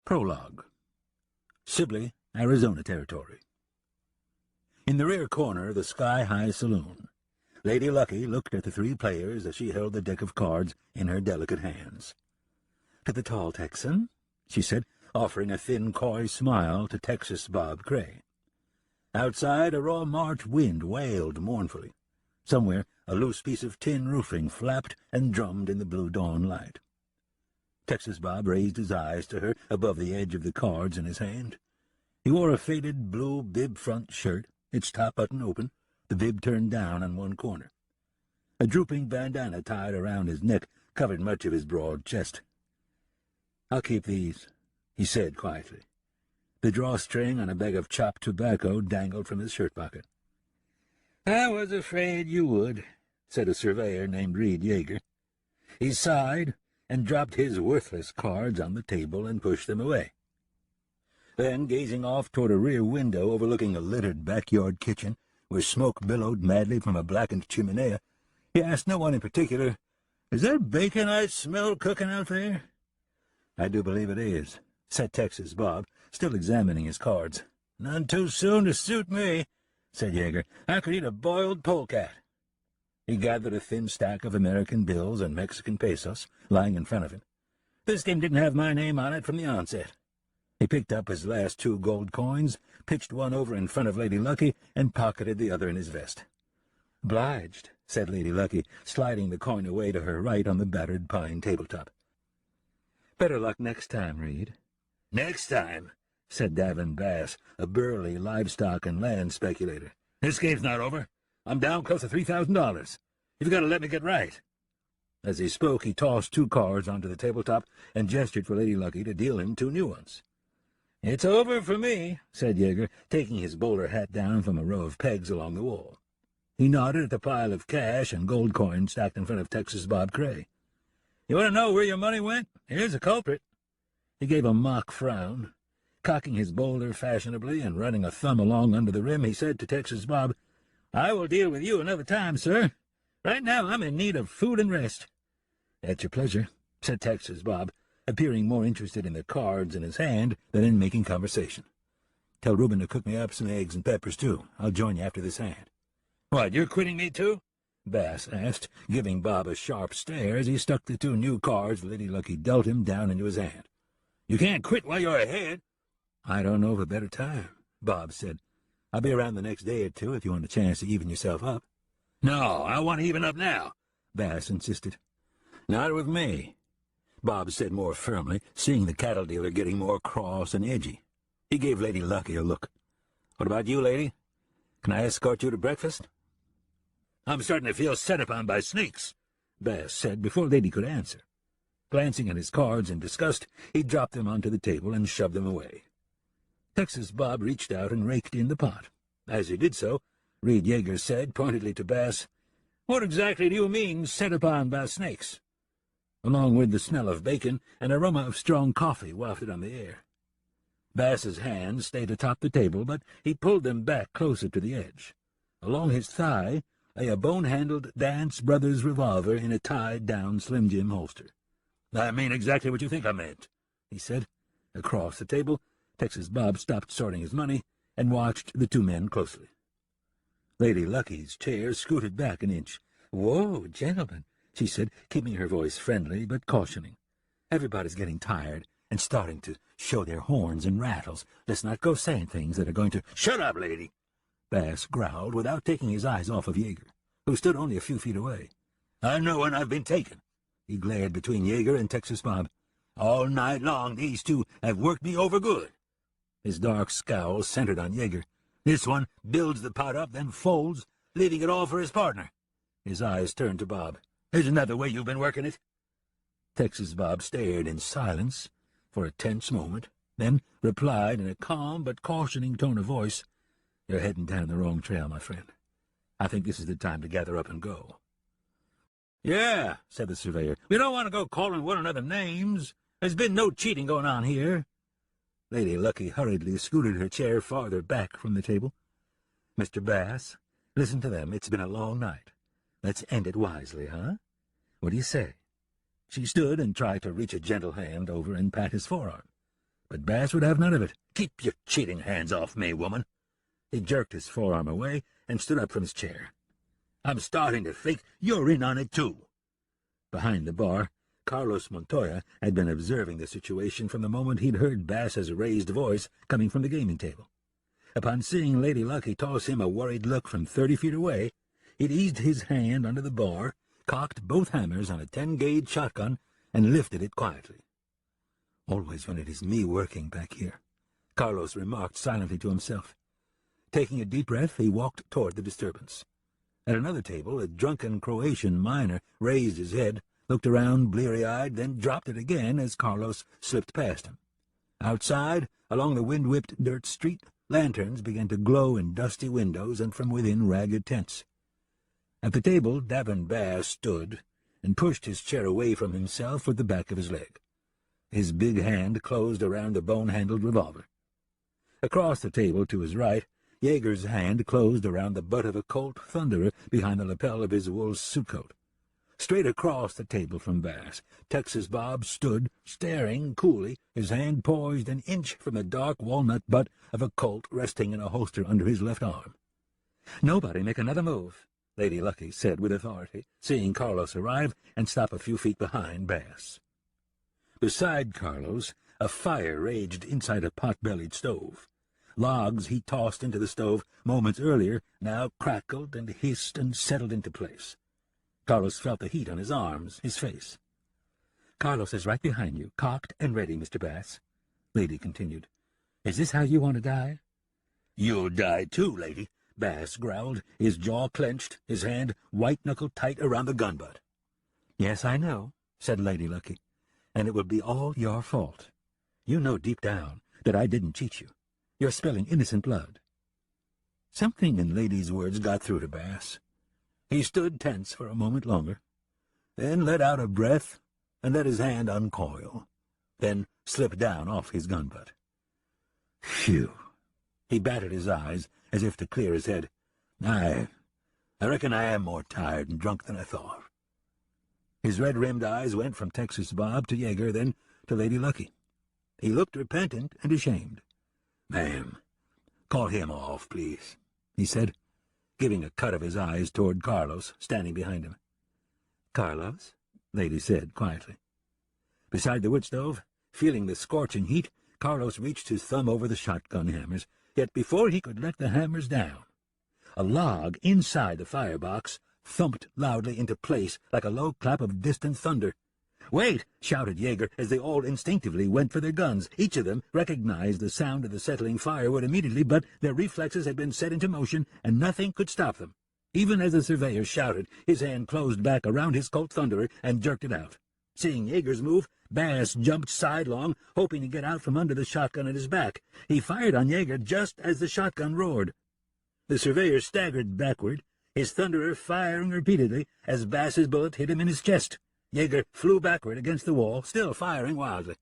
Prologue. Sibley, Arizona Territory. In the rear corner of the sky-high saloon, Lady Lucky looked at the three players as she held the deck of cards in her delicate hands. "To the tall Texan," she said, offering a thin, coy smile to Texas Bob Cray. Outside, a raw March wind wailed mournfully. Somewhere, a loose piece of tin roofing flapped and drummed in the blue dawn light. Texas Bob raised his eyes to her above the edge of the cards in his hand. He wore a faded blue bib-front shirt, its top button open, the bib turned down on one corner. A drooping bandana tied around his neck covered much of his broad chest. "I'll keep these," he said quietly. The drawstring on a bag of chopped tobacco dangled from his shirt pocket. "I was afraid you would," said a surveyor named Reed Yeager. He sighed and dropped his worthless cards on the table and pushed them away. Then, gazing off toward a rear window overlooking a littered backyard kitchen, where smoke billowed madly from a blackened chimenea, he asked no one in particular, "Is that bacon I smell cooking out there?" "I do believe it is," said Texas Bob, still examining his cards. "None too soon to suit me," said Yeager. "I could eat a boiled polecat." He gathered a thin stack of American bills and Mexican pesos lying in front of him. "This game didn't have my name on it from the onset." He picked up his last 2 gold coins, pitched one over in front of Lady Lucky, and pocketed the other in his vest. "Obliged," said Lady Lucky, sliding the coin away to her right on the battered pine tabletop. "Better luck next time, Reed." "Next time," said Davin Bass, a burly livestock and land speculator. "This game's not over. I'm down close to $3,000. You've got to let me get right." As he spoke, he tossed 2 cards onto the tabletop and gestured for Lady Lucky to deal him 2 new ones. "It's over for me," said Yeager, taking his bowler hat down from a row of pegs along the wall. He nodded at the pile of cash and gold coins stacked in front of Texas Bob Cray. "You want to know where your money went? Here's a culprit." He gave a mock frown. Cocking his bowler fashionably and running a thumb along under the rim, he said to Texas Bob, "I will deal with you another time, sir. Right now I'm in need of food and rest." "At your pleasure," said Texas Bob, appearing more interested in the cards in his hand than in making conversation. "Tell Reuben to cook me up some eggs and peppers, too. I'll join you after this hand." "What, you're quitting me, too?" Bass asked, giving Bob a sharp stare as he stuck the 2 new cards Lady Lucky dealt him down into his hand. "You can't quit while you're ahead." "I don't know of a better time," Bob said. "I'll be around the next day or 2 if you want a chance to even yourself up." "No, I want to even up now," Bass insisted. "Not with me," Bob said more firmly, seeing the cattle dealer getting more cross and edgy. He gave Lady Lucky a look. "What about you, lady? Can I escort you to breakfast?" "I'm starting to feel set upon by sneaks," Bass said before Lady could answer. Glancing at his cards in disgust, he dropped them onto the table and shoved them away. Texas Bob reached out and raked in the pot. As he did so, Reed Yeager said pointedly to Bass, "What exactly do you mean, set upon by snakes?" Along with the smell of bacon, an aroma of strong coffee wafted on the air. Bass's hands stayed atop the table, but he pulled them back closer to the edge. Along his thigh lay a bone-handled Dance Brothers revolver in a tied-down Slim Jim holster. "I mean exactly what you think I meant," he said. Across the table, Texas Bob stopped sorting his money and watched the 2 men closely. Lady Lucky's chair scooted back an inch. "Whoa, gentlemen," she said, keeping her voice friendly but cautioning. "Everybody's getting tired and starting to show their horns and rattles. Let's not go saying things that are going to—" "Shut up, lady," Bass growled without taking his eyes off of Yeager, who stood only a few feet away. "I know when I've been taken." He glared between Yeager and Texas Bob. "All night long these 2 have worked me over good." His dark scowl centered on Yeager. "This one builds the pot up, then folds, leaving it all for his partner." His eyes turned to Bob. "Isn't that the way you've been working it?" Texas Bob stared in silence for a tense moment, then replied in a calm but cautioning tone of voice, "You're heading down the wrong trail, my friend. I think this is the time to gather up and go." "Yeah," said the surveyor. "We don't want to go calling one another names. There's been no cheating going on here." Lady Lucky hurriedly scooted her chair farther back from the table. "Mr. Bass, listen to them. It's been a long night. Let's end it wisely, huh? What do you say?" She stood and tried to reach a gentle hand over and pat his forearm. But Bass would have none of it. "Keep your cheating hands off me, woman." He jerked his forearm away and stood up from his chair. "I'm starting to think you're in on it, too." Behind the bar, Carlos Montoya had been observing the situation from the moment he'd heard Bass's raised voice coming from the gaming table. Upon seeing Lady Lucky toss him a worried look from 30 feet away, he'd eased his hand under the bar, cocked both hammers on a 10-gauge shotgun, and lifted it quietly. "Always when it is me working back here," Carlos remarked silently to himself. Taking a deep breath, he walked toward the disturbance. At another table, a drunken Croatian miner raised his head, looked around bleary-eyed, then dropped it again as Carlos slipped past him. Outside, along the wind-whipped dirt street, lanterns began to glow in dusty windows and from within ragged tents. At the table, Davin Bass stood and pushed his chair away from himself with the back of his leg. His big hand closed around the bone-handled revolver. Across the table to his right, Yeager's hand closed around the butt of a Colt Thunderer behind the lapel of his wool suitcoat. Straight across the table from Bass, Texas Bob stood, staring coolly, his hand poised an inch from the dark walnut butt of a Colt resting in a holster under his left arm. "Nobody make another move," Lady Lucky said with authority, seeing Carlos arrive and stop a few feet behind Bass. Beside Carlos, a fire raged inside a pot-bellied stove. Logs he tossed into the stove moments earlier now crackled and hissed and settled into place. Carlos felt the heat on his arms, his face. "Carlos is right behind you, cocked and ready, Mr. Bass," Lady continued. "Is this how you want to die?" "You'll die too, lady," Bass growled, his jaw clenched, his hand white-knuckled tight around the gun butt. "Yes, I know," said Lady Lucky, "and it will be all your fault. You know deep down that I didn't cheat you. You're spilling innocent blood." Something in Lady's words got through to Bass. He stood tense for a moment longer, then let out a breath and let his hand uncoil, then slip down off his gun butt. "Phew!" He batted his eyes as if to clear his head. I reckon I am more tired and drunk than I thought." His red-rimmed eyes went from Texas Bob to Yeager, then to Lady Lucky. He looked repentant and ashamed. "Ma'am, call him off, please," he said, giving a cut of his eyes toward Carlos, standing behind him. "Carlos?" Lady said quietly. Beside the wood stove, feeling the scorching heat, Carlos reached his thumb over the shotgun hammers, yet before he could let the hammers down, a log inside the firebox thumped loudly into place like a low clap of distant thunder. "Wait!" shouted Yeager as they all instinctively went for their guns. Each of them recognized the sound of the settling firewood immediately, but their reflexes had been set into motion, and nothing could stop them. Even as the surveyor shouted, his hand closed back around his Colt Thunderer and jerked it out. Seeing Yeager's move, Bass jumped sidelong, hoping to get out from under the shotgun at his back. He fired on Yeager just as the shotgun roared. The surveyor staggered backward, his Thunderer firing repeatedly as Bass's bullet hit him in his chest. Yeager flew backward against the wall, still firing wildly.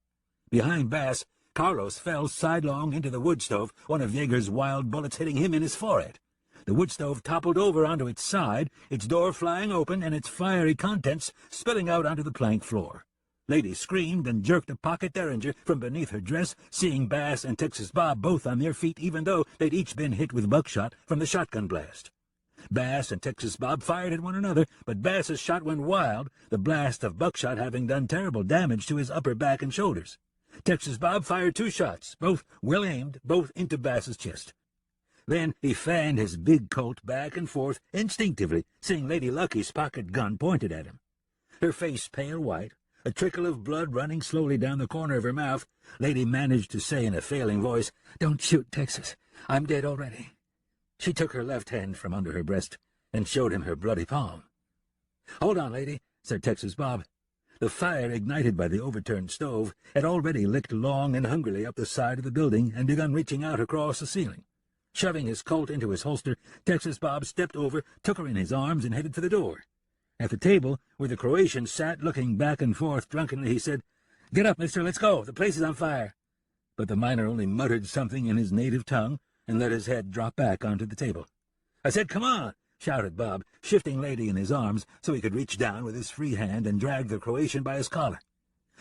Behind Bass, Carlos fell sidelong into the wood stove, one of Yeager's wild bullets hitting him in his forehead. The wood stove toppled over onto its side, its door flying open and its fiery contents spilling out onto the plank floor. Lady screamed and jerked a pocket derringer from beneath her dress, seeing Bass and Texas Bob both on their feet, even though they'd each been hit with buckshot from the shotgun blast. Bass and Texas Bob fired at one another, but Bass's shot went wild, the blast of buckshot having done terrible damage to his upper back and shoulders. Texas Bob fired 2 shots, both well-aimed, both into Bass's chest. Then he fanned his big Colt back and forth instinctively, seeing Lady Lucky's pocket gun pointed at him. Her face pale white, a trickle of blood running slowly down the corner of her mouth, Lady managed to say in a failing voice, "Don't shoot, Texas. I'm dead already." She took her left hand from under her breast and showed him her bloody palm. "Hold on, lady," said Texas Bob. The fire ignited by the overturned stove had already licked long and hungrily up the side of the building and begun reaching out across the ceiling. Shoving his Colt into his holster, Texas Bob stepped over, took her in his arms, and headed for the door. At the table, where the Croatian sat looking back and forth drunkenly, he said, "Get up, mister, let's go. The place is on fire." But the miner only muttered something in his native tongue and let his head drop back onto the table. "I said, come on," shouted Bob, shifting Lady in his arms so he could reach down with his free hand and drag the Croatian by his collar.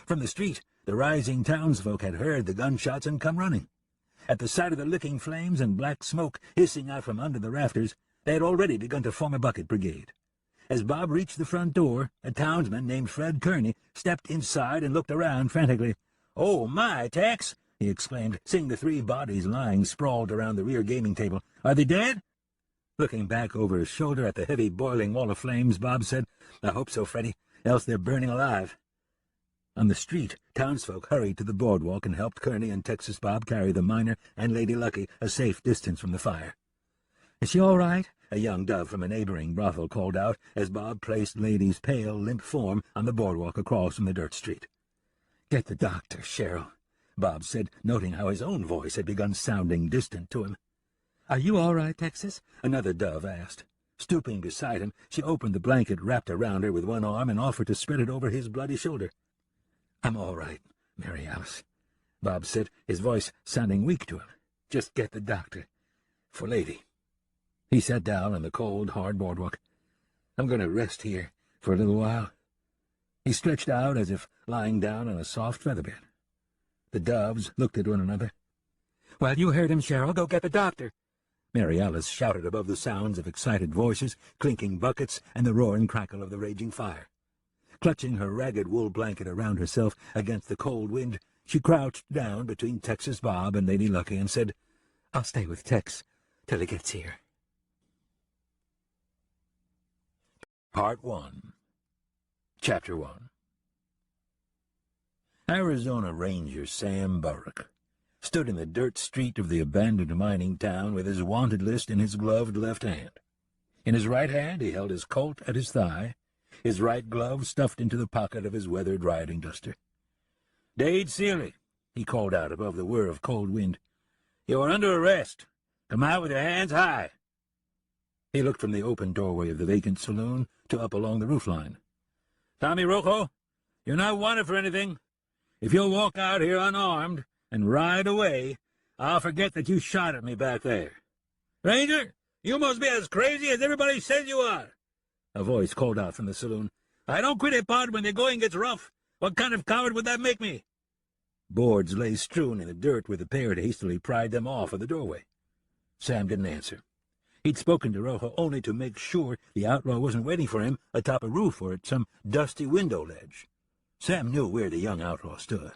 From the street, The rising townsfolk had heard the gunshots and come running. At the sight of the licking flames and black smoke hissing out from under the rafters, they had already begun to form a bucket brigade. As Bob reached the front door, a townsman named Fred Kearney stepped inside and looked around frantically. "Oh, my, Tex!" he exclaimed, seeing the 3 bodies lying sprawled around the rear gaming table. "Are they dead?" Looking back over his shoulder at the heavy boiling wall of flames, Bob said, "I hope so, Freddie, else they're burning alive." On the street, townsfolk hurried to the boardwalk and helped Kearney and Texas Bob carry the miner and Lady Lucky a safe distance from the fire. "Is she all right?" a young dove from a neighboring brothel called out as Bob placed Lady's pale, limp form on the boardwalk across from the dirt street. "Get the doctor, Cheryl," Bob said, noting how his own voice had begun sounding distant to him. "Are you all right, Texas?" another dove asked. Stooping beside him, she opened the blanket wrapped around her with one arm and offered to spread it over his bloody shoulder. "I'm all right, Mary Alice," Bob said, his voice sounding weak to him. "Just get the doctor. For Lady." He sat down on the cold, hard boardwalk. "I'm going to rest here for a little while." He stretched out as if lying down on a soft feather bed. The doves looked at one another. "Well, you heard him, Cheryl. Go get the doctor," Mary Alice shouted above the sounds of excited voices, clinking buckets, and the roar and crackle of the raging fire. Clutching her ragged wool blanket around herself against the cold wind, she crouched down between Texas Bob and Lady Lucky and said, "I'll stay with Tex till he gets here." Part 1. Chapter 1. Arizona Ranger Sam Burke stood in the dirt street of the abandoned mining town with his wanted list in his gloved left hand. In his right hand he held his Colt at his thigh, his right glove stuffed into the pocket of his weathered riding duster. "Dade Seeley," he called out above the whir of cold wind, "you are under arrest. Come out with your hands high." He looked from the open doorway of the vacant saloon to up along the roofline. "Tommy Rojo, you're not wanted for anything. If you'll walk out here unarmed and ride away, I'll forget that you shot at me back there." "Ranger, you must be as crazy as everybody says you are," a voice called out from the saloon. "I don't quit a pod when the going gets rough. What kind of coward would that make me?" Boards lay strewn in the dirt where the pair had hastily pried them off of the doorway. Sam didn't answer. He'd spoken to Rojo only to make sure the outlaw wasn't waiting for him atop a roof or at some dusty window ledge. Sam knew where the young outlaw stood.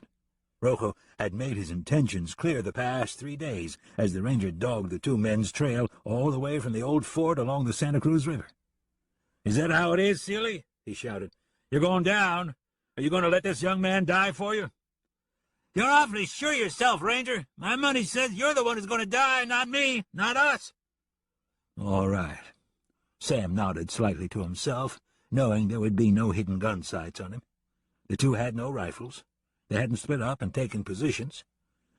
Rojo had made his intentions clear the past 3 days as the ranger dogged the 2 men's trail all the way from the old fort along the Santa Cruz River. "Is that how it is, Seeley?" he shouted. "You're going down. Are you going to let this young man die for you?" "You're awfully sure of yourself, Ranger. My money says you're the one who's going to die, not me, not us." "All right." Sam nodded slightly to himself, knowing there would be no hidden gun sights on him. The 2 had no rifles. They hadn't split up and taken positions.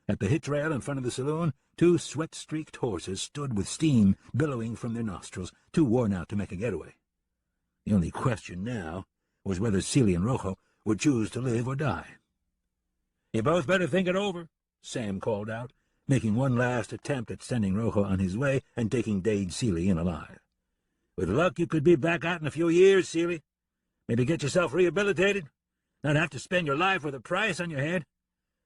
At the hitch rail in front of the saloon, 2 sweat-streaked horses stood with steam billowing from their nostrils, too worn out to make a getaway. The only question now was whether Seeley and Rojo would choose to live or die. "You both better think it over," Sam called out, making one last attempt at sending Rojo on his way and taking Dade Seeley in alive. "With luck, you could be back out in a few years, Seeley. Maybe get yourself rehabilitated. Not have to spend your life with a price on your head."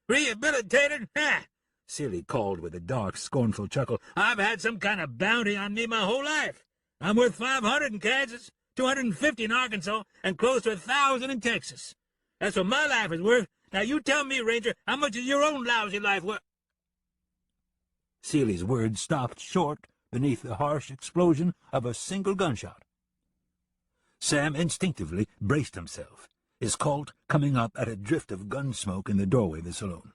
"Rehabilitated? Ha!" Seeley called with a dark, scornful chuckle. "I've had some kind of bounty on me my whole life. I'm worth $500 in Kansas, $250 in Arkansas, and close to $1,000 in Texas. That's what my life is worth. Now you tell me, Ranger, how much is your own lousy life worth?" Seeley's words stopped short beneath the harsh explosion of a single gunshot. Sam instinctively braced himself, his Colt coming up at a drift of gun smoke in the doorway of the saloon.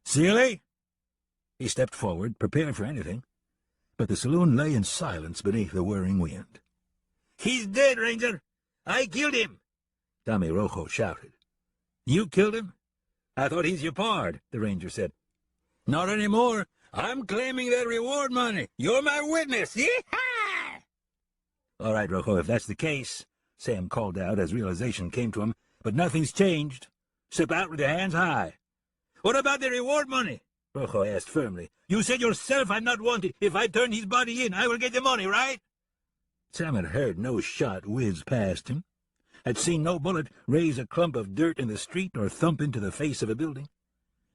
"Seeley!" He stepped forward, prepared for anything, but the saloon lay in silence beneath the whirring wind. "He's dead, Ranger! I killed him!" Tommy Rojo shouted. "You killed him? I thought he's your pard," the ranger said. "Not anymore. I'm claiming that reward money. You're my witness. Yee-haw!" "All right, Rojo, if that's the case," Sam called out as realization came to him, "but nothing's changed. Step out with your hands high." "What about the reward money?" Rojo asked firmly. "You said yourself I'm not wanted. If I turn his body in, I will get the money, right?" Sam had heard no shot whiz past him. had seen no bullet raise a clump of dirt in the street or thump into the face of a building.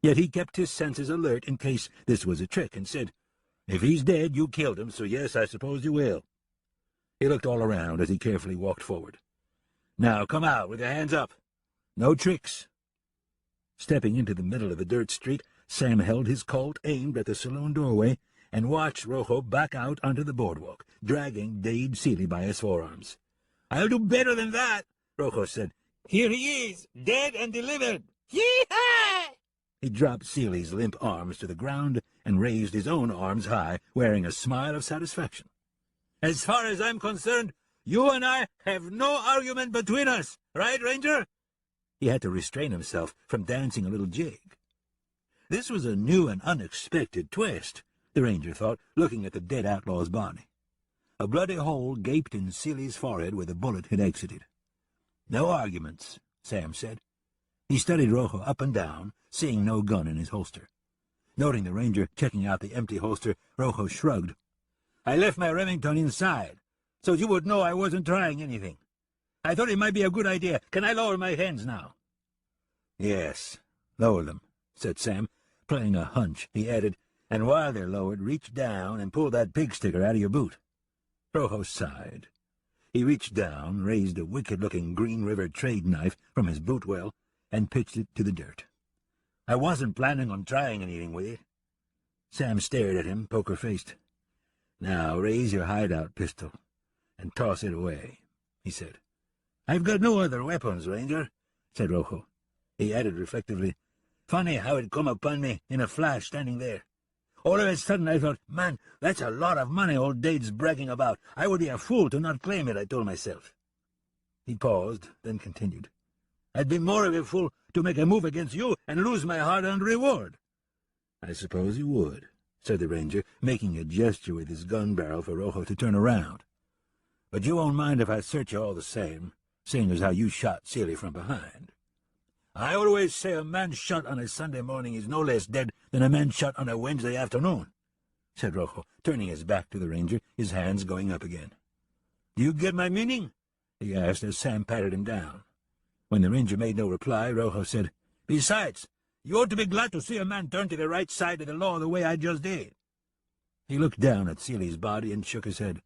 Yet he kept his senses alert in case this was a trick, and said, "If he's dead, you killed him, so yes, I suppose you will." He looked all around as he carefully walked forward. "Now come out with your hands up. No tricks." Stepping into the middle of the dirt street, Sam held his Colt aimed at the saloon doorway and watched Rojo back out onto the boardwalk, dragging Dade Seeley by his forearms. "I'll do better than that," Rojo said. "Here he is, dead and delivered. Yee-haw!" He dropped Seeley's limp arms to the ground and raised his own arms high, wearing a smile of satisfaction. "As far as I'm concerned, you and I have no argument between us, right, Ranger?" He had to restrain himself from dancing a little jig. This was a new and unexpected twist, the Ranger thought, looking at the dead outlaw's body. A bloody hole gaped in Seeley's forehead where the bullet had exited. "No arguments," Sam said. He studied Rojo up and down, seeing no gun in his holster. Noting the Ranger checking out the empty holster, Rojo shrugged. "I left my Remington inside, so you would know I wasn't trying anything. I thought it might be a good idea. Can I lower my hands now?" "Yes, lower them," said Sam, playing a hunch. He added, "And while they're lowered, reach down and pull that pig sticker out of your boot." Rojo sighed. He reached down, raised a wicked-looking Green River trade knife from his boot well, and pitched it to the dirt. "I wasn't planning on trying anything with it." Sam stared at him, poker-faced. "Now raise your hideout pistol and toss it away," he said. "I've got no other weapons, Ranger," said Rojo. He added reflectively, "Funny how it come upon me in a flash standing there. All of a sudden I thought, man, that's a lot of money old Dade's bragging about. I would be a fool to not claim it, I told myself." He paused, then continued, "I'd be more of a fool to make a move against you and lose my hard-earned reward." "I suppose you would," said the Ranger, making a gesture with his gun barrel for Rojo to turn around. "But you won't mind if I search you all the same, seeing as how you shot Seeley from behind." "I always say a man shot on a Sunday morning is no less dead than a man shot on a Wednesday afternoon," said Rojo, turning his back to the Ranger, his hands going up again. "Do you get my meaning?" he asked as Sam patted him down. When the Ranger made no reply, Rojo said, "Besides, you ought to be glad to see a man turn to the right side of the law the way I just did." He looked down at Seeley's body and shook his head.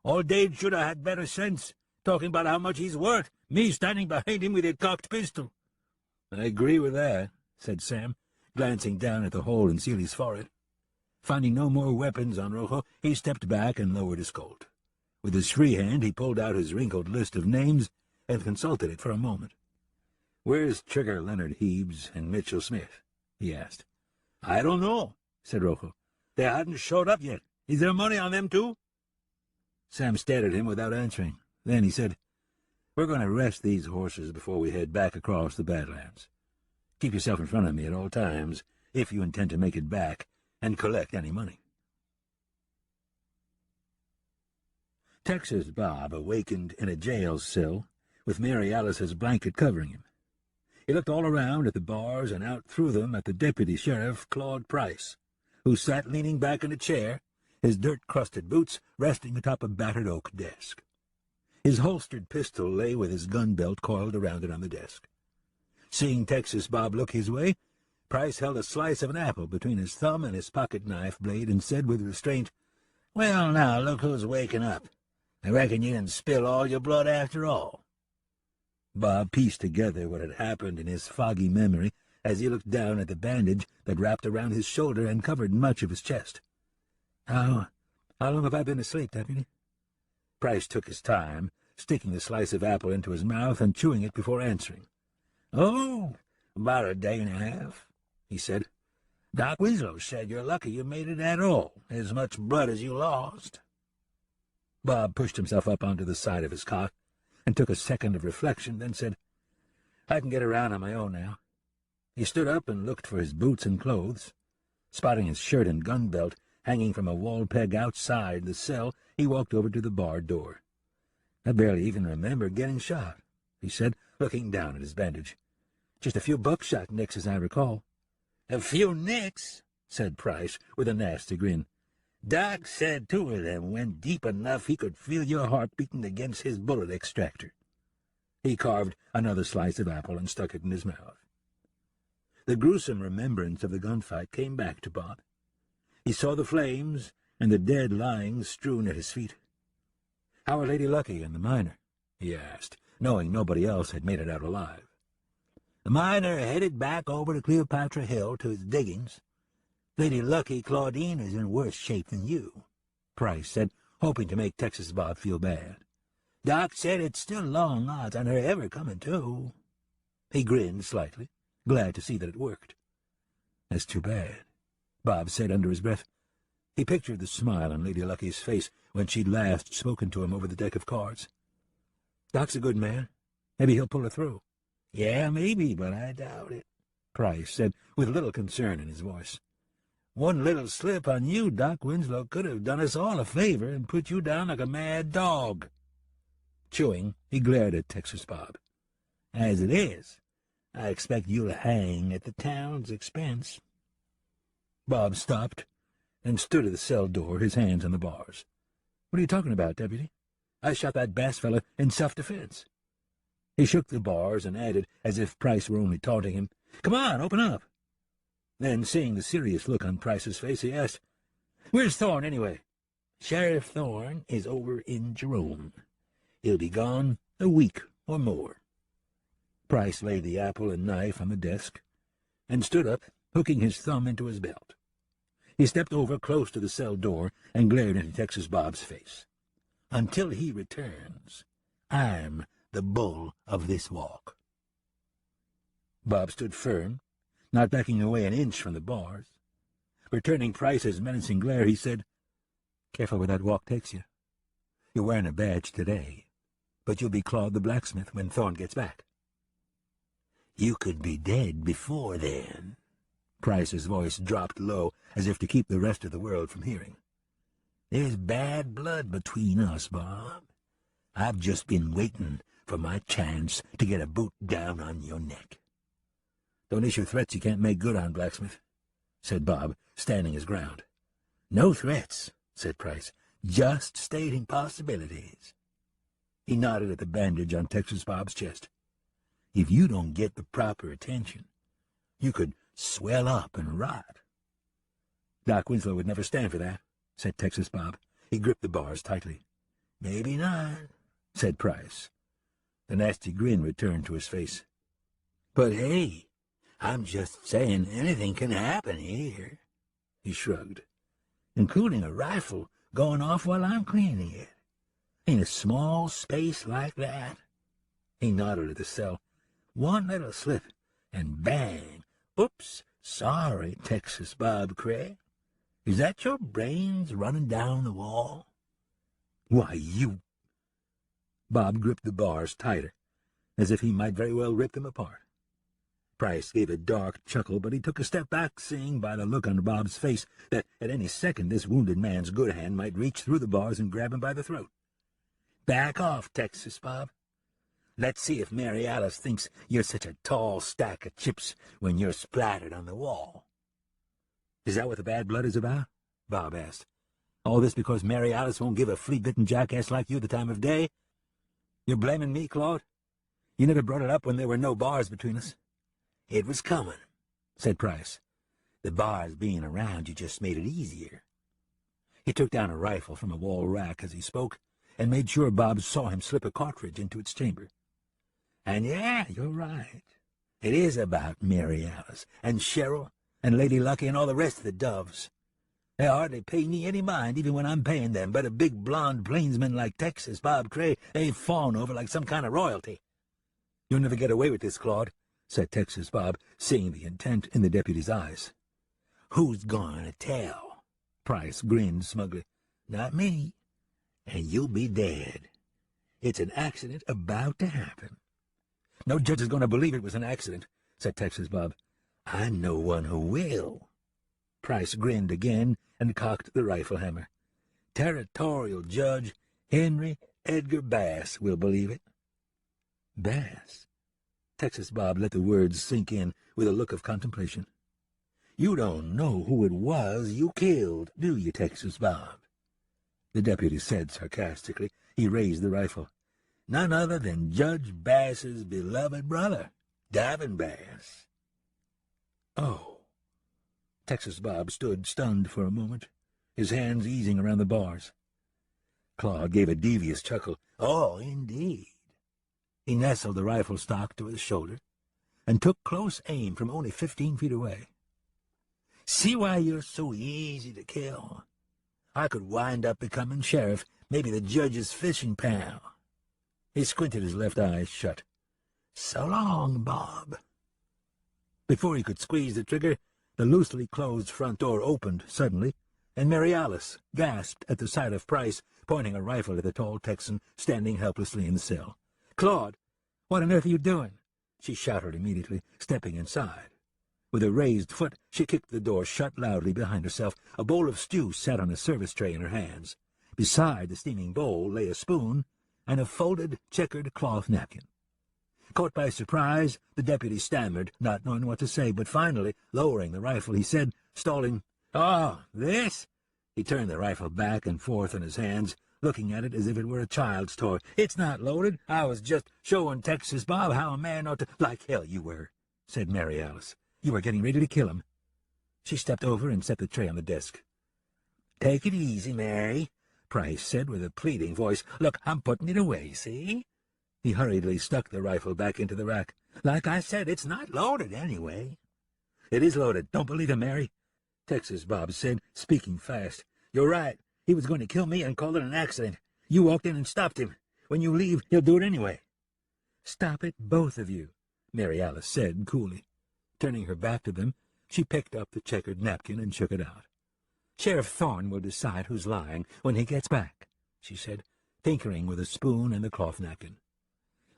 "Old Dade should have had better sense, talking about how much he's worth, me standing behind him with a cocked pistol." "I agree with that," said Sam, glancing down at the hole in Seeley's forehead. Finding no more weapons on Rojo, he stepped back and lowered his Colt. With his free hand he pulled out his wrinkled list of names and consulted it for a moment. "Where's Trigger Leonard Heebs and Mitchell Smith?" he asked. "I don't know," said Rojo. "They hadn't showed up yet. Is there money on them, too?" Sam stared at him without answering. Then he said, "We're going to rest these horses before we head back across the Badlands. Keep yourself in front of me at all times, if you intend to make it back and collect any money." Texas Bob awakened in a jail cell, with Mary Alice's blanket covering him. He looked all around at the bars and out through them at the deputy sheriff, Claude Price, who sat leaning back in a chair, his dirt-crusted boots resting atop a battered oak desk. His holstered pistol lay with his gun belt coiled around it on the desk. Seeing Texas Bob look his way, Price held a slice of an apple between his thumb and his pocket-knife blade and said with restraint, "Well, now, look who's waking up. I reckon you didn't spill all your blood after all." Bob pieced together what had happened in his foggy memory as he looked down at the bandage that wrapped around his shoulder and covered much of his chest. How long have I been asleep, Deputy?" Price took his time, sticking the slice of apple into his mouth and chewing it before answering. "Oh, about a day and a half," he said. "Doc Winslow said you're lucky you made it at all, as much blood as you lost." Bob pushed himself up onto the side of his cot and took a second of reflection, then said, "I can get around on my own now." He stood up and looked for his boots and clothes. Spotting his shirt and gun belt hanging from a wall peg outside the cell, he walked over to the barred door. "I barely even remember getting shot," he said, looking down at his bandage. "Just a few buckshot nicks, as I recall." "A few nicks?" said Price, with a nasty grin. "Doc said 2 of them went deep enough he could feel your heart beating against his bullet extractor." He carved another slice of apple and stuck it in his mouth. The gruesome remembrance of the gunfight came back to Bob. He saw the flames and the dead lying strewn at his feet. "How are Lady Lucky and the miner?" he asked, knowing nobody else had made it out alive. "The miner headed back over to Cleopatra Hill to his diggings. Lady Lucky, Claudine, is in worse shape than you," Price said, hoping to make Texas Bob feel bad. "Doc said it's still long odds on her ever coming to." He grinned slightly, glad to see that it worked. "That's too bad," Bob said under his breath. He pictured the smile on Lady Lucky's face when she'd last spoken to him over the deck of cards. "Doc's a good man. Maybe he'll pull her through." "Yeah, maybe, but I doubt it," Price said, with little concern in his voice. "One little slip on you, Doc Winslow, could have done us all a favor and put you down like a mad dog." Chewing, he glared at Texas Bob. "As it is, I expect you'll hang at the town's expense." Bob stopped and stood at the cell door, his hands on the bars. "What are you talking about, Deputy? I shot that Bass fella in self-defense." He shook the bars and added, as if Price were only taunting him, "Come on, open up." Then, seeing the serious look on Price's face, he asked, "Where's Thorne, anyway?" "Sheriff Thorne is over in Jerome. He'll be gone a week or more." Price laid the apple and knife on the desk and stood up, hooking his thumb into his belt. He stepped over close to the cell door and glared into Texas Bob's face. "Until he returns, I'm the bull of this walk." Bob stood firm, not backing away an inch from the bars. Returning Price's menacing glare, he said, "Careful where that walk takes you. You're wearing a badge today, but you'll be Claude the blacksmith when Thorne gets back." "You could be dead before then." Price's voice dropped low, as if to keep the rest of the world from hearing. "There's bad blood between us, Bob. I've just been waiting for my chance to get a boot down on your neck." "Don't issue threats you can't make good on, blacksmith," said Bob, standing his ground. "No threats," said Price, "just stating possibilities." He nodded at the bandage on Texas Bob's chest. "If you don't get the proper attention, you could swell up and rot." "Doc Winslow would never stand for that," said Texas Bob. He gripped the bars tightly. "Maybe not," said Price. The nasty grin returned to his face. "But hey, I'm just saying anything can happen here." He shrugged. "Including a rifle going off while I'm cleaning it. In a small space like that." He nodded at the cell. "One little slip, and bang! Oops, sorry, Texas Bob Cray. Is that your brains running down the wall?" "Why, you—" Bob gripped the bars tighter, as if he might very well rip them apart. Price gave a dark chuckle, but he took a step back, seeing by the look on Bob's face that at any second this wounded man's good hand might reach through the bars and grab him by the throat. "Back off, Texas Bob. Let's see if Mary Alice thinks you're such a tall stack of chips when you're splattered on the wall." "Is that what the bad blood is about?" Bob asked. "All this because Mary Alice won't give a flea-bitten jackass like you the time of day? You're blaming me, Claude? You never brought it up when there were no bars between us." "It was coming," said Price. "The bars being around you just made it easier." He took down a rifle from a wall rack as he spoke and made sure Bob saw him slip a cartridge into its chamber. "And yeah, you're right. It is about Mary Alice and Cheryl and Lady Lucky and all the rest of the doves. They hardly pay me any mind, even when I'm paying them, but a big blonde plainsman like Texas Bob Cray they fawn over like some kind of royalty." "You'll never get away with this, Claude," said Texas Bob, seeing the intent in the deputy's eyes. "Who's going to tell?" Price grinned smugly. "Not me. And you'll be dead. It's an accident about to happen." "No judge is going to believe it was an accident," said Texas Bob. "I know one who will." Price grinned again and cocked the rifle hammer. "Territorial Judge Henry Edgar Bass will believe it." "Bass?" Texas Bob let the words sink in with a look of contemplation. "You don't know who it was you killed, do you, Texas Bob?" The deputy said sarcastically. He raised the rifle. none other than Judge Bass's beloved brother, Davin Bass. Oh. Texas Bob stood stunned for a moment, his hands easing around the bars. Claude gave a devious chuckle. Oh, indeed. He nestled the rifle stock to his shoulder and took close aim from only 15 feet away. See why you're so easy to kill? I could wind up becoming sheriff, maybe the judge's fishing pal. He squinted his left eye shut. So long, Bob. Before he could squeeze the trigger, the loosely closed front door opened suddenly, and Mary Alice gasped at the sight of Price pointing a rifle at the tall Texan standing helplessly in the cell. "Claude, what on earth are you doing?" she shouted immediately, stepping inside. With a raised foot, she kicked the door shut loudly behind herself. A bowl of stew sat on a service tray in her hands. Beside the steaming bowl lay a spoon and a folded, checkered cloth napkin. Caught by surprise, the deputy stammered, not knowing what to say, but finally, lowering the rifle, he said, stalling, "Oh, this?" He turned the rifle back and forth in his hands, looking at it as if it were a child's toy. "It's not loaded. I was just showing Texas Bob how a man ought to—" "Like hell you were," said Mary Alice. "You were getting ready to kill him." She stepped over and set the tray on the desk. "Take it easy, Mary," Price said with a pleading voice. "Look, I'm putting it away, see?" He hurriedly stuck the rifle back into the rack. "Like I said, it's not loaded anyway." "It is loaded. Don't believe him, Mary," Texas Bob said, speaking fast. "You're right. He was going to kill me and call it an accident. You walked in and stopped him. When you leave, he'll do it anyway." "Stop it, both of you," Mary Alice said coolly. Turning her back to them, she picked up the checkered napkin and shook it out. "Sheriff Thorne will decide who's lying when he gets back," she said, tinkering with a spoon and the cloth napkin.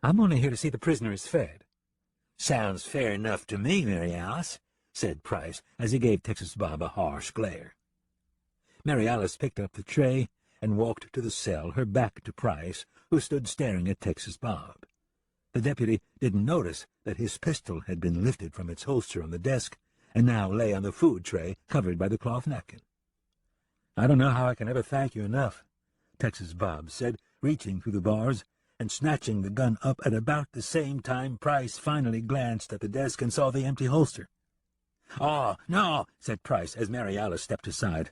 "I'm only here to see the prisoner is fed." "Sounds fair enough to me, Mary Alice," said Price, as he gave Texas Bob a harsh glare. Mary Alice picked up the tray and walked to the cell, her back to Price, who stood staring at Texas Bob. The deputy didn't notice that his pistol had been lifted from its holster on the desk and now lay on the food tray covered by the cloth napkin. "I don't know how I can ever thank you enough," Texas Bob said, reaching through the bars and snatching the gun up at about the same time Price finally glanced at the desk and saw the empty holster. "Oh, no," said Price as Mary Alice stepped aside.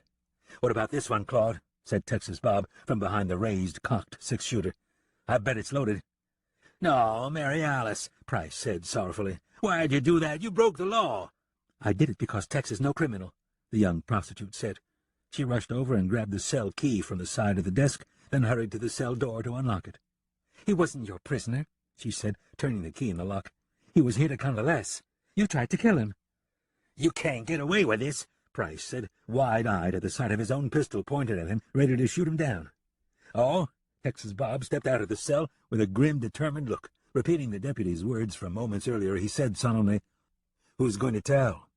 "What about this one, Claude?" said Texas Bob from behind the raised, cocked six-shooter. "I bet it's loaded." "No, Mary Alice," Price said sorrowfully. "Why'd you do that? You broke the law." "I did it because Tex is no criminal," the young prostitute said. She rushed over and grabbed the cell key from the side of the desk, then hurried to the cell door to unlock it. "He wasn't your prisoner," she said, turning the key in the lock. "He was here to convalesce. You tried to kill him." "You can't get away with this," Price said, wide-eyed at the sight of his own pistol pointed at him, ready to shoot him down. "Oh?" Texas Bob stepped out of the cell with a grim, determined look. Repeating the deputy's words from moments earlier, he said solemnly, "Who's going to tell?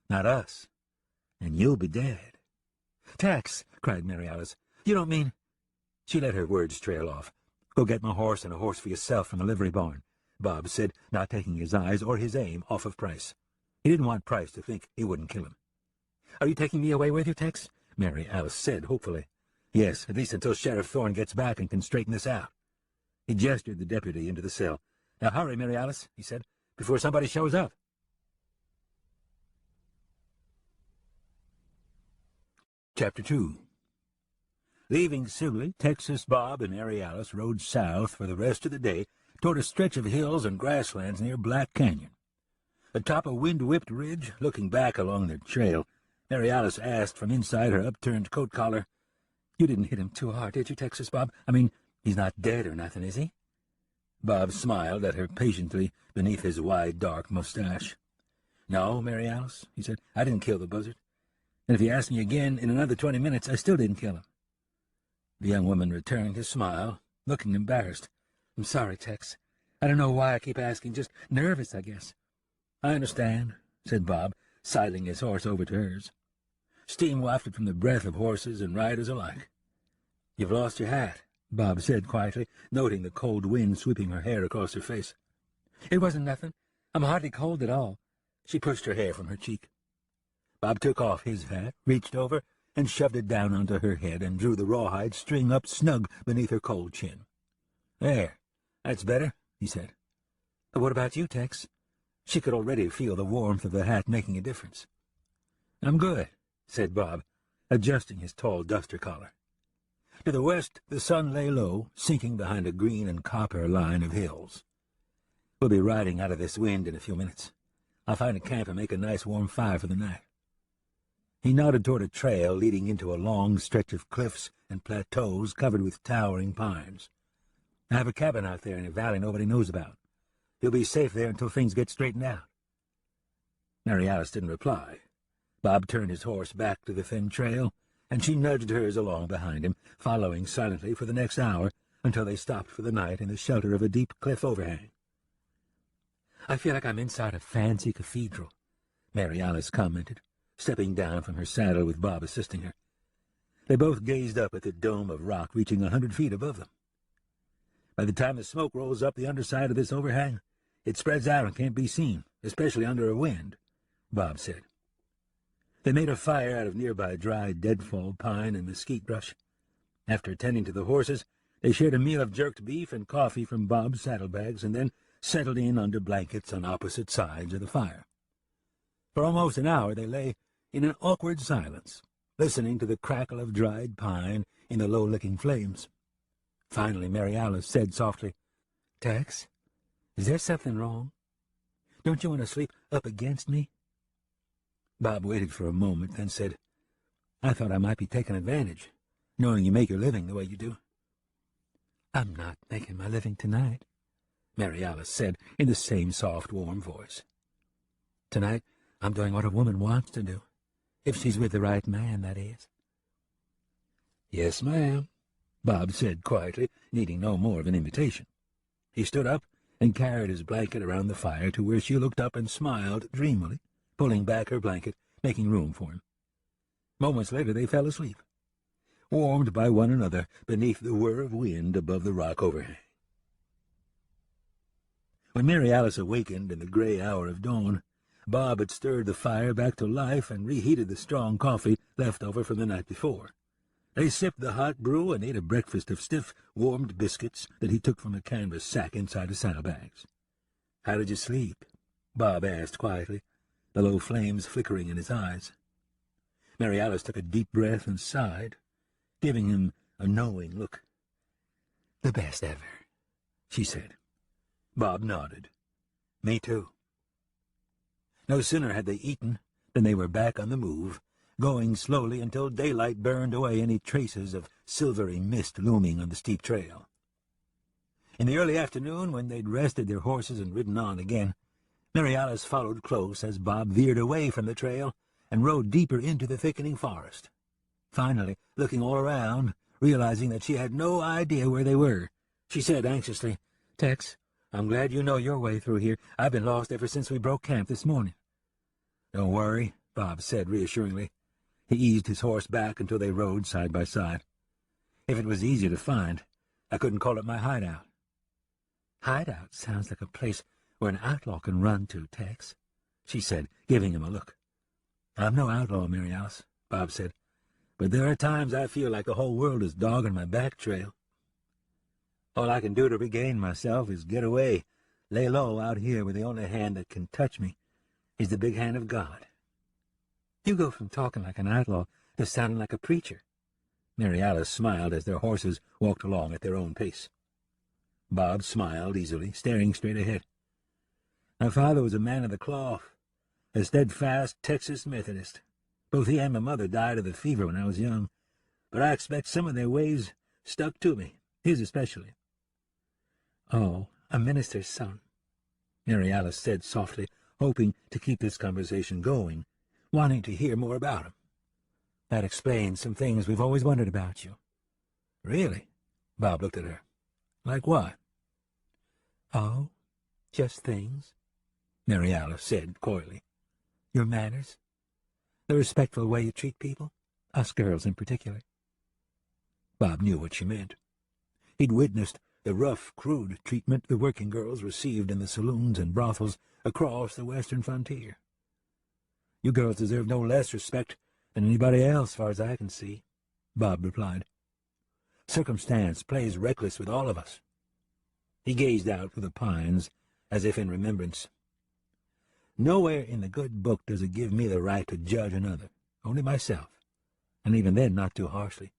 Not us. And you'll be dead." "Tex!" cried Mary Alice. "You don't mean—" She let her words trail off. "Go get my horse and a horse for yourself from the livery barn," Bob said, not taking his eyes or his aim off of Price. He didn't want Price to think he wouldn't kill him. "Are you taking me away with you, Tex?" Mary Alice said hopefully. "Yes, at least until Sheriff Thorne gets back and can straighten this out." He gestured the deputy into the cell. "Now hurry, Mary Alice," he said, "before somebody shows up." Chapter 2. Leaving Sibley, Texas Bob and Mary Alice rode south for the rest of the day toward a stretch of hills and grasslands near Black Canyon. Atop a wind-whipped ridge, looking back along their trail, Mary Alice asked from inside her upturned coat collar, "You didn't hit him too hard, did you, Texas Bob? I mean, he's not dead or nothing, is he?" Bob smiled at her patiently beneath his wide, dark mustache. "No, Mary Alice," he said, "I didn't kill the buzzard. And if you ask me again in another 20 minutes, I still didn't kill him." The young woman returned his smile, looking embarrassed. "I'm sorry, Tex. I don't know why I keep asking. Just nervous, I guess." "I understand," said Bob, sidling his horse over to hers. Steam wafted from the breath of horses and riders alike. "You've lost your hat," Bob said quietly, noting the cold wind sweeping her hair across her face. "It wasn't nothing. I'm hardly cold at all." She pushed her hair from her cheek. Bob took off his hat, reached over, and shoved it down onto her head and drew the rawhide string up snug beneath her cold chin. "There, "That's better," he said. "What about you, Tex?" She could already feel the warmth of the hat making a difference. "I'm good," said Bob, adjusting his tall duster collar. To the west, the sun lay low, sinking behind a green and copper line of hills. "We'll be riding out of this wind in a few minutes. I'll find a camp and make a nice warm fire for the night." He nodded toward a trail leading into a long stretch of cliffs and plateaus covered with towering pines. "I have a cabin out there in a valley nobody knows about. You'll be safe there until things get straightened out." Mary Alice didn't reply. Bob turned his horse back to the thin trail, and she nudged hers along behind him, following silently for the next hour until they stopped for the night in the shelter of a deep cliff overhang. "I feel like I'm inside a fancy cathedral," Mary Alice commented, stepping down from her saddle with Bob assisting her. They both gazed up at the dome of rock reaching 100 feet above them. "By the time the smoke rolls up the underside of this overhang, it spreads out and can't be seen, especially under a wind," Bob said. They made a fire out of nearby dry deadfall pine and mesquite brush. After tending to the horses, they shared a meal of jerked beef and coffee from Bob's saddlebags and then settled in under blankets on opposite sides of the fire. For almost an hour they lay in an awkward silence, listening to the crackle of dried pine in the low-licking flames. Finally, Mary Alice said softly, "Tex, is there something wrong? Don't you want to sleep up against me?" Bob waited for a moment, then said, "I thought I might be taking advantage, knowing you make your living the way you do." "I'm not making my living tonight," Mary Alice said in the same soft, warm voice. "Tonight I'm doing what a woman wants to do, if she's with the right man, that is." "Yes, ma'am," Bob said quietly, needing no more of an invitation. He stood up and carried his blanket around the fire to where she looked up and smiled dreamily, pulling back her blanket, making room for him. Moments later they fell asleep, warmed by one another beneath the whir of wind above the rock overhang. When Mary Alice awakened in the gray hour of dawn, Bob had stirred the fire back to life and reheated the strong coffee left over from the night before. They sipped the hot brew and ate a breakfast of stiff, warmed biscuits that he took from a canvas sack inside his saddlebags. "How did you sleep?" Bob asked quietly, the low flames flickering in his eyes. Mary Alice took a deep breath and sighed, giving him a knowing look. "The best ever," she said. Bob nodded. "Me too." No sooner had they eaten than they were back on the move, going slowly until daylight burned away any traces of silvery mist looming on the steep trail. In the early afternoon, when they'd rested their horses and ridden on again, Mary Alice followed close as Bob veered away from the trail and rode deeper into the thickening forest. Finally, looking all around, realizing that she had no idea where they were, she said anxiously, "Tex, I'm glad you know your way through here. I've been lost ever since we broke camp this morning." "Don't worry," Bob said reassuringly. He eased his horse back until they rode side by side. "If it was easier to find, I couldn't call it my hideout." "Hideout sounds like a place where an outlaw can run to, Tex," she said, giving him a look. "I'm no outlaw, Mary Alice," Bob said, "but there are times I feel like the whole world is dogging my back trail. All I can do to regain myself is get away, lay low out here where the only hand that can touch me is the big hand of God." "You go from talking like an outlaw to sounding like a preacher." Mary Alice smiled as their horses walked along at their own pace. Bob smiled easily, staring straight ahead. "My father was a man of the cloth, a steadfast Texas Methodist. Both he and my mother died of the fever when I was young, but I expect some of their ways stuck to me, his especially." "Oh, a minister's son," Mary Alice said softly, hoping to keep this conversation going, wanting to hear more about him. "That explains some things we've always wondered about you." "Really?" Bob looked at her. "Like what?" "Oh, just things," Mary Alice said coyly. "Your manners, the respectful way you treat people, us girls in particular." Bob knew what she meant. He'd witnessed the rough, crude treatment the working girls received in the saloons and brothels across the western frontier. "You girls deserve no less respect than anybody else, far as I can see," Bob replied. "Circumstance plays reckless with all of us." He gazed out through the pines, as if in remembrance. "Nowhere in the good book does it give me the right to judge another, only myself, and even then not too harshly.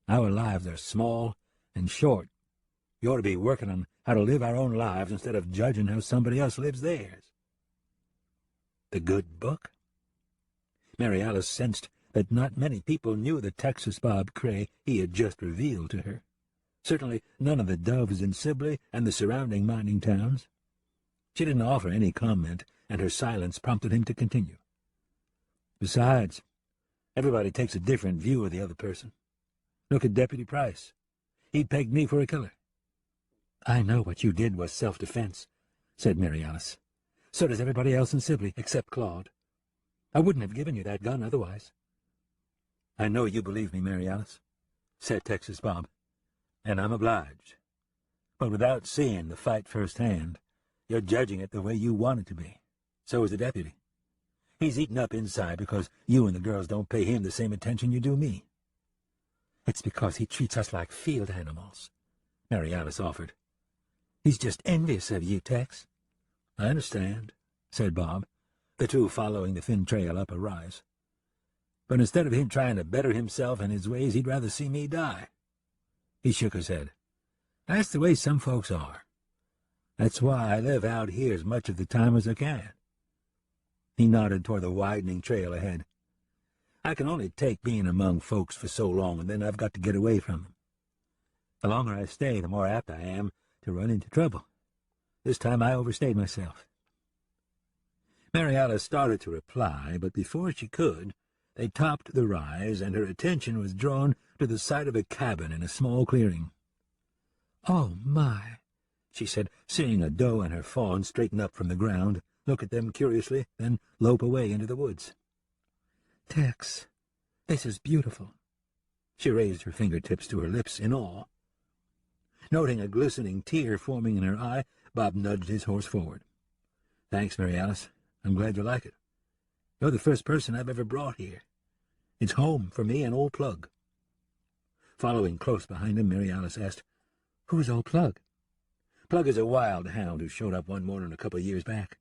Our lives are small and short. We ought to be working on how to live our own lives instead of judging how somebody else lives theirs." The good book? Mary Alice sensed that not many people knew the Texas Bob Cray he had just revealed to her. Certainly none of the Doves in Sibley and the surrounding mining towns. She didn't offer any comment, and her silence prompted him to continue. "Besides, everybody takes a different view of the other person. Look at Deputy Price. He pegged me for a killer." "I know what you did was self-defense," said Mary Alice. "So does everybody else in Sibley, except Claude. I wouldn't have given you that gun otherwise." "I know you believe me, Mary Alice," said Texas Bob, "and I'm obliged. But without seeing the fight firsthand, you're judging it the way you want it to be. So is the deputy. He's eaten up inside because you and the girls don't pay him the same attention you do me." "It's because he treats us like field animals," Mary Alice offered. "He's just envious of you, Tex." "I understand," said Bob, the two following the thin trail up a rise. "But instead of him trying to better himself and his ways, he'd rather see me die." He shook his head. "That's the way some folks are. That's why I live out here as much of the time as I can." He nodded toward the widening trail ahead. "I can only take being among folks for so long, and then I've got to get away from them. The longer I stay, the more apt I am to run into trouble. This time I overstayed myself." Mary Alice started to reply, but before she could, they topped the rise, and her attention was drawn to the side of a cabin in a small clearing. "Oh, my," she said, seeing a doe and her fawn straighten up from the ground, look at them curiously, then lope away into the woods. "Tex, this is beautiful." She raised her fingertips to her lips in awe. Noting a glistening tear forming in her eye, Bob nudged his horse forward. "Thanks, Mary Alice. I'm glad you like it. You're the first person I've ever brought here. It's home for me and old Plug." Following close behind him, Mary Alice asked, "Who's old Plug?" "Plug is a wild hound who showed up one morning a couple of years back.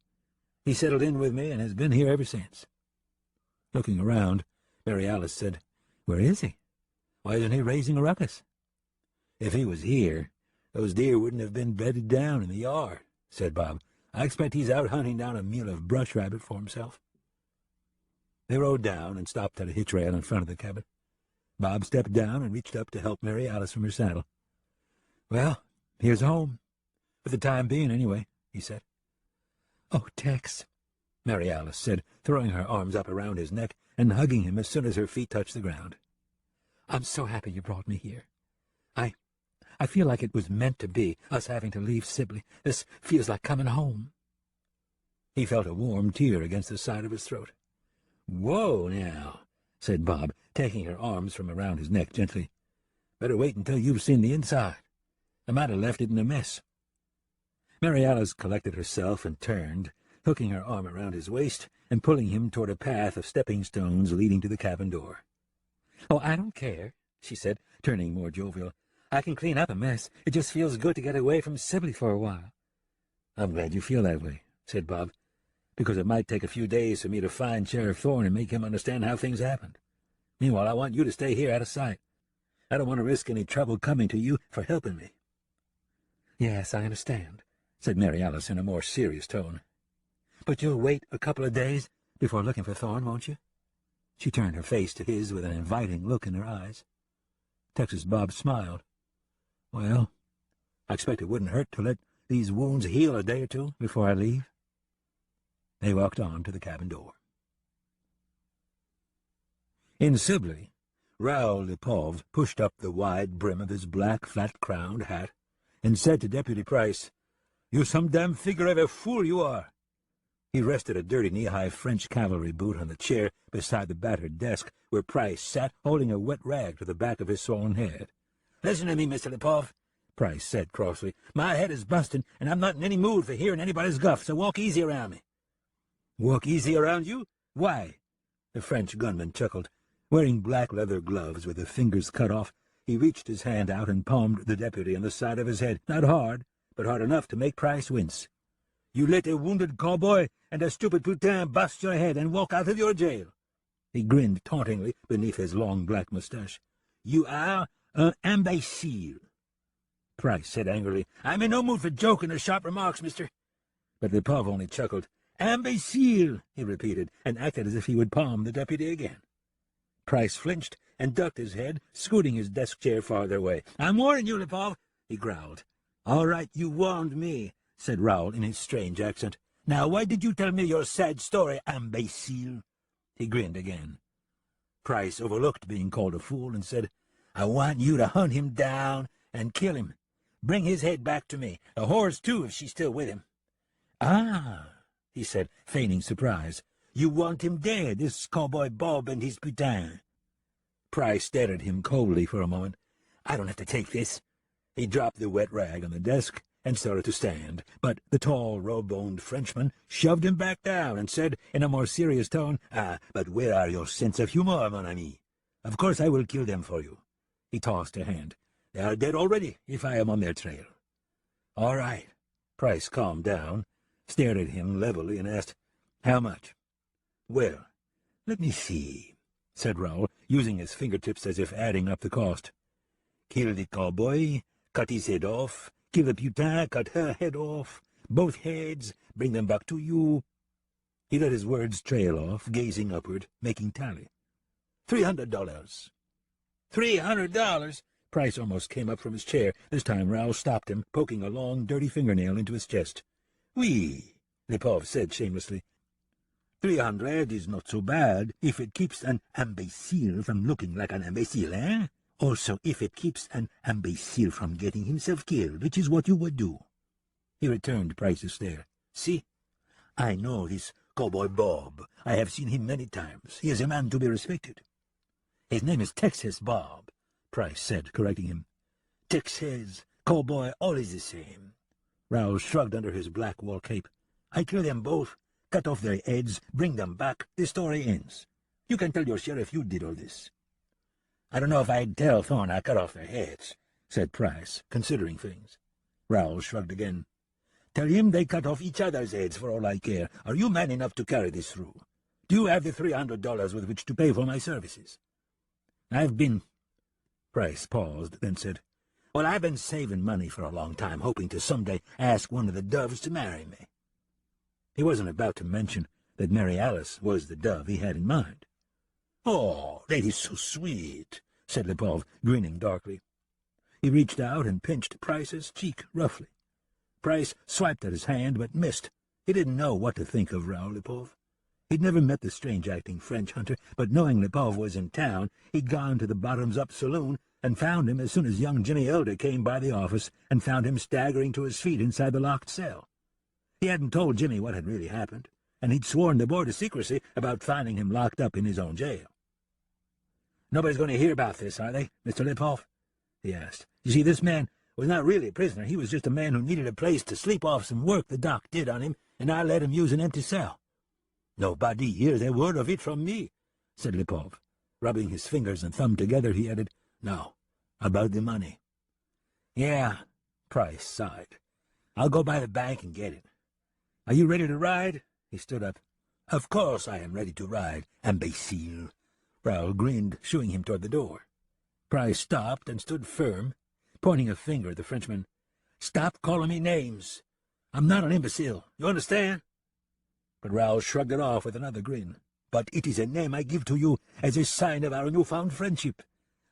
He settled in with me and has been here ever since." Looking around, Mary Alice said, "Where is he? Why isn't he raising a ruckus?" "If he was here, those deer wouldn't have been bedded down in the yard," said Bob. "I expect he's out hunting down a meal of brush rabbit for himself." They rode down and stopped at a hitch rail in front of the cabin. Bob stepped down and reached up to help Mary Alice from her saddle. "Well, here's home. For the time being, anyway," he said. "Oh, Tex," Mary Alice said, throwing her arms up around his neck and hugging him as soon as her feet touched the ground. "I'm so happy you brought me here. I feel like it was meant to be, us having to leave Sibley. This feels like coming home." He felt a warm tear against the side of his throat. "Whoa, now," said Bob, taking her arms from around his neck gently. "Better wait until you've seen the inside. I might have left it in a mess." Mary Alice collected herself and turned, hooking her arm around his waist and pulling him toward a path of stepping stones leading to the cabin door. "Oh, I don't care," she said, turning more jovial. "I can clean up a mess. It just feels good to get away from Sibley for a while." "I'm glad you feel that way," said Bob, "because it might take a few days for me to find Sheriff Thorne and make him understand how things happened. Meanwhile, I want you to stay here out of sight. I don't want to risk any trouble coming to you for helping me." "Yes, I understand," said Mary Alice in a more serious tone. "But you'll wait a couple of days before looking for Thorne, won't you?" She turned her face to his with an inviting look in her eyes. Texas Bob smiled. "Well, I expect it wouldn't hurt to let these wounds heal a day or two before I leave." They walked on to the cabin door. In Sibley, Raoul Lepov pushed up the wide brim of his black, flat-crowned hat and said to Deputy Price, "You some damn figure of a fool you are." He rested a dirty knee-high French cavalry boot on the chair beside the battered desk where Price sat holding a wet rag to the back of his swollen head. "Listen to me, Mr. Lepov," Price said crossly. "My head is busted, and I'm not in any mood for hearing anybody's guff, so walk easy around me." "Walk easy around you? Why?" The French gunman chuckled. Wearing black leather gloves with the fingers cut off, he reached his hand out and palmed the deputy on the side of his head. Not hard, but hard enough to make Price wince. "You let a wounded cowboy and a stupid putain bust your head and walk out of your jail." He grinned tauntingly beneath his long black mustache. "You are un imbécile." Price said angrily, "I'm in no mood for joking or sharp remarks, mister." But Lipov only chuckled. "Imbécile," he repeated, and acted as if he would palm the deputy again. Price flinched and ducked his head, scooting his desk chair farther away. "I'm warning you, Lipov," he growled. "All right, you warned me," said Raoul in his strange accent. "Now, why did you tell me your sad story, imbécile?" He grinned again. Price overlooked being called a fool and said, "I want you to hunt him down and kill him. Bring his head back to me. The horse, too, if she's still with him." "Ah," he said, feigning surprise. "You want him dead, this cowboy Bob and his putain." Price stared at him coldly for a moment. "I don't have to take this." He dropped the wet rag on the desk and started to stand, but the tall, raw-boned Frenchman shoved him back down and said in a more serious tone, "But where are your sense of humor, mon ami? Of course I will kill them for you." He tossed a hand. "They are dead already, if I am on their trail." "All right." Price calmed down, stared at him levelly, and asked, "How much?" "Well, let me see," said Raoul, using his fingertips as if adding up the cost. "Kill the cowboy, cut his head off, kill the putain, cut her head off, both heads, bring them back to you." He let his words trail off, gazing upward, making tally. $300. $300? Price almost came up from his chair. This time Raoul stopped him, poking a long, dirty fingernail into his chest. "Oui," Lipov said shamelessly. 300 is not so bad if it keeps an imbécile from looking like an imbécile, eh? Also, if it keeps an imbécile from getting himself killed, which is what you would do." He returned Price's stare. "See? I know this cowboy Bob. I have seen him many times. He is a man to be respected." "His name is Texas Bob," Price said, correcting him. "Texas, cowboy, all is the same." Raoul shrugged under his black wool cape. "I kill them both, cut off their heads, bring them back. The story ends. You can tell your sheriff you did all this." "I don't know if I'd tell Thorne I cut off their heads," said Price, considering things. Raoul shrugged again. "Tell him they cut off each other's heads for all I care. Are you man enough to carry this through? Do you have the $300 with which to pay for my services?" "I've been—" Price paused, then said, "Well, I've been saving money for a long time, hoping to someday ask one of the doves to marry me." He wasn't about to mention that Mary Alice was the dove he had in mind. "Oh, that is so sweet," said Lipov, grinning darkly. He reached out and pinched Price's cheek roughly. Price swiped at his hand, but missed. He didn't know what to think of Raoul Lipov. He'd never met the strange-acting French hunter, but knowing Lipov was in town, he'd gone to the Bottoms-Up saloon and found him as soon as young Jimmy Elder came by the office and found him staggering to his feet inside the locked cell. He hadn't told Jimmy what had really happened, and he'd sworn the boy to secrecy about finding him locked up in his own jail. "Nobody's going to hear about this, are they, Mr. Lipov?" he asked. "You see, this man was not really a prisoner. He was just a man who needed a place to sleep off some work the doc did on him, and I let him use an empty cell." "Nobody hears a word of it from me," said Lipov. Rubbing his fingers and thumb together, he added, "Now, about the money." "Yeah," Price sighed. "I'll go by the bank and get it. Are you ready to ride?" He stood up. "Of course I am ready to ride, imbécile." Raoul grinned, shooing him toward the door. Price stopped and stood firm, pointing a finger at the Frenchman. "Stop calling me names. I'm not an imbecile. You understand?" But Raoul shrugged it off with another grin. "But it is a name I give to you as a sign of our newfound friendship.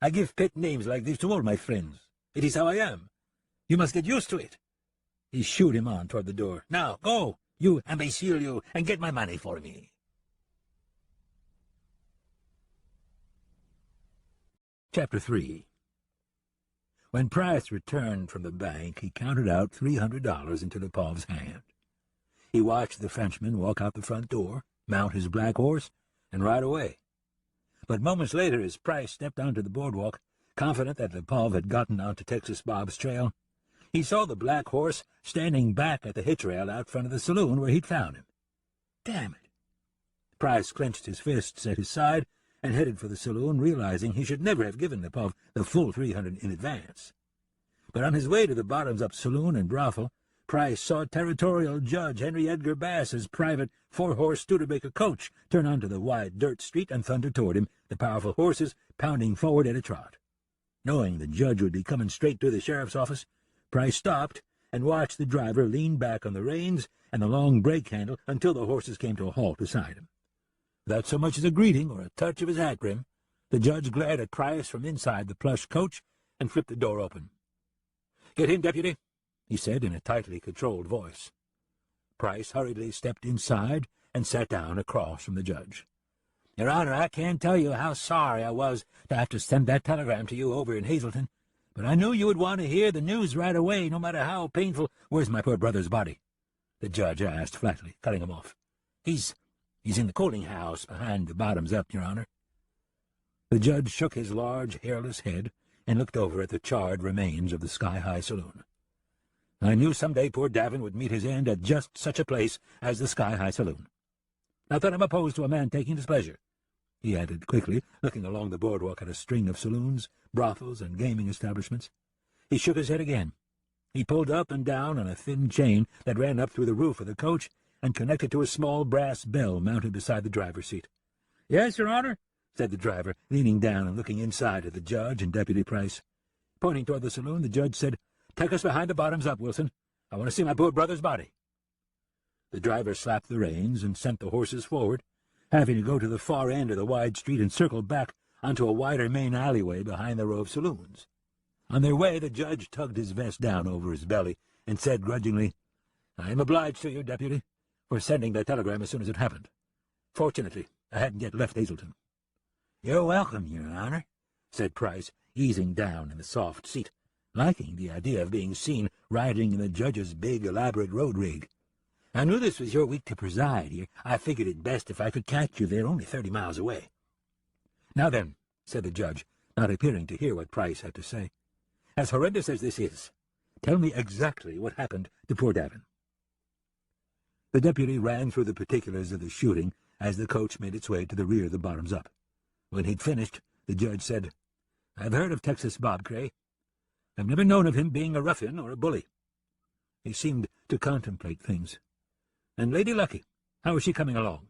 I give pet names like this to all my friends. It is how I am. You must get used to it." He shooed him on toward the door. "Now, go, you imbecile, you, and get my money for me." Chapter 3. When Price returned from the bank, he counted out $300 into Lipov's hand. He watched the Frenchman walk out the front door, mount his black horse, and ride away. But moments later, as Price stepped onto the boardwalk, confident that Lipov had gotten onto Texas Bob's trail, he saw the black horse standing back at the hitch rail out front of the saloon where he'd found him. Damn it! Price clenched his fists at his side and headed for the saloon, realizing he should never have given Lipov the full $300 in advance. But on his way to the Bottoms-Up saloon and brothel, Price saw Territorial Judge Henry Edgar Bass's private four-horse Studebaker coach turn onto the wide dirt street and thunder toward him, the powerful horses pounding forward at a trot. Knowing the judge would be coming straight to the sheriff's office, Price stopped and watched the driver lean back on the reins and the long brake handle until the horses came to a halt beside him. Without so much as a greeting or a touch of his hat brim, the judge glared at Price from inside the plush coach and flipped the door open. "Get in, deputy," he said in a tightly controlled voice. Price hurriedly stepped inside and sat down across from the judge. "Your Honor, I can't tell you how sorry I was to have to send that telegram to you over in Hazleton, but I knew you would want to hear the news right away, no matter how painful." "Where's my poor brother's body?" the judge asked flatly, cutting him off. He's in the cooling house behind the Bottoms-Up, Your Honor." The judge shook his large, hairless head and looked over at the charred remains of the Sky-High Saloon. "I knew someday poor Davin would meet his end at just such a place as the Sky-High Saloon. Not that I'm opposed to a man taking his pleasure," he added quickly, looking along the boardwalk at a string of saloons, brothels, and gaming establishments. He shook his head again. He pulled up and down on a thin chain that ran up through the roof of the coach and connected to a small brass bell mounted beside the driver's seat. "Yes, Your Honor," said the driver, leaning down and looking inside at the judge and Deputy Price. Pointing toward the saloon, the judge said, "Take us behind the Bottoms-Up, Wilson. I want to see my poor brother's body." The driver slapped the reins and sent the horses forward, having to go to the far end of the wide street and circle back onto a wider main alleyway behind the row of saloons. On their way, the judge tugged his vest down over his belly and said grudgingly, "I am obliged to you, Deputy, for sending that telegram as soon as it happened. Fortunately, I hadn't yet left Hazleton." "You're welcome, Your Honor," said Price, easing down in the soft seat, liking the idea of being seen riding in the judge's big, elaborate road rig. "I knew this was your week to preside here. I figured it best if I could catch you there, only 30 miles away." "Now then," said the judge, not appearing to hear what Price had to say, "as horrendous as this is, tell me exactly what happened to poor Davin." The deputy ran through the particulars of the shooting as the coach made its way to the rear of the Bottoms-Up. When he'd finished, the judge said, "I've heard of Texas Bob Cray. I've never known of him being a ruffian or a bully." He seemed to contemplate things. "And Lady Lucky, how is she coming along?"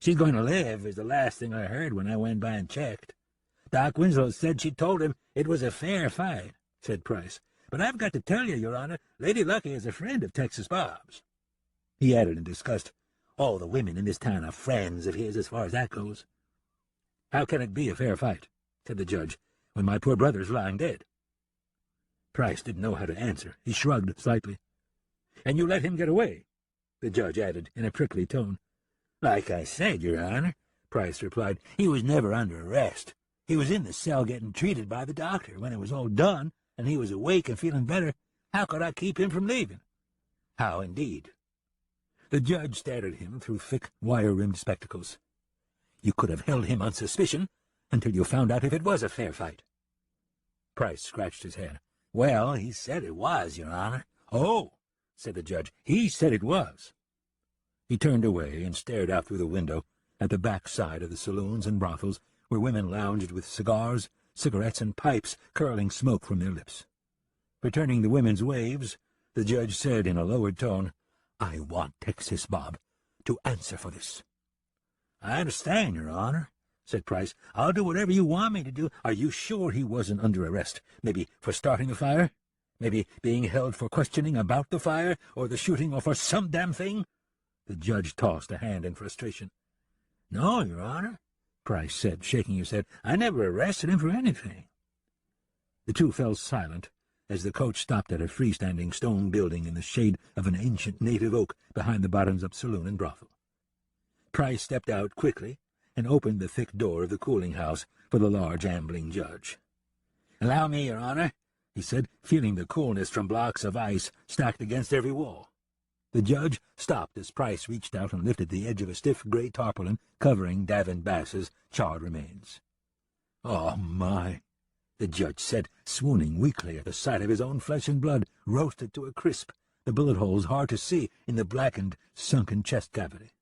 "She's going to live, is the last thing I heard when I went by and checked. Doc Winslow said she told him it was a fair fight," said Price. "But I've got to tell you, Your Honor, Lady Lucky is a friend of Texas Bob's." He added in disgust, "All the women in this town are friends of his as far as that goes." "How can it be a fair fight," said the judge, "when my poor brother's lying dead?" Price didn't know how to answer. He shrugged slightly. "And you let him get away?" the judge added in a prickly tone. "Like I said, Your Honor," Price replied, "he was never under arrest. He was in the cell getting treated by the doctor. When it was all done, and he was awake and feeling better, how could I keep him from leaving?" "How, indeed?" The judge stared at him through thick, wire-rimmed spectacles. "You could have held him on suspicion until you found out if it was a fair fight." Price scratched his head. "Well, he said it was, Your Honor." "Oh," said the judge, "he said it was." He turned away and stared out through the window at the back side of the saloons and brothels, where women lounged with cigars, cigarettes, and pipes curling smoke from their lips. Returning the women's waves, the judge said in a lowered tone, "I want Texas Bob to answer for this." "I understand, Your Honor," said Price. "I'll do whatever you want me to do." "Are you sure he wasn't under arrest? Maybe for starting the fire? Maybe being held for questioning about the fire, or the shooting, or for some damn thing?" The judge tossed a hand in frustration. "No, Your Honor," Price said, shaking his head. "I never arrested him for anything." The two fell silent as the coach stopped at a freestanding stone building in the shade of an ancient native oak behind the Bottoms-Up saloon and brothel. Price stepped out quickly and opened the thick door of the cooling house for the large ambling judge. "Allow me, Your Honor," he said, feeling the coolness from blocks of ice stacked against every wall. The judge stopped as Price reached out and lifted the edge of a stiff gray tarpaulin covering Davin Bass's charred remains. "Oh, my," the judge said, swooning weakly at the sight of his own flesh and blood roasted to a crisp, the bullet holes hard to see in the blackened, sunken chest cavity.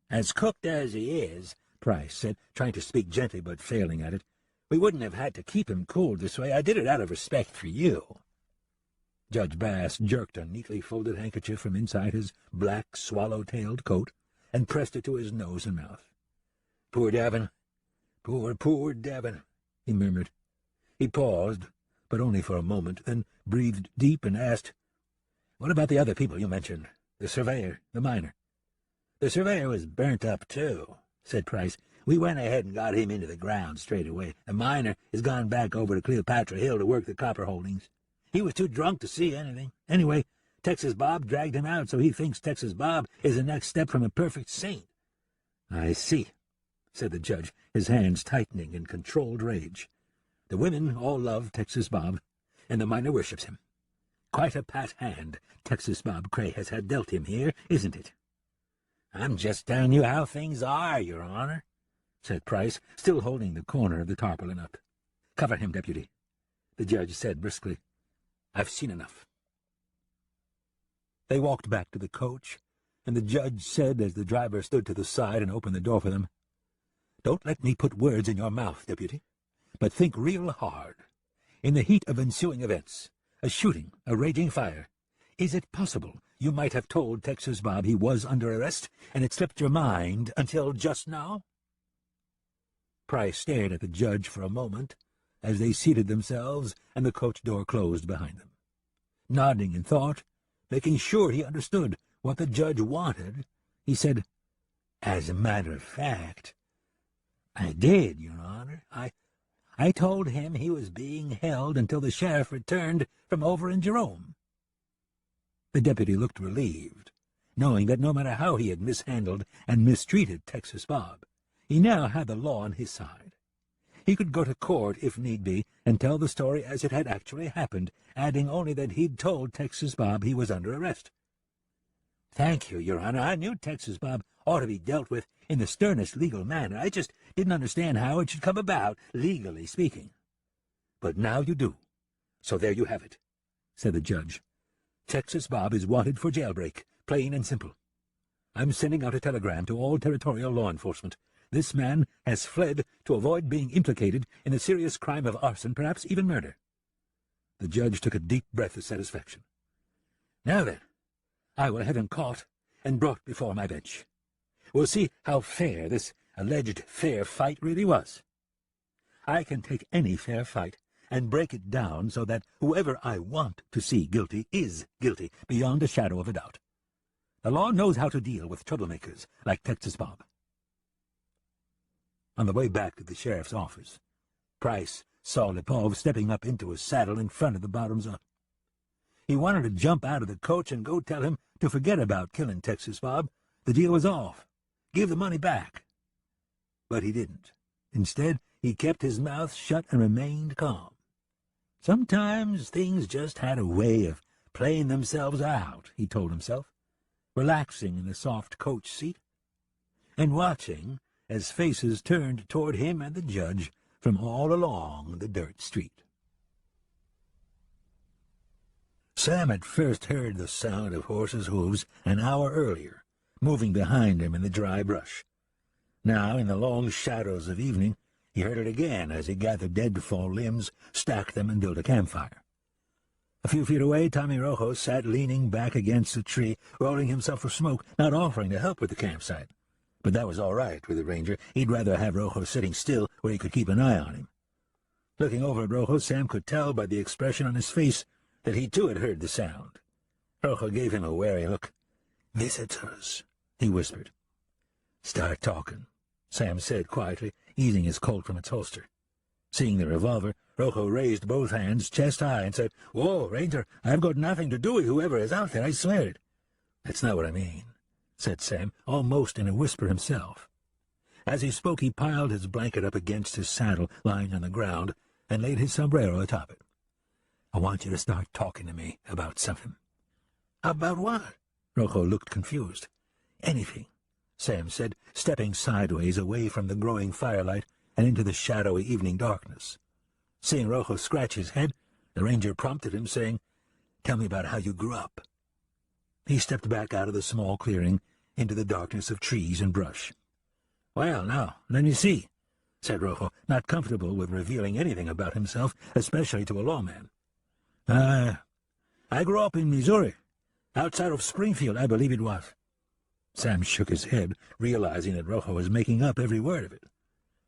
"As cooked as he is," Price said, trying to speak gently but failing at it, "we wouldn't have had to keep him cold this way. I did it out of respect for you." Judge Bass jerked a neatly folded handkerchief from inside his black swallow-tailed coat and pressed it to his nose and mouth. "Poor Davin. Poor Davin," he murmured. He paused, but only for a moment, then breathed deep and asked, "What about the other people you mentioned? The surveyor, the miner?" "The surveyor was burnt up, too," said Price. "We went ahead and got him into the ground straight away. The miner has gone back over to Cleopatra Hill to work the copper holdings. He was too drunk to see anything. Anyway, Texas Bob dragged him out, so he thinks Texas Bob is the next step from a perfect saint." "I see," said the judge, his hands tightening in controlled rage. "The women all love Texas Bob, and the miner worships him. Quite a pat hand Texas Bob Cray has had dealt him here, isn't it?" "I'm just telling you how things are, Your Honor," said Price, still holding the corner of the tarpaulin up. "Cover him, deputy," the judge said briskly. "I've seen enough." They walked back to the coach, and the judge said as the driver stood to the side and opened the door for them, "Don't let me put words in your mouth, deputy, but think real hard. In the heat of ensuing events, a shooting, a raging fire, is it possible you might have told Texas Bob he was under arrest, and it slipped your mind until just now?" Price stared at the judge for a moment as they seated themselves and the coach door closed behind them. Nodding in thought, making sure he understood what the judge wanted, he said, "As a matter of fact, I did, Your Honor. I told him he was being held until the sheriff returned from over in Jerome." The deputy looked relieved, knowing that no matter how he had mishandled and mistreated Texas Bob, he now had the law on his side. He could go to court, if need be, and tell the story as it had actually happened, adding only that he'd told Texas Bob he was under arrest. "Thank you, Your Honor. I knew Texas Bob ought to be dealt with in the sternest legal manner. I just didn't understand how it should come about, legally speaking." "But now you do. So there you have it," said the judge. "Texas Bob is wanted for jailbreak, plain and simple. I'm sending out a telegram to all territorial law enforcement. This man has fled to avoid being implicated in a serious crime of arson, perhaps even murder." The judge took a deep breath of satisfaction. "Now then, I will have him caught and brought before my bench. We'll see how fair this alleged fair fight really was. I can take any fair fight and break it down so that whoever I want to see guilty is guilty, beyond a shadow of a doubt. The law knows how to deal with troublemakers like Texas Bob." On the way back to the sheriff's office, Price saw Lipov stepping up into his saddle in front of the bottoms up. He wanted to jump out of the coach and go tell him to forget about killing Texas Bob. The deal was off. Give the money back. But he didn't. Instead, he kept his mouth shut and remained calm. Sometimes things just had a way of playing themselves out, he told himself, relaxing in the soft coach seat, and watching as faces turned toward him and the judge from all along the dirt street. Sam had first heard the sound of horses' hooves an hour earlier, moving behind him in the dry brush. Now, in the long shadows of evening, he heard it again as he gathered dead-fall limbs, stacked them, and built a campfire. A few feet away, Tommy Rojo sat leaning back against a tree, rolling himself for smoke, not offering to help with the campsite. But that was all right with the ranger. He'd rather have Rojo sitting still where he could keep an eye on him. Looking over at Rojo, Sam could tell by the expression on his face that he too had heard the sound. Rojo gave him a wary look. "Visitors," he whispered. "Start talking," Sam said quietly, easing his Colt from its holster. Seeing the revolver, Rojo raised both hands, chest high, and said, "Whoa, Ranger, I've got nothing to do with whoever is out there, I swear it." "That's not what I mean," said Sam, almost in a whisper himself. As he spoke, he piled his blanket up against his saddle, lying on the ground, and laid his sombrero atop it. "I want you to start talking to me about something." "About what?" Rojo looked confused. "Anything," Sam said, stepping sideways away from the growing firelight and into the shadowy evening darkness. Seeing Rojo scratch his head, the ranger prompted him, saying, "Tell me about how you grew up." He stepped back out of the small clearing into the darkness of trees and brush. "Well, now, let me see," said Rojo, not comfortable with revealing anything about himself, especially to a lawman. I I grew up in Missouri, outside of Springfield, I believe it was. Sam shook his head, realizing that Rojo was making up every word of it.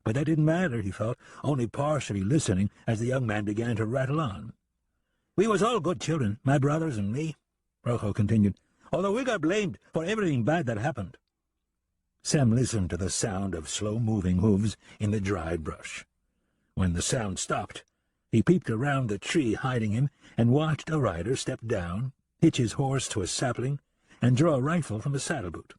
But that didn't matter, he thought, only partially listening as the young man began to rattle on. We was all good children, my brothers and me, Rojo continued, although we got blamed for everything bad that happened. Sam listened to the sound of slow-moving hooves in the dried brush. When the sound stopped, he peeped around the tree hiding him and watched a rider step down, hitch his horse to a sapling, and draw a rifle from a saddle-boot.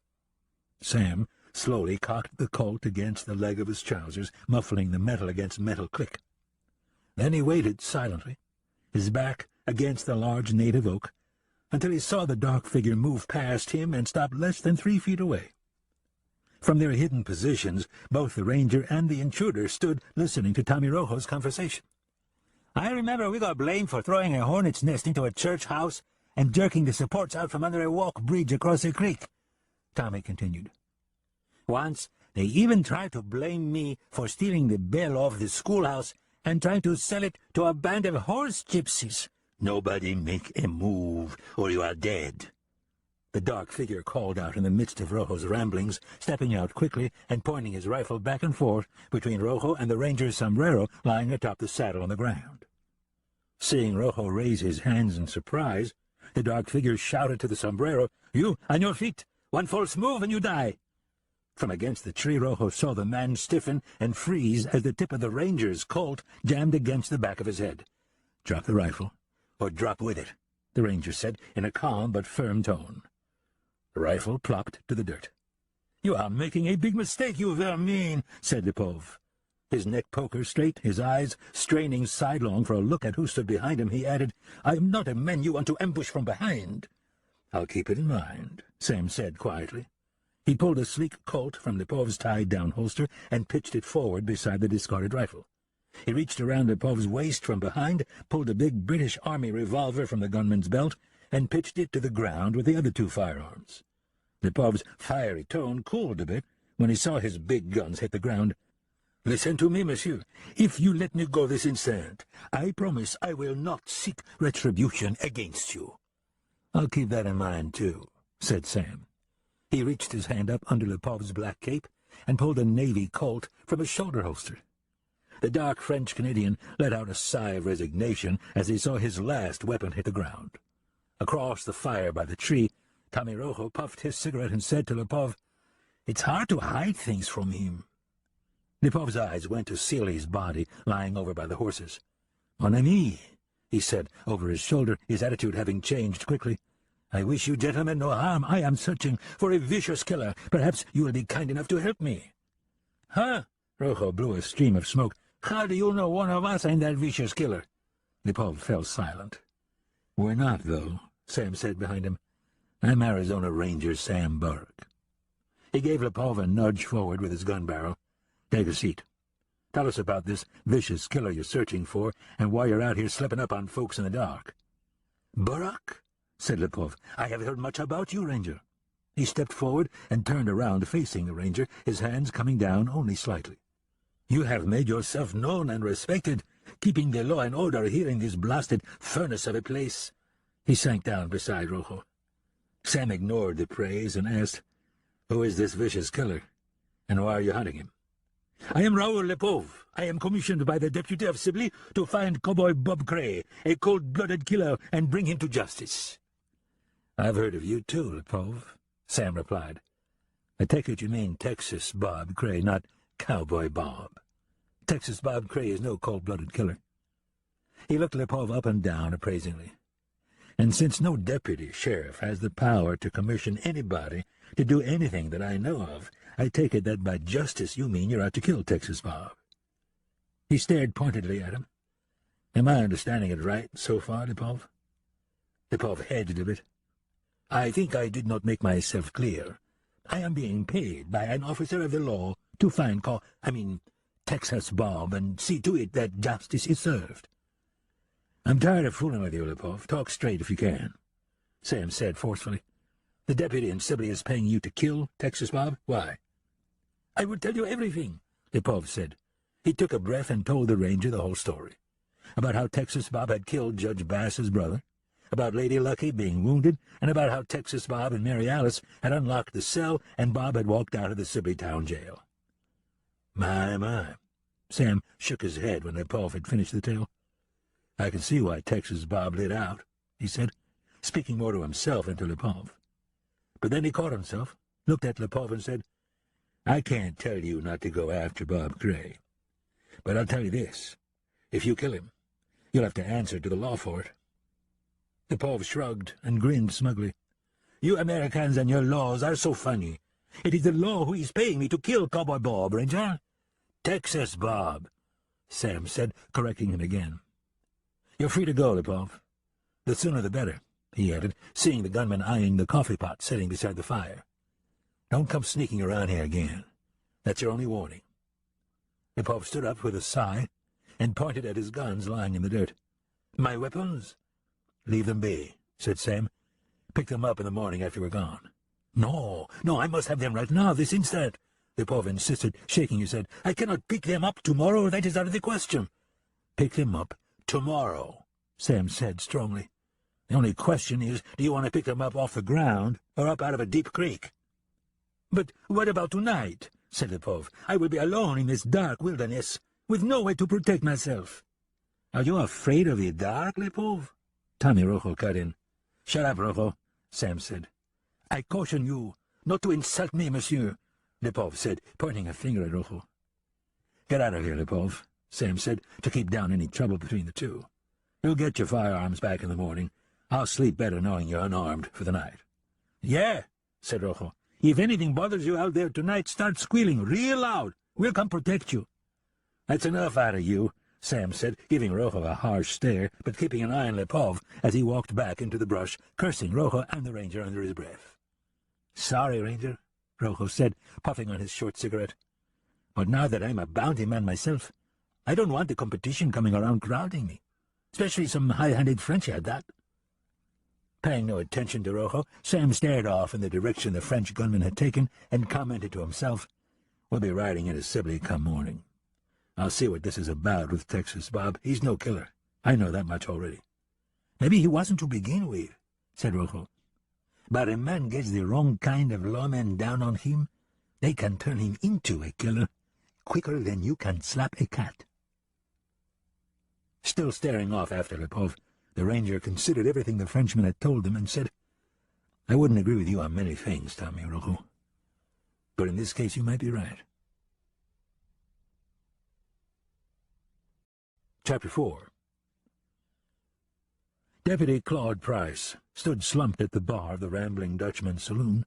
Sam slowly cocked the Colt against the leg of his trousers, muffling the metal against metal click. Then he waited silently, his back against the large native oak, until he saw the dark figure move past him and stop less than 3 feet away. From their hidden positions, both the ranger and the intruder stood listening to Tommy Rojo's conversation. I remember we got blamed for throwing a hornet's nest into a church house and jerking the supports out from under a walk bridge across a creek, Tommy continued. Once, they even tried to blame me for stealing the bell off the schoolhouse and trying to sell it to a band of horse gypsies. Nobody make a move, or you are dead. The dark figure called out in the midst of Rojo's ramblings, stepping out quickly and pointing his rifle back and forth between Rojo and the ranger's sombrero lying atop the saddle on the ground. Seeing Rojo raise his hands in surprise, the dark figure shouted to the sombrero, You, on your feet! One false move and you die! From against the tree, Rojo saw the man stiffen and freeze as the tip of the ranger's Colt jammed against the back of his head. Drop the rifle, or drop with it, the ranger said in a calm but firm tone. The rifle plopped to the dirt. You are making a big mistake, you vermin, said Lipov. His neck poker straight, his eyes straining sidelong for a look at who stood behind him, he added, I am not a man you want to ambush from behind. I'll keep it in mind, Sam said quietly. He pulled a sleek Colt from Lipov's tied-down holster and pitched it forward beside the discarded rifle. He reached around Lipov's waist from behind, pulled a big British Army revolver from the gunman's belt, and pitched it to the ground with the other 2 firearms. Lipov's fiery tone cooled a bit when he saw his big guns hit the ground. Listen to me, monsieur. If you let me go this instant, I promise I will not seek retribution against you. I'll keep that in mind, too, said Sam. He reached his hand up under Lipov's black cape and pulled a navy Colt from his shoulder holster. The dark French-Canadian let out a sigh of resignation as he saw his last weapon hit the ground. Across the fire by the tree, Tommy Rojo puffed his cigarette and said to Lipov, It's hard to hide things from him. Lipov's eyes went to Seely's body lying over by the horses. Mon ami, he said over his shoulder, his attitude having changed quickly. I wish you gentlemen no harm. I am searching for a vicious killer. Perhaps you will be kind enough to help me. Huh? Rojo blew a stream of smoke. How do you know one of us ain't that vicious killer? Lipov fell silent. We're not, though, Sam said behind him. I'm Arizona Ranger Sam Burke. He gave Lipov a nudge forward with his gun barrel. Take a seat. Tell us about this vicious killer you're searching for and why you're out here slipping up on folks in the dark. Burke? Said Lipov. I have heard much about you, Ranger. He stepped forward and turned around facing the Ranger, his hands coming down only slightly. You have made yourself known and respected, keeping the law and order here in this blasted furnace of a place. He sank down beside Rojo. Sam ignored the praise and asked, Who is this vicious killer, and why are you hunting him? I am Raoul Lipov. I am commissioned by the deputy of Sibley to find Cowboy Bob Cray, a cold-blooded killer, and bring him to justice. I've heard of you too, Lipov, Sam replied. I take it you mean Texas Bob Cray, not Cowboy Bob. Texas Bob Cray is no cold-blooded killer. He looked Lipov up and down appraisingly. And since no deputy sheriff has the power to commission anybody to do anything that I know of, I take it that by justice you mean you're out to kill Texas Bob. He stared pointedly at him. Am I understanding it right so far, Lipov? Lipov hedged a bit. I think I did not make myself clear. I am being paid by an officer of the law to find Texas Bob and see to it that justice is served. I'm tired of fooling with you, Lipov. Talk straight if you can, Sam said forcefully. The deputy in Sibley is paying you to kill Texas Bob? Why? I will tell you everything, Lipov said. He took a breath and told the ranger the whole story, about how Texas Bob had killed Judge Bass's brother, about Lady Lucky being wounded, and about how Texas Bob and Mary Alice had unlocked the cell and Bob had walked out of the Sibley Town jail. My. Sam shook his head when Lepov had finished the tale. I can see why Texas Bob lit out, he said, speaking more to himself than to Lepov. But then he caught himself, looked at Lepov and said, I can't tell you not to go after Bob Gray. But I'll tell you this. If you kill him, you'll have to answer to the law for it. Lepov shrugged and grinned smugly. You Americans and your laws are so funny. It is the law who is paying me to kill Cowboy Bob, Ranger. Texas Bob, Sam said, correcting him again. You're free to go, Lepov. The sooner the better, he added, seeing the gunman eyeing the coffee pot sitting beside the fire. Don't come sneaking around here again. That's your only warning. Lepov stood up with a sigh and pointed at his guns lying in the dirt. My weapons? Leave them be, said Sam. Pick them up in the morning after we're gone. No, I must have them right now, this instant, Lepov insisted, shaking his head. I cannot pick them up tomorrow, that is out of the question. Pick them up tomorrow, Sam said strongly. The only question is, do you want to pick them up off the ground or up out of a deep creek? But what about tonight? Said Lepov. I will be alone in this dark wilderness, with no way to protect myself. Are you afraid of the dark, Lepov? Tommy Rojo cut in. Shut up, Rojo, Sam said. I caution you not to insult me, monsieur, Lepov said, pointing a finger at Rojo. Get out of here, Lepov, Sam said, to keep down any trouble between the two. You'll get your firearms back in the morning. I'll sleep better knowing you're unarmed for the night. Yeah, said Rojo. If anything bothers you out there tonight, start squealing real loud. We'll come protect you. That's enough out of you, Sam said, giving Rojo a harsh stare, but keeping an eye on Lepov as he walked back into the brush, cursing Rojo and the ranger under his breath. Sorry, Ranger, Rojo said, puffing on his short cigarette. But now that I'm a bounty man myself, I don't want the competition coming around crowding me, especially some high-handed French at that. Paying no attention to Rojo, Sam stared off in the direction the French gunman had taken and commented to himself, We'll be riding into Sibley come morning. I'll see what this is about with Texas Bob. He's no killer. I know that much already. Maybe he wasn't to begin with, said Rojo. But a man gets the wrong kind of lawmen down on him, they can turn him into a killer quicker than you can slap a cat. Still staring off after Lepov, the ranger considered everything the Frenchman had told him and said, I wouldn't agree with you on many things, Tommy Rojo. But in this case you might be right. Chapter 4. Deputy Claude Price stood slumped at the bar of the Rambling Dutchman's saloon,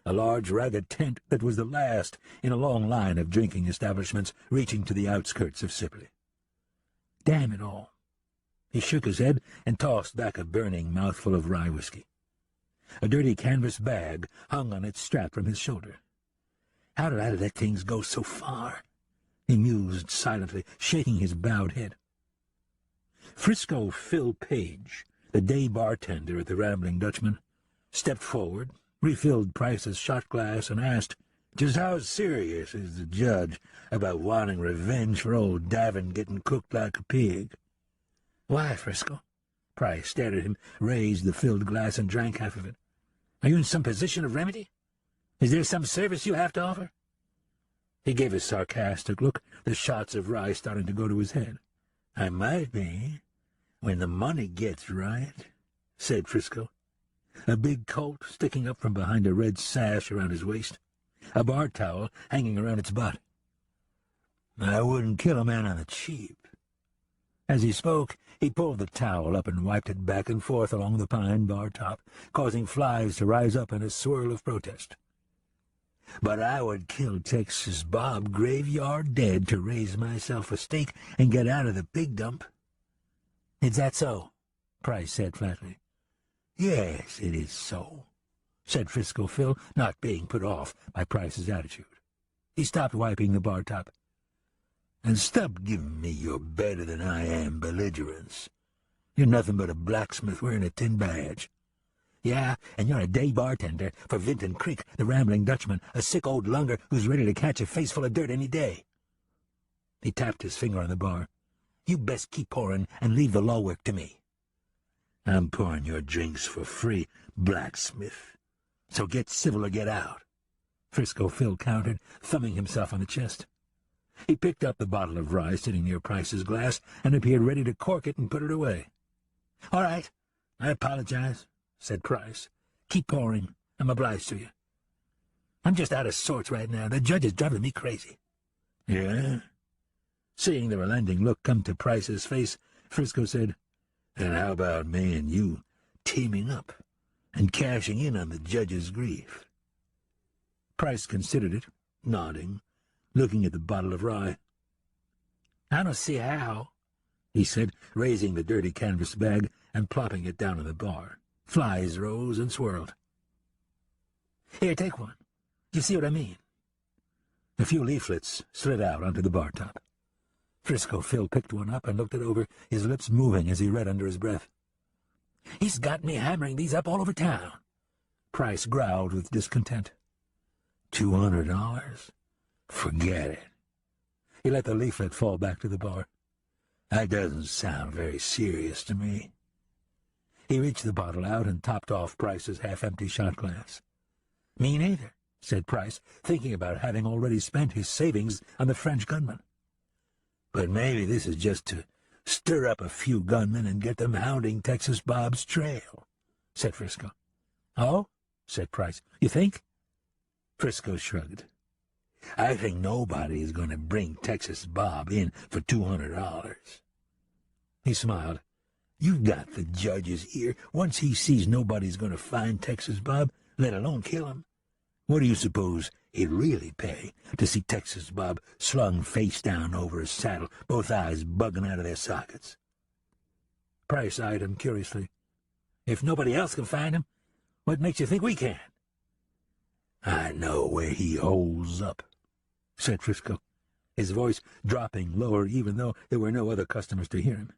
a large ragged tent that was the last in a long line of drinking establishments reaching to the outskirts of Sibley. Damn it all. He shook his head and tossed back a burning mouthful of rye whiskey. A dirty canvas bag hung on its strap from his shoulder. How did I let things go so far? He mused silently, shaking his bowed head. Frisco Phil Page, the day bartender at the Rambling Dutchman, stepped forward, refilled Price's shot glass, and asked, Just how serious is the judge about wanting revenge for old Davin getting cooked like a pig? Why, Frisco? Price stared at him, raised the filled glass, and drank half of it. Are you in some position of remedy? Is there some service you have to offer? He gave a sarcastic look, the shots of rye starting to go to his head. I might be, when the money gets right, said Frisco. A big coat sticking up from behind a red sash around his waist, a bar towel hanging around its butt. I wouldn't kill a man on the cheap. As he spoke, he pulled the towel up and wiped it back and forth along the pine bar top, causing flies to rise up in a swirl of protest. But I would kill Texas Bob graveyard dead to raise myself a steak and get out of the pig dump. Is that so? Price said flatly. Yes, it is so, said Frisco Phil, not being put off by Price's attitude. He stopped wiping the bar top. And stop giving me your better-than-I-am belligerence. You're nothing but a blacksmith wearing a tin badge. Yeah, and you're a day bartender for Vinton Creek, the Rambling Dutchman, a sick old lunger who's ready to catch a face full of dirt any day. He tapped his finger on the bar. You best keep pouring and leave the law work to me. I'm pouring your drinks for free, blacksmith. So get civil or get out. Frisco Phil countered, thumbing himself on the chest. He picked up the bottle of rye sitting near Price's glass and appeared ready to cork it and put it away. "All right, I apologize," said Price. "Keep pouring. I'm obliged to you. I'm just out of sorts right now. The judge is driving me crazy." "Yeah?" Seeing the relenting look come to Price's face, Frisco said, "Then how about me and you teaming up and cashing in on the judge's grief?" Price considered it, nodding, looking at the bottle of rye. "I don't see how," he said, raising the dirty canvas bag and plopping it down on the bar. Flies rose and swirled. "Here, take one. You see what I mean?" A few leaflets slid out onto the bar top. Frisco Phil picked one up and looked it over, his lips moving as he read under his breath. "He's got me hammering these up all over town." Price growled with discontent. $200? Forget it. He let the leaflet fall back to the bar. That doesn't sound very serious to me. He reached the bottle out and topped off Price's half-empty shot glass. "Me neither," said Price, thinking about having already spent his savings on the French gunman. "But maybe this is just to stir up a few gunmen and get them hounding Texas Bob's trail," said Frisco. "Oh?" said Price. "You think?" Frisco shrugged. "I think nobody is going to bring Texas Bob in for $200. He smiled. "You've got the judge's ear. Once he sees nobody's going to find Texas Bob, let alone kill him. What do you suppose he'd really pay to see Texas Bob slung face down over his saddle, both eyes bugging out of their sockets?" Price eyed him curiously. "If nobody else can find him, what makes you think we can?" "I know where he holds up," said Frisco, his voice dropping lower even though there were no other customers to hear him.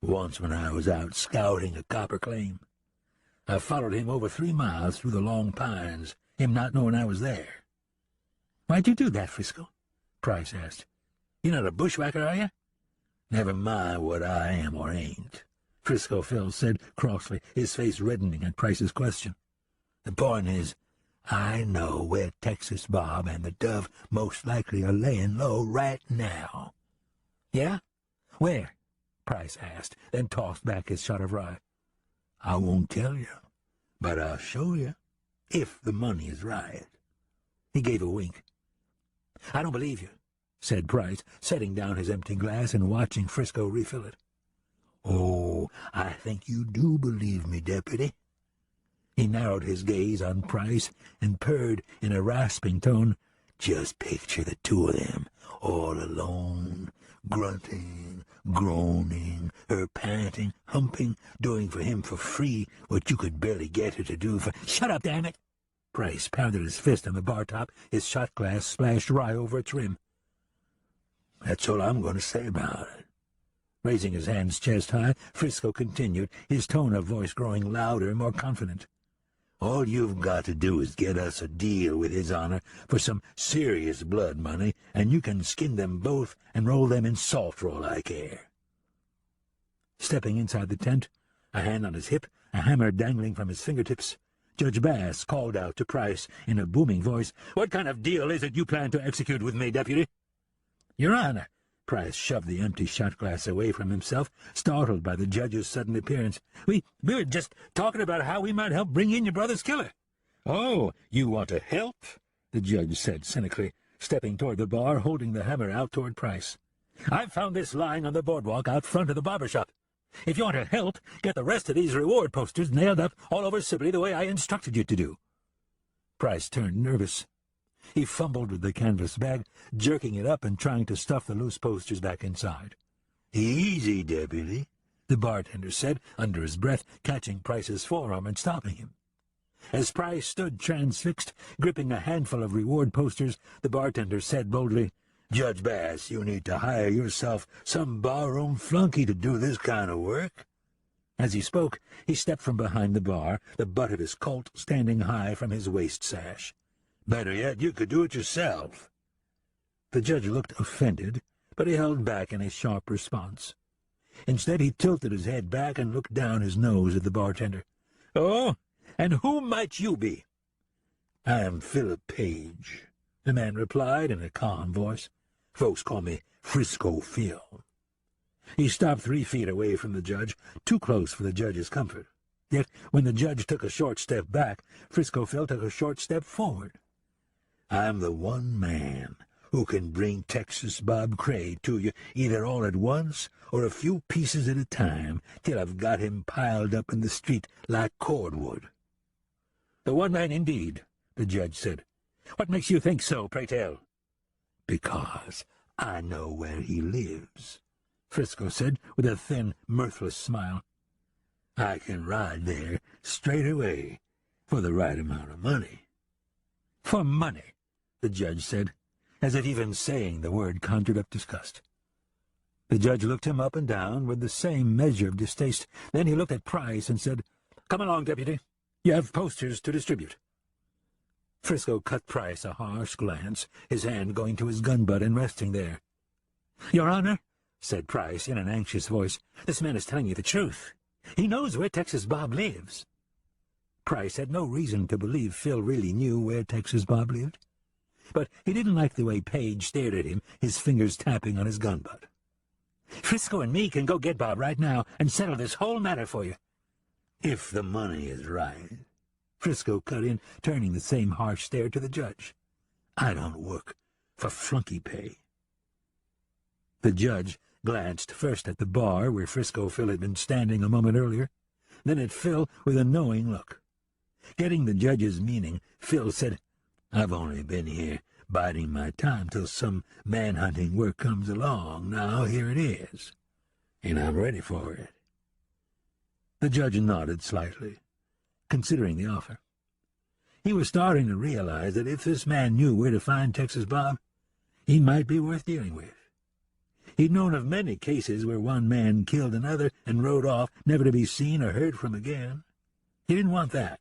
"Once when I was out scouting a copper claim, I followed him over 3 miles through the long pines, him not knowing I was there." "Why'd you do that, Frisco?" Price asked. "You're not a bushwhacker, are you?" "Never mind what I am or ain't," Frisco Phil said crossly, his face reddening at Price's question. "The point is, I know where Texas Bob and the Dove most likely are laying low right now." "Yeah? Where?" Price asked, then tossed back his shot of rye. "I won't tell you, but I'll show you, if the money is right." He gave a wink. "I don't believe you," said Price, setting down his empty glass and watching Frisco refill it. "Oh, I think you do believe me, Deputy." He narrowed his gaze on Price and purred in a rasping tone, "Just picture the two of them, all alone, grunting, groaning, her panting, humping, doing for him for free what you could barely get her to do for—" "Shut up, damn it!" Price pounded his fist on the bar top, his shot glass splashed rye over its rim. "That's all I'm going to say about it." Raising his hands chest high, Frisco continued, his tone of voice growing louder and more confident. "All you've got to do is get us a deal with His Honor for some serious blood money, and you can skin them both and roll them in salt for all I care." Stepping inside the tent, a hand on his hip, a hammer dangling from his fingertips, Judge Bass called out to Price in a booming voice, "What kind of deal is it you plan to execute with me, Deputy?" "Your Honor," Price shoved the empty shot glass away from himself, startled by the judge's sudden appearance. We were just talking about how we might help bring in your brother's killer." "Oh, you want to help?" the judge said cynically, stepping toward the bar, holding the hammer out toward Price. "I've found this lying on the boardwalk out front of the barber shop. If you want to help, get the rest of these reward posters nailed up all over Sibley the way I instructed you to do." Price turned nervous. He fumbled with the canvas bag, jerking it up and trying to stuff the loose posters back inside. "Easy, Deputy," the bartender said under his breath, catching Price's forearm and stopping him. As Price stood transfixed, gripping a handful of reward posters, the bartender said boldly, "Judge Bass, you need to hire yourself some barroom flunky to do this kind of work." As he spoke, he stepped from behind the bar, the butt of his Colt standing high from his waist sash. "Better yet, you could do it yourself." The judge looked offended, but he held back in a sharp response. Instead, he tilted his head back and looked down his nose at the bartender. "Oh, and who might you be?" "I am Philip Page," the man replied in a calm voice. "Folks call me Frisco Phil." He stopped 3 feet away from the judge, too close for the judge's comfort. Yet when the judge took a short step back, Frisco Phil took a short step forward. "I'm the one man who can bring Texas Bob Cray to you, either all at once or a few pieces at a time, till I've got him piled up in the street like cordwood." "The one man indeed," the judge said. "What makes you think so, pray tell?" "Because I know where he lives," Frisco said with a thin, mirthless smile. "I can ride there straight away for the right amount of money." "For money," the judge said, as if even saying the word conjured up disgust. The judge looked him up and down with the same measure of distaste. Then he looked at Price and said, "Come along, deputy. You have posters to distribute." Frisco cut Price a harsh glance, his hand going to his gun butt and resting there. "Your Honor," said Price in an anxious voice, "this man is telling you the truth. He knows where Texas Bob lives." Price had no reason to believe Phil really knew where Texas Bob lived. But he didn't like the way Page stared at him, his fingers tapping on his gun butt. "Frisco and me can go get Bob right now and settle this whole matter for you." "If the money is right," Frisco cut in, turning the same harsh stare to the judge. "I don't work for flunky pay." The judge glanced first at the bar where Frisco Phil had been standing a moment earlier, then at Phil with a knowing look. Getting the judge's meaning, Phil said, "I've only been here biding my time till some man-hunting work comes along. Now here it is, and I'm ready for it." The judge nodded slightly, considering the offer. He was starting to realize that if this man knew where to find Texas Bob, he might be worth dealing with. He'd known of many cases where one man killed another and rode off, never to be seen or heard from again. He didn't want that.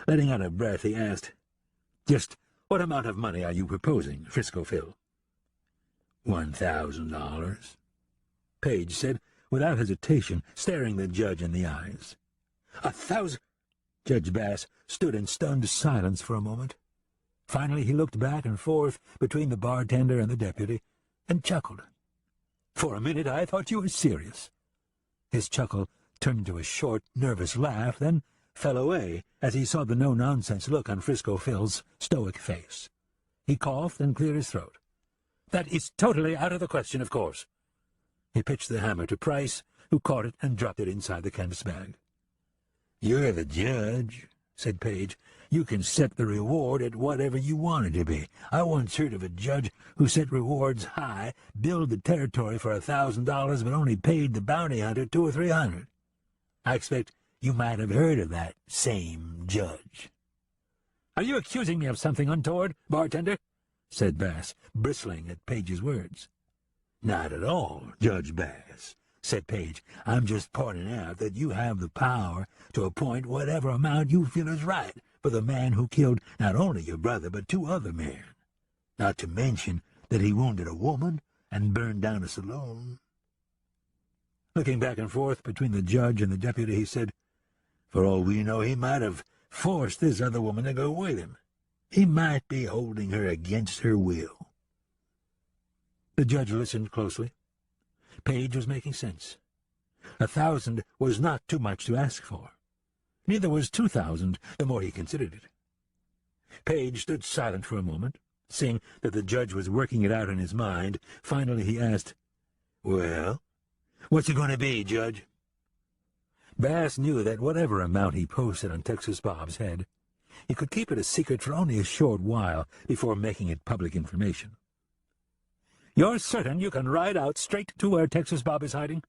Letting out a breath, he asked, "Just what amount of money are you proposing, Frisco Phil?" $1,000, Page said, without hesitation, staring the judge in the eyes. 1,000? Judge Bass stood in stunned silence for a moment. Finally he looked back and forth between the bartender and the deputy, and chuckled. "For a minute I thought you were serious." His chuckle turned into a short, nervous laugh, then fell away as he saw the no-nonsense look on Frisco Phil's stoic face. He coughed and cleared his throat. "That is totally out of the question, of course." He pitched the hammer to Price, who caught it and dropped it inside the canvas bag. "You're the judge," said Page. "You can set the reward at whatever you want it to be. I once heard of a judge who set rewards high, billed the territory for $1,000, but only paid the bounty hunter $200 or $300. I expect you might have heard of that same judge." "Are you accusing me of something untoward, bartender?" said Bass, bristling at Page's words. "Not at all, Judge Bass," said Page. "I'm just pointing out that you have the power to appoint whatever amount you feel is right for the man who killed not only your brother but 2 other men, not to mention that he wounded a woman and burned down a saloon." Looking back and forth between the judge and the deputy, he said, "For all we know, he might have forced this other woman to go with him. He might be holding her against her will." The judge listened closely. Page was making sense. 1,000 was not too much to ask for. Neither was 2,000, the more he considered it. Page stood silent for a moment, seeing that the judge was working it out in his mind. Finally he asked, "Well, what's it going to be, Judge?" Bass knew that whatever amount he posted on Texas Bob's head, he could keep it a secret for only a short while before making it public information. "You're certain you can ride out straight to where Texas Bob is hiding?"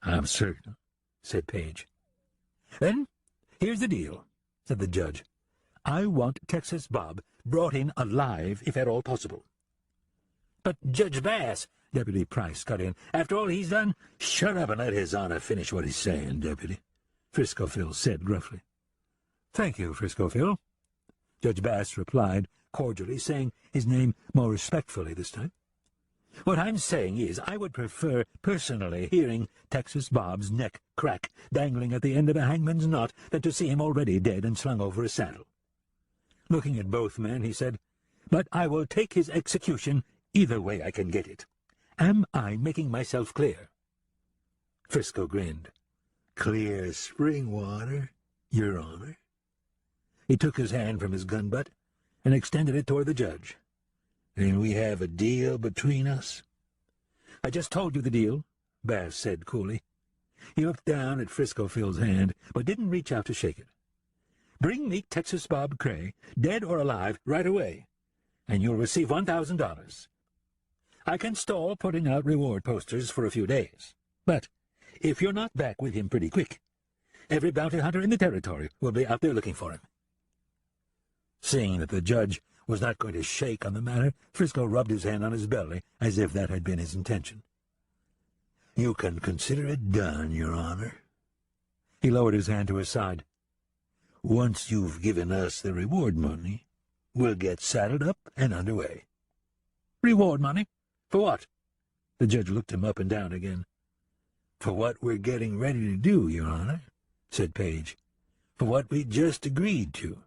"I'm certain," said Page. "Then here's the deal," said the judge. "I want Texas Bob brought in alive, if at all possible." "But Judge Bass," Deputy Price cut in, "after all he's done—" "Shut up and let his honor finish what he's saying, Deputy," Frisco Phil said gruffly. "Thank you, Frisco Phil," Judge Bass replied cordially, saying his name more respectfully this time. What I'm saying is I would prefer personally hearing Texas Bob's neck crack, dangling at the end of a hangman's knot, than to see him already dead and slung over a saddle. Looking at both men, he said, "But I will take his execution either way I can get it. Am I making myself clear?" Frisco grinned. "Clear as spring water, Your Honor." He took his hand from his gun butt and extended it toward the judge. "Then we have a deal between us?" "I just told you the deal," Bass said coolly. He looked down at Frisco Phil's hand, but didn't reach out to shake it. "Bring me Texas Bob Cray, dead or alive, right away, and you'll receive $1,000. I can stall putting out reward posters for a few days, but if you're not back with him pretty quick, every bounty hunter in the territory will be out there looking for him." Seeing that the judge was not going to shake on the matter, Frisco rubbed his hand on his belly, as if that had been his intention. "You can consider it done, Your Honor." He lowered his hand to his side. "Once you've given us the reward money, we'll get saddled up and underway." "Reward money? For what?" The judge looked him up and down again. "For what we're getting ready to do, Your Honor," said Page. "For what we just agreed to.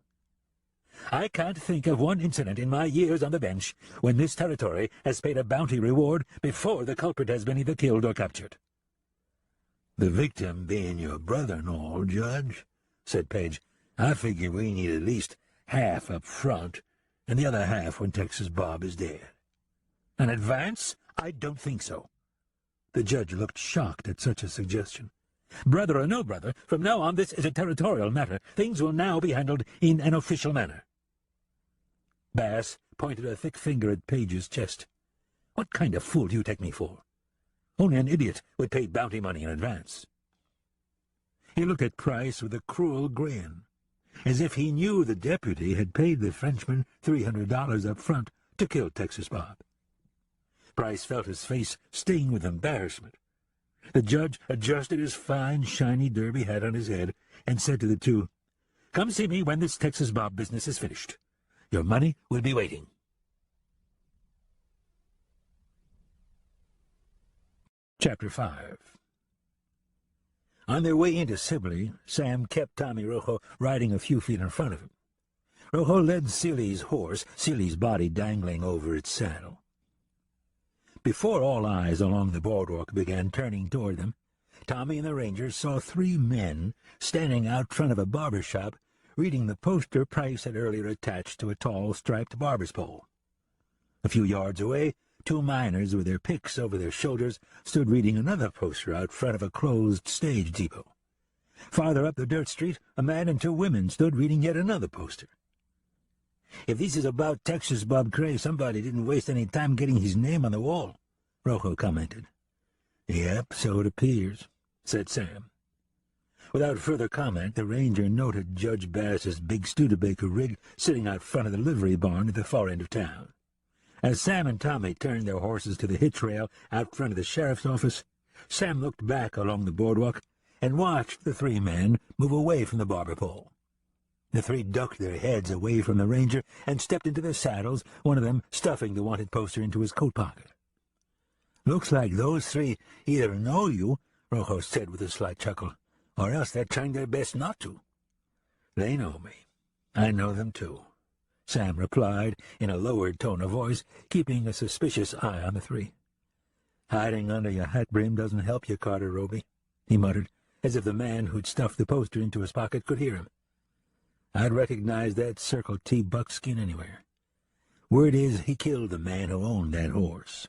I can't think of one incident in my years on the bench when this territory has paid a bounty reward before the culprit has been either killed or captured." "The victim being your brother and all, Judge," said Page, "I figure we need at least half up front and the other half when Texas Bob is dead." "An advance? I don't think so." The judge looked shocked at such a suggestion. "Brother or no brother, from now on this is a territorial matter. Things will now be handled in an official manner." Bass pointed a thick finger at Page's chest. "What kind of fool do you take me for? Only an idiot would pay bounty money in advance." He looked at Price with a cruel grin, as if he knew the deputy had paid the Frenchman $300 up front to kill Texas Bob. Price felt his face sting with embarrassment. The judge adjusted his fine, shiny derby hat on his head and said to the two, "Come see me when this Texas Bob business is finished. Your money will be waiting." Chapter 5. On their way into Sibley, Sam kept Tommy Rojo riding a few feet in front of him. Rojo led Seely's horse, Seely's body dangling over its saddle. Before all eyes along the boardwalk began turning toward them, Tommy and the ranger saw 3 men standing out front of a barber shop reading the poster Price had earlier attached to a tall, striped barber's pole. A few yards away, 2 miners with their picks over their shoulders stood reading another poster out front of a closed stage depot. Farther up the dirt street, a man and 2 women stood reading yet another poster. "If this is about Texas Bob Cray, somebody didn't waste any time getting his name on the wall," Rojo commented. "Yep, so it appears," said Sam. Without further comment, the ranger noted Judge Bass's big Studebaker rig sitting out front of the livery barn at the far end of town. As Sam and Tommy turned their horses to the hitch rail out front of the sheriff's office, Sam looked back along the boardwalk and watched the 3 men move away from the barber pole. The 3 ducked their heads away from the ranger and stepped into their saddles, one of them stuffing the wanted poster into his coat pocket. "Looks like those 3 either know you," Rojo said with a slight chuckle, "or else they're trying their best not to." "They know me. I know them too," Sam replied in a lowered tone of voice, keeping a suspicious eye on the 3. "Hiding under your hat brim doesn't help you, Carter Roby," he muttered, as if the man who'd stuffed the poster into his pocket could hear him. "I'd recognize that Circle T buckskin anywhere. Word is he killed the man who owned that horse."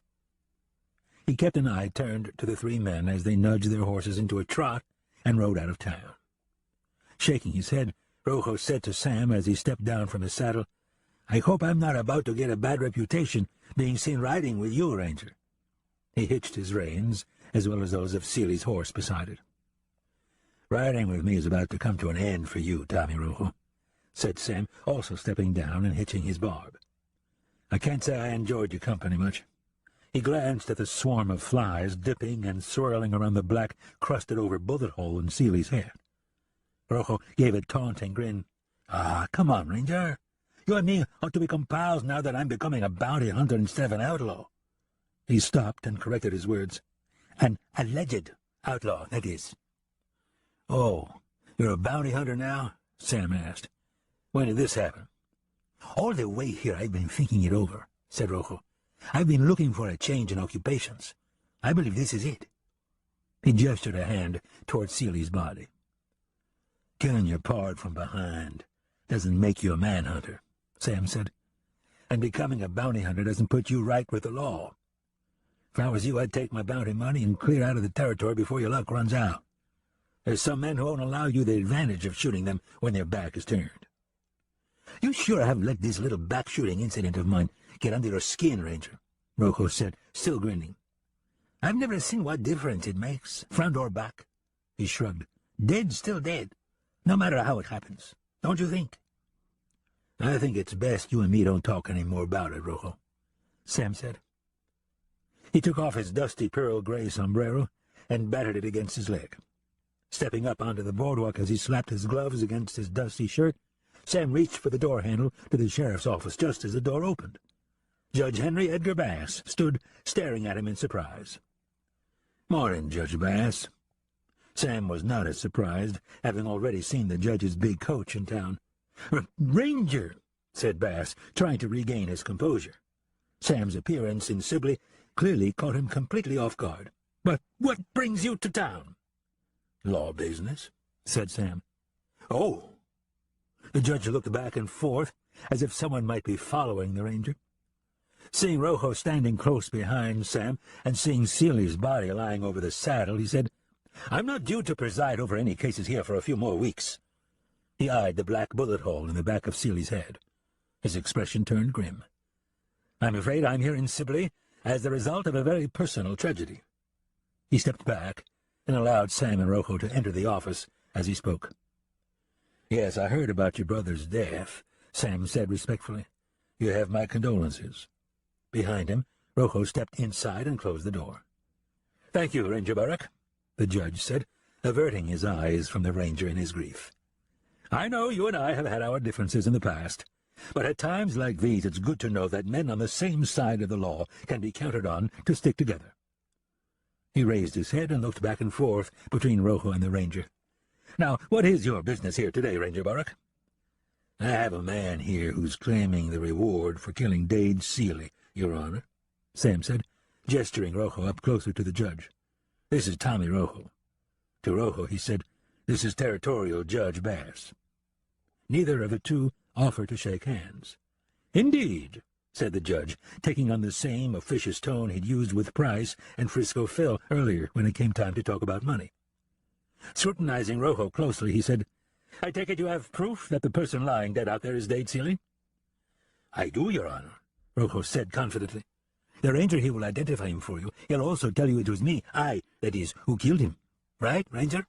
He kept an eye turned to the 3 men as they nudged their horses into a trot and rode out of town. Shaking his head, Rojo said to Sam as he stepped down from his saddle, "I hope I'm not about to get a bad reputation being seen riding with you, Ranger." He hitched his reins, as well as those of Seely's horse beside it. "Riding with me is about to come to an end for you, Tommy Rojo," said Sam, also stepping down and hitching his barb. "I can't say I enjoyed your company much." He glanced at the swarm of flies dipping and swirling around the black, crusted-over bullet hole in Seely's head. Rojo gave a taunting grin. "Ah, come on, Ranger. You and me ought to become pals now that I'm becoming a bounty hunter instead of an outlaw." He stopped and corrected his words. An alleged outlaw, that is. Oh, you're a bounty hunter now? Sam asked. When did this happen? All the way here I've been thinking it over, said Rojo. I've been looking for a change in occupations. I believe this is it. He gestured a hand toward Seely's body. Killing your pard from behind doesn't make you a manhunter, Sam said. And becoming a bounty hunter doesn't put you right with the law. If I was you, I'd take my bounty money and clear out of the territory before your luck runs out. There's some men who won't allow you the advantage of shooting them when their back is turned. You sure haven't let this little back-shooting incident of mine get under your skin, Ranger, Rojo said, still grinning. I've never seen what difference it makes, front or back. He shrugged. Dead's still dead, no matter how it happens. Don't you think? I think it's best you and me don't talk any more about it, Rojo, Sam said. He took off his dusty pearl-gray sombrero and battered it against his leg. Stepping up onto the boardwalk as he slapped his gloves against his dusty shirt, Sam reached for the door handle to the sheriff's office just as the door opened. Judge Henry Edgar Bass stood staring at him in surprise. Morning, Judge Bass. Sam was not as surprised, having already seen the judge's big coach in town. Ranger, said Bass, trying to regain his composure. Sam's appearance in Sibley clearly caught him completely off guard. But what brings you to town? Law business, said Sam. Oh. The judge looked back and forth, as if someone might be following the ranger. Seeing Rojo standing close behind Sam, and seeing Seely's body lying over the saddle, he said, I'm not due to preside over any cases here for a few more weeks. He eyed the black bullet hole in the back of Seely's head. His expression turned grim. I'm afraid I'm here in Sibley as the result of a very personal tragedy. He stepped back and allowed Sam and Rojo to enter the office as he spoke. Yes, I heard about your brother's death, Sam said respectfully. You have my condolences. Behind him, Rojo stepped inside and closed the door. Thank you, Ranger Burrock, the judge said, averting his eyes from the ranger in his grief. I know you and I have had our differences in the past, but at times like these it's good to know that men on the same side of the law can be counted on to stick together. He raised his head and looked back and forth between Rojo and the ranger. Now, what is your business here today, Ranger Burrock? I have a man here who's claiming the reward for killing Dade Seely, Your Honor, Sam said, gesturing Rojo up closer to the judge. This is Tommy Rojo. To Rojo, he said, this is Territorial Judge Bass. Neither of the two offered to shake hands. Indeed, said the judge, taking on the same officious tone he'd used with Price and Frisco Phil earlier when it came time to talk about money. Scrutinizing Rojo closely, he said, I take it you have proof that the person lying dead out there is Dade Seely? I do, Your Honor, Rojo said confidently. The ranger here will identify him for you. He'll also tell you it was me, that is, who killed him. Right, Ranger?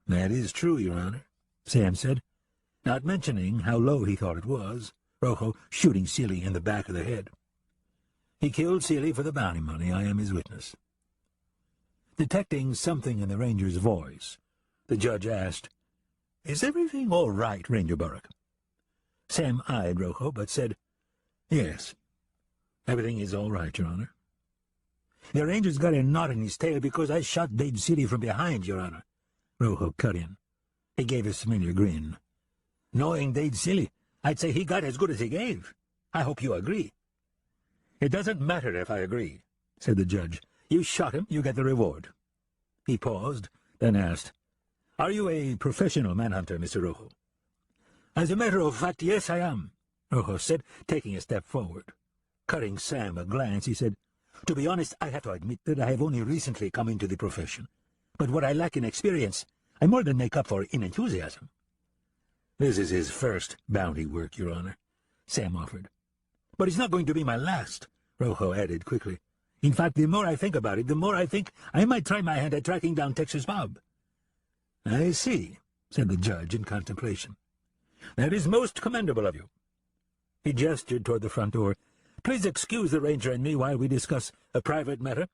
That is true, Your Honor, Sam said, not mentioning how low he thought it was, Rojo shooting Seely in the back of the head. He killed Seely for the bounty money. I am his witness. Detecting something in the ranger's voice, the judge asked, Is everything all right, Ranger Burrock? Sam eyed Rojo, but said, Yes, everything is all right, Your Honor. The ranger's got a knot in his tail because I shot Dade Seely from behind, Your Honor, Rojo cut in. He gave a familiar grin. Knowing Dade Seely, I'd say he got as good as he gave. I hope you agree. It doesn't matter if I agree, said the judge. You shot him, you get the reward. He paused, then asked, Are you a professional manhunter, Mr. Rojo? As a matter of fact, yes, I am, Rojo said, taking a step forward. Cutting Sam a glance, he said, To be honest, I have to admit that I have only recently come into the profession. But what I lack in experience, I more than make up for in enthusiasm. This is his first bounty work, Your Honor, Sam offered. But it's not going to be my last, Rojo added quickly. In fact, the more I think about it, the more I think I might try my hand at tracking down Texas Bob. I see, said the judge in contemplation. That is most commendable of you. He gestured toward the front door. Please excuse the ranger and me while we discuss a private matter.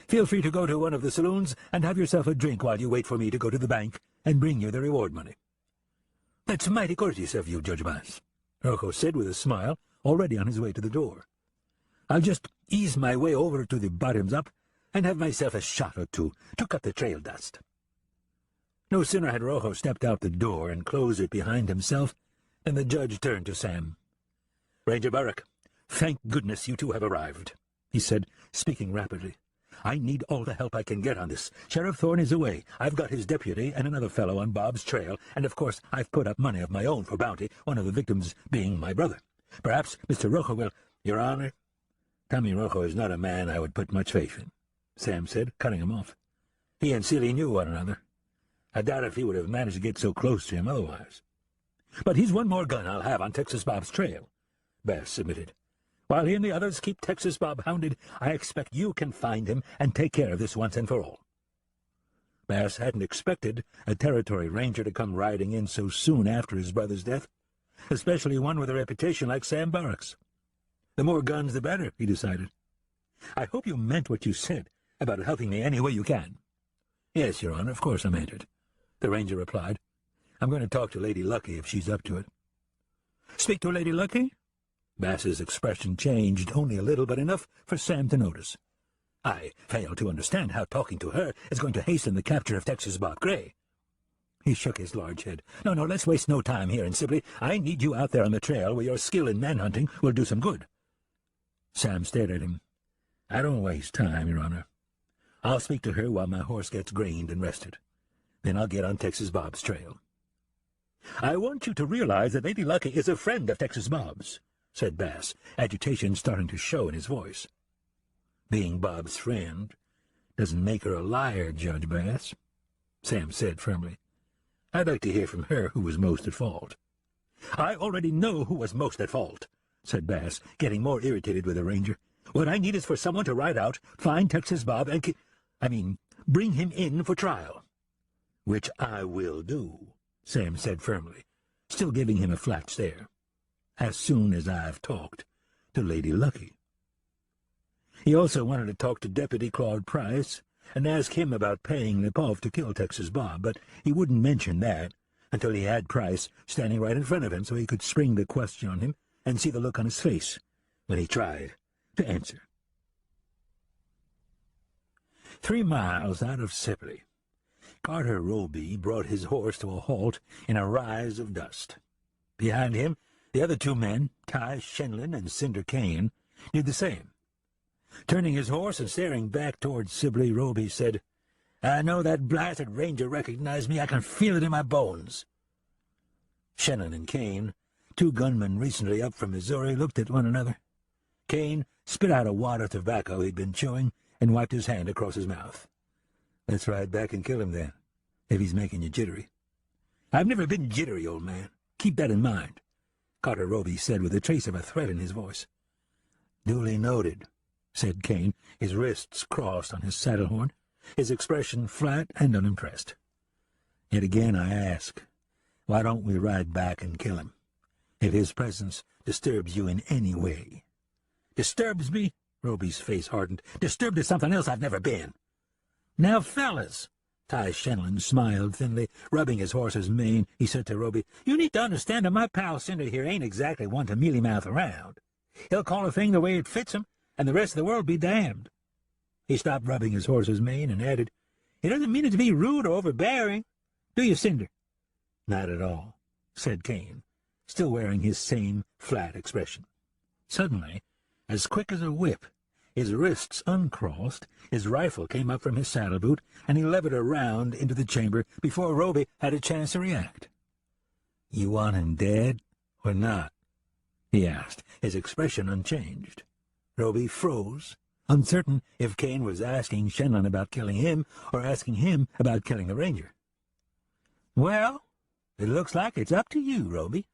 Feel free to go to one of the saloons and have yourself a drink while you wait for me to go to the bank and bring you the reward money. That's mighty courteous of you, Judge Bass, Rojo said with a smile, already on his way to the door. I'll just ease my way over to the bottoms up and have myself a shot or two to cut the trail dust. No sooner had Rojo stepped out the door and closed it behind himself than the judge turned to Sam. "Ranger Burke, thank goodness you two have arrived," he said, speaking rapidly. "I need all the help I can get on this. Sheriff Thorne is away. I've got his deputy and another fellow on Bob's trail, and of course I've put up money of my own for bounty, one of the victims being my brother. Perhaps Mr. Rojo will—" "Your Honor, Tommy Rojo is not a man I would put much faith in," Sam said, cutting him off. "He and Silly knew one another. I doubt if he would have managed to get so close to him otherwise." "But he's one more gun I'll have on Texas Bob's trail," Bass submitted. "While he and the others keep Texas Bob hounded, I expect you can find him and take care of this once and for all." Bass hadn't expected a territory ranger to come riding in so soon after his brother's death, especially one with a reputation like Sam Burke's. The more guns, the better, he decided. "I hope you meant what you said about helping me any way you can." "Yes, Your Honor, of course I meant it," the ranger replied. "I'm going to talk to Lady Lucky if she's up to it." "Speak to Lady Lucky?" Bass's expression changed only a little, but enough for Sam to notice. "I fail to understand how talking to her is going to hasten the capture of Texas Bob Gray." He shook his large head. No, let's waste no time here in Sibley. I need you out there on the trail where your skill in manhunting will do some good." Sam stared at him. "I don't waste time, Your Honor. I'll speak to her while my horse gets grained and rested. Then I'll get on Texas Bob's trail." "I want you to realize that Lady Lucky is a friend of Texas Bob's," said Bass, agitation starting to show in his voice. "Being Bob's friend doesn't make her a liar, Judge Bass," Sam said firmly. "I'd like to hear from her who was most at fault." "I already know who was most at fault," said Bass, getting more irritated with the ranger. "What I need is for someone to ride out, find Texas Bob, and bring him in for trial." "Which I will do," Sam said firmly, still giving him a flat stare, "as soon as I've talked to Lady Lucky." He also wanted to talk to Deputy Claude Price and ask him about paying Lipov to kill Texas Bob, but he wouldn't mention that until he had Price standing right in front of him so he could spring the question on him and see the look on his face when he tried to answer. 3 miles out of Sibley, Carter Roby brought his horse to a halt in a rise of dust. Behind him, the other 2 men, Ty Shenlin and Cinder Kane, did the same. Turning his horse and staring back towards Sibley, Roby said, "I know that blasted ranger recognized me. I can feel it in my bones." Shenlin and Kane, 2 gunmen recently up from Missouri, looked at one another. Kane spit out a wad of tobacco he'd been chewing and wiped his hand across his mouth. "Let's ride back and kill him then, if he's making you jittery." "I've never been jittery, old man. Keep that in mind," Carter Roby said with a trace of a threat in his voice. "Duly noted," said Kane, his wrists crossed on his saddle horn, his expression flat and unimpressed. "Yet again I ask, why don't we ride back and kill him, if his presence disturbs you in any way?" "Disturbs me?" Roby's face hardened. "Disturbed is something else I've never been." "Now, fellas," Ty Shenlin smiled thinly, rubbing his horse's mane, he said to Roby, "you need to understand that my pal Cinder here ain't exactly one to mealy-mouth around. He'll call a thing the way it fits him, and the rest of the world be damned." He stopped rubbing his horse's mane and added, "He doesn't mean it to be rude or overbearing. Do you, Cinder?" "Not at all," said Kane, still wearing his same flat expression. Suddenly, as quick as a whip, his wrists uncrossed, his rifle came up from his saddle boot, and he levered a round into the chamber before Roby had a chance to react. "You want him dead, or not?" he asked, his expression unchanged. Roby froze, uncertain if Kane was asking Shenlin about killing him or asking him about killing the ranger. "Well, it looks like it's up to you, Roby.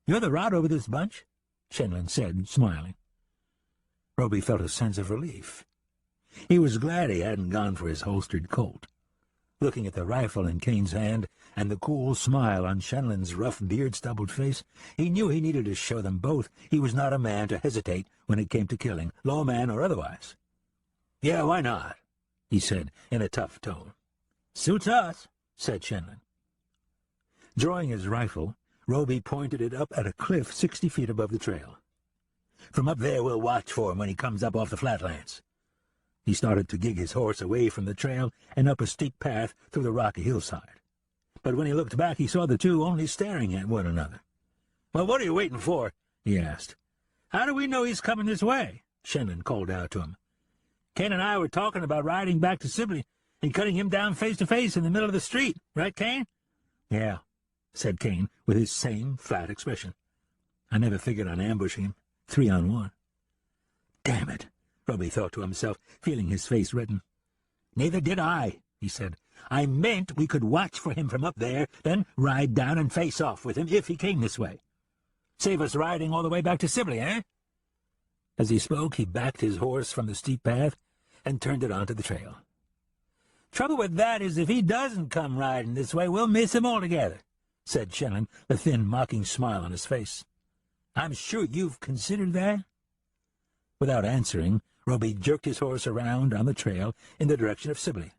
You're the rod over this bunch," Shenlin said, smiling. Roby felt a sense of relief. He was glad he hadn't gone for his holstered Colt. Looking at the rifle in Kane's hand and the cool smile on Shenlin's rough, beard-stubbled face, he knew he needed to show them both he was not a man to hesitate when it came to killing, lawman or otherwise. "Yeah, why not?" he said in a tough tone. "Suits us," said Shenlin. Drawing his rifle, Roby pointed it up at a cliff 60 feet above the trail. From up there we'll watch for him when he comes up off the flatlands." He started to gig his horse away from the trail and up a steep path through the rocky hillside. But when he looked back, he saw the two only staring at one another. "Well, what are you waiting for?" he asked. "How do we know he's coming this way?" Shenlin called out to him. "Kane and I were talking about riding back to Sibley and cutting him down face to face in the middle of the street. Right, Kane?" "Yeah," said Kane with his same flat expression. "I never figured on ambushing him, 3-on-1. "Damn it," Roby thought to himself, feeling his face redden. "Neither did I," he said. "I meant we could watch for him from up there, then ride down and face off with him if he came this way. Save us riding all the way back to Sibley, eh?" As he spoke, he backed his horse from the steep path and turned it onto the trail. "Trouble with that is if he doesn't come riding this way, we'll miss him altogether," said Shenlin, a thin, mocking smile on his face. "I'm sure you've considered that?" Without answering, Roby jerked his horse around on the trail in the direction of Sibley.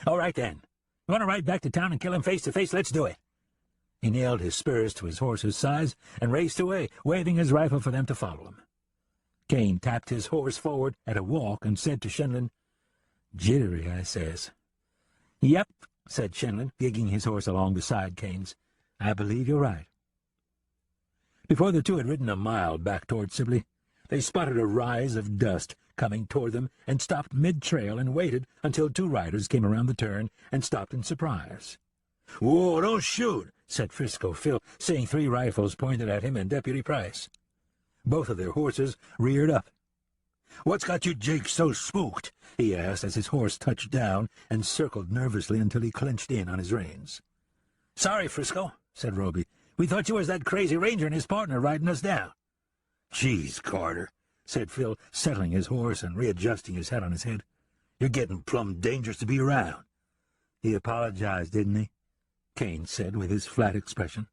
"All right, then. You want to ride back to town and kill him face to face? Let's do it." He nailed his spurs to his horse's sides and raced away, waving his rifle for them to follow him. Kane tapped his horse forward at a walk and said to Shenlin, "Jittery, I says." "Yep," said Shenlin, gigging his horse along beside Kane's. "I believe you're right." Before the two had ridden a mile back toward Sibley, they spotted a rise of dust coming toward them and stopped mid-trail and waited until two riders came around the turn and stopped in surprise. "Whoa, don't shoot," said Frisco Phil, seeing three rifles pointed at him and Deputy Price. Both of their horses reared up. "What's got you Jake so spooked?" he asked as his horse touched down and circled nervously until he clenched in on his reins. "Sorry, Frisco," said Roby. "We thought you was that crazy ranger and his partner riding us down." "Jeez, Carter," said Phil, settling his horse and readjusting his hat on his head. "You're getting plumb dangerous to be around." "He apologized, didn't he?" Kane said with his flat expression.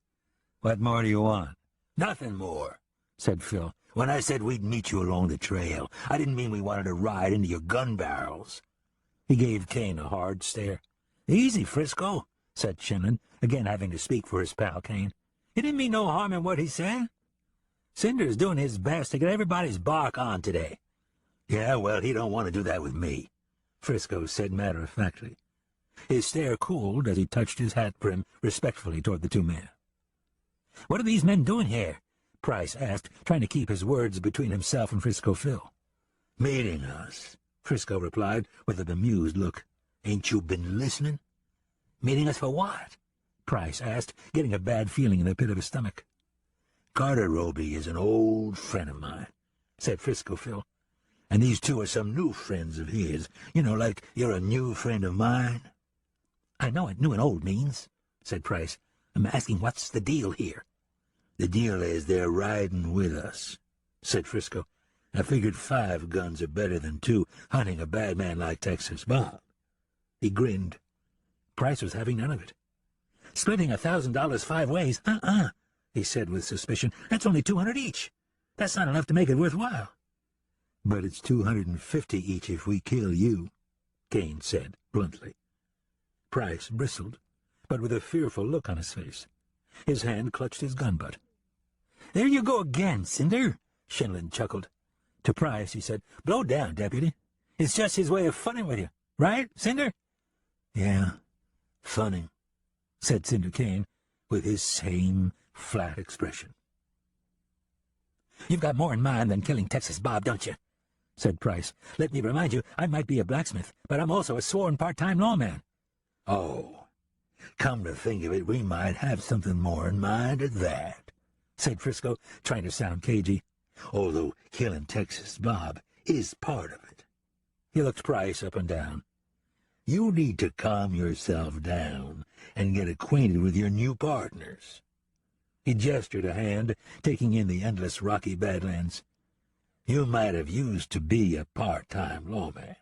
"What more do you want?" "Nothing more," said Phil. "When I said we'd meet you along the trail, I didn't mean we wanted to ride into your gun barrels." He gave Kane a hard stare. "Easy, Frisco," said Shenlin, again having to speak for his pal Kane. "He didn't mean no harm in what he said. Cinder's doing his best to get everybody's bark on today." "Yeah, well, he don't want to do that with me," Frisco said matter-of-factly. His stare cooled as he touched his hat brim respectfully toward the two men. "What are these men doing here?" Price asked, trying to keep his words between himself and Frisco Phil. "Meeting us," Frisco replied with a bemused look. "Ain't you been listening?" "Meeting us for what?" Price asked, getting a bad feeling in the pit of his stomach. "Carter Roby is an old friend of mine," said Frisco Phil. "And these two are some new friends of his. You know, like you're a new friend of mine." "I know what new and old means," said Price. "I'm asking what's the deal here." "The deal is they're riding with us," said Frisco. "I figured 5 guns are better than 2 hunting a bad man like Texas Bob." He grinned. Price was having none of it. "Splitting $1,000 5 ways? He said with suspicion. "That's only $200 each. That's not enough to make it worthwhile." "But it's $250 each if we kill you," Kane said bluntly. Price bristled, but with a fearful look on his face. His hand clutched his gun butt. "There you go again, Cinder," Shenlin chuckled. To Price he said, "Blow down, Deputy. It's just his way of funning with you. Right, Cinder?" "Yeah, funning," said Cinder Kane, with his same flat expression. "You've got more in mind than killing Texas Bob, don't you?" said Price. "Let me remind you, I might be a blacksmith, but I'm also a sworn part-time lawman." "Oh, come to think of it, we might have something more in mind at that," said Frisco, trying to sound cagey, "although killing Texas Bob is part of it." He looked Price up and down. "You need to calm yourself down and get acquainted with your new partners." He gestured a hand, taking in the endless rocky badlands. "You might have used to be a part-time lawman,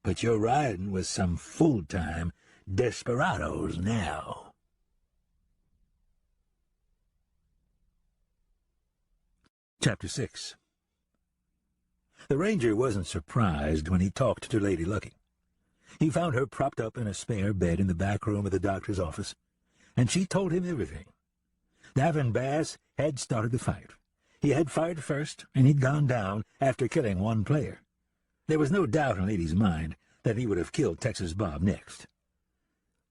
but you're riding with some full-time desperados now." Chapter 6. The ranger wasn't surprised when he talked to Lady Lucky. He found her propped up in a spare bed in the back room of the doctor's office, and she told him everything. Davin Bass had started the fight. He had fired first, and he'd gone down after killing one player. There was no doubt in Lady's mind that he would have killed Texas Bob next.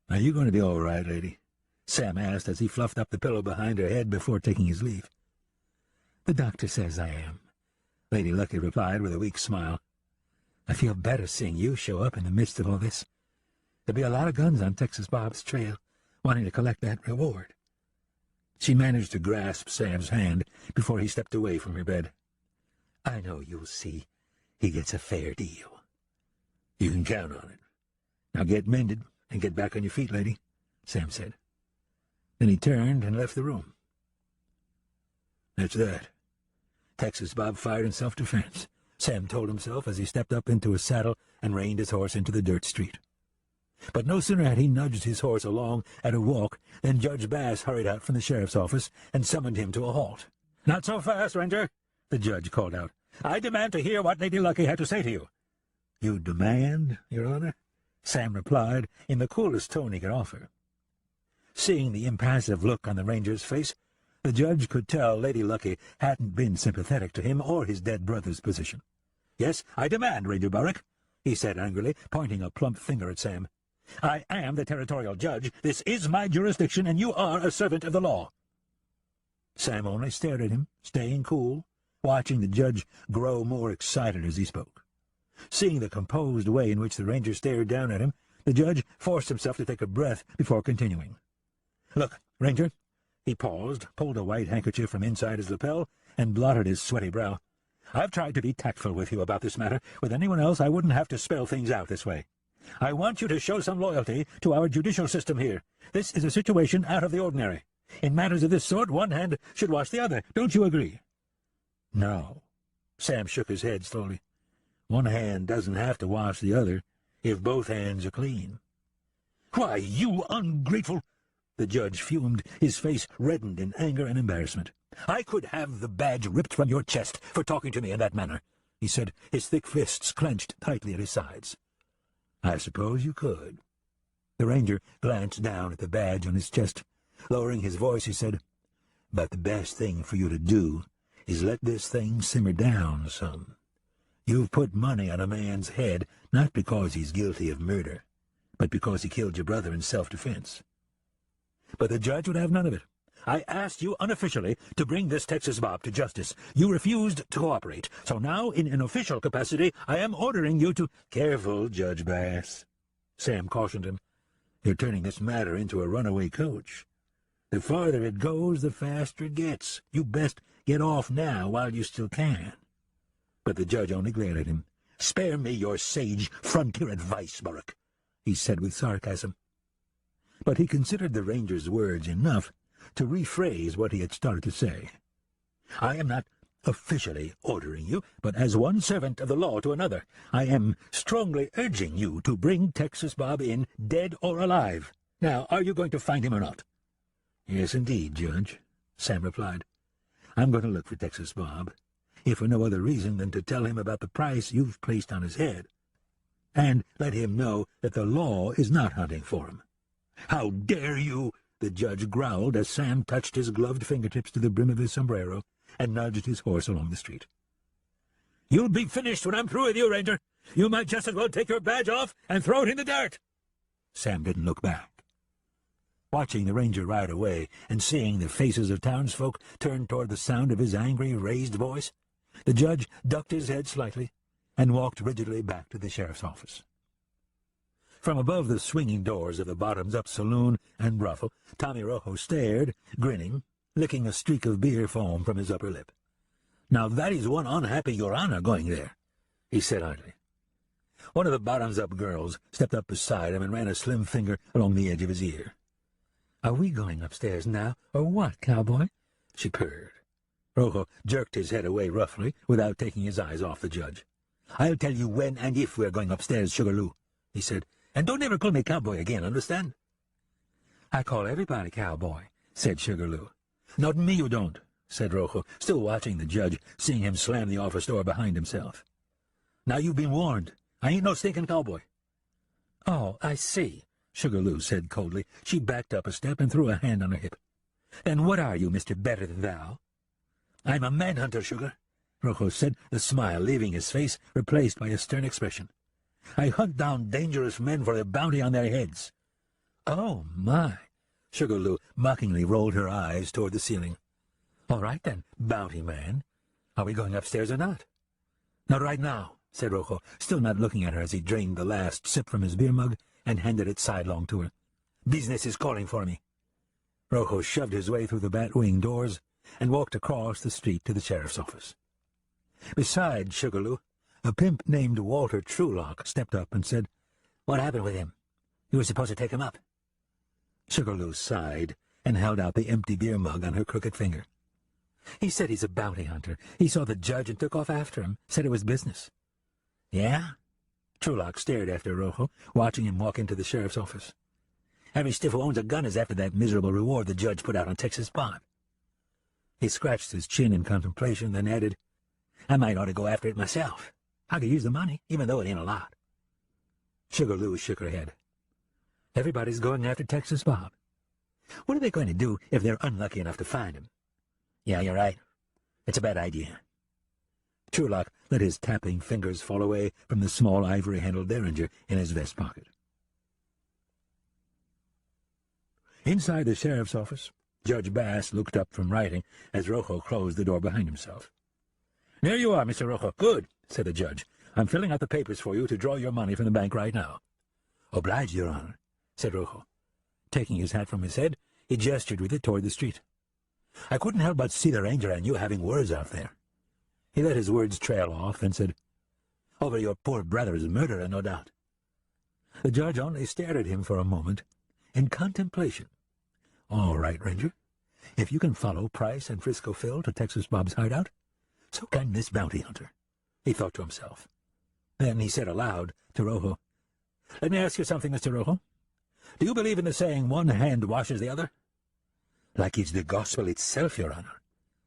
"Are you going to be all right, Lady?" Sam asked as he fluffed up the pillow behind her head before taking his leave. "The doctor says I am," Lady Lucky replied with a weak smile. "I feel better seeing you show up in the midst of all this. There'll be a lot of guns on Texas Bob's trail, wanting to collect that reward." She managed to grasp Sam's hand before he stepped away from her bed. "I know you'll see he gets a fair deal." "You can count on it. Now get mended and get back on your feet, Lady," Sam said. Then he turned and left the room. "That's that. Texas Bob fired in self-defense," Sam told himself as he stepped up into his saddle and reined his horse into the dirt street. But no sooner had he nudged his horse along at a walk than Judge Bass hurried out from the sheriff's office and summoned him to a halt. "Not so fast, Ranger," the judge called out. "I demand to hear what Lady Lucky had to say to you." "You demand, Your Honor?" Sam replied in the coolest tone he could offer. Seeing the impassive look on the ranger's face, the judge could tell Lady Lucky hadn't been sympathetic to him or his dead brother's position. "Yes, I demand, Ranger Burrick," he said angrily, pointing a plump finger at Sam. "I am the territorial judge. This is my jurisdiction, and you are a servant of the law." Sam only stared at him, staying cool, watching the judge grow more excited as he spoke. Seeing the composed way in which the ranger stared down at him, the judge forced himself to take a breath before continuing. "Look, Ranger." He paused, pulled a white handkerchief from inside his lapel, and blotted his sweaty brow. "I've tried to be tactful with you about this matter. With anyone else, I wouldn't have to spell things out this way. I want you to show some loyalty to our judicial system here. This is a situation out of the ordinary. In matters of this sort, one hand should wash the other. Don't you agree?" "No." Sam shook his head slowly. "One hand doesn't have to wash the other if both hands are clean." "Why, you ungrateful—" The judge fumed, his face reddened in anger and embarrassment. "I could have the badge ripped from your chest for talking to me in that manner," he said, his thick fists clenched tightly at his sides. "I suppose you could." The ranger glanced down at the badge on his chest. Lowering his voice, he said, "But the best thing for you to do is let this thing simmer down some. You've put money on a man's head not because he's guilty of murder, but because he killed your brother in self-defense." But the judge would have none of it. "I asked you unofficially to bring this Texas Bob to justice. You refused to cooperate. So now, in an official capacity, I am ordering you to—" "Careful, Judge Bass," Sam cautioned him. "You're turning this matter into a runaway coach. The farther it goes, the faster it gets. You best get off now while you still can." But the judge only glared at him. "Spare me your sage frontier advice, Burrick," he said with sarcasm. But he considered the ranger's words enough to rephrase what he had started to say. "I am not officially ordering you, but as one servant of the law to another, I am strongly urging you to bring Texas Bob in, dead or alive. Now, are you going to find him or not?" "Yes, indeed, Judge," Sam replied. "I'm going to look for Texas Bob, if for no other reason than to tell him about the price you've placed on his head, and let him know that the law is not hunting for him." "How dare you!" the judge growled as Sam touched his gloved fingertips to the brim of his sombrero and nudged his horse along the street. "You'll be finished when I'm through with you, Ranger. You might just as well take your badge off and throw it in the dirt." Sam didn't look back. Watching the ranger ride away and seeing the faces of townsfolk turn toward the sound of his angry, raised voice, the judge ducked his head slightly and walked rigidly back to the sheriff's office. From above the swinging doors of the bottoms-up saloon and brothel, Tommy Rojo stared, grinning, licking a streak of beer foam from his upper lip. "Now that is one unhappy Your Honor going there," he said idly. One of the bottoms-up girls stepped up beside him and ran a slim finger along the edge of his ear. "Are we going upstairs now, or what, cowboy?" she purred. Rojo jerked his head away roughly, without taking his eyes off the judge. "I'll tell you when and if we're going upstairs, Sugarloo," he said. "And don't ever call me cowboy again, understand?" "I call everybody cowboy," said Sugarloo. "Not me you don't," said Rojo, still watching the judge, seeing him slam the office door behind himself. "Now you've been warned. I ain't no stinking cowboy." "Oh, I see," Sugarloo said coldly. She backed up a step and threw a hand on her hip. "Then what are you, Mr. Better-than-Thou?" "I'm a manhunter, Sugar," Rojo said, the smile leaving his face, replaced by a stern expression. "I hunt down dangerous men for a bounty on their heads." "Oh, my!" Sugarloo mockingly rolled her eyes toward the ceiling. "All right, then, bounty man. Are we going upstairs or not?" "Not right now," said Rojo, still not looking at her as he drained the last sip from his beer mug and handed it sidelong to her. "Business is calling for me." Rojo shoved his way through the bat-wing doors and walked across the street to the sheriff's office. Beside Sugarloo, a pimp named Walter Truelock stepped up and said, "What happened with him? You were supposed to take him up." Sugarloo sighed and held out the empty beer mug on her crooked finger. "He said he's a bounty hunter. He saw the judge and took off after him, said it was business." "Yeah?" Truelock stared after Rojo, watching him walk into the sheriff's office. "Every stiff who owns a gun is after that miserable reward the judge put out on Texas Bob." He scratched his chin in contemplation, then added, "I might ought to go after it myself. I could use the money, even though it ain't a lot." Sugarloo shook her head. "Everybody's going after Texas Bob. What are they going to do if they're unlucky enough to find him?" "Yeah, you're right. It's a bad idea." Truelock let his tapping fingers fall away from the small ivory-handled derringer in his vest pocket. Inside the sheriff's office, Judge Bass looked up from writing as Rojo closed the door behind himself. "There you are, Mr. Rojo. Good," said the judge. "I'm filling out the papers for you to draw your money from the bank right now." "Obliged, Your Honor," said Rojo. Taking his hat from his head, he gestured with it toward the street. "I couldn't help but see the ranger and you having words out there." He let his words trail off and said, "Over your poor brother's murderer, no doubt." The judge only stared at him for a moment, in contemplation. "All right, Ranger. If you can follow Price and Frisco Phil to Texas Bob's hideout, so can this bounty hunter," he thought to himself. Then he said aloud to Rojo, "Let me ask you something, Mr. Rojo. Do you believe in the saying, 'one hand washes the other'?" "Like it's the gospel itself, Your Honor."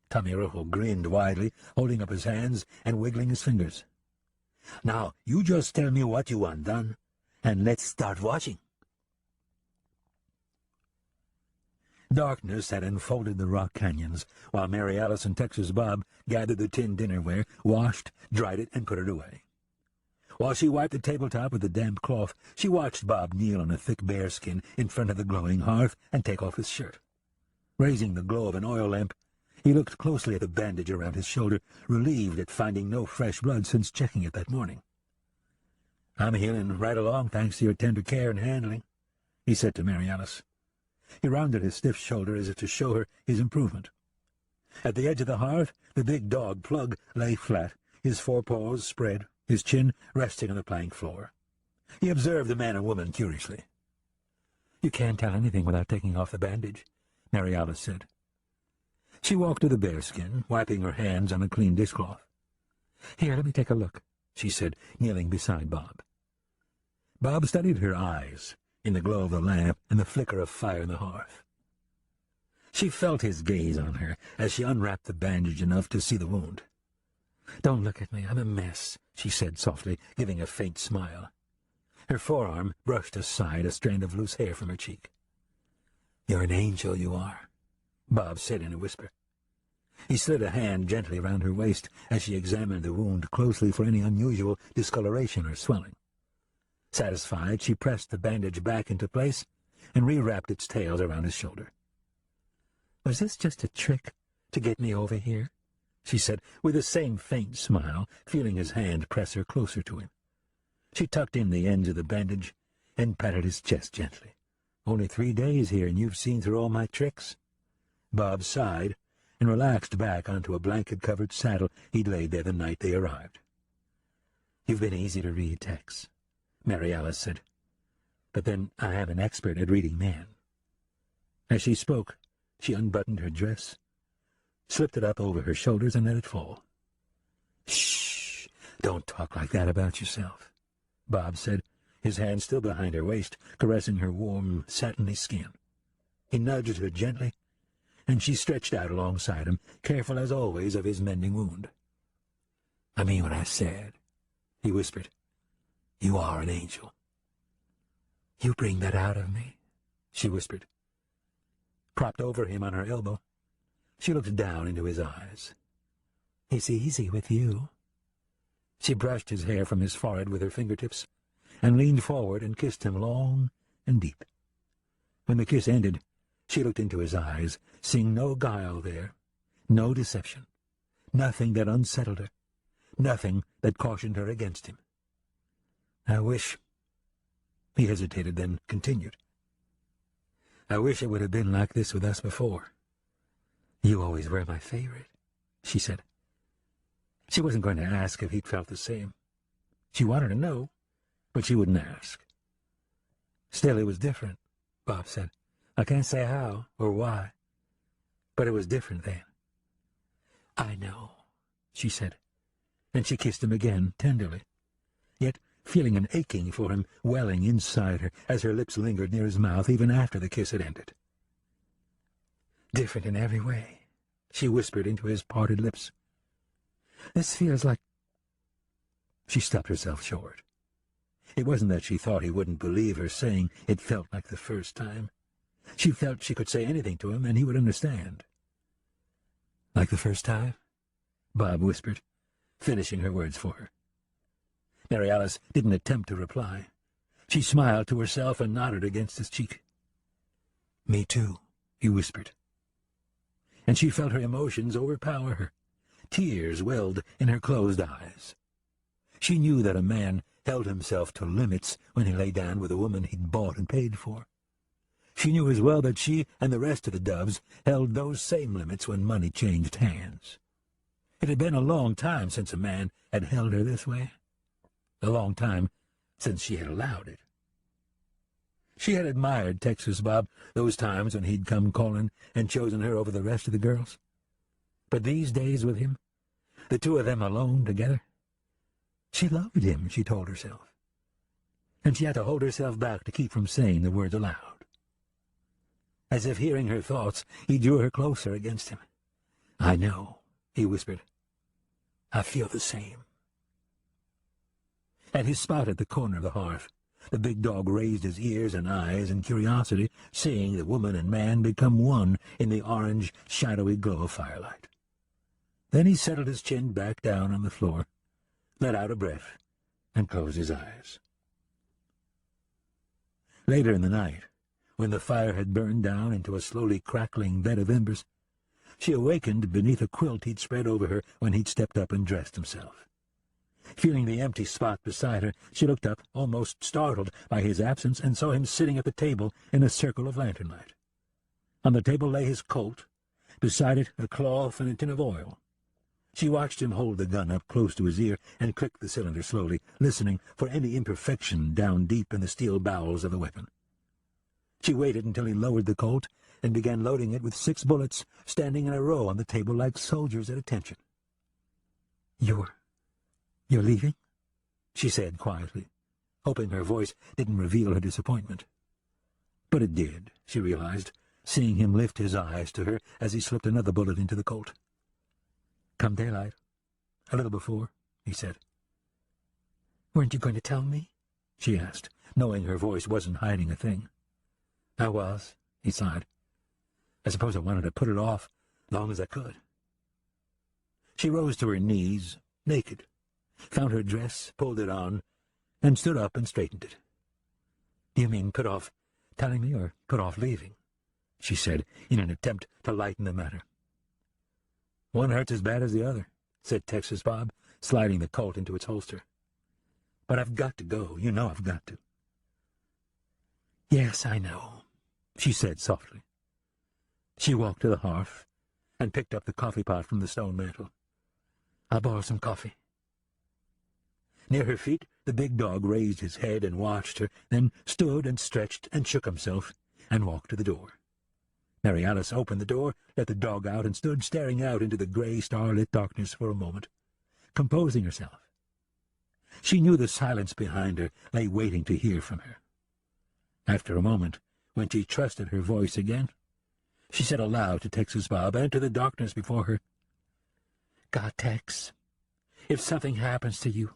Tommy Rojo grinned widely, holding up his hands and wiggling his fingers. "Now, you just tell me what you want done, and let's start washing." Darkness had enfolded the rock canyons, while Mary Alice and Texas Bob gathered the tin dinnerware, washed, dried it, and put it away. While she wiped the tabletop with a damp cloth, she watched Bob kneel on a thick bearskin in front of the glowing hearth and take off his shirt. Raising the glow of an oil lamp, he looked closely at the bandage around his shoulder, relieved at finding no fresh blood since checking it that morning. "I'm healing right along, thanks to your tender care and handling," he said to Mary Alice. He rounded his stiff shoulder as if to show her his improvement. At the edge of the hearth, the big dog Plug lay flat, his forepaws spread, his chin resting on the plank floor. He observed the man and woman curiously. "You can't tell anything without taking off the bandage," Mary Alice said. She walked to the bearskin, wiping her hands on a clean dishcloth. "Here, let me take a look," she said, kneeling beside Bob. Bob studied her eyes in the glow of the lamp and the flicker of fire in the hearth. She felt his gaze on her as she unwrapped the bandage enough to see the wound. "Don't look at me, I'm a mess," she said softly, giving a faint smile. Her forearm brushed aside a strand of loose hair from her cheek. "You're an angel, you are," Bob said in a whisper. He slid a hand gently round her waist as she examined the wound closely for any unusual discoloration or swelling. Satisfied, she pressed the bandage back into place and rewrapped its tails around his shoulder. "Was this just a trick to get me over here?" she said, with the same faint smile, feeling his hand press her closer to him. She tucked in the ends of the bandage and patted his chest gently. "Only 3 days here, and you've seen through all my tricks." Bob sighed and relaxed back onto a blanket-covered saddle he'd laid there the night they arrived. "You've been easy to read, Tex," Mary Alice said. "But then I am an expert at reading men." As she spoke, she unbuttoned her dress, slipped it up over her shoulders, and let it fall. "Shh! Don't talk like that about yourself," Bob said, his hand still behind her waist, caressing her warm, satiny skin. He nudged her gently, and she stretched out alongside him, careful as always of his mending wound. "I mean what I said," he whispered. "You are an angel." "You bring that out of me," she whispered. Propped over him on her elbow, she looked down into his eyes. It's easy with you. She brushed his hair from his forehead with her fingertips and leaned forward and kissed him long and deep. When the kiss ended, she looked into his eyes, seeing no guile there, no deception, nothing that unsettled her, nothing that cautioned her against him. I wish... He hesitated, then continued. I wish it would have been like this with us before. You always were my favorite, she said. She wasn't going to ask if he'd felt the same. She wanted to know, but she wouldn't ask. Still, it was different, Bob said. I can't say how or why, but it was different then. I know, she said, and she kissed him again tenderly, yet feeling an aching for him welling inside her as her lips lingered near his mouth even after the kiss had ended. Different in every way, she whispered into his parted lips. This feels like... She stopped herself short. It wasn't that she thought he wouldn't believe her saying it felt like the first time. She felt she could say anything to him and he would understand. Like the first time? Bob whispered, finishing her words for her. Mary Alice didn't attempt to reply. She smiled to herself and nodded against his cheek. Me too, he whispered. And she felt her emotions overpower her. Tears welled in her closed eyes. She knew that a man held himself to limits when he lay down with a woman he'd bought and paid for. She knew as well that she and the rest of the Doves held those same limits when money changed hands. It had been a long time since a man had held her this way. A long time since she had allowed it. She had admired Texas Bob those times when he'd come calling and chosen her over the rest of the girls. But these days with him, the two of them alone together, she loved him, she told herself. And she had to hold herself back to keep from saying the words aloud. As if hearing her thoughts, he drew her closer against him. I know, he whispered. I feel the same. At his spot at the corner of the hearth, the big dog raised his ears and eyes in curiosity, seeing the woman and man become one in the orange, shadowy glow of firelight. Then he settled his chin back down on the floor, let out a breath, and closed his eyes. Later in the night, when the fire had burned down into a slowly crackling bed of embers, she awakened beneath a quilt he'd spread over her when he'd stepped up and dressed himself. Feeling the empty spot beside her, she looked up, almost startled by his absence, and saw him sitting at the table in a circle of lantern light. On the table lay his Colt, beside it a cloth and a tin of oil. She watched him hold the gun up close to his ear and click the cylinder slowly, listening for any imperfection down deep in the steel bowels of the weapon. She waited until he lowered the Colt and began loading it with 6 bullets, standing in a row on the table like soldiers at attention. You're leaving? She said quietly, hoping her voice didn't reveal her disappointment. But it did, she realized, seeing him lift his eyes to her as he slipped another bullet into the Colt. Come daylight. A little before, he said. Weren't you going to tell me? She asked, knowing her voice wasn't hiding a thing. I was, he sighed. I suppose I wanted to put it off long as I could. She rose to her knees, naked, found her dress, pulled it on, and stood up and straightened it. Do you mean put off telling me or put off leaving? She said, in an attempt to lighten the matter. One hurts as bad as the other, said Texas Bob, sliding the Colt into its holster. But I've got to go. You know I've got to. Yes, I know, she said softly. She walked to the hearth and picked up the coffee pot from the stone mantel. I'll borrow some coffee. Near her feet, the big dog raised his head and watched her, then stood and stretched and shook himself and walked to the door. Mary Alice opened the door, let the dog out, and stood staring out into the gray, starlit darkness for a moment, composing herself. She knew the silence behind her lay waiting to hear from her. After a moment, when she trusted her voice again, she said aloud to Texas Bob and to the darkness before her, God, Tex, if something happens to you,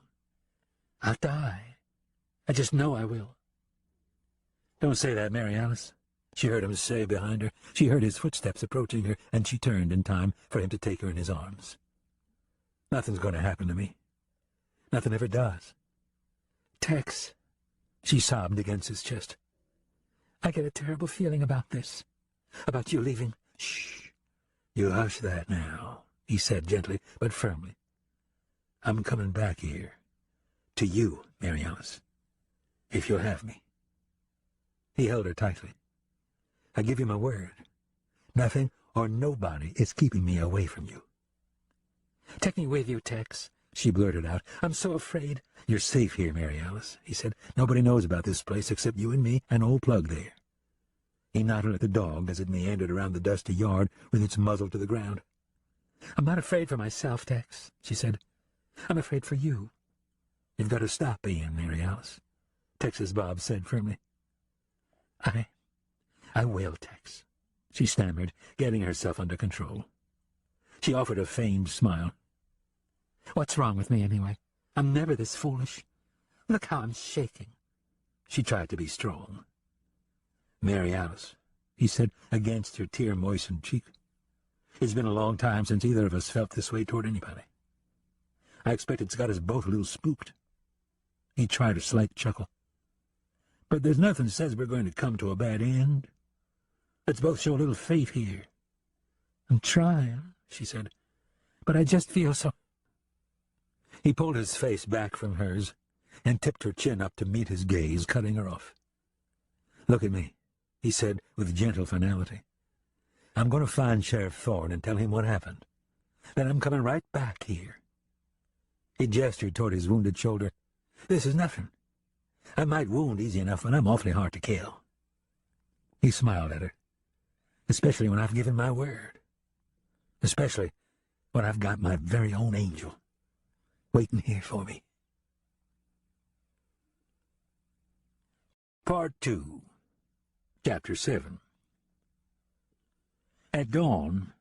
I'll die. I just know I will. Don't say that, Mary Alice, she heard him say behind her. She heard his footsteps approaching her, and she turned in time for him to take her in his arms. Nothing's going to happen to me. Nothing ever does. Tex, She sobbed against his chest. I get a terrible feeling about this. About you leaving. Shh. You hush that now, he said gently but firmly. I'm coming back here. To you, Mary Alice. If you'll have me. He held her tightly. I give you my word. Nothing or nobody is keeping me away from you. Take me with you, Tex, she blurted out. I'm so afraid. You're safe here, Mary Alice, he said. Nobody knows about this place except you and me and old Plug there. He nodded at the dog as it meandered around the dusty yard with its muzzle to the ground. I'm not afraid for myself, Tex, she said. I'm afraid for you. You've got to stop being, Mary Alice, Texas Bob said firmly. I will, Tex, she stammered, getting herself under control. She offered a feigned smile. What's wrong with me, anyway? I'm never this foolish. Look how I'm shaking. She tried to be strong. Mary Alice, he said, against her tear-moistened cheek. It's been a long time since either of us felt this way toward anybody. I expect it's got us both a little spooked. He tried a slight chuckle. But there's nothing says we're going to come to a bad end. Let's both show a little faith here. I'm trying, she said, but I just feel so... He pulled his face back from hers and tipped her chin up to meet his gaze, cutting her off. Look at me, he said with gentle finality. I'm going to find Sheriff Thorne and tell him what happened. Then I'm coming right back here. He gestured toward his wounded shoulder. This is nothing. I might wound easy enough, but I'm awfully hard to kill. He smiled at her. Especially when I've given my word. Especially when I've got my very own angel waiting here for me. Part 2, Chapter 7. At dawn,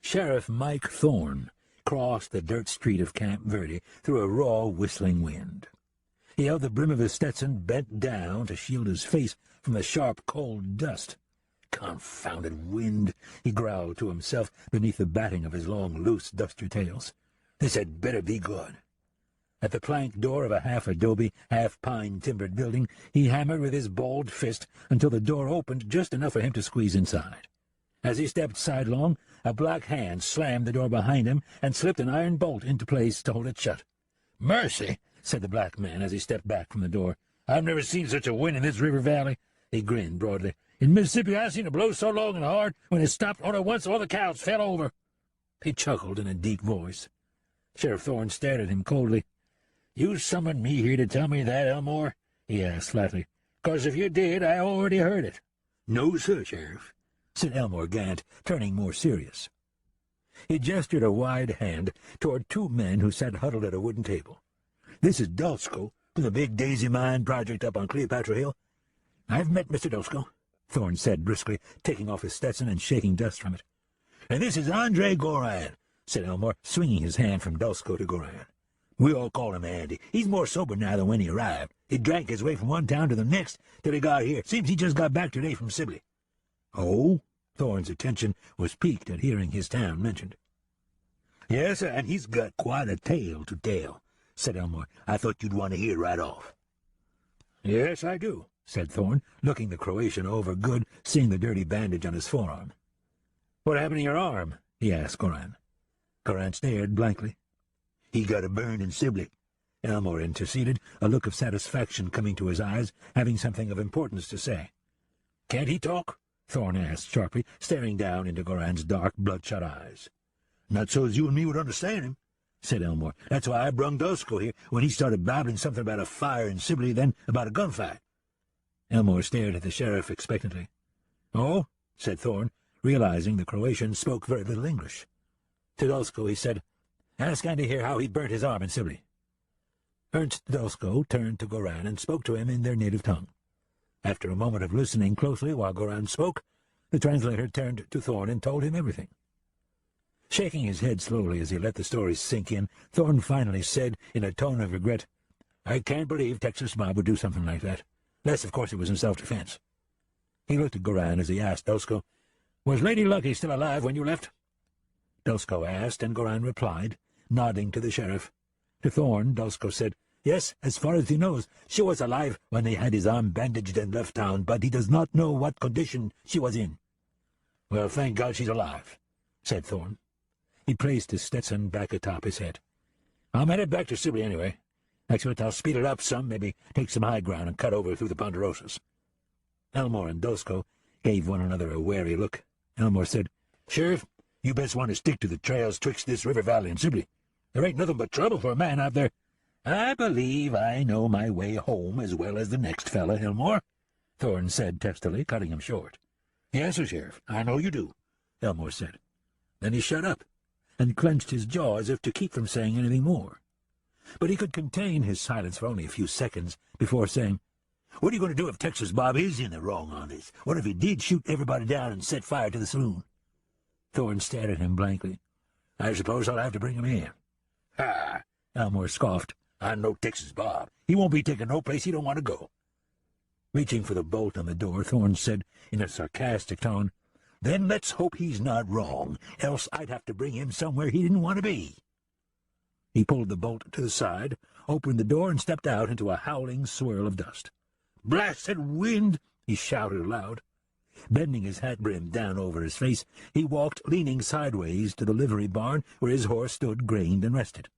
Sheriff Mike Thorne crossed the dirt street of Camp Verde through a raw, whistling wind. He held the brim of his Stetson bent down to shield his face from the sharp, cold dust. Confounded wind, he growled to himself beneath the batting of his long, loose duster tails. This had better be good. At the plank door of a half-adobe, half-pine-timbered building, he hammered with his balled fist until the door opened just enough for him to squeeze inside. As he stepped sidelong, a black hand slammed the door behind him and slipped an iron bolt into place to hold it shut. "Mercy," said the black man as he stepped back from the door. "I've never seen such a wind in this river valley." He grinned broadly. "In Mississippi I've seen it blow so long and hard, when it stopped all at once all the cows fell over." He chuckled in a deep voice. Sheriff Thorne stared at him coldly. "You summoned me here to tell me that, Elmore?" he asked flatly. "'Cause if you did, I already heard it." "No, sir, Sheriff," said Elmore Gant, turning more serious. He gestured a wide hand toward two men who sat huddled at a wooden table. "This is Dulsco, from the big Daisy Mine project up on Cleopatra Hill." "I've met Mr. Dulsco," Thorne said briskly, taking off his Stetson and shaking dust from it. "And this is Andre Goran," said Elmore, swinging his hand from Dulsco to Goran. "We all call him Andy. He's more sober now than when he arrived. He drank his way from one town to the next till he got here. Seems he just got back today from Sibley." "Oh?" Thorne's attention was piqued at hearing his town mentioned. "Yes, sir, and he's got quite a tale to tell," said Elmore. "I thought you'd want to hear right off." "Yes, I do," said Thorne, looking the Croatian over good, seeing the dirty bandage on his forearm. "What happened to your arm?" he asked Goran. Goran stared blankly. "He got a burn in Sibley," Elmore interceded, a look of satisfaction coming to his eyes, having something of importance to say. "Can't he talk?" Thorne asked sharply, staring down into Goran's dark, bloodshot eyes. "Not so as you and me would understand him," said Elmore. "That's why I brung Dulsco here, when he started babbling something about a fire in Sibley, then about a gunfight." Elmore stared at the sheriff expectantly. "Oh?" said Thorne, realizing the Croatian spoke very little English. To Dulsco he said, "Ask Andy here how he burnt his arm in Sibley." Ernst Dulsco turned to Goran and spoke to him in their native tongue. After a moment of listening closely while Goran spoke, the translator turned to Thorne and told him everything. Shaking his head slowly as he let the story sink in, Thorne finally said, in a tone of regret, "I can't believe Texas Bob would do something like that. Unless, of course, it was in self-defense." He looked at Goran as he asked Dulsco, "Was Lady Lucky still alive when you left?" Dulsco asked, and Goran replied, nodding to the sheriff. To Thorne, Dulsco said, "Yes, as far as he knows, she was alive when they had his arm bandaged and left town, but he does not know what condition she was in." "Well, thank God she's alive," said Thorne. He placed his Stetson back atop his head. "I'm headed back to Sibley anyway. Expect I'll speed it up some, maybe take some high ground and cut over through the Ponderosas." Elmore and Dulsco gave one another a wary look. Elmore said, "Sheriff, you best want to stick to the trails twixt this river valley and Sibley. There ain't nothing but trouble for a man out there." "I believe I know my way home as well as the next fella, Elmore," Thorne said testily, cutting him short. "Yes, sir, Sheriff, I know you do," Elmore said. Then he shut up and clenched his jaw as if to keep from saying anything more. But he could contain his silence for only a few seconds before saying, "What are you going to do if Texas Bob is in the wrong on this? What if he did shoot everybody down and set fire to the saloon?" Thorne stared at him blankly. "I suppose I'll have to bring him in." "Ha!" Elmore scoffed. "I know Texas Bob. He won't be taking no place he don't want to go." Reaching for the bolt on the door, Thorne said in a sarcastic tone, "Then let's hope he's not wrong, else I'd have to bring him somewhere he didn't want to be." He pulled the bolt to the side, opened the door, and stepped out into a howling swirl of dust. "Blasted wind!" he shouted aloud. Bending his hat brim down over his face, he walked leaning sideways to the livery barn where his horse stood grained and rested.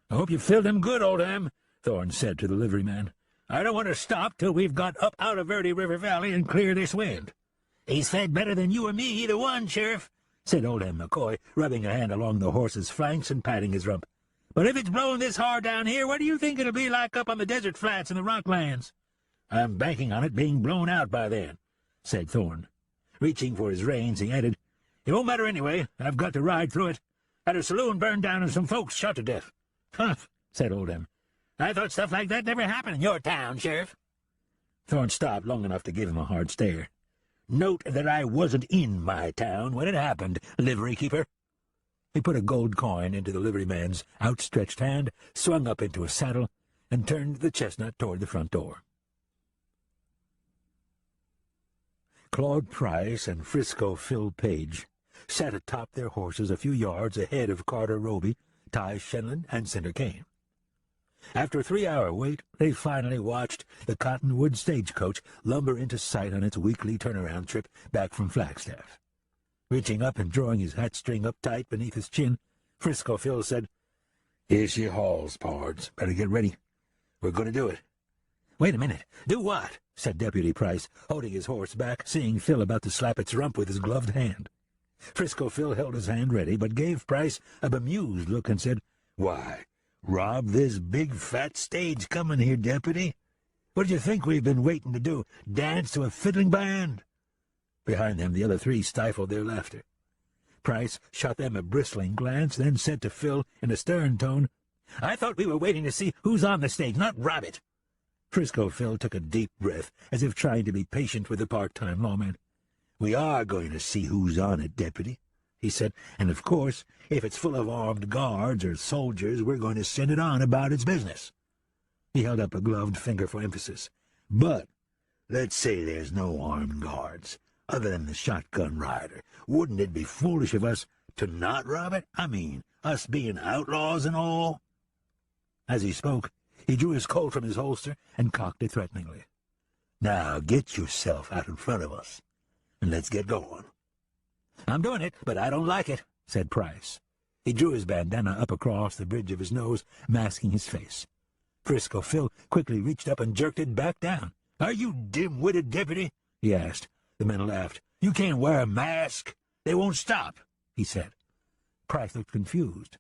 "I hope you filled him good, Oldham," Thorne said to the liveryman. "I don't want to stop till we've got up out of Verde River Valley and clear this wind." "He's fed better than you or me, either one, Sheriff," said Oldham McCoy, rubbing a hand along the horse's flanks and patting his rump. "But if it's blowing this hard down here, what do you think it'll be like up on the desert flats and the rocklands?" "I'm banking on it being blown out by then," said Thorne. Reaching for his reins, he added, "It won't matter anyway. I've got to ride through it. Had a saloon burned down and some folks shot to death." "Humph," said Oldham. "I thought stuff like that never happened in your town, Sheriff." Thorne stopped long enough to give him a hard stare. "Note that I wasn't in my town when it happened, livery keeper." He put a gold coin into the liveryman's outstretched hand, swung up into a saddle, and turned the chestnut toward the front door. Claude Price and Frisco Phil Page sat atop their horses a few yards ahead of Carter Roby, Ty Shenlin, and Cinder Kane. After a 3-hour wait, they finally watched the Cottonwood stagecoach lumber into sight on its weekly turnaround trip back from Flagstaff. Reaching up and drawing his hat string up tight beneath his chin, Frisco Phil said, "Here she hauls, pards. Better get ready. We're going to do it." "Wait a minute. Do what?" said Deputy Price, holding his horse back, seeing Phil about to slap its rump with his gloved hand. Frisco Phil held his hand ready, but gave Price a bemused look and said, "Why, rob this big fat stage coming here, Deputy. What do you think we've been waiting to do? Dance to a fiddling band?" Behind them, the other three stifled their laughter. Price shot them a bristling glance, then said to Phil in a stern tone, "I thought we were waiting to see who's on the stage, not rob it." Frisco Phil took a deep breath, as if trying to be patient with the part-time lawman. "We are going to see who's on it, Deputy," he said, "and of course, if it's full of armed guards or soldiers, we're going to send it on about its business." He held up a gloved finger for emphasis. "But let's say there's no armed guards, other than the shotgun rider. Wouldn't it be foolish of us to not rob it? I mean, us being outlaws and all?" As he spoke, he drew his Colt from his holster and cocked it threateningly. "Now get yourself out in front of us, and let's get going." "I'm doing it, but I don't like it," said Price. He drew his bandana up across the bridge of his nose, masking his face. Frisco Phil quickly reached up and jerked it back down. "Are you dim-witted, Deputy?" he asked. The men laughed. "You can't wear a mask. They won't stop," he said. Price looked confused.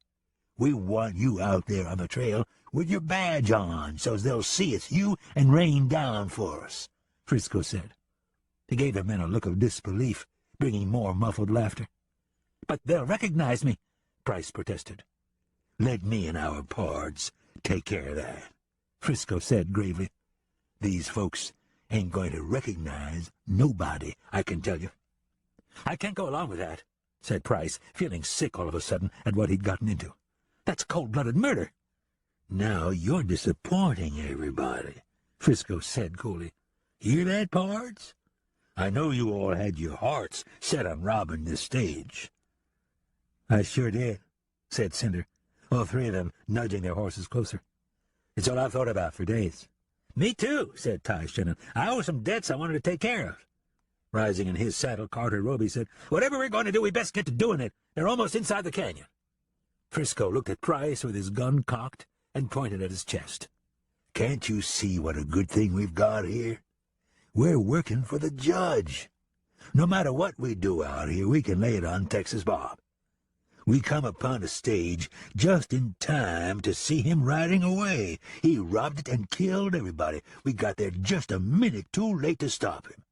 "We want you out there on the trail with your badge on, so's they'll see it's you and rain down for us," Frisco said. He gave the men a look of disbelief, bringing more muffled laughter. "But they'll recognize me," Price protested. "Let me and our pards take care of that," Frisco said gravely. "These folks ain't going to recognize nobody, I can tell you." "I can't go along with that," said Price, feeling sick all of a sudden at what he'd gotten into. "That's cold-blooded murder." "Now you're disappointing everybody," Frisco said coolly. "Hear that, pards? I know you all had your hearts set on robbing this stage." "I sure did," said Cinder. all three of them nudging their horses closer. "It's all I've thought about for days." "Me too," said Ty Shannon. "I owe some debts I wanted to take care of." Rising in his saddle, Carter Roby said, "Whatever we're going to do, we best get to doing it. They're almost inside the canyon." Frisco looked at Price with his gun cocked and pointed at his chest. "Can't you see what a good thing we've got here? We're working for the judge. No matter what we do out here, we can lay it on Texas Bob. We come upon a stage just in time to see him riding away. He robbed it and killed everybody. We got there just a minute too late to stop him."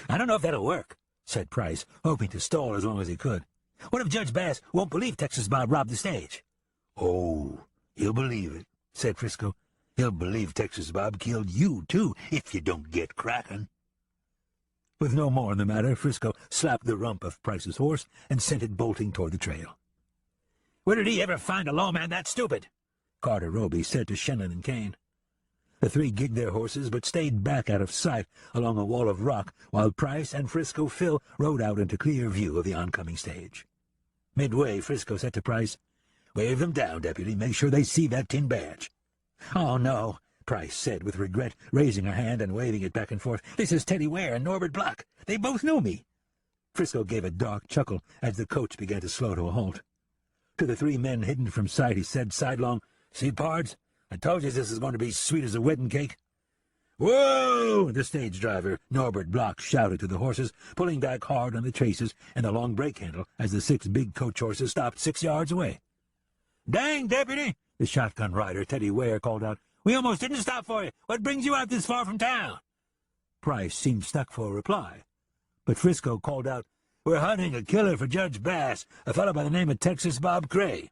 "I don't know if that'll work," said Price, hoping to stall as long as he could. "What if Judge Bass won't believe Texas Bob robbed the stage?" "Oh, he'll believe it," said Frisco. "He'll believe Texas Bob killed you, too, if you don't get cracking." With no more in the matter, Frisco slapped the rump of Price's horse and sent it bolting toward the trail. "Where did he ever find a lawman that stupid?" Carter Roby said to Shannon and Kane. The three gigged their horses, but stayed back out of sight along a wall of rock, while Price and Frisco Phil rode out into clear view of the oncoming stage. Midway, Frisco said to Price, "Wave them down, deputy. Make sure they see that tin badge." "Oh, no," Price said with regret, raising her hand and waving it back and forth. "This is Teddy Ware and Norbert Block. They both know me." Frisco gave a dark chuckle as the coach began to slow to a halt. To the three men hidden from sight, he said sidelong, "See, pards, I told you this is going to be sweet as a wedding cake." "Whoa!" the stage driver, Norbert Block, shouted to the horses, pulling back hard on the traces and the long brake handle as the 6 big coach horses stopped 6 yards away. "Dang, deputy!" the shotgun rider, Teddy Ware, called out. "We almost didn't stop for you. What brings you out this far from town?" Price seemed stuck for a reply, but Frisco called out, "We're hunting a killer for Judge Bass, a fellow by the name of Texas Bob Cray."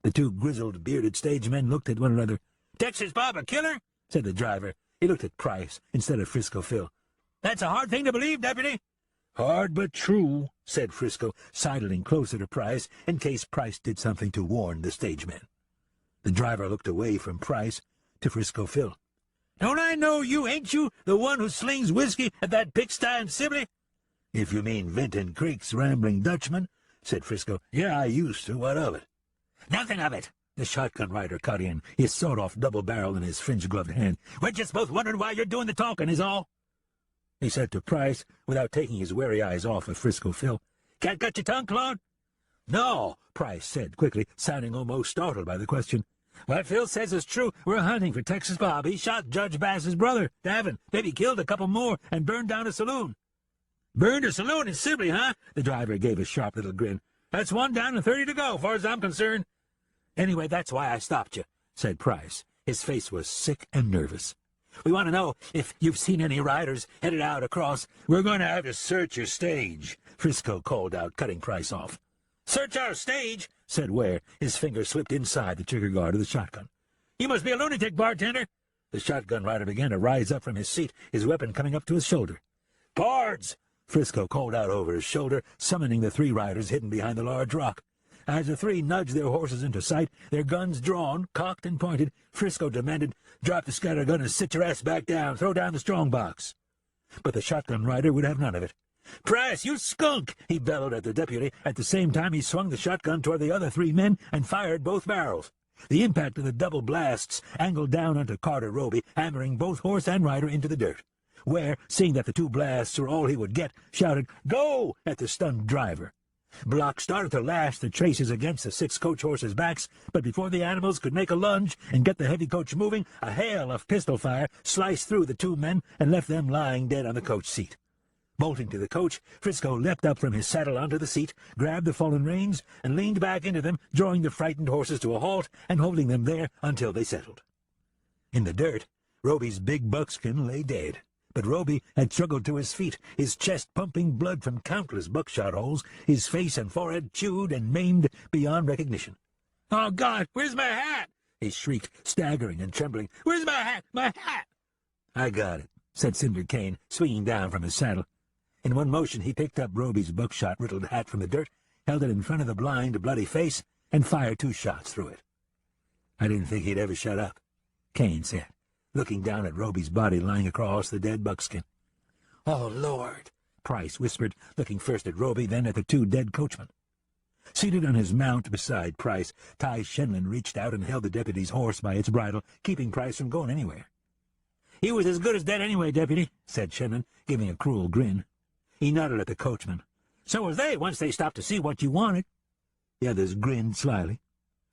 The 2 grizzled, bearded stage men looked at one another. "Texas Bob a killer?" said the driver. He looked at Price instead of Frisco Phil. "That's a hard thing to believe, deputy." "Hard but true," said Frisco, sidling closer to Price in case Price did something to warn the stage men. The driver looked away from Price to Frisco Phil. "Don't I know you, ain't you, the one who slings whiskey at that pigsty in Sibley?" "If you mean Vinton Creek's rambling Dutchman," said Frisco. "Yeah, I used to. What of it?" "Nothing of it," the shotgun rider cut in, his sawed-off double barrel in his fringe-gloved hand. "We're just both wondering why you're doing the talking, is all." He said to Price, without taking his wary eyes off of Frisco Phil, "Can't cut your tongue, Claude?" "No," Price said quickly, sounding almost startled by the question. "What Phil says is true. We're hunting for Texas Bob. He shot Judge Bass's brother, Davin, maybe killed a couple more, and burned down a saloon." "Burned a saloon in Sibley, huh?" The driver gave a sharp little grin. "That's 1 down and 30 to go, far as I'm concerned." "Anyway, that's why I stopped you," said Price. His face was sick and nervous. "We want to know if you've seen any riders headed out across—" "We're going to have to search your stage," Frisco called out, cutting Price off. "Search our stage?" said Ware. His finger slipped inside the trigger guard of the shotgun. "You must be a lunatic, bartender." The shotgun rider began to rise up from his seat, his weapon coming up to his shoulder. "Pards!" Frisco called out over his shoulder, summoning the 3 riders hidden behind the large rock. As the 3 nudged their horses into sight, their guns drawn, cocked and pointed, Frisco demanded, "Drop the scattergun and sit your ass back down. Throw down the strong box." But the shotgun rider would have none of it. "Price, you skunk!" he bellowed at the deputy. At the same time, he swung the shotgun toward the other 3 men and fired both barrels. The impact of the double blasts angled down onto Carter Roby, hammering both horse and rider into the dirt. Ware, seeing that the 2 blasts were all he would get, shouted, "Go!" at the stunned driver. Block started to lash the traces against the 6 coach horses' backs, but before the animals could make a lunge and get the heavy coach moving, a hail of pistol fire sliced through the 2 men and left them lying dead on the coach seat. Bolting to the coach, Frisco leapt up from his saddle onto the seat, grabbed the fallen reins, and leaned back into them, drawing the frightened horses to a halt and holding them there until they settled. In the dirt, Roby's big buckskin lay dead. But Roby had struggled to his feet, his chest pumping blood from countless buckshot holes, his face and forehead chewed and maimed beyond recognition. "Oh, God, where's my hat?" he shrieked, staggering and trembling. "Where's my hat? My hat!" "I got it," said Cinder Kane, swinging down from his saddle. In one motion he picked up Roby's buckshot-riddled hat from the dirt, held it in front of the blind, bloody face, and fired 2 shots through it. "I didn't think he'd ever shut up," Kane said, looking down at Roby's body lying across the dead buckskin. "Oh, Lord," Price whispered, looking first at Roby, then at the 2 dead coachmen. Seated on his mount beside Price, Ty Shenlin reached out and held the deputy's horse by its bridle, keeping Price from going anywhere. "He was as good as dead anyway, deputy," said Shenlin, giving a cruel grin. He nodded at the coachman. "So was they, once they stopped to see what you wanted." The others grinned slyly.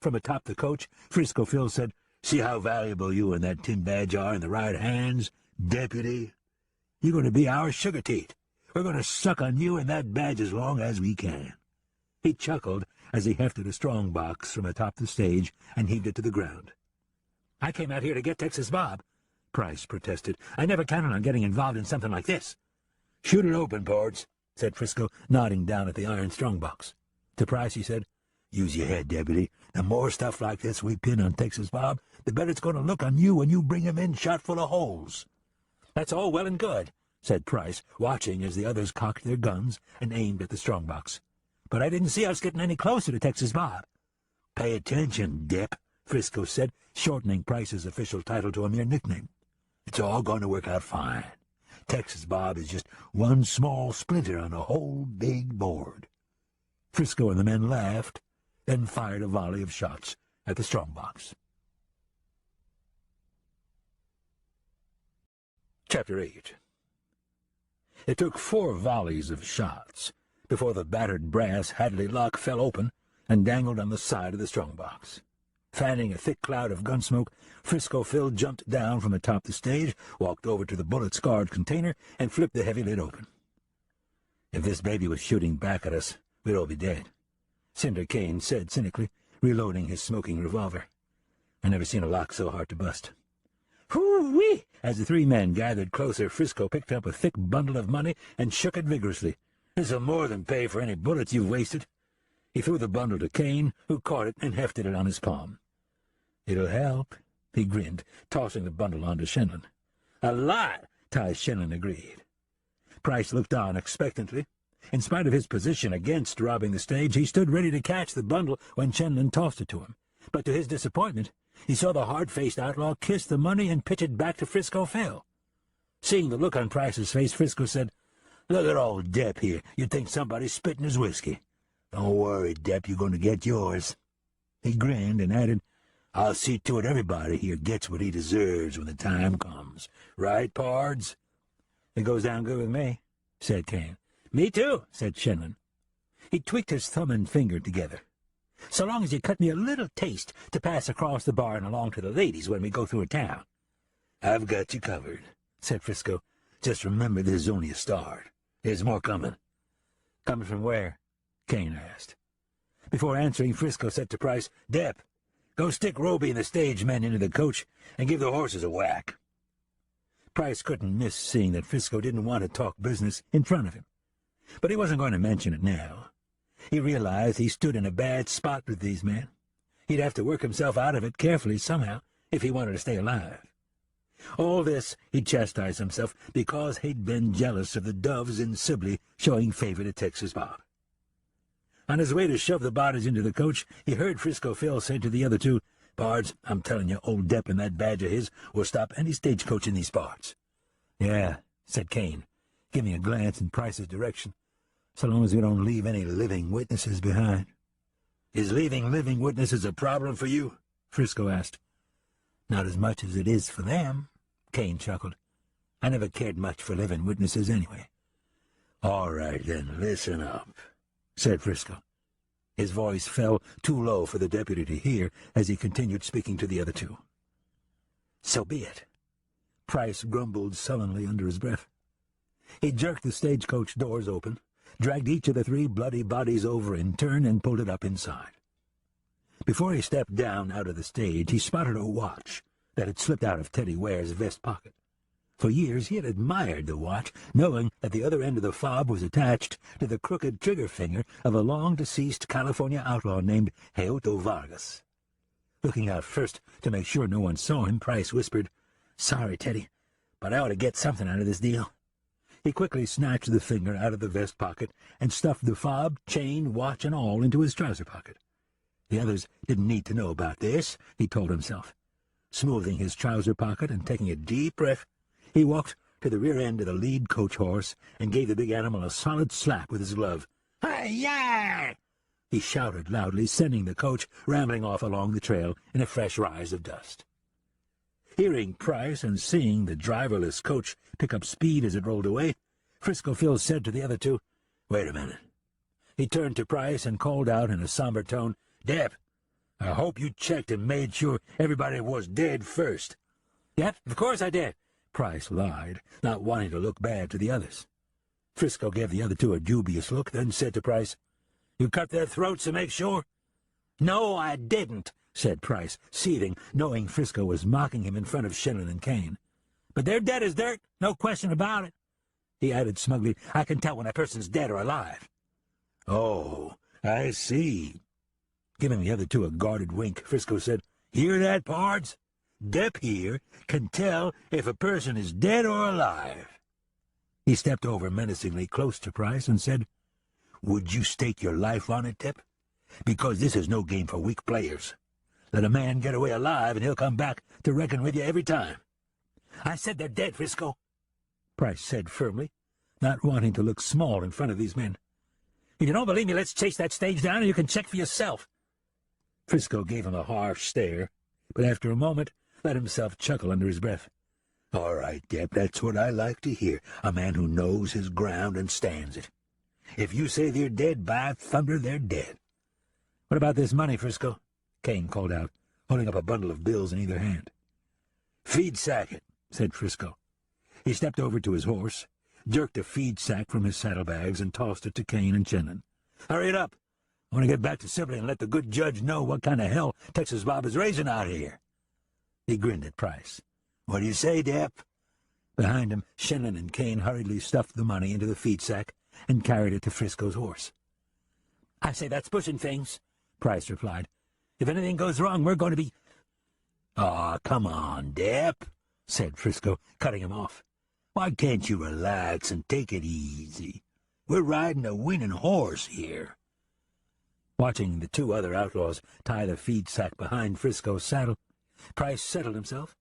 From atop the coach, Frisco Phil said, "See how valuable you and that tin badge are in the right hands, deputy? You're going to be our sugar teat. We're going to suck on you and that badge as long as we can." He chuckled as he hefted a strong box from atop the stage and heaved it to the ground. "I came out here to get Texas Bob," Price protested. "I never counted on getting involved in something like this." "Shoot it open, Ports," said Frisco, nodding down at the iron strongbox. To Price he said, "Use your head, deputy. The more stuff like this we pin on Texas Bob, the better it's going to look on you when you bring him in shot full of holes." "That's all well and good," said Price, watching as the others cocked their guns and aimed at the strongbox. "But I didn't see us getting any closer to Texas Bob." "Pay attention, Dep," Frisco said, shortening Price's official title to a mere nickname. "It's all going to work out fine. Texas Bob is just one small splinter on a whole big board." Frisco and the men laughed, then fired a volley of shots at the strongbox. Chapter 8. It took 4 volleys of shots before the battered brass Hadley lock fell open and dangled on the side of the strongbox. Fanning a thick cloud of gun smoke, Frisco Phil jumped down from atop the stage, walked over to the bullet-scarred container, and flipped the heavy lid open. "If this baby was shooting back at us, we'd all be dead," Cinder Kane said cynically, reloading his smoking revolver. "I never seen a lock so hard to bust." "Hoo-wee!" As the 3 men gathered closer, Frisco picked up a thick bundle of money and shook it vigorously. "This'll more than pay for any bullets you've wasted." He threw the bundle to Kane, who caught it and hefted it on his palm. "It'll help," he grinned, tossing the bundle onto Shenlin. "A lot," Ty Shenlin agreed. Price looked on expectantly. In spite of his position against robbing the stage, he stood ready to catch the bundle when Shenlin tossed it to him. But to his disappointment, he saw the hard-faced outlaw kiss the money and pitch it back to Frisco Phil. Seeing the look on Price's face, Frisco said, "Look at old Dep here. You'd think somebody's spitting his whiskey. Don't worry, Dep, you're going to get yours." He grinned and added, "I'll see to it everybody here gets what he deserves when the time comes. Right, Pards?" "It goes down good with me," said Kane. "Me too," said Shenlin. He tweaked his thumb and finger together. "So long as you cut me a little taste to pass across the bar and along to the ladies when we go through a town." "I've got you covered," said Frisco. "Just remember this is only a start. There's more coming." "Coming from where?" Kane asked. Before answering, Frisco said to Price, "Dep, go stick Roby and the stage men into the coach and give the horses a whack." Price couldn't miss seeing that Frisco didn't want to talk business in front of him. But he wasn't going to mention it now. He realized he stood in a bad spot with these men. He'd have to work himself out of it carefully somehow if he wanted to stay alive. All this, he chastised himself, because he'd been jealous of the Doves in Sibley showing favor to Texas Bob. On his way to shove the bodies into the coach, he heard Frisco Phil say to the other 2, "Pards, I'm telling you, old Dep and that badge of his will stop any stagecoach in these parts." "Yeah," said Kane, giving a glance in Price's direction, "so long as we don't leave any living witnesses behind." "Is leaving living witnesses a problem for you?" Frisco asked. "Not as much as it is for them," Kane chuckled. "I never cared much for living witnesses anyway." "All right, then, listen up," said Frisco. His voice fell too low for the deputy to hear as he continued speaking to the other 2. "So be it," Price grumbled sullenly under his breath. He jerked the stagecoach doors open, dragged each of the 3 bloody bodies over in turn, and pulled it up inside. Before he stepped down out of the stage, he spotted a watch that had slipped out of Teddy Ware's vest pocket. For years he had admired the watch, knowing that the other end of the fob was attached to the crooked trigger finger of a long-deceased California outlaw named Heoto Vargas. Looking out first to make sure no one saw him, Price whispered, "Sorry, Teddy, but I ought to get something out of this deal." He quickly snatched the finger out of the vest pocket and stuffed the fob, chain, watch, and all into his trouser pocket. The others didn't need to know about this, he told himself. Smoothing his trouser pocket and taking a deep breath, he walked to the rear end of the lead coach horse and gave the big animal a solid slap with his glove. "Hi-ya!" he shouted loudly, sending the coach rambling off along the trail in a fresh rise of dust. Hearing Price and seeing the driverless coach pick up speed as it rolled away, Frisco Phil said to the other two, "Wait a minute." He turned to Price and called out in a somber tone, "Dep, I hope you checked and made sure everybody was dead first." "Yep, of course I did," Price lied, not wanting to look bad to the others. Frisco gave the other two a dubious look, then said to Price, "You cut their throats to make sure?" "No, I didn't," said Price, seething, knowing Frisco was mocking him in front of Shannon and Kane. "But they're dead as dirt, no question about it." He added smugly, "I can tell when a person's dead or alive." "Oh, I see." Giving the other two a guarded wink, Frisco said, "Hear that, pards? Dep here can tell if a person is dead or alive." He stepped over menacingly close to Price and said, "Would you stake your life on it, Dep? Because this is no game for weak players. Let a man get away alive and he'll come back to reckon with you every time." "I said they're dead, Frisco," Price said firmly, not wanting to look small in front of these men. "If you don't believe me, let's chase that stage down and you can check for yourself." Frisco gave him a harsh stare, but after a moment let himself chuckle under his breath. "All right, Dep, that's what I like to hear, a man who knows his ground and stands it. If you say they're dead, by thunder, they're dead." "What about this money, Frisco?" Kane called out, holding up a bundle of bills in either hand. "Feed sack it," said Frisco. He stepped over to his horse, jerked a feed sack from his saddlebags, and tossed it to Kane and Shannon. "Hurry it up. I want to get back to Sibley and let the good judge know what kind of hell Texas Bob is raising out here." He grinned at Price. "What do you say, Dep?" Behind him, Shannon and Kane hurriedly stuffed the money into the feed sack and carried it to Frisco's horse. "I say that's pushing things," Price replied. "If anything goes wrong, we're going to be—" "Aw, come on, Dep," said Frisco, cutting him off. "Why can't you relax and take it easy? We're riding a winning horse here." Watching the two other outlaws tie the feed sack behind Frisco's saddle, Price settled himself,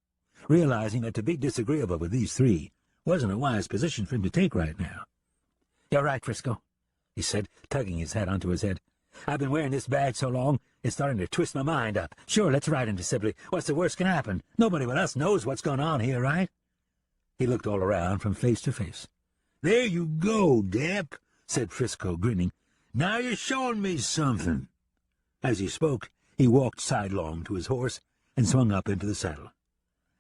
realizing that to be disagreeable with these three wasn't a wise position for him to take right now. "You're right, Frisco," he said, tugging his hat onto his head. "I've been wearing this badge so long, it's starting to twist my mind up. Sure, let's ride into Sibley. What's the worst can happen? Nobody but us knows what's going on here, right?" He looked all around from face to face. "There you go, Dep," said Frisco, grinning. "Now you're showing me something." As he spoke, he walked sidelong to his horse and swung up into the saddle.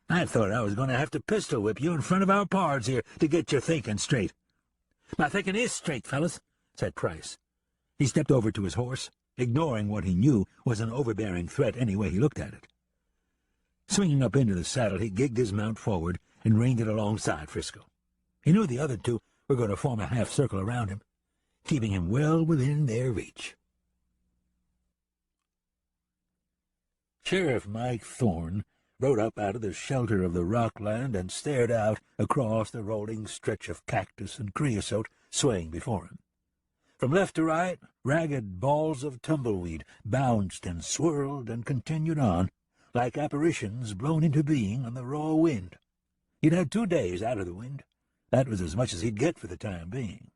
"I thought I was going to have to pistol whip you in front of our pards here to get your thinking straight." "My thinking is straight, fellas," said Price. He stepped over to his horse, ignoring what he knew was an overbearing threat any way he looked at it. Swinging up into the saddle, he gigged his mount forward and reined it alongside Frisco. He knew the other two were going to form a half-circle around him, keeping him well within their reach. Sheriff Mike Thorne rode up out of the shelter of the rockland and stared out across the rolling stretch of cactus and creosote swaying before him. From left to right, ragged balls of tumbleweed bounced and swirled and continued on, like apparitions blown into being on the raw wind. He'd had 2 days out of the wind. That was as much as he'd get for the time being.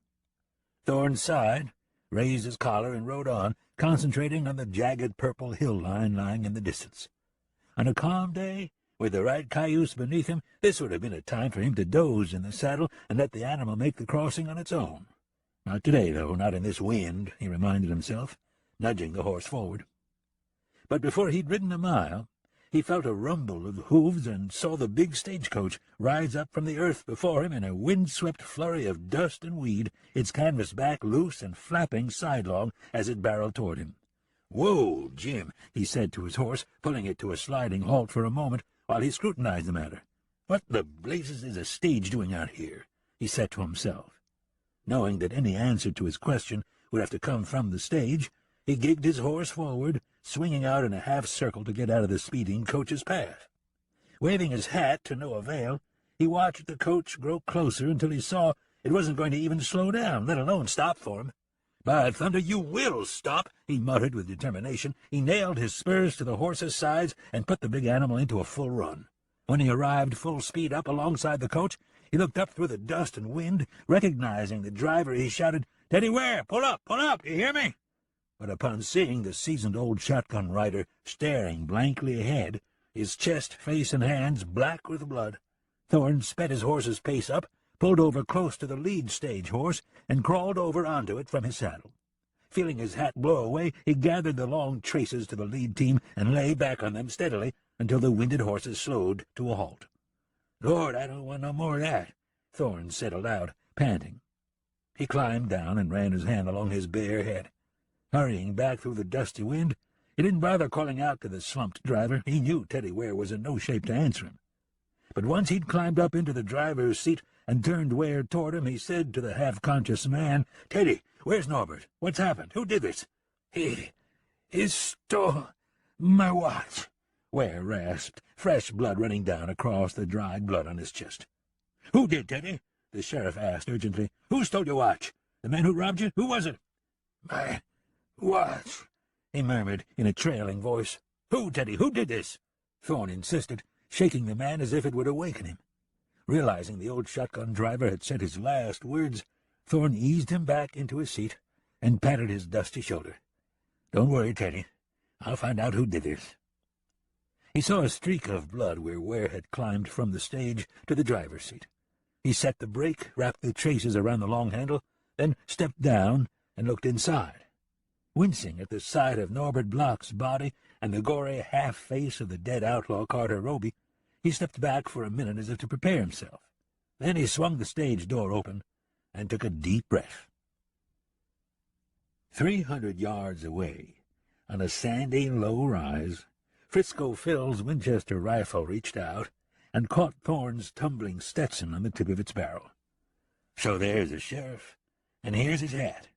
Thorne sighed, raised his collar, and rode on, concentrating on the jagged purple hill line lying in the distance. On a calm day, with the right cayuse beneath him, this would have been a time for him to doze in the saddle and let the animal make the crossing on its own. Not today, though, not in this wind, he reminded himself, nudging the horse forward. But before he'd ridden a mile, he felt a rumble of hooves and saw the big stagecoach rise up from the earth before him in a wind-swept flurry of dust and weed, its canvas back loose and flapping sidelong as it barreled toward him. "Whoa, Jim," he said to his horse, pulling it to a sliding halt for a moment while he scrutinized the matter. "What the blazes is a stage doing out here?" he said to himself. Knowing that any answer to his question would have to come from the stage, he gigged his horse forward, swinging out in a half-circle to get out of the speeding coach's path. Waving his hat to no avail, he watched the coach grow closer until he saw it wasn't going to even slow down, let alone stop for him. "By thunder, you will stop," he muttered with determination. He nailed his spurs to the horse's sides and put the big animal into a full run. When he arrived full speed up alongside the coach, he looked up through the dust and wind. Recognizing the driver, he shouted, "Teddy Ware, pull up, you hear me?" but upon seeing the seasoned old shotgun rider staring blankly ahead, his chest, face, and hands black with blood, Thorne sped his horse's pace up, pulled over close to the lead stage horse, and crawled over onto it from his saddle. Feeling his hat blow away, he gathered the long traces to the lead team and lay back on them steadily until the winded horses slowed to a halt. "Lord, I don't want no more of that," Thorne said aloud, panting. He climbed down and ran his hand along his bare head. Hurrying back through the dusty wind, he didn't bother calling out to the slumped driver. He knew Teddy Ware was in no shape to answer him. But once he'd climbed up into the driver's seat and turned Ware toward him, he said to the half-conscious man, "Teddy, where's Norbert? What's happened? Who did this?" He stole my watch," Ware rasped, fresh blood running down across the dried blood on his chest. "Who did, Teddy?" the sheriff asked urgently. "Who stole your watch? The man who robbed you? Who was it?" "My watch," he murmured in a trailing voice. "Who, Teddy? Who did this?" Thorne insisted, shaking the man as if it would awaken him. Realizing the old shotgun driver had said his last words, Thorne eased him back into his seat and patted his dusty shoulder. "Don't worry, Teddy. I'll find out who did this." He saw a streak of blood where Ware had climbed from the stage to the driver's seat. He set the brake, wrapped the traces around the long handle, then stepped down and looked inside. Wincing at the sight of Norbert Bloch's body and the gory half-face of the dead outlaw Carter Roby, he stepped back for a minute as if to prepare himself. Then he swung the stage door open and took a deep breath. 300 yards away, on a sandy, low rise, Frisco Phil's Winchester rifle reached out and caught Thorne's tumbling Stetson on the tip of its barrel. "So there's the sheriff, and here's his hat."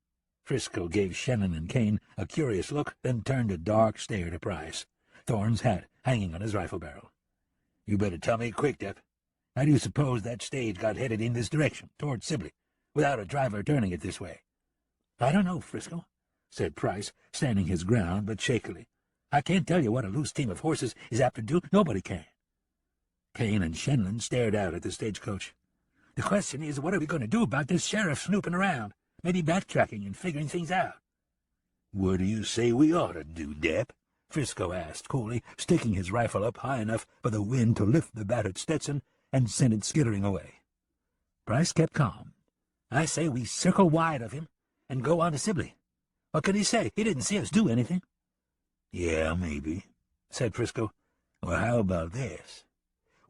Frisco gave Shannon and Kane a curious look, then turned a dark stare to Price, Thorne's hat hanging on his rifle barrel. "You better tell me quick, Dep. How do you suppose that stage got headed in this direction, toward Sibley, without a driver turning it this way?" "I don't know, Frisco," said Price, standing his ground, but shakily. "I can't tell you what a loose team of horses is apt to do. Nobody can." Kane and Shannon stared out at the stagecoach. "The question is, what are we going to do about this sheriff snooping around, maybe backtracking and figuring things out?" "What do you say we ought to do, Dep?" Frisco asked coolly, sticking his rifle up high enough for the wind to lift the battered Stetson and send it skittering away. Price kept calm. "I say we circle wide of him and go on to Sibley. What can he say? He didn't see us do anything." "Yeah, maybe," said Frisco. "Well, how about this?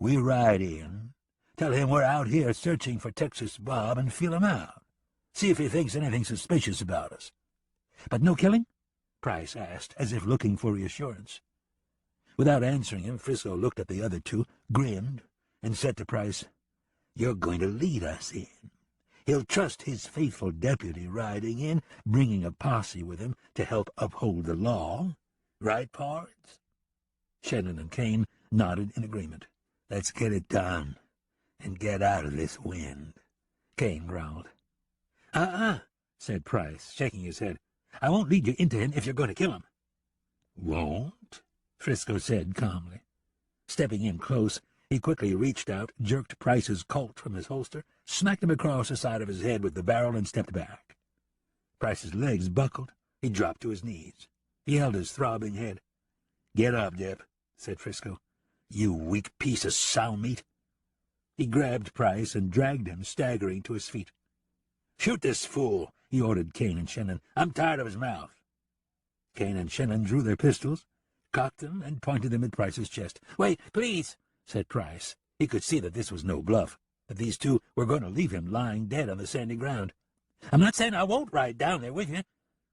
We ride in, tell him we're out here searching for Texas Bob, and feel him out. See if he thinks anything suspicious about us." "But no killing?" Price asked, as if looking for reassurance. Without answering him, Frisco looked at the other two, grinned, and said to Price, "You're going to lead us in. He'll trust his faithful deputy riding in, bringing a posse with him to help uphold the law. Right, Pards?" Shannon and Kane nodded in agreement. "Let's get it done, and get out of this wind," Kane growled. Said Price, shaking his head. "I won't lead you into him if you're going to kill him." "Won't?" Frisco said calmly. Stepping in close, he quickly reached out, jerked Price's Colt from his holster, smacked him across the side of his head with the barrel, and stepped back. Price's legs buckled. He dropped to his knees. He held his throbbing head. "Get up, Dep," said Frisco. "You weak piece of sow meat." He grabbed Price and dragged him, staggering, to his feet. "Shoot this fool," he ordered Kane and Shannon. "I'm tired of his mouth." Kane and Shannon drew their pistols, cocked them, and pointed them at Price's chest. "Wait, please," said Price. He could see that this was no bluff, that these two were going to leave him lying dead on the sandy ground. "I'm not saying I won't ride down there with you."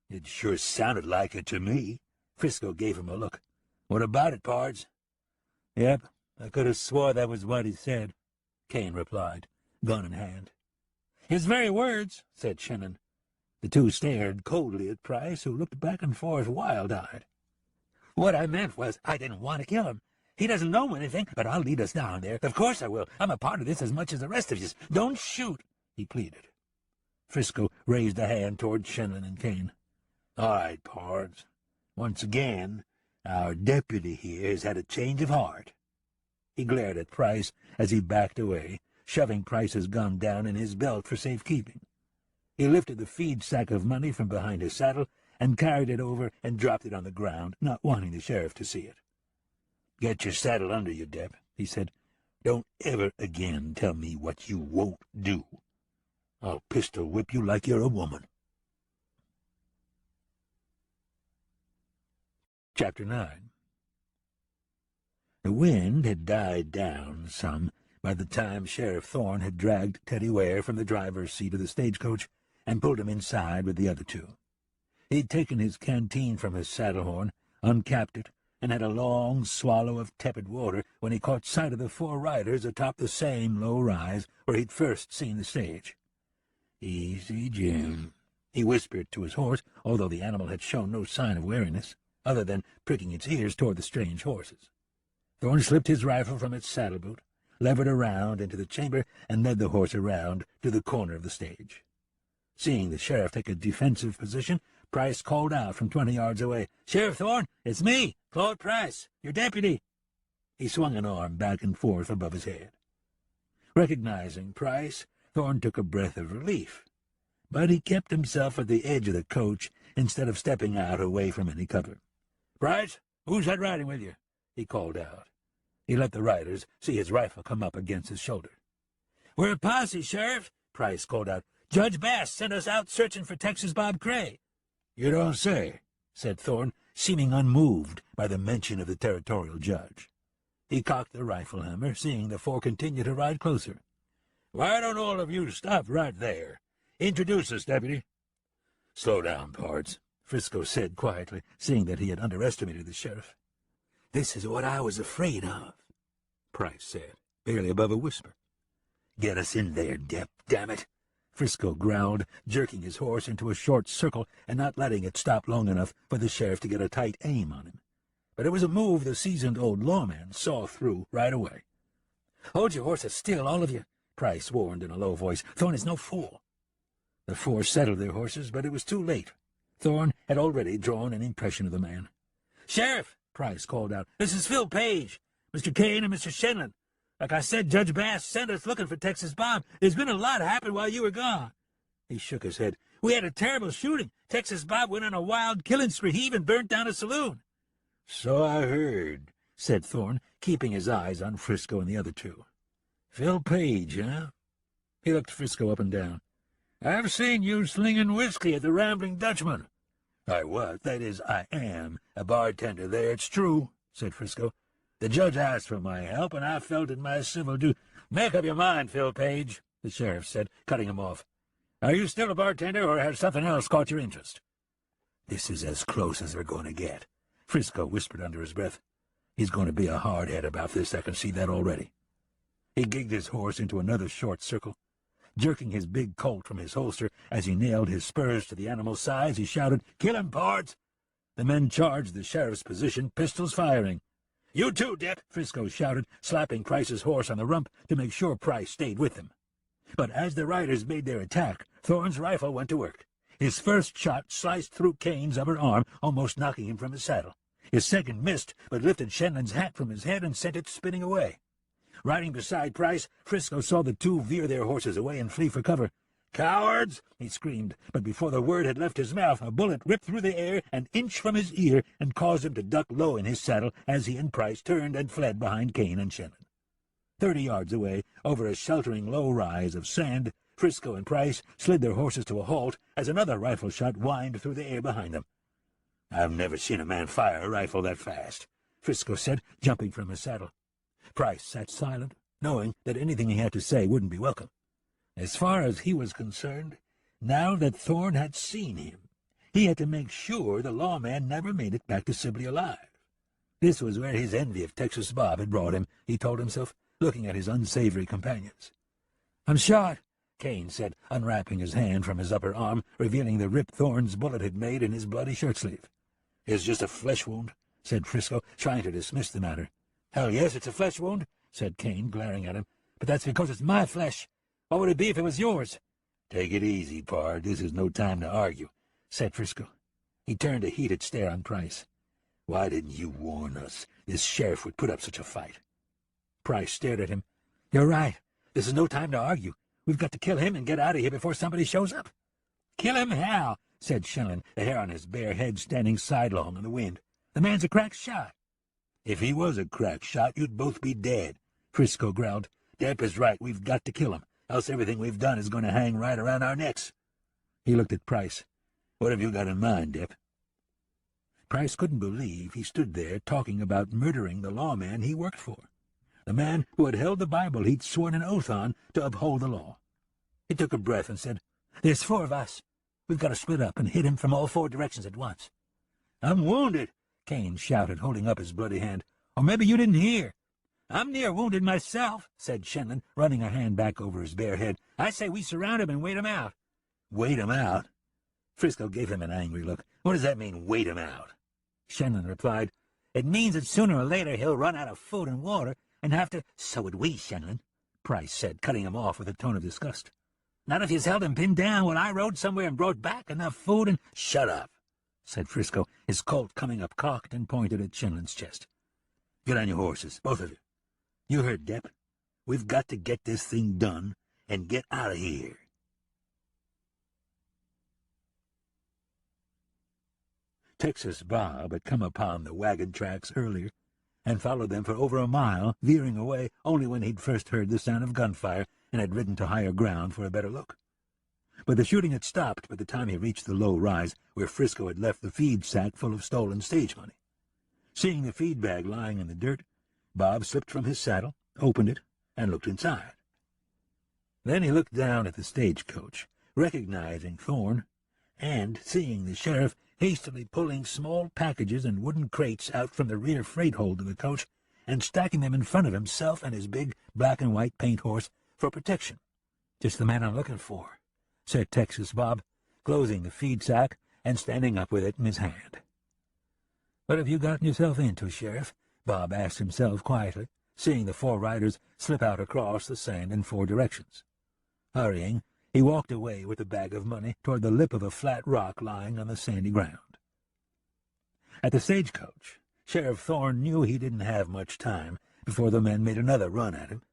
"It sure sounded like it to me." Frisco gave him a look. "What about it, Pards?" "Yep, I could have swore that was what he said," Kane replied, gun in hand. "His very words," said Shannon. The two stared coldly at Price, who looked back and forth wild-eyed. "What I meant was I didn't want to kill him. He doesn't know anything, but I'll lead us down there. Of course I will. I'm a part of this as much as the rest of you. Don't shoot," he pleaded. Frisco raised a hand toward Shannon and Kane. "All right, Pards. Once again, our deputy here has had a change of heart." He glared at Price as he backed away, shoving Price's gun down in his belt for safekeeping. He lifted the feed sack of money from behind his saddle and carried it over and dropped it on the ground, not wanting the sheriff to see it. "Get your saddle under you, Dep," he said. "Don't ever again tell me what you won't do. I'll pistol whip you like you're a woman." Chapter 9. The wind had died down some by the time Sheriff Thorne had dragged Teddy Ware from the driver's seat of the stagecoach and pulled him inside with the other two. He'd taken his canteen from his saddle-horn, uncapped it, and had a long swallow of tepid water when he caught sight of the four riders atop the same low rise where he'd first seen the stage. "Easy, Jim," he whispered to his horse, although the animal had shown no sign of wariness, other than pricking its ears toward the strange horses. Thorne slipped his rifle from its saddle-boot, levered around into the chamber, and led the horse around to the corner of the stage. Seeing the sheriff take a defensive position, Price called out from 20 yards away, "Sheriff Thorne, it's me, Claude Price, your deputy." He swung an arm back and forth above his head. Recognizing Price, Thorne took a breath of relief, but he kept himself at the edge of the coach instead of stepping out away from any cover. "Price, who's that riding with you?" he called out. He let the riders see his rifle come up against his shoulder. "We're a posse, Sheriff," Price called out. "Judge Bass sent us out searching for Texas Bob Cray." "You don't say," said Thorne, seeming unmoved by the mention of the territorial judge. He cocked the rifle hammer, seeing the four continue to ride closer. "Why don't all of you stop right there? Introduce us, deputy." "Slow down, pards," Frisco said quietly, seeing that he had underestimated the sheriff. "This is what I was afraid of," Price said, barely above a whisper. "Get us in there, Dep, damn it," Frisco growled, jerking his horse into a short circle and not letting it stop long enough for the sheriff to get a tight aim on him. But it was a move the seasoned old lawman saw through right away. "Hold your horses still, all of you," Price warned in a low voice. "Thorne is no fool." The four settled their horses, but it was too late. Thorne had already drawn an impression of the man. "Sheriff," Price called out, "this is Phil Page, Mr. Kane and Mr. Shenlin. Like I said, Judge Bass sent us looking for Texas Bob. There's been a lot happen while you were gone." He shook his head. "We had a terrible shooting. Texas Bob went on a wild killing spree. He even burnt down a saloon." "So I heard," said Thorne, keeping his eyes on Frisco and the other two. "Phil Page, huh?" He looked Frisco up and down. "I've seen you slinging whiskey at the Rambling Dutchman." "I was, that is, I am, a bartender there, it's true," said Frisco. "The judge asked for my help, and I felt it my civil duty." "Make up your mind, Phil Page," the sheriff said, cutting him off. "Are you still a bartender, or has something else caught your interest?" "This is as close as we're going to get," Frisco whispered under his breath. "He's going to be a hard head about this, I can see that already." He gigged his horse into another short circle. Jerking his big Colt from his holster as he nailed his spurs to the animal's sides, he shouted, "Kill him, pards!" The men charged the sheriff's position, pistols firing. "You too, Dep!" Frisco shouted, slapping Price's horse on the rump to make sure Price stayed with him. But as the riders made their attack, Thorne's rifle went to work. His first shot sliced through Kane's upper arm, almost knocking him from his saddle. His second missed, but lifted Shenlin's hat from his head and sent it spinning away. Riding beside Price, Frisco saw the two veer their horses away and flee for cover. "Cowards!" he screamed, but before the word had left his mouth, a bullet ripped through the air an inch from his ear and caused him to duck low in his saddle as he and Price turned and fled behind Kane and Shenlin. 30 yards away, over a sheltering low rise of sand, Frisco and Price slid their horses to a halt as another rifle shot whined through the air behind them. "I've never seen a man fire a rifle that fast," Frisco said, jumping from his saddle. Price sat silent, knowing that anything he had to say wouldn't be welcome. As far as he was concerned, now that Thorne had seen him, he had to make sure the lawman never made it back to Sibley alive. This was where his envy of Texas Bob had brought him, he told himself, looking at his unsavory companions. "I'm shot," Kane said, unwrapping his hand from his upper arm, revealing the rip Thorne's bullet had made in his bloody shirt-sleeve. "It's just a flesh wound," said Frisco, trying to dismiss the matter. "Hell, yes, it's a flesh wound," said Kane, glaring at him. "But that's because it's my flesh. What would it be if it was yours?" "Take it easy, pard. This is no time to argue," said Frisco. He turned a heated stare on Price. "Why didn't you warn us? This sheriff would put up such a fight." Price stared at him. "You're right. This is no time to argue. We've got to kill him and get out of here before somebody shows up." "Kill him how? said Shenlin, the hair on his bare head standing sidelong in the wind. "The man's a crack shot." "If he was a crack shot, you'd both be dead," Frisco growled. "Depp is right. We've got to kill him, else everything we've done is going to hang right around our necks." He looked at Price. "What have you got in mind, Depp?" Price couldn't believe he stood there talking about murdering the lawman he worked for, the man who had held the Bible he'd sworn an oath on to uphold the law. He took a breath and said, "There's 4 of us. We've got to split up and hit him from all 4 directions at once." "I'm wounded," Kane shouted, holding up his bloody hand. "Or maybe you didn't hear." "I'm near wounded myself," said Shenlin, running a hand back over his bare head. "I say we surround him and wait him out." "Wait him out?" Frisco gave him an angry look. "What does that mean, wait him out?" Shenlin replied, "It means that sooner or later he'll run out of food and water and have to—" "So would we, Shenlin," Price said, cutting him off with a tone of disgust. "Not if you's held him pinned down while I rode somewhere and brought back enough food and—" "Shut up," said Frisco, his Colt coming up cocked and pointed at Shenlin's chest. "Get on your horses, both of you. You heard Depp. We've got to get this thing done and get out of here." Texas Bob had come upon the wagon tracks earlier and followed them for over a mile, veering away only when he'd first heard the sound of gunfire and had ridden to higher ground for a better look. But the shooting had stopped by the time he reached the low rise where Frisco had left the feed sack full of stolen stage money. Seeing the feed bag lying in the dirt, Bob slipped from his saddle, opened it, and looked inside. Then he looked down at the stagecoach, recognizing Thorne, and seeing the sheriff hastily pulling small packages and wooden crates out from the rear freight hold of the coach and stacking them in front of himself and his big black-and-white paint horse for protection. "Just the man I'm looking for," said Texas Bob, closing the feed sack and standing up with it in his hand. "What have you gotten yourself into, Sheriff?" Bob asked himself quietly, seeing the 4 riders slip out across the sand in 4 directions. Hurrying, he walked away with the bag of money toward the lip of a flat rock lying on the sandy ground. At the stagecoach, Sheriff Thorne knew he didn't have much time before the men made another run at him.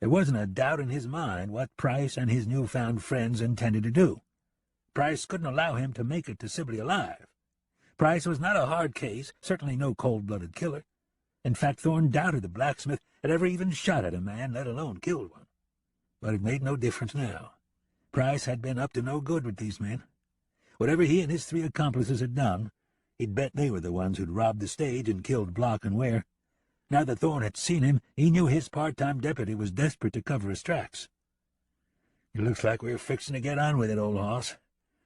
There wasn't a doubt in his mind what Price and his newfound friends intended to do. Price couldn't allow him to make it to Sibley alive. Price was not a hard case, certainly no cold-blooded killer. In fact, Thorne doubted the blacksmith had ever even shot at a man, let alone killed one. But it made no difference now. Price had been up to no good with these men. Whatever he and his 3 accomplices had done, he'd bet they were the ones who'd robbed the stage and killed Block and Ware. Now that Thorne had seen him, he knew his part-time deputy was desperate to cover his tracks. "It looks like we're fixing to get on with it, old hoss,"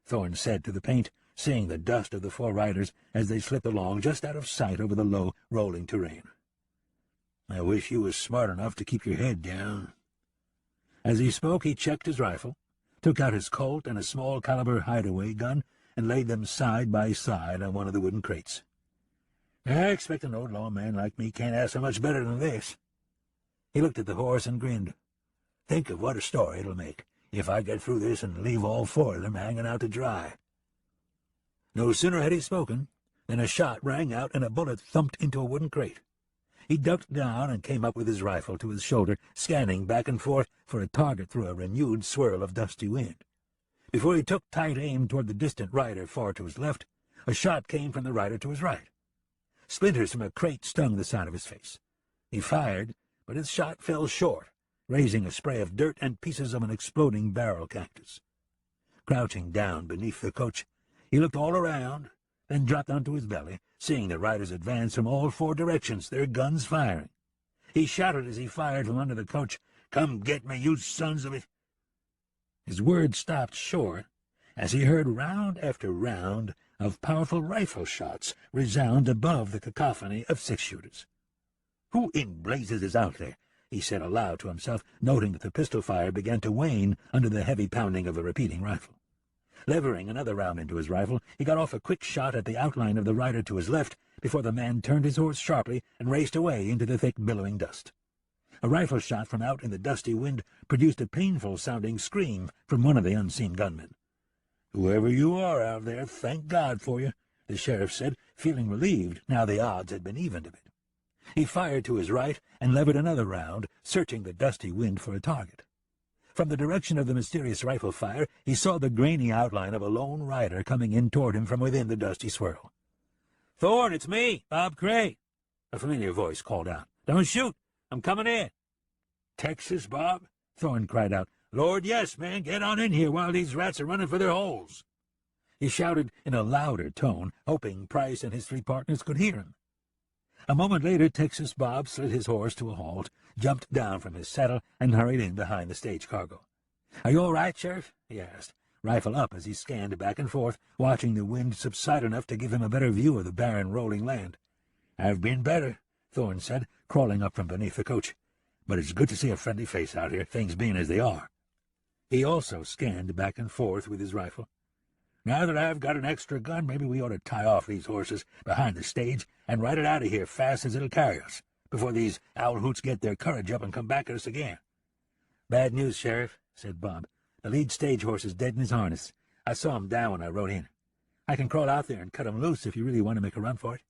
Thorne said to the paint, seeing the dust of the 4 riders as they slipped along just out of sight over the low, rolling terrain. "I wish you was smart enough to keep your head down." As he spoke, he checked his rifle, took out his Colt and a small-caliber hideaway gun, and laid them side by side on one of the wooden crates. "I expect an old lawman like me can't ask for much better than this." He looked at the horse and grinned. "Think of what a story it'll make if I get through this and leave all 4 of them hanging out to dry." No sooner had he spoken than a shot rang out and a bullet thumped into a wooden crate. He ducked down and came up with his rifle to his shoulder, scanning back and forth for a target through a renewed swirl of dusty wind. Before he took tight aim toward the distant rider far to his left, a shot came from the rider to his right. Splinters from a crate stung the side of his face. He fired, but his shot fell short, raising a spray of dirt and pieces of an exploding barrel cactus. Crouching down beneath the coach, he looked all around, then dropped onto his belly, seeing the riders advance from all 4 directions, their guns firing. He shouted as he fired from under the coach, "Come get me, you sons of it!" His words stopped short as he heard round after round of powerful rifle shots resound above the cacophony of 6-shooters. "Who in blazes is out there?" he said aloud to himself, noting that the pistol fire began to wane under the heavy pounding of a repeating rifle. Levering another round into his rifle, he got off a quick shot at the outline of the rider to his left before the man turned his horse sharply and raced away into the thick, billowing dust. A rifle shot from out in the dusty wind produced a painful-sounding scream from one of the unseen gunmen. "Whoever you are out there, thank God for you," the sheriff said, feeling relieved now the odds had been evened a bit. He fired to his right and levered another round, searching the dusty wind for a target. From the direction of the mysterious rifle fire, he saw the grainy outline of a lone rider coming in toward him from within the dusty swirl. "Thorne, it's me, Bob Cray," a familiar voice called out. "Don't shoot. I'm coming in." "Texas, Bob?" Thorne cried out. "Lord, yes, man. Get on in here while these rats are running for their holes." He shouted in a louder tone, hoping Price and his three partners could hear him. A moment later, Texas Bob slid his horse to a halt, jumped down from his saddle, and hurried in behind the stage cargo. "Are you all right, Sheriff?" he asked, rifle up as he scanned back and forth, watching the wind subside enough to give him a better view of the barren, rolling land. "I've been better," Thorne said, crawling up from beneath the coach. "But it's good to see a friendly face out here, things being as they are." He also scanned back and forth with his rifle. "Now that I've got an extra gun, maybe we ought to tie off these horses behind the stage and ride it out of here fast as it'll carry us, before these owl hoots get their courage up and come back at us again." "Bad news, Sheriff," said Bob. "The lead stage horse is dead in his harness. I saw him down when I rode in. I can crawl out there and cut him loose if you really want to make a run for it."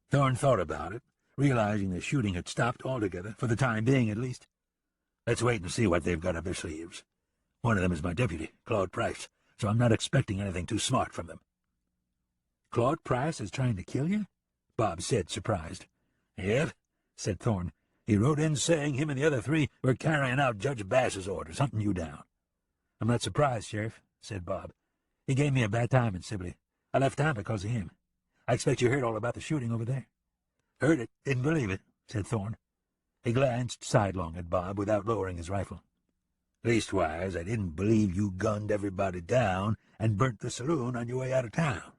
Thorne thought about it, realizing the shooting had stopped altogether, for the time being at least. "Let's wait and see what they've got up their sleeves. One of them is my deputy, Claude Price, so I'm not expecting anything too smart from them." "Claude Price is trying to kill you?" Bob said, surprised. "Yep," said Thorne. "He rode in saying him and the other three were carrying out Judge Bass's orders, hunting you down." "I'm not surprised, Sheriff," said Bob. "He gave me a bad time in Sibley. I left town because of him. I expect you heard all about the shooting over there." "Heard it, didn't believe it," said Thorne. He glanced sidelong at Bob without lowering his rifle. "Leastwise, I didn't believe you gunned everybody down and burnt the saloon on your way out of town."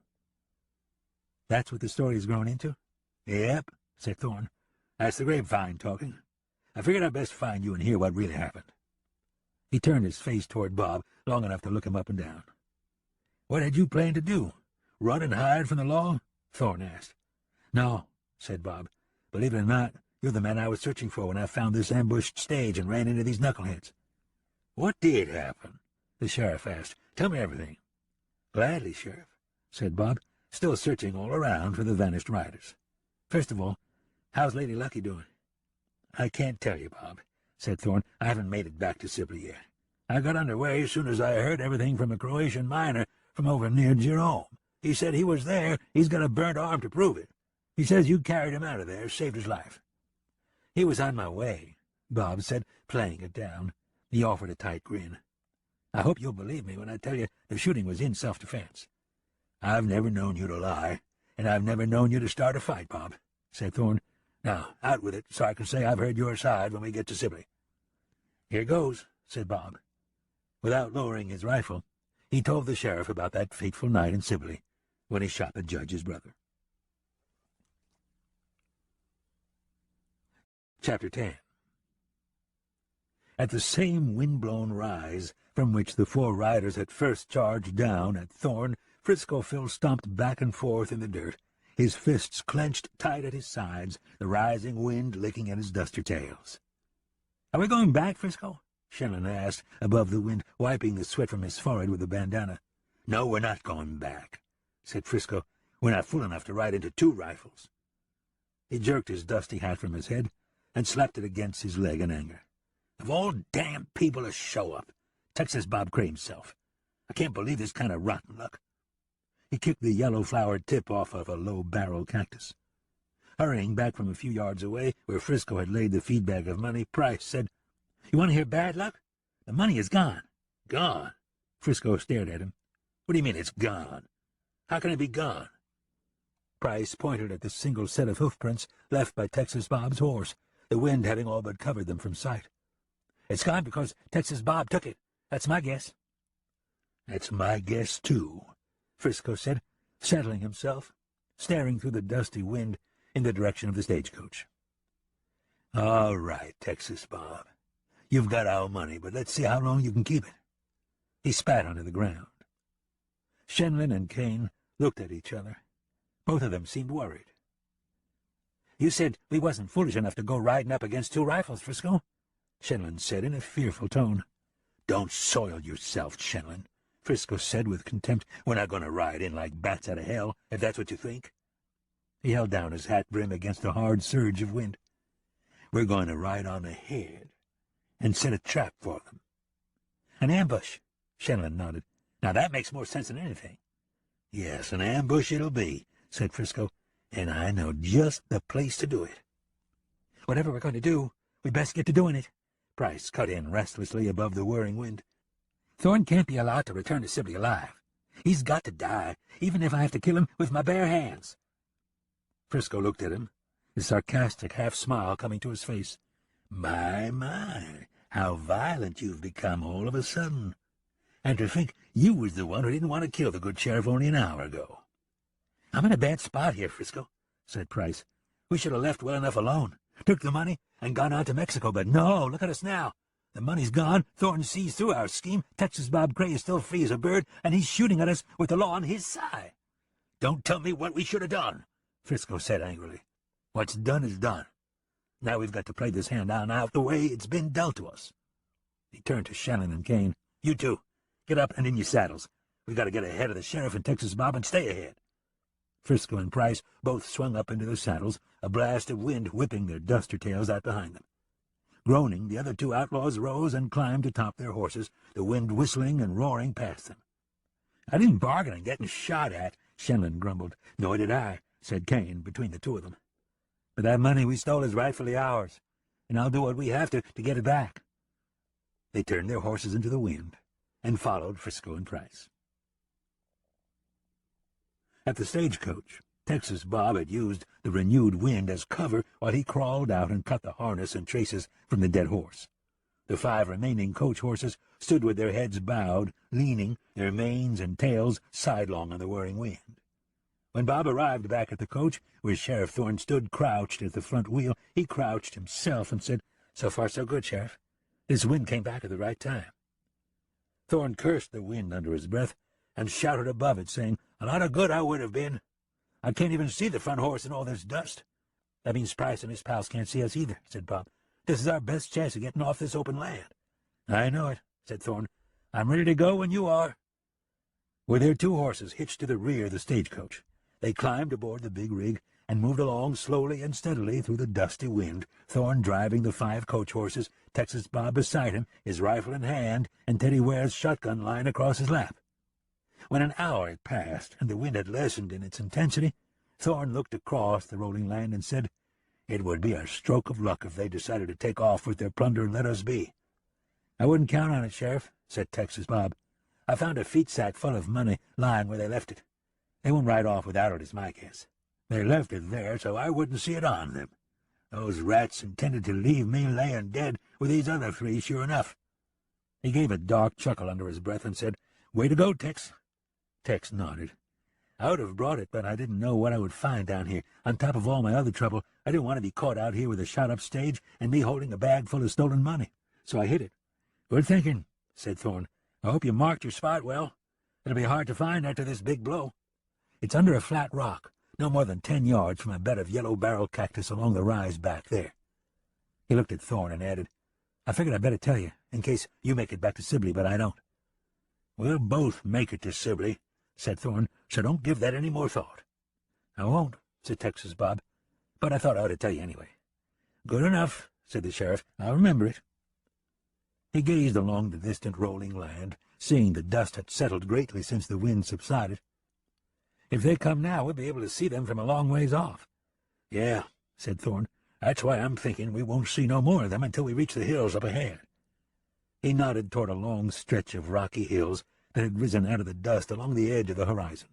"That's what the story's grown into?" "Yep," said Thorne. "That's the grapevine talking. I figured I'd best find you and hear what really happened." He turned his face toward Bob long enough to look him up and down. "What had you planned to do? Run and hide from the law?" Thorne asked. "No," said Bob. "Believe it or not, you're the man I was searching for when I found this ambushed stage and ran into these knuckleheads." "What did happen?" the sheriff asked. "Tell me everything." "Gladly, Sheriff," said Bob, still searching all around for the vanished riders. "First of all, how's Lady Lucky doing?" "I can't tell you, Bob," said Thorne. "I haven't made it back to Sibley yet. I got under way as soon as I heard everything from a Croatian miner from over near Jerome. He said he was there. He's got a burnt arm to prove it. He says you carried him out of there, saved his life." "He was on my way," Bob said, playing it down. He offered a tight grin. "I hope you'll believe me when I tell you the shooting was in self-defense." "I've never known you to lie, and I've never known you to start a fight, Bob," said Thorne. "Now, out with it, so I can say I've heard your side when we get to Sibley." "Here goes," said Bob. Without lowering his rifle, he told the sheriff about that fateful night in Sibley, when he shot the judge's brother. Chapter 10. At the same wind-blown rise from which the four riders had first charged down at Thorne, Frisco Phil stomped back and forth in the dirt, his fists clenched tight at his sides, the rising wind licking at his duster tails. "Are we going back, Frisco?" Shannon asked, above the wind, wiping the sweat from his forehead with a bandana. "No, we're not going back," said Frisco. "We're not fool enough to ride into two rifles." He jerked his dusty hat from his head and slapped it against his leg in anger. "Of all damn people to show up, Texas Bob Cray himself. I can't believe this kind of rotten luck." He kicked the yellow-flowered tip off of a low-barrel cactus. Hurrying back from a few yards away, where Frisco had laid the feed bag of money, Price said, "You want to hear bad luck? The money is gone." "Gone?" Frisco stared at him. "What do you mean it's gone? How can it be gone?" Price pointed at the single set of hoofprints left by Texas Bob's horse, the wind having all but covered them from sight. "It's gone because Texas Bob took it. That's my guess." "That's my guess, too," Frisco said, settling himself, staring through the dusty wind in the direction of the stagecoach. "All right, Texas Bob. You've got our money, but let's see how long you can keep it." He spat onto the ground. Shenlin and Kane looked at each other. Both of them seemed worried. "You said we wasn't foolish enough to go riding up against two rifles, Frisco," Shenlin said in a fearful tone. "Don't soil yourself, Shenlin," Frisco said with contempt. "We're not going to ride in like bats out of hell, if that's what you think." He held down his hat brim against a hard surge of wind. "We're going to ride on ahead and set a trap for them. An ambush, Shenlin nodded. Now that makes more sense than anything. Yes, an ambush it'll be, said Frisco, and I know just the place to do it. Whatever we're going to do, we best get to doing it, Price cut in restlessly above the whirring wind. Thorne can't be allowed to return to Sibley alive. He's got to die, even if I have to kill him with my bare hands. Frisco looked at him, a sarcastic half-smile coming to his face. My, how violent you've become all of a sudden. And to think you was the one who didn't want to kill the good sheriff only an hour ago. I'm in a bad spot here, Frisco, said Price. We should have left well enough alone, took the money, and gone out to Mexico, but no, look at us now. The money's gone, Thorne sees through our scheme, Texas Bob Gray is still free as a bird, and he's shooting at us with the law on his side. Don't tell me what we should have done, Frisco said angrily. What's done is done. Now we've got to play this hand on out the way it's been dealt to us. He turned to Shannon and Kane. You two, get up and in your saddles. We've got to get ahead of the sheriff and Texas Bob and stay ahead. Frisco and Price both swung up into their saddles, a blast of wind whipping their duster tails out behind them. Groaning, the other two outlaws rose and climbed atop their horses, the wind whistling and roaring past them. I didn't bargain on getting shot at, Shenlin grumbled. Nor did I, said Kane, between the two of them. But that money we stole is rightfully ours, and I'll do what we have to get it back. They turned their horses into the wind and followed Frisco and Price. At the stagecoach, Texas Bob had used the renewed wind as cover while he crawled out and cut the harness and traces from the dead horse. The 5 remaining coach horses stood with their heads bowed, leaning, their manes and tails sidelong on the whirring wind. When Bob arrived back at the coach, where Sheriff Thorne stood crouched at the front wheel, he crouched himself and said, So far so good, Sheriff. This wind came back at the right time. Thorne cursed the wind under his breath and shouted above it, saying, A lot of good I would have been. I can't even see the front horse in all this dust. That means Price and his pals can't see us either, said Bob. This is our best chance of getting off this open land. I know it, said Thorne. I'm ready to go when you are. With their 2 horses hitched to the rear of the stagecoach, they climbed aboard the big rig and moved along slowly and steadily through the dusty wind, Thorne driving the 5 coach horses, Texas Bob beside him, his rifle in hand, and Teddy Ware's shotgun lying across his lap. When an hour had passed and the wind had lessened in its intensity, Thorne looked across the rolling land and said, It would be a stroke of luck if they decided to take off with their plunder and let us be. I wouldn't count on it, Sheriff, said Texas Bob. I found a feed sack full of money lying where they left it. They won't ride off without it, is my guess. They left it there, so I wouldn't see it on them. Those rats intended to leave me laying dead with these other 3, sure enough. He gave a dark chuckle under his breath and said, Way to go, Tex. Tex nodded. I would have brought it, but I didn't know what I would find down here. On top of all my other trouble, I didn't want to be caught out here with a shot-up stage and me holding a bag full of stolen money. So I hid it. Good thinking, said Thorne. I hope you marked your spot well. It'll be hard to find after this big blow. It's under a flat rock, no more than 10 yards from a bed of yellow barrel cactus along the rise back there. He looked at Thorne and added, I figured I'd better tell you, in case you make it back to Sibley, but I don't. We'll both make it to Sibley, said Thorne, so don't give that any more thought. I won't, said Texas Bob, but I thought I ought to tell you anyway. Good enough, said the sheriff. I'll remember it. He gazed along the distant rolling land, seeing the dust had settled greatly since the wind subsided. If they come now, we'll be able to see them from a long ways off. Yeah, said Thorne. That's why I'm thinking we won't see no more of them until we reach the hills up ahead. He nodded toward a long stretch of rocky hills that had risen out of the dust along the edge of the horizon.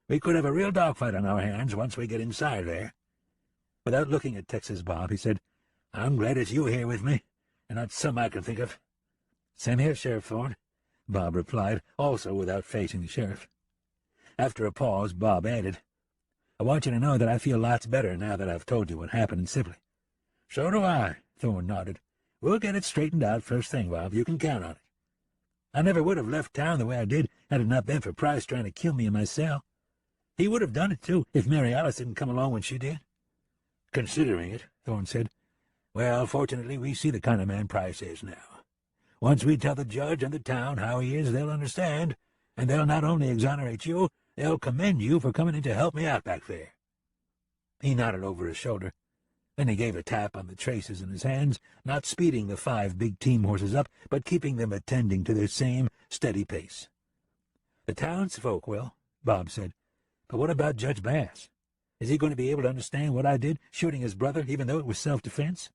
We could have a real dogfight on our hands once we get inside there. Without looking at Texas Bob, he said, I'm glad it's you here with me, and not some I can think of. Same here, Sheriff Thorne, Bob replied, also without facing the sheriff. After a pause, Bob added, I want you to know that I feel lots better now that I've told you what happened in Sibley. So do I, Thorne nodded. We'll get it straightened out first thing, Bob. You can count on it. I never would have left town the way I did had it not been for Price trying to kill me in my cell. He would have done it, too, if Mary Alice didn't come along when she did. Considering it, Thorne said. Well, fortunately, we see the kind of man Price is now. Once we tell the judge and the town how he is, they'll understand, and they'll not only exonerate you, they'll commend you for coming in to help me out back there. He nodded over his shoulder. Then he gave a tap on the traces in his hands, not speeding the 5 big team horses up, but keeping them attending to their same steady pace. "The townsfolk will," Bob said. "But what about Judge Bass? Is he going to be able to understand what I did, shooting his brother, even though it was self-defense?"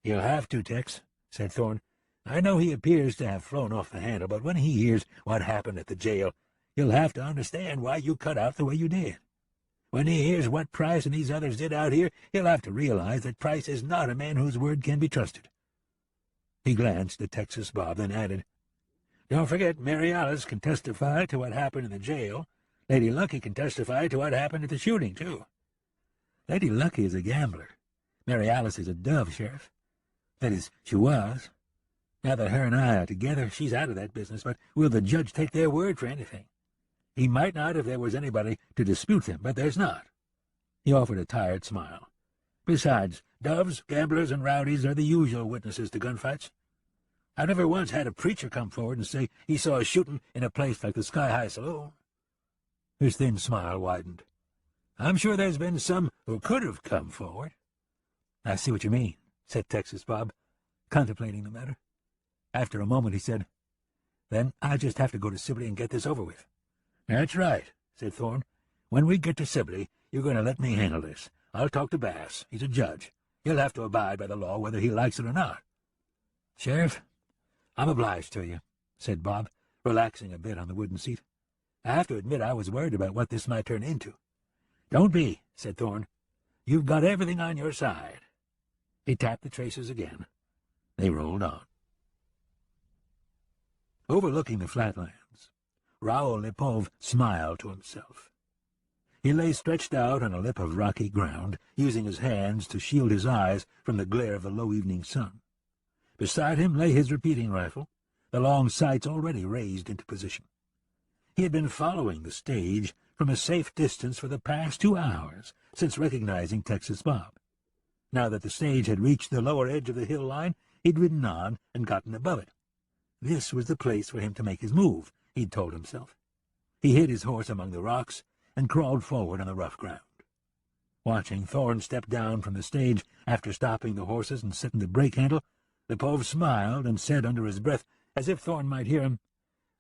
"He'll have to, Tex," said Thorne. "I know he appears to have flown off the handle, but when he hears what happened at the jail, he'll have to understand why you cut out the way you did. When he hears what Price and these others did out here, he'll have to realize that Price is not a man whose word can be trusted." He glanced at Texas Bob, then added, "Don't forget, Mary Alice can testify to what happened in the jail. Lady Lucky can testify to what happened at the shooting, too. Lady Lucky is a gambler. Mary Alice is a dove, Sheriff. That is, she was. Now that her and I are together, she's out of that business, but will the judge take their word for anything? He might not if there was anybody to dispute them, but there's not." He offered a tired smile. "Besides, doves, gamblers, and rowdies are the usual witnesses to gunfights. I never once had a preacher come forward and say he saw a shooting in a place like the Sky High Saloon." His thin smile widened. "I'm sure there's been some who could have come forward." "I see what you mean," said Texas Bob, contemplating the matter. After a moment he said, "Then I just have to go to Sibley and get this over with." "That's right," said Thorne. "When we get to Sibley, you're going to let me handle this. I'll talk to Bass. He's a judge. He'll have to abide by the law whether he likes it or not." "Sheriff, I'm obliged to you," said Bob, relaxing a bit on the wooden seat. "I have to admit I was worried about what this might turn into." "Don't be," said Thorne. "You've got everything on your side." He tapped the traces again. They rolled on. Overlooking the flatlands, Raoul Lepov smiled to himself. He lay stretched out on a lip of rocky ground, using his hands to shield his eyes from the glare of the low evening sun. Beside him lay his repeating rifle, the long sights already raised into position. He had been following the stage from a safe distance for the past 2 hours, since recognizing Texas Bob. Now that the stage had reached the lower edge of the hill line, he'd ridden on and gotten above it. This was the place for him to make his move, he'd told himself. He hid his horse among the rocks and crawled forward on the rough ground. Watching Thorne step down from the stage after stopping the horses and setting the brake handle, Lepov smiled and said under his breath, as if Thorne might hear him,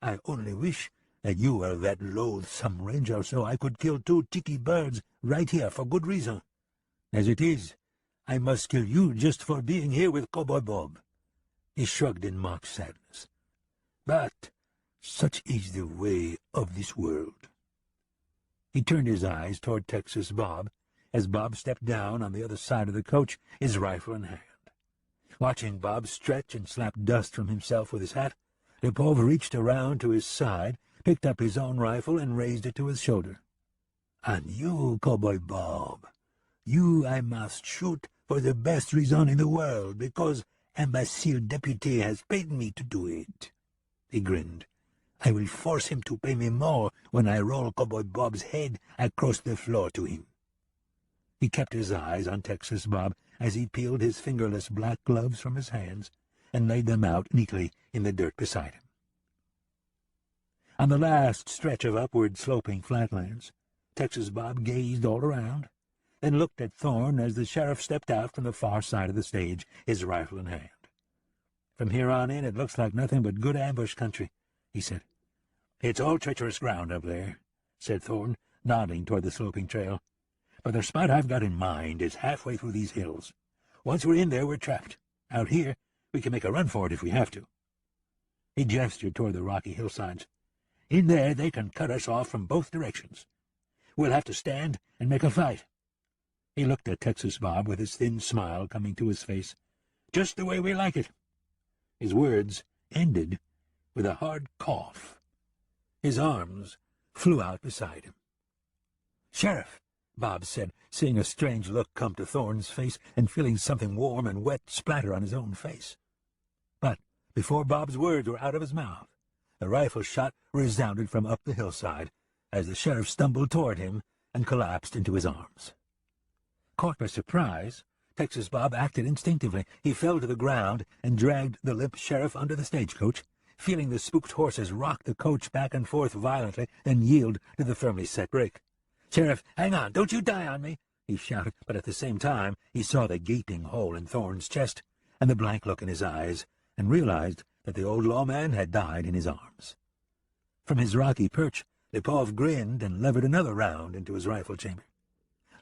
"I only wish that you were that loathsome ranger so I could kill 2 tiki birds right here for good reason. As it is, I must kill you just for being here with Cowboy Bob." He shrugged in mock sadness. "But such is the way of this world." He turned his eyes toward Texas Bob as Bob stepped down on the other side of the coach, his rifle in hand. Watching Bob stretch and slap dust from himself with his hat, Lepov reached around to his side, picked up his own rifle, and raised it to his shoulder. "And you, Cowboy Bob, you I must shoot for the best reason in the world, because Imbecile Deputy has paid me to do it." He grinned. "I will force him to pay me more when I roll Cowboy Bob's head across the floor to him." He kept his eyes on Texas Bob as he peeled his fingerless black gloves from his hands and laid them out neatly in the dirt beside him. On the last stretch of upward-sloping flatlands, Texas Bob gazed all around, then looked at Thorne as the sheriff stepped out from the far side of the stage, his rifle in hand. "From here on in, it looks like nothing but good ambush country," he said. "It's all treacherous ground up there," said Thorne, nodding toward the sloping trail. "But the spot I've got in mind is halfway through these hills. Once we're in there, we're trapped. Out here, we can make a run for it if we have to." He gestured toward the rocky hillsides. "In there, they can cut us off from both directions. We'll have to stand and make a fight." He looked at Texas Bob with his thin smile coming to his face. "Just the way we like it." His words ended with a hard cough. His arms flew out beside him. "Sheriff," Bob said, seeing a strange look come to Thorne's face and feeling something warm and wet splatter on his own face. But before Bob's words were out of his mouth, a rifle shot resounded from up the hillside as the sheriff stumbled toward him and collapsed into his arms. Caught by surprise, Texas Bob acted instinctively. He fell to the ground and dragged the limp sheriff under the stagecoach, feeling the spooked horses rock the coach back and forth violently, then yield to the firmly set brake. "Sheriff, hang on! Don't you die on me!" he shouted, but at the same time he saw the gaping hole in Thorne's chest and the blank look in his eyes, and realized that the old lawman had died in his arms. From his rocky perch, Lipov grinned and levered another round into his rifle chamber.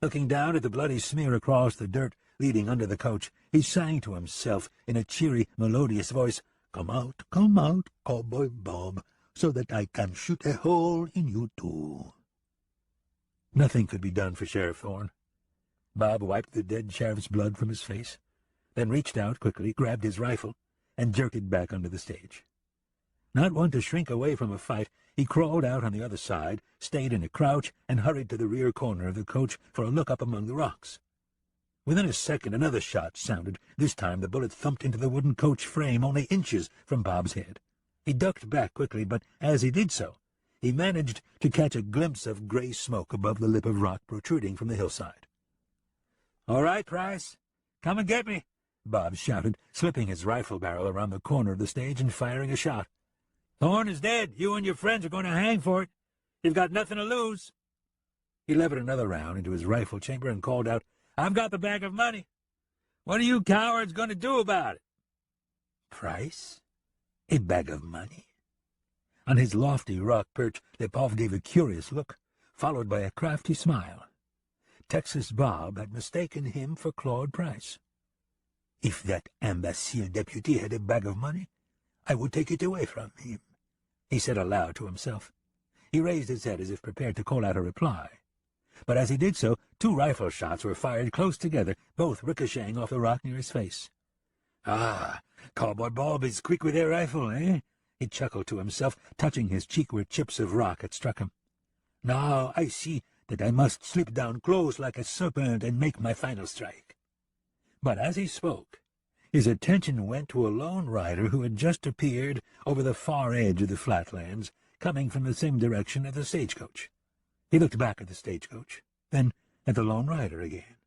Looking down at the bloody smear across the dirt leading under the coach, he sang to himself in a cheery, melodious voice, come out, Cowboy Bob, so that I can shoot a hole in you too." Nothing could be done for Sheriff Thorne. Bob wiped the dead sheriff's blood from his face, then reached out quickly, grabbed his rifle, and jerked it back under the stage. Not one to shrink away from a fight, he crawled out on the other side, stayed in a crouch, and hurried to the rear corner of the coach for a look up among the rocks. Within a second another shot sounded. This time the bullet thumped into the wooden coach frame only inches from Bob's head. He ducked back quickly, but as he did so, he managed to catch a glimpse of gray smoke above the lip of rock protruding from the hillside. "All right, Price, come and get me," Bob shouted, slipping his rifle barrel around the corner of the stage and firing a shot. "Thorne is dead. You and your friends are going to hang for it. You've got nothing to lose." He levered another round into his rifle chamber and called out, "I've got the bag of money. What are you cowards going to do about it?" Price? A bag of money? On his lofty rock perch, Lipov gave a curious look, followed by a crafty smile. Texas Bob had mistaken him for Claude Price. "If that imbecile deputy had a bag of money, I would take it away from him," he said aloud to himself. He raised his head as if prepared to call out a reply. But as he did so, 2 rifle shots were fired close together, both ricocheting off the rock near his face. "Ah, Cowboy Bob is quick with a rifle, eh?" he chuckled to himself, touching his cheek where chips of rock had struck him. "Now I see that I must slip down close like a serpent and make my final strike." But as he spoke, his attention went to a lone rider who had just appeared over the far edge of the flatlands, coming from the same direction as the stagecoach. He looked back at the stagecoach, then at the lone rider again.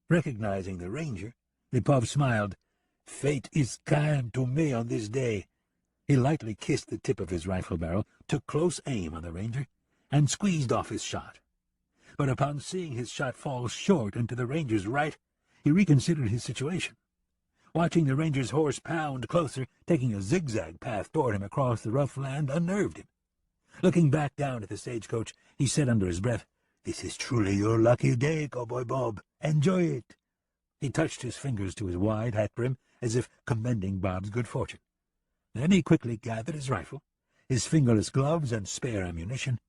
Recognizing the ranger, Lipov smiled. "Fate is kind to me on this day." He lightly kissed the tip of his rifle barrel, took close aim on the ranger, and squeezed off his shot. But upon seeing his shot fall short and to the ranger's right, he reconsidered his situation. Watching the ranger's horse pound closer, taking a zigzag path toward him across the rough land, unnerved him. Looking back down at the stagecoach, he said under his breath, "This is truly your lucky day, Cowboy Bob. Enjoy it." He touched his fingers to his wide hat brim, as if commending Bob's good fortune. Then he quickly gathered his rifle, his fingerless gloves and spare ammunition,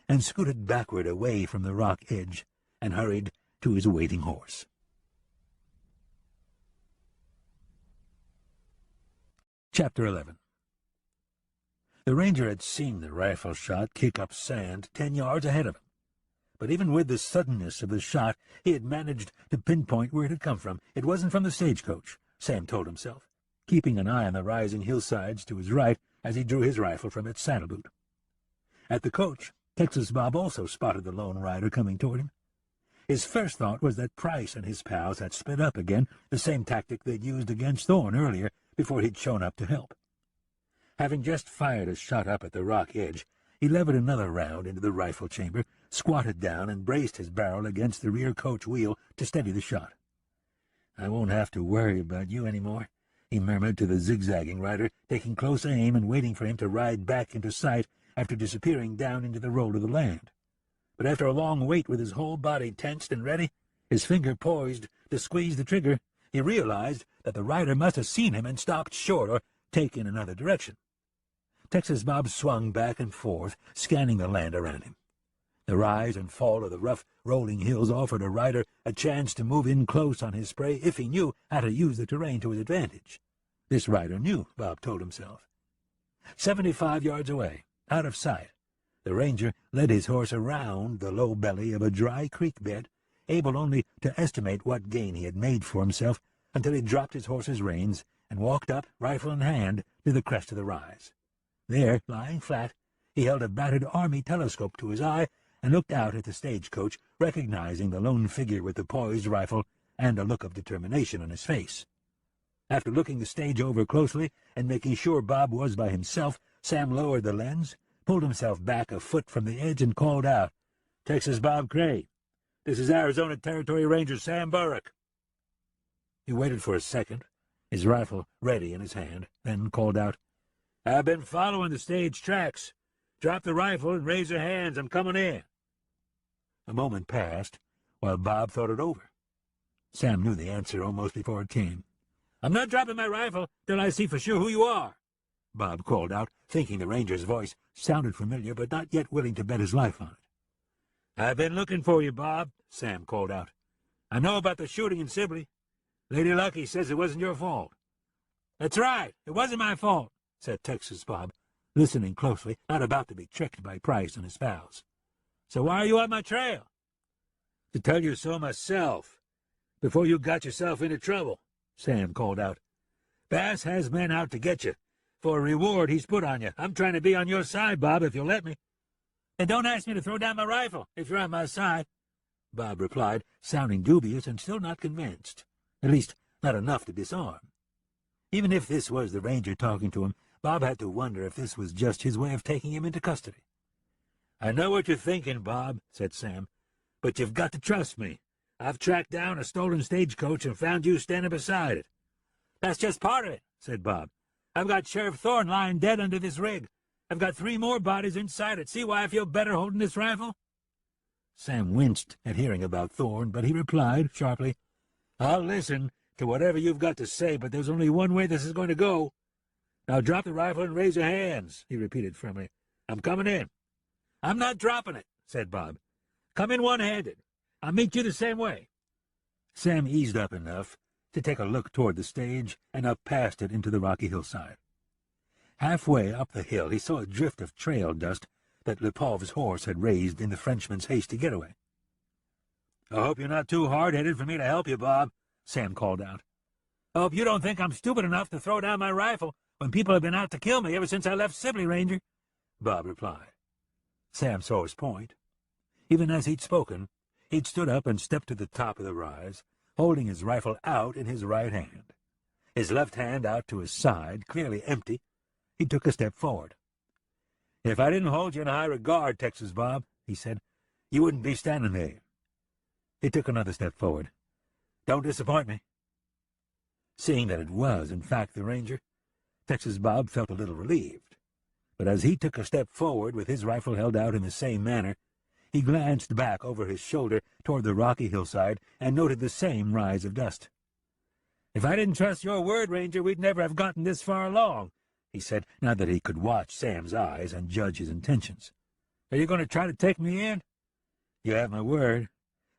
and scooted backward away from the rock edge and hurried to his waiting horse. Chapter 11. The ranger had seen the rifle shot kick up sand 10 yards ahead of him. But even with the suddenness of the shot, he had managed to pinpoint where it had come from. It wasn't from the stagecoach, Sam told himself, keeping an eye on the rising hillsides to his right as he drew his rifle from its saddle boot. At the coach, Texas Bob also spotted the lone rider coming toward him. His first thought was that Price and his pals had split up again, the same tactic they'd used against Thorne earlier before he'd shown up to help. Having just fired a shot up at the rock edge, he levered another round into the rifle chamber, squatted down, and braced his barrel against the rear coach wheel to steady the shot. "I won't have to worry about you any more," he murmured to the zigzagging rider, taking close aim and waiting for him to ride back into sight after disappearing down into the roll of the land. But after a long wait with his whole body tensed and ready, his finger poised to squeeze the trigger, he realized that the rider must have seen him and stopped short or taken another direction. Texas Bob swung back and forth, scanning the land around him. The rise and fall of the rough, rolling hills offered a rider a chance to move in close on his prey if he knew how to use the terrain to his advantage. This rider knew, Bob told himself. 75 yards away, out of sight, the ranger led his horse around the low belly of a dry creek bed, able only to estimate what gain he had made for himself until he dropped his horse's reins and walked up, rifle in hand, to the crest of the rise. There, lying flat, he held a battered army telescope to his eye and looked out at the stagecoach, recognizing the lone figure with the poised rifle and a look of determination on his face. After looking the stage over closely and making sure Bob was by himself, Sam lowered the lens, pulled himself back a foot from the edge, and called out, "Texas Bob Cray, This is Arizona Territory Ranger Sam Burrick." He waited for a second, his rifle ready in his hand, then called out, "I've been following the stage tracks. Drop the rifle and raise your hands. I'm coming in." A moment passed while Bob thought it over. Sam knew the answer almost before it came. "I'm not dropping my rifle till I see for sure who you are," Bob called out, thinking the ranger's voice sounded familiar, but not yet willing to bet his life on it. "I've been looking for you, Bob," Sam called out. "I know about the shooting in Sibley. Lady Lucky says it wasn't your fault." "That's right, it wasn't my fault," said Texas Bob, listening closely, not about to be tricked by Price and his pals. "So why are you on my trail?" "To tell you so myself, before you got yourself into trouble," Sam called out. "Bass has men out to get you, for a reward he's put on you. I'm trying to be on your side, Bob, if you'll let me." "Then don't ask me to throw down my rifle, if you're on my side," Bob replied, sounding dubious and still not convinced, at least not enough to disarm. Even if this was the ranger talking to him, Bob had to wonder if this was just his way of taking him into custody. "I know what you're thinking, Bob," said Sam, "but you've got to trust me. I've tracked down a stolen stagecoach and found you standing beside it." "That's just part of it," said Bob. "I've got Sheriff Thorne lying dead under this rig. I've got 3 more bodies inside it. See why I feel better holding this rifle?" Sam winced at hearing about Thorne, but he replied sharply, "I'll listen to whatever you've got to say, but there's only one way this is going to go." "Now drop the rifle and raise your hands," he repeated firmly. "I'm coming in." "I'm not dropping it," said Bob. "Come in one-handed. I'll meet you the same way." Sam eased up enough to take a look toward the stage and up past it into the rocky hillside. Halfway up the hill he saw a drift of trail dust that Lipov's horse had raised in the Frenchman's hasty getaway. "I hope you're not too hard-headed for me to help you, Bob," Sam called out. "I hope you don't think I'm stupid enough to throw down my rifle when people have been out to kill me ever since I left Sibley, Ranger," Bob replied. Sam saw his point. Even as he'd spoken, he'd stood up and stepped to the top of the rise, holding his rifle out in his right hand. His left hand out to his side, clearly empty, he took a step forward. "If I didn't hold you in high regard, Texas Bob," he said, "you wouldn't be standing there." He took another step forward. "Don't disappoint me." Seeing that it was, in fact, the ranger, Texas Bob felt a little relieved. But as he took a step forward with his rifle held out in the same manner, he glanced back over his shoulder toward the rocky hillside and noted the same rise of dust. "If I didn't trust your word, Ranger, we'd never have gotten this far along," he said, now that he could watch Sam's eyes and judge his intentions. "Are you going to try to take me in?" "You have my word.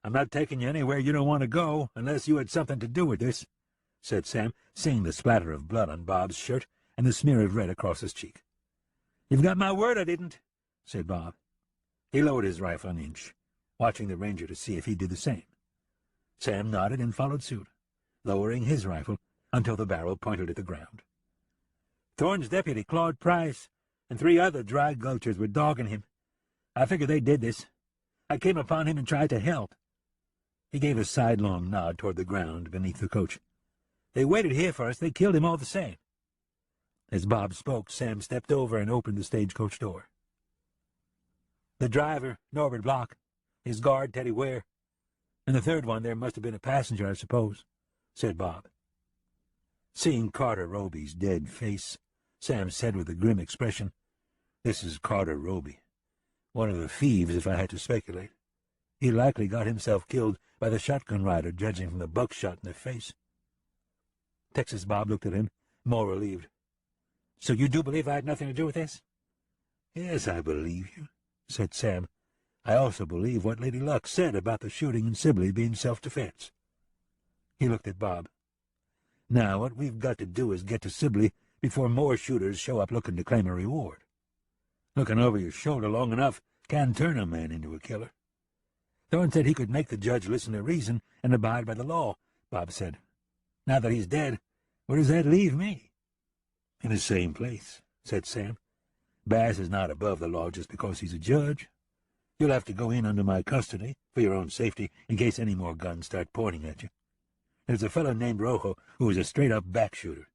I'm not taking you anywhere you don't want to go, unless you had something to do with this," said Sam, seeing the splatter of blood on Bob's shirt and the smear of red across his cheek. "You've got my word I didn't," said Bob. He lowered his rifle an inch, watching the ranger to see if he did the same. Sam nodded and followed suit, lowering his rifle until the barrel pointed at the ground. "Thorne's deputy, Claude Price, and 3 other dry gulchers were dogging him. I figured they did this. I came upon him and tried to help." He gave a sidelong nod toward the ground beneath the coach. "They waited here for us. They killed him all the same." As Bob spoke, Sam stepped over and opened the stagecoach door. "The driver, Norbert Block, his guard, Teddy Ware, and the third one there must have been a passenger, I suppose," said Bob. Seeing Carter Roby's dead face, Sam said with a grim expression, "This is Carter Roby. One of the thieves, if I had to speculate. He likely got himself killed by the shotgun rider, judging from the buckshot in the face." Texas Bob looked at him, more relieved. "So you do believe I had nothing to do with this?" "Yes, I believe you," said Sam. "I also believe what Lady Luck said about the shooting in Sibley being self-defense." He looked at Bob. "Now, what we've got to do is get to Sibley before more shooters show up looking to claim a reward. Looking over your shoulder long enough can turn a man into a killer." "Thorne said he could make the judge listen to reason and abide by the law," Bob said. "Now that he's dead, where does that leave me?" "In the same place," said Sam. "Bass is not above the law just because he's a judge. You'll have to go in under my custody, for your own safety, in case any more guns start pointing at you. There's a fellow named Rojo who is a straight-up back-shooter.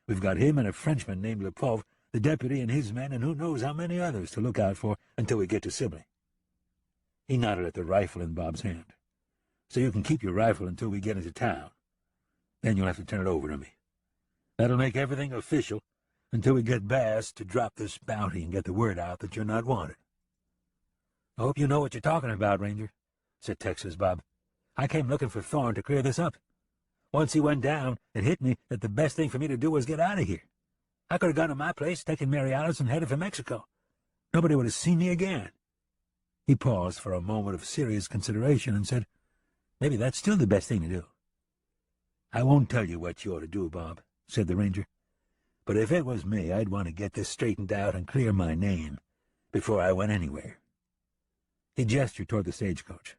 We've got him and a Frenchman named Lipov, the deputy and his men, and who knows how many others to look out for until we get to Sibley." He nodded at the rifle in Bob's hand. so you can keep your rifle until we get into town. Then you'll have to turn it over to me. That'll make everything official until we get Bass to drop this bounty and get the word out that you're not wanted." "I hope you know what you're talking about, Ranger," said Texas Bob. "I came looking for Thorne to clear this up. Once he went down, it hit me that the best thing for me to do was get out of here. I could have gone to my place, taken Mary Alice, and headed for Mexico. Nobody would have seen me again." He paused for a moment of serious consideration and said, "Maybe that's still the best thing to do." "I won't tell you what you ought to do, Bob," said the Ranger. "But if it was me, I'd want to get this straightened out and clear my name before I went anywhere." He gestured toward the stagecoach.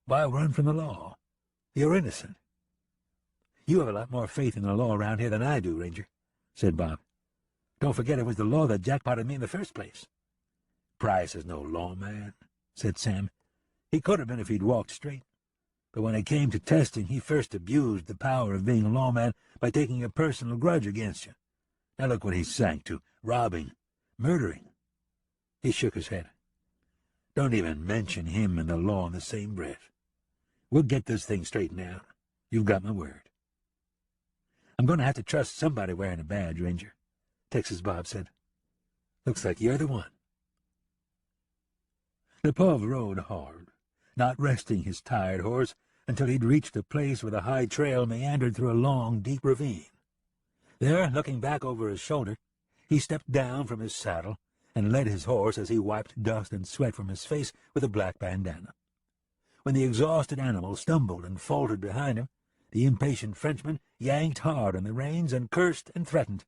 "Why run from the law? You're innocent." "You have a lot more faith in the law around here than I do, Ranger," said Bob. "Don't forget it was the law that jackpotted me in the first place." "Price is no lawman," said Sam. "He could have been if he'd walked straight. But when it came to testing, he first abused the power of being a lawman by taking a personal grudge against you. Now look what he sank to, robbing, murdering." He shook his head. "Don't even mention him and the law in the same breath. We'll get this thing straightened out. You've got my word." "I'm going to have to trust somebody wearing a badge, Ranger," Texas Bob said. "Looks like you're the one." Lepov rode hard, not resting his tired horse until he'd reached a place where the high trail meandered through a long, deep ravine. There, looking back over his shoulder, he stepped down from his saddle and led his horse as he wiped dust and sweat from his face with a black bandana. When the exhausted animal stumbled and faltered behind him, the impatient Frenchman yanked hard on the reins and cursed and threatened.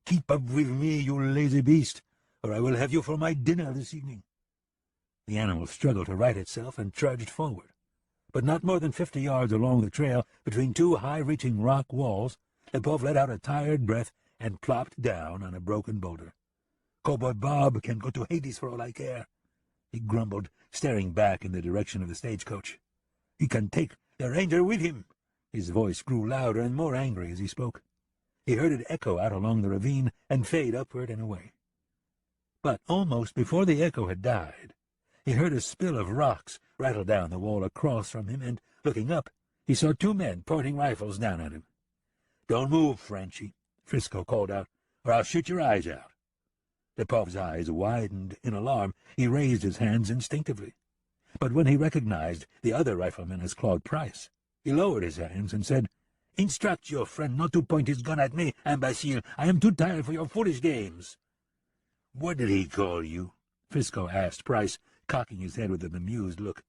"Keep up with me, you lazy beast, or I will have you for my dinner this evening." The animal struggled to right itself and trudged forward. But not more than 50 yards along the trail, between two high-reaching rock walls, Lepov let out a tired breath and plopped down on a broken boulder. "Cowboy Bob can go to Hades for all I care," he grumbled, staring back in the direction of the stagecoach. "He can take the Ranger with him." His voice grew louder and more angry as he spoke. He heard it echo out along the ravine and fade upward and away. But almost before the echo had died, he heard a spill of rocks rattle down the wall across from him, and, looking up, he saw two men pointing rifles down at him. "Don't move, Frenchy," Frisco called out, "or I'll shoot your eyes out." Lepov's eyes widened in alarm. He raised his hands instinctively. But when he recognized the other rifleman as Claude Price, he lowered his hands and said, "Instruct your friend not to point his gun at me, imbecile. I am too tired for your foolish games." "What did he call you?" Frisco asked Price, cocking his head with a bemused look.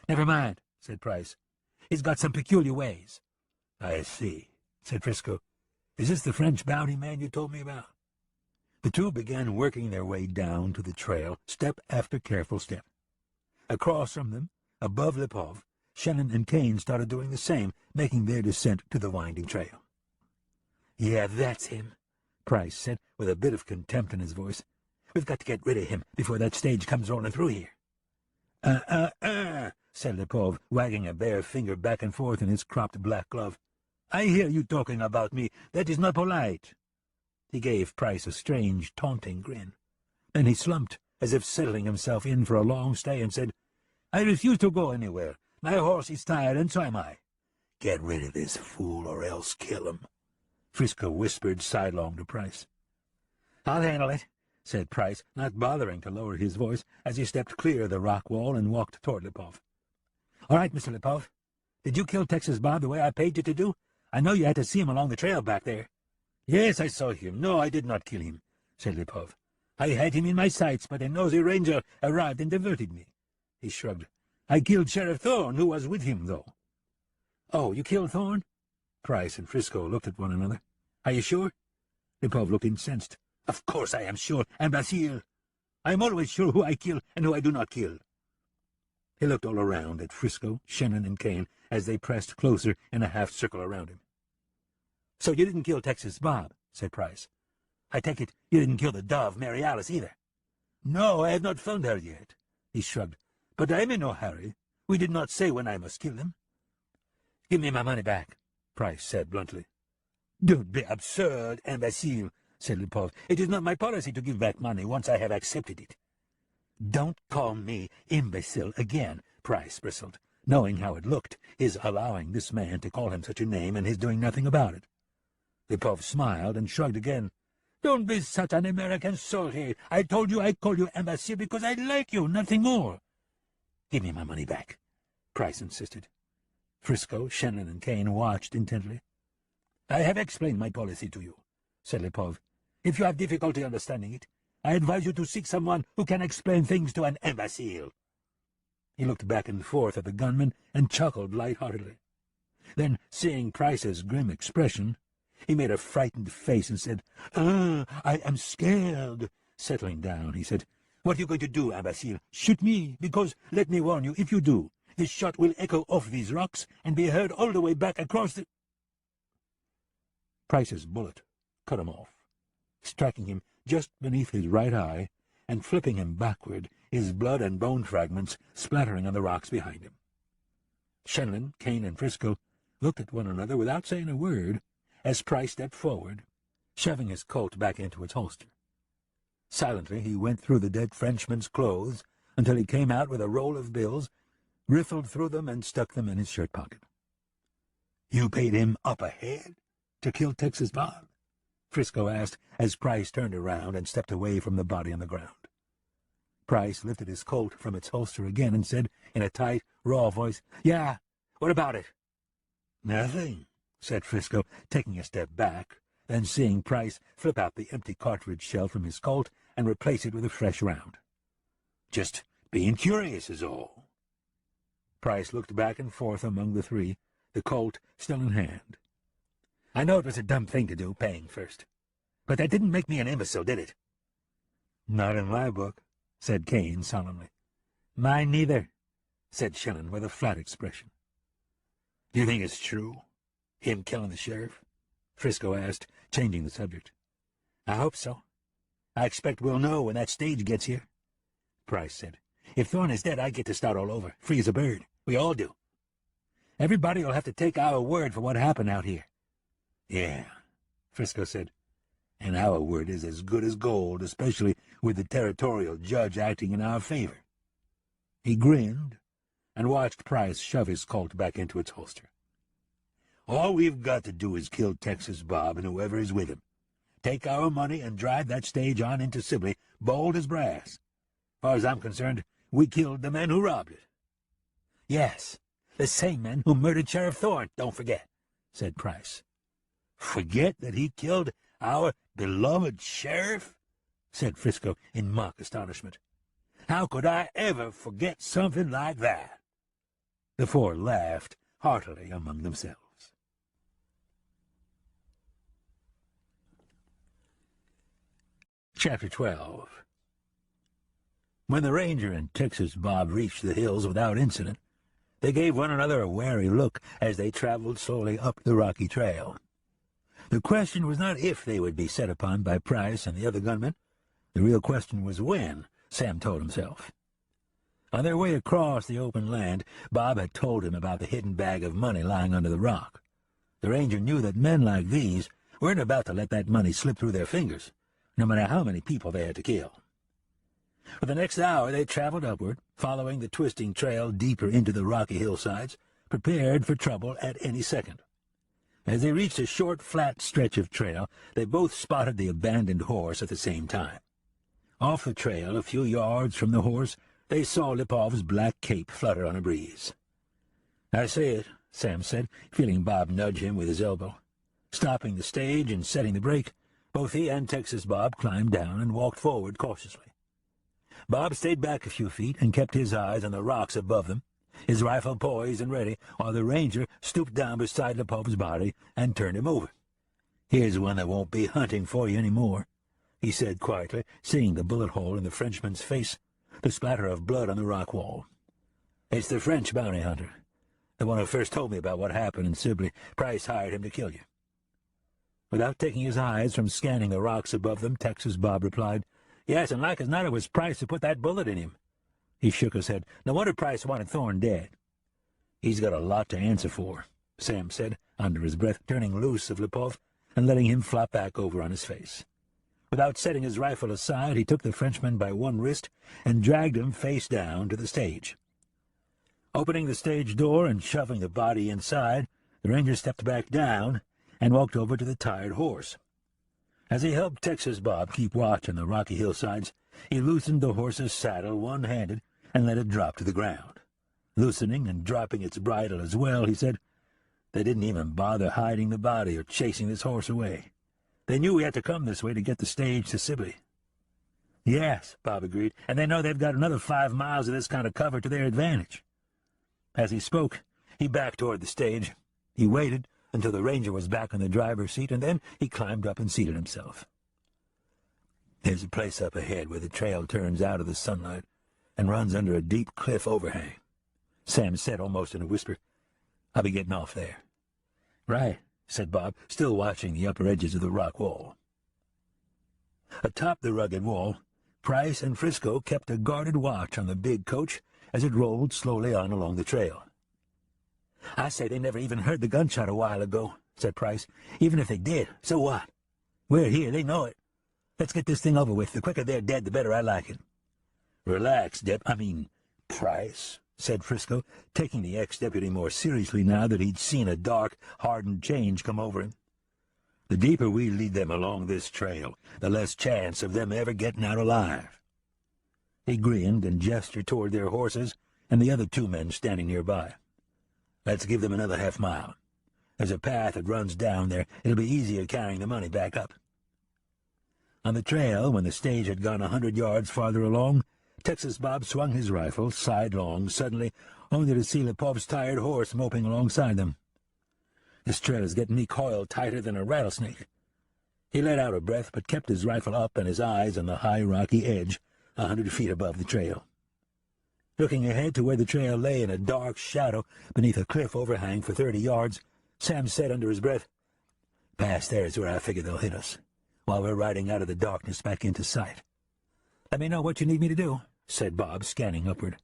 "Never mind," said Price. "He's got some peculiar ways." "I see," said Frisco. "Is this the French bounty man you told me about?" The two began working their way down to the trail, step after careful step. Across from them, above Lepov, Shannon and Kane started doing the same, making their descent to the winding trail. "Yeah, that's him," Price said, with a bit of contempt in his voice. "We've got to get rid of him before that stage comes rolling through here." Said Lepov, wagging a bare finger back and forth in his cropped black glove. "I hear you talking about me. That is not polite." He gave Price a strange, taunting grin. Then he slumped, as if settling himself in for a long stay, and said, "I refuse to go anywhere. My horse is tired, and so am I." "Get rid of this fool, or else kill him," Frisco whispered sidelong to Price. "I'll handle it," said Price, not bothering to lower his voice, as he stepped clear of the rock wall and walked toward Lepov. "All right, Mr. Lepov. Did you kill Texas Bob the way I paid you to do? I know you had to see him along the trail back there." "Yes, I saw him. No, I did not kill him," said Lepov. "I had him in my sights, but a nosy ranger arrived and diverted me." He shrugged. "I killed Sheriff Thorne, who was with him, though." "Oh, you killed Thorne?" Price and Frisco looked at one another. "Are you sure?" Lepov looked incensed. "Of course I am sure, imbecile. I am always sure who I kill and who I do not kill." He looked all around at Frisco, Shannon, and Kane as they pressed closer in a half-circle around him. "So you didn't kill Texas Bob," said Price. "I take it you didn't kill the dove, Mary Alice, either." "No, I have not found her yet," he shrugged. "But I am in no hurry. We did not say when I must kill them." "Give me my money back," Price said bluntly. "Don't be absurd, imbecile," said Lepov. "It is not my policy to give back money once I have accepted it." "Don't call me imbecile again," Price bristled. knowing how it looked, his allowing this man to call him such a name and his doing nothing about it. Lipov smiled and shrugged again. "Don't be such an American soldier. I told you I called you imbecile because I like you, nothing more." "Give me my money back," Price insisted. Frisco, Shannon, and Kane watched intently. "I have explained my policy to you," said Lipov. "If you have difficulty understanding it, I advise you to seek someone who can explain things to an imbecile." He looked back and forth at the gunman and chuckled light-heartedly. Then, seeing Price's grim expression, he made a frightened face and said, I am scared." Settling down, he said, "What are you going to do, imbecile? Shoot me? Because, let me warn you, if you do, this shot will echo off these rocks and be heard all the way back across the—" Price's bullet cut him off, striking him just beneath his right eye and flipping him backward, his blood and bone fragments splattering on the rocks behind him. Shannon, Kane, and Frisco looked at one another without saying a word as Price stepped forward, shoving his Colt back into its holster. Silently he went through the dead Frenchman's clothes until he came out with a roll of bills, riffled through them, and stuck them in his shirt pocket. "You paid him up ahead to kill Texas Bob?" Frisco asked as Price turned around and stepped away from the body on the ground. Price lifted his Colt from its holster again and said in a tight, raw voice, "Yeah, what about it?" "Nothing," said Frisco, taking a step back, then seeing Price flip out the empty cartridge shell from his Colt and replace it with a fresh round. "Just being curious is all." Price looked back and forth among the three, the Colt still in hand. "I know it was a dumb thing to do, paying first. But that didn't make me an imbecile, did it?" "Not in my book," said Kane solemnly. "Mine neither," said Shannon with a flat expression. "Do you think it's true, him killing the sheriff?" Frisco asked, changing the subject. "I hope so. I expect we'll know when that stage gets here," Price said. "If Thorne is dead, I get to start all over, free as a bird. We all do. Everybody will have to take our word for what happened out here." "Yeah," Frisco said, "and our word is as good as gold, especially with the territorial judge acting in our favor." He grinned and watched Price shove his Colt back into its holster. "All we've got to do is kill Texas Bob and whoever is with him. Take our money and drive that stage on into Sibley, bold as brass. As far as I'm concerned, we killed the men who robbed it." "Yes, the same men who murdered Sheriff Thorne, don't forget," said Price. "Forget that he killed our beloved sheriff?" said Frisco in mock astonishment. "How could I ever forget something like that?" The four laughed heartily among themselves. Chapter 12. When the Ranger and Texas Bob reached the hills without incident, they gave one another a wary look as they traveled slowly up the rocky trail. The question was not if they would be set upon by Price and the other gunmen. The real question was when, Sam told himself. On their way across the open land, Bob had told him about the hidden bag of money lying under the rock. The Ranger knew that men like these weren't about to let that money slip through their fingers, no matter how many people they had to kill. For the next hour they traveled upward, following the twisting trail deeper into the rocky hillsides, prepared for trouble at any second. As they reached a short, flat stretch of trail, they both spotted the abandoned horse at the same time. Off the trail, a few yards from the horse, they saw Lipov's black cape flutter on a breeze. "I see it," Sam said, feeling Bob nudge him with his elbow. Stopping the stage and setting the brake, both he and Texas Bob climbed down and walked forward cautiously. Bob stayed back a few feet and kept his eyes on the rocks above them, his rifle poised and ready, while the Ranger stooped down beside Lipov's body and turned him over. "Here's one that won't be hunting for you any more," he said quietly, seeing the bullet hole in the Frenchman's face, the splatter of blood on the rock wall. "It's the French bounty hunter, the one who first told me about what happened in Sibley. Price hired him to kill you." Without taking his eyes from scanning the rocks above them, Texas Bob replied, "Yes, and like as not it was Price who put that bullet in him." He shook his head. "No wonder Price wanted Thorne dead." "He's got a lot to answer for," Sam said, under his breath, turning loose of Lipov and letting him flop back over on his face. Without setting his rifle aside, he took the Frenchman by one wrist and dragged him face down to the stage. Opening the stage door and shoving the body inside, the ranger stepped back down and walked over to the tired horse. As he helped Texas Bob keep watch on the rocky hillsides, he loosened the horse's saddle one-handed and let it drop to the ground. Loosening and dropping its bridle as well, he said, "They didn't even bother hiding the body or chasing this horse away. They knew we had to come this way to get the stage to Sibley." "Yes," Bob agreed, "and they know they've got another 5 miles of this kind of cover to their advantage." As he spoke, he backed toward the stage. He waited until the ranger was back in the driver's seat, and then he climbed up and seated himself. "There's a place up ahead where the trail turns out of the sunlight and runs under a deep cliff overhang," Sam said almost in a whisper. "I'll be getting off there." "Right," said Bob, still watching the upper edges of the rock wall. Atop the rugged wall, Price and Frisco kept a guarded watch on the big coach as it rolled slowly on along the trail. "I say they never even heard the gunshot a while ago," said Price. "Even if they did, so what? We're here, they know it. Let's get this thing over with. The quicker they're dead, the better I like it." "Relax, Price," said Frisco, taking the ex-deputy more seriously now that he'd seen a dark, hardened change come over him. "The deeper we lead them along this trail, the less chance of them ever getting out alive." He grinned and gestured toward their horses and the other 2 men standing nearby. "Let's give them another half-mile. There's a path that runs down there. It'll be easier carrying the money back up." On the trail, when the stage had gone 100 yards farther along, Texas Bob swung his rifle sidelong suddenly, only to see Lepov's tired horse moping alongside them. "This trail is getting me coiled tighter than a rattlesnake." He let out a breath, but kept his rifle up and his eyes on the high rocky edge, 100 feet above the trail. Looking ahead to where the trail lay in a dark shadow beneath a cliff overhang for 30 yards, Sam said under his breath, "Past there is where I figure they'll hit us, while we're riding out of the darkness back into sight." "Let me know what you need me to do," said Bob, scanning upward.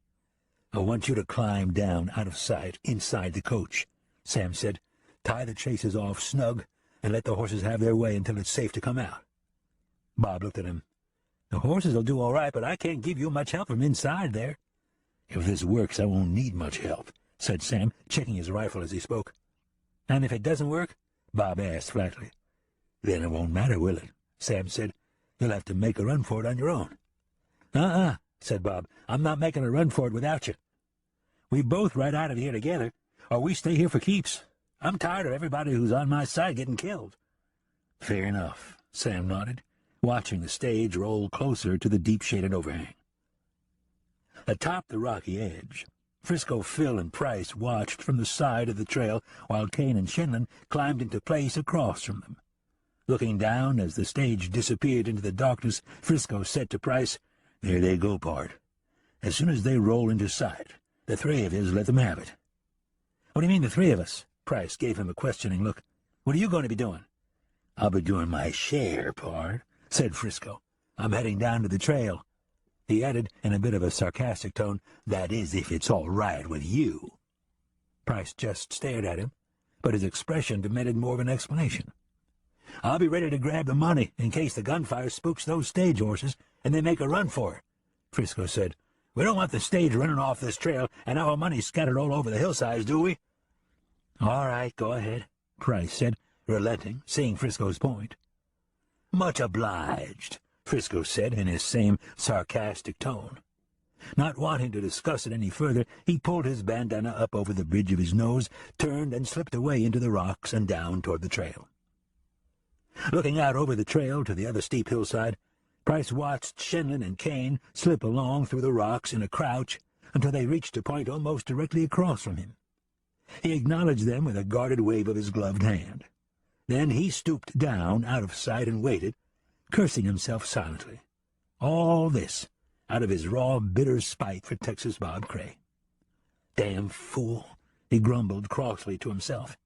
"I want you to climb down out of sight inside the coach," Sam said. "Tie the chases off snug and let the horses have their way until it's safe to come out." Bob looked at him. "The horses will do all right, but I can't give you much help from inside there." "If this works, I won't need much help," said Sam, checking his rifle as he spoke. "And if it doesn't work?" Bob asked flatly. "Then it won't matter, will it?" Sam said. "You'll have to make a run for it on your own." Said Bob. "I'm not making a run for it without you. We both ride out of here together, or we stay here for keeps. I'm tired of everybody who's on my side getting killed." "Fair enough," Sam nodded, watching the stage roll closer to the deep-shaded overhang. Atop the rocky edge, Frisco, Phil, and Price watched from the side of the trail while Kane and Shenlin climbed into place across from them. Looking down as the stage disappeared into the darkness, Frisco said to Price, "There they go, pard. As soon as they roll into sight, the 3 of yous let them have it." "What do you mean, the 3 of us?" Price gave him a questioning look. "What are you going to be doing?" "I'll be doing my share, pard," said Frisco. "I'm heading down to the trail." He added, in a bit of a sarcastic tone, "That is, if it's all right with you." Price just stared at him, but his expression demanded more of an explanation. "I'll be ready to grab the money in case the gunfire spooks those stage horses and they make a run for it," Frisco said. "We don't want the stage running off this trail and our money scattered all over the hillsides, do we?" "All right, go ahead," Price said, relenting, seeing Frisco's point. "Much obliged," Frisco said in his same sarcastic tone. Not wanting to discuss it any further, he pulled his bandana up over the bridge of his nose, turned and slipped away into the rocks and down toward the trail. Looking out over the trail to the other steep hillside, Price watched Shenlin and Kane slip along through the rocks in a crouch until they reached a point almost directly across from him. He acknowledged them with a guarded wave of his gloved hand. Then he stooped down out of sight and waited, cursing himself silently. All this out of his raw, bitter spite for Texas Bob Cray. "Damn fool," he grumbled crossly to himself.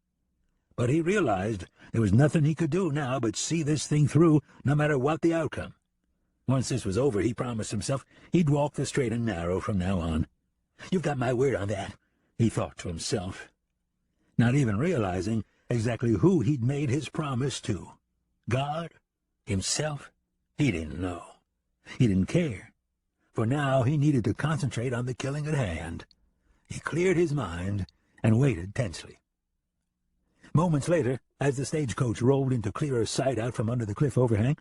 But he realized there was nothing he could do now but see this thing through, no matter what the outcome. Once this was over, he promised himself he'd walk the straight and narrow from now on. "You've got my word on that," he thought to himself, not even realizing exactly who he'd made his promise to. God? Himself? He didn't know. He didn't care. For now he needed to concentrate on the killing at hand. He cleared his mind and waited tensely. Moments later, as the stagecoach rolled into clearer sight out from under the cliff overhang,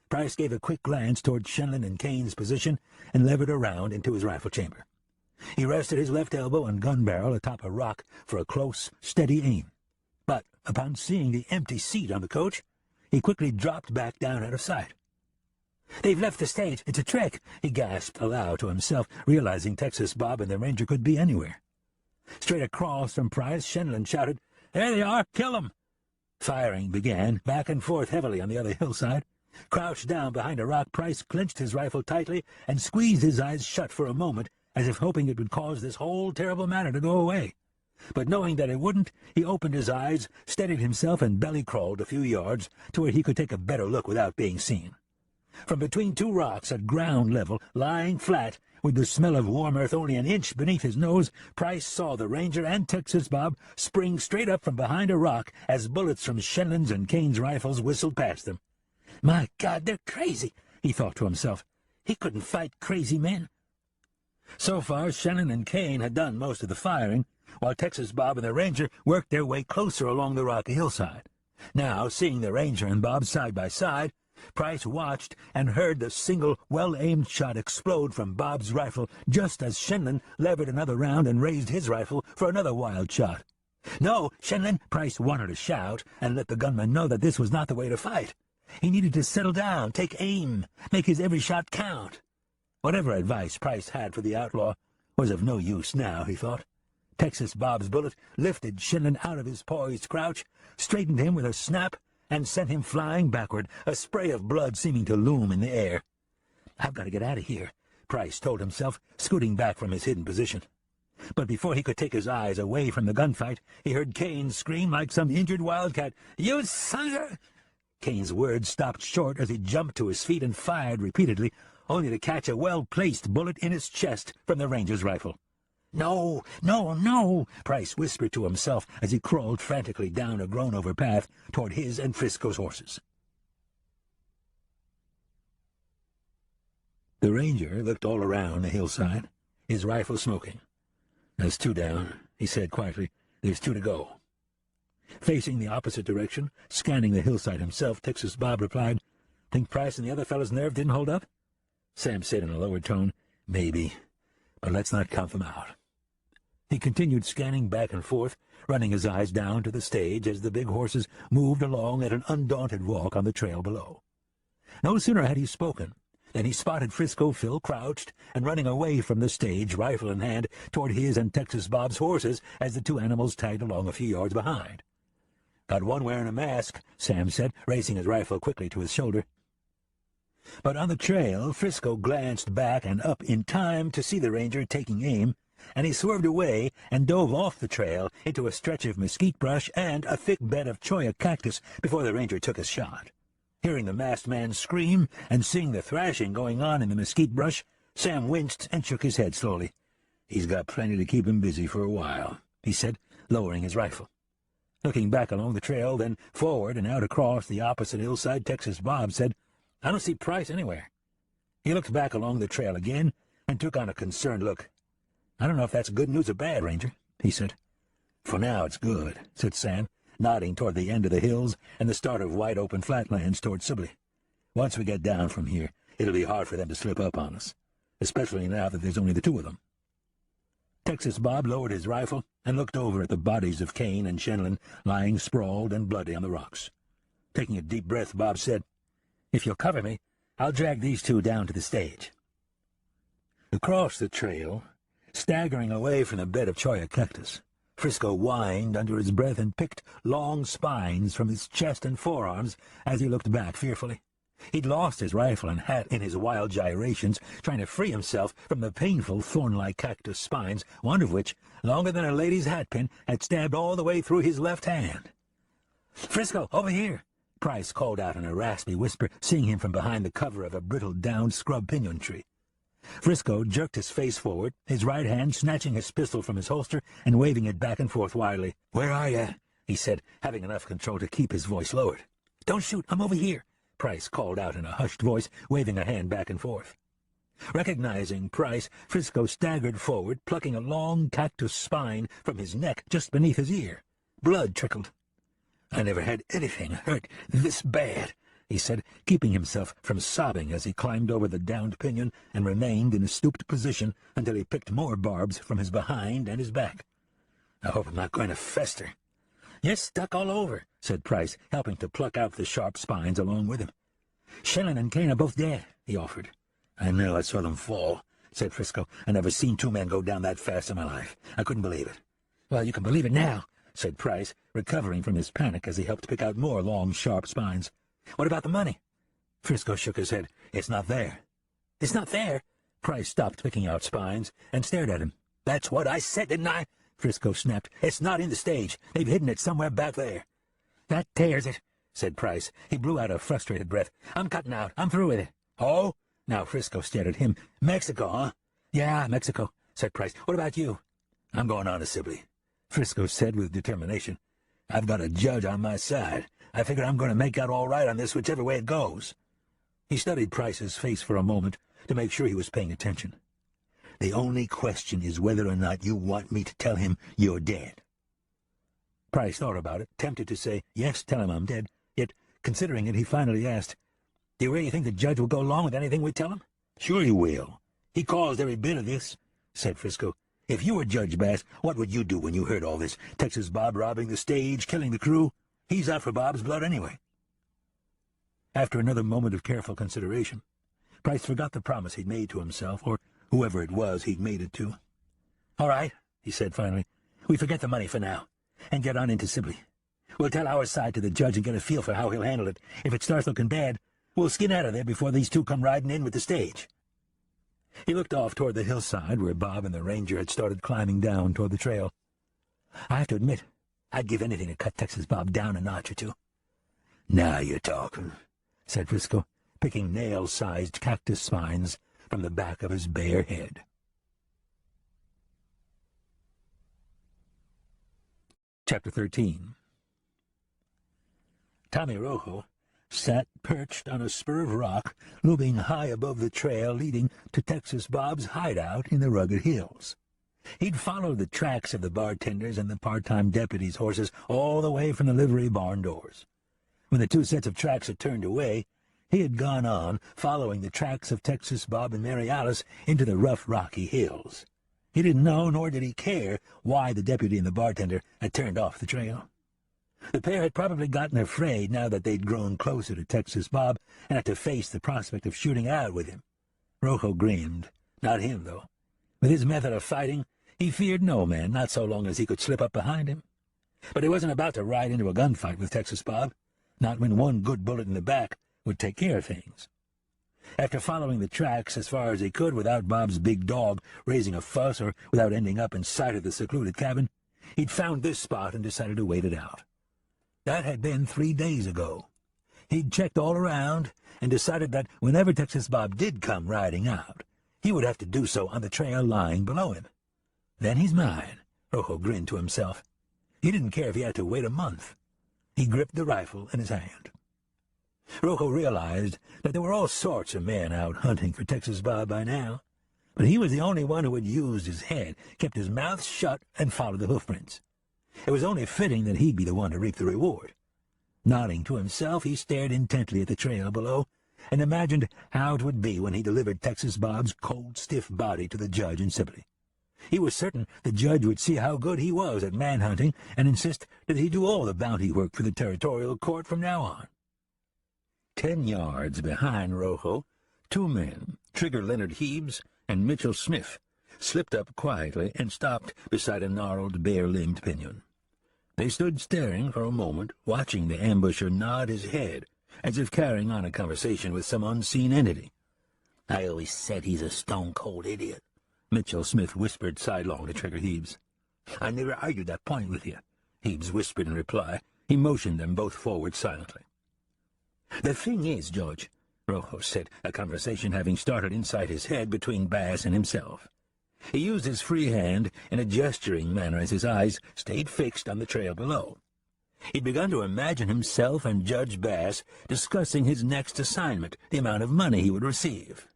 Price gave a quick glance toward Shenlin and Kane's position and levered around into his rifle chamber. He rested his left elbow and gun barrel atop a rock for a close, steady aim. But upon seeing the empty seat on the coach, he quickly dropped back down out of sight. "They've left the stage. It's a trick," he gasped aloud to himself, realizing Texas Bob and the Ranger could be anywhere. Straight across from Price, Shenlin shouted, "There they are! Kill 'em!" Firing began, back and forth heavily on the other hillside. Crouched down behind a rock, Price clenched his rifle tightly and squeezed his eyes shut for a moment, as if hoping it would cause this whole terrible matter to go away. But knowing that it wouldn't, he opened his eyes, steadied himself, and belly-crawled a few yards to where he could take a better look without being seen. From between two rocks at ground level, lying flat, with the smell of warm earth only an inch beneath his nose, Price saw the Ranger and Texas Bob spring straight up from behind a rock as bullets from Shenlin's and Kane's rifles whistled past them. "My God, they're crazy," he thought to himself. He couldn't fight crazy men. So far, Shenlin and Kane had done most of the firing, while Texas Bob and the Ranger worked their way closer along the rocky hillside. Now, seeing the Ranger and Bob side by side, Price watched and heard the single, well-aimed shot explode from Bob's rifle just as Shenlin levered another round and raised his rifle for another wild shot. "No, Shenlin!" Price wanted to shout and let the gunman know that this was not the way to fight. He needed to settle down, take aim, make his every shot count. Whatever advice Price had for the outlaw was of no use now, he thought. Texas Bob's bullet lifted Shenlin out of his poised crouch, straightened him with a snap, and sent him flying backward, a spray of blood seeming to loom in the air. "I've got to get out of here," Price told himself, scooting back from his hidden position. But before he could take his eyes away from the gunfight, he heard Kane scream like some injured wildcat, "You son of a—" Kane's words stopped short as he jumped to his feet and fired repeatedly, only to catch a well-placed bullet in his chest from the Ranger's rifle. "No, no, no," Price whispered to himself as he crawled frantically down a grown-over path toward his and Frisco's horses. The Ranger looked all around the hillside, his rifle smoking. "There's two down," he said quietly. "There's two to go." Facing the opposite direction, scanning the hillside himself, Texas Bob replied, "Think Price and the other fellow's nerve didn't hold up?" Sam said in a lowered tone, "Maybe, but let's not count them out." He continued scanning back and forth, running his eyes down to the stage as the big horses moved along at an undaunted walk on the trail below. No sooner had he spoken than he spotted Frisco Phil crouched and running away from the stage, rifle in hand, toward his and Texas Bob's horses as the two animals tagged along a few yards behind. "Got one wearing a mask," Sam said, raising his rifle quickly to his shoulder. But on the trail, Frisco glanced back and up in time to see the Ranger taking aim, and he swerved away and dove off the trail into a stretch of mesquite brush and a thick bed of cholla cactus before the Ranger took his shot. Hearing the masked man scream and seeing the thrashing going on in the mesquite brush, Sam winced and shook his head slowly. "He's got plenty to keep him busy for a while," he said, lowering his rifle. Looking back along the trail, then forward and out across the opposite hillside, Texas Bob said, "I don't see Price anywhere." He looked back along the trail again and took on a concerned look. "I don't know if that's good news or bad, Ranger," he said. "For now it's good," said Sam, nodding toward the end of the hills and the start of wide-open flatlands toward Sibley. "Once we get down from here, it'll be hard for them to slip up on us, especially now that there's only the two of them." Texas Bob lowered his rifle and looked over at the bodies of Kane and Shenlin lying sprawled and bloody on the rocks. Taking a deep breath, Bob said, "If you'll cover me, I'll drag these two down to the stage." Across the trail, staggering away from the bed of cholla cactus, Frisco whined under his breath and picked long spines from his chest and forearms as he looked back fearfully. He'd lost his rifle and hat in his wild gyrations, trying to free himself from the painful thorn-like cactus spines, one of which, longer than a lady's hatpin, had stabbed all the way through his left hand. "Frisco, over here!" Price called out in a raspy whisper, seeing him from behind the cover of a brittle-down scrub pinyon tree. Frisco jerked his face forward, his right hand snatching his pistol from his holster and waving it back and forth wildly. "Where are you?" he said, having enough control to keep his voice lowered. "Don't shoot, I'm over here," Price called out in a hushed voice, waving a hand back and forth. Recognizing Price, Frisco staggered forward, plucking a long cactus spine from his neck just beneath his ear. Blood trickled. "I never had anything hurt this bad," he said, keeping himself from sobbing as he climbed over the downed pinion and remained in a stooped position until he picked more barbs from his behind and his back. "I hope I'm not going to fester." "You're stuck all over," said Price, helping to pluck out the sharp spines along with him. "Shelley and Kane are both dead," he offered. "I know, I saw them fall," said Frisco. "I never seen two men go down that fast in my life. I couldn't believe it." "Well, you can believe it now," said Price, recovering from his panic as he helped pick out more long, sharp spines. "What about the money?" Frisco shook his head. "It's not there." "It's not there?" Price stopped picking out spines and stared at him. "That's what I said, didn't I?" Frisco snapped. "It's not in the stage. They've hidden it somewhere back there." "That tears it," said Price. He blew out a frustrated breath. "I'm cutting out. I'm through with it." "Oh?" Now Frisco stared at him. "Mexico, huh?" "Yeah, Mexico," said Price. "What about you?" "I'm going on to Sibley," Frisco said with determination. "I've got a judge on my side. I figure I'm going to make out all right on this whichever way it goes." He studied Price's face for a moment to make sure he was paying attention. "The only question is whether or not you want me to tell him you're dead." Price thought about it, tempted to say, "Yes, tell him I'm dead," yet, considering it, he finally asked, "Do you really think the judge will go along with anything we tell him?" "Sure he will. He caused every bit of this," said Frisco. "If you were Judge Bass, what would you do when you heard all this? Texas Bob robbing the stage, killing the crew? He's out for Bob's blood anyway." After another moment of careful consideration, Price forgot the promise he'd made to himself, or whoever it was he'd made it to. "All right," he said finally. "We forget the money for now, and get on into Sibley. We'll tell our side to the judge and get a feel for how he'll handle it. If it starts looking bad, we'll skin out of there before these two come riding in with the stage." He looked off toward the hillside where Bob and the ranger had started climbing down toward the trail. "I have to admit, I'd give anything to cut Texas Bob down a notch or two." "Now you're talking," said Frisco, picking nail-sized cactus spines from the back of his bare head. Chapter 13. Tommy Rojo sat perched on a spur of rock looming high above the trail leading to Texas Bob's hideout in the rugged hills. He'd followed the tracks of the bartenders and the part-time deputies' horses all the way from the livery barn doors. When the two sets of tracks had turned away, he had gone on, following the tracks of Texas Bob and Mary Alice into the rough, rocky hills. He didn't know, nor did he care, why the deputy and the bartender had turned off the trail. The pair had probably gotten afraid now that they'd grown closer to Texas Bob and had to face the prospect of shooting out with him. Rojo grinned. Not him, though. With his method of fighting, he feared no man, not so long as he could slip up behind him. But he wasn't about to ride into a gunfight with Texas Bob, not when one good bullet in the back would take care of things. After following the tracks as far as he could without Bob's big dog raising a fuss or without ending up in sight of the secluded cabin, he'd found this spot and decided to wait it out. That had been 3 days ago. He'd checked all around and decided that whenever Texas Bob did come riding out, he would have to do so on the trail lying below him. "Then he's mine," Rojo grinned to himself. He didn't care if he had to wait a month. He gripped the rifle in his hand. Rojo realized that there were all sorts of men out hunting for Texas Bob by now, but he was the only one who had used his head, kept his mouth shut, and followed the hoofprints. It was only fitting that he'd be the one to reap the reward. Nodding to himself, he stared intently at the trail below and imagined how it would be when he delivered Texas Bob's cold, stiff body to the judge in Sibley. He was certain the judge would see how good he was at manhunting and insist that he do all the bounty work for the territorial court from now on. 10 yards behind Rojo, 2 men, Trigger Leonard Heebs and Mitchell Smith, slipped up quietly and stopped beside a gnarled, bare-limbed pinyon. They stood staring for a moment, watching the ambusher nod his head, as if carrying on a conversation with some unseen entity. "I always said he's a stone-cold idiot," Mitchell Smith whispered sidelong to Trigger Heebs. "I never argued that point with you," Heebs whispered in reply. He motioned them both forward silently. "The thing is, George," Rojo said, a conversation having started inside his head between Bass and himself. He used his free hand in a gesturing manner as his eyes stayed fixed on the trail below. He'd begun to imagine himself and Judge Bass discussing his next assignment, the amount of money he would receive.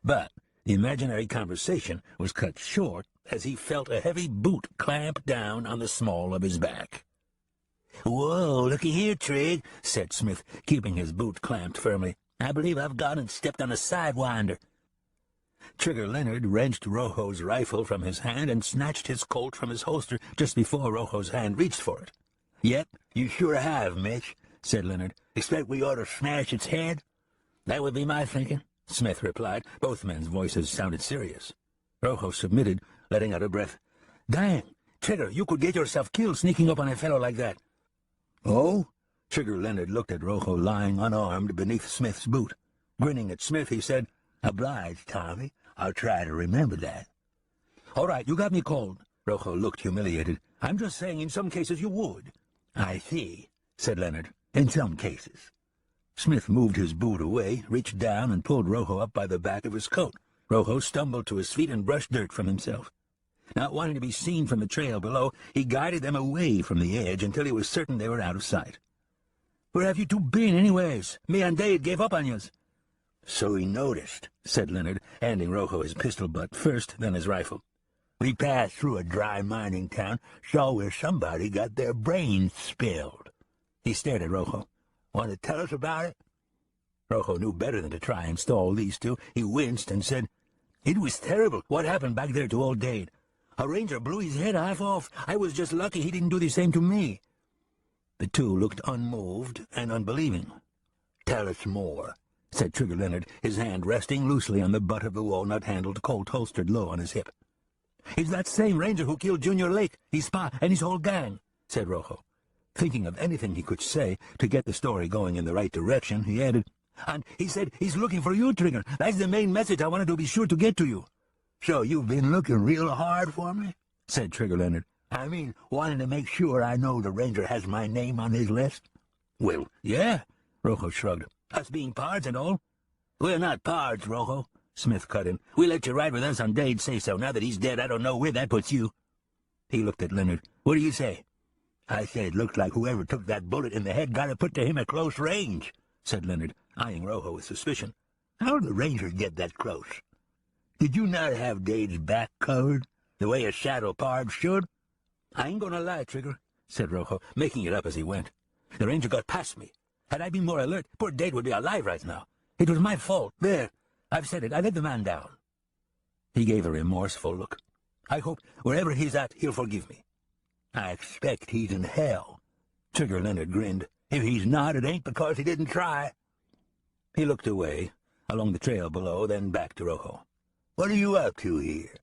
But The imaginary conversation was cut short as he felt a heavy boot clamp down on the small of his back. "Whoa, looky here, Trig," said Smith, keeping his boot clamped firmly. "I believe I've gone and stepped on a sidewinder." Trigger Leonard wrenched Rojo's rifle from his hand and snatched his Colt from his holster just before Rojo's hand reached for it. "Yep, you sure have, Mitch," said Leonard. "Expect we ought to smash its head?" "That would be my thinking," Smith replied. Both men's voices sounded serious. Rojo submitted, letting out a breath. "Dang, Trigger, you could get yourself killed sneaking up on a fellow like that." "Oh?" Trigger Leonard looked at Rojo lying unarmed beneath Smith's boot. Grinning at Smith, he said, "Obliged, Tommy. I'll try to remember that." "All right, you got me cold." Rojo looked humiliated. "I'm just saying in some cases you would." "I see," said Leonard. "In some cases." Smith moved his boot away, reached down, and pulled Rojo up by the back of his coat. Rojo stumbled to his feet and brushed dirt from himself. Not wanting to be seen from the trail below, he guided them away from the edge until he was certain they were out of sight. "Where have you two been, anyways? Me and Dade gave up on yous." "So he noticed," said Leonard, handing Rojo his pistol butt first, then his rifle. "We passed through a dry mining town, saw where somebody got their brains spilled." He stared at Rojo. "Want to tell us about it?" Rojo knew better than to try and stall these two. He winced and said, "It was terrible what happened back there to old Dade. A ranger blew his head half off. I was just lucky he didn't do the same to me." The two looked unmoved and unbelieving. "Tell us more," said Trigger Leonard, his hand resting loosely on the butt of the walnut-handled Colt holstered low on his hip. "It's that same ranger who killed Junior Lake, his pa, and his whole gang," said Rojo. Thinking of anything he could say to get the story going in the right direction, he added, "And he said he's looking for you, Trigger. That's the main message I wanted to be sure to get to you." "So you've been looking real hard for me?" said Trigger Leonard. "I mean, wanting to make sure I know the ranger has my name on his list?" "Well, yeah," Rojo shrugged. "Us being pards and all." "We're not pards, Rojo," Smith cut in. "We let you ride with us on Dade's say-so. Now that he's dead, I don't know where that puts you." He looked at Leonard. "What do you say?" "I say it looks like whoever took that bullet in the head got it put to him at close range," said Leonard, eyeing Rojo with suspicion. "How did the ranger get that close? Did you not have Dade's back covered, the way a shadow pard should?" "I ain't gonna lie, Trigger," said Rojo, making it up as he went. "The ranger got past me. Had I been more alert, poor Dade would be alive right now. It was my fault. There, I've said it. I let the man down." He gave a remorseful look. "I hope wherever he's at, he'll forgive me." "I expect he's in hell." Trigger Leonard grinned. "If he's not, it ain't because he didn't try." He looked away, along the trail below, then back to Rojo. "What are you up to here?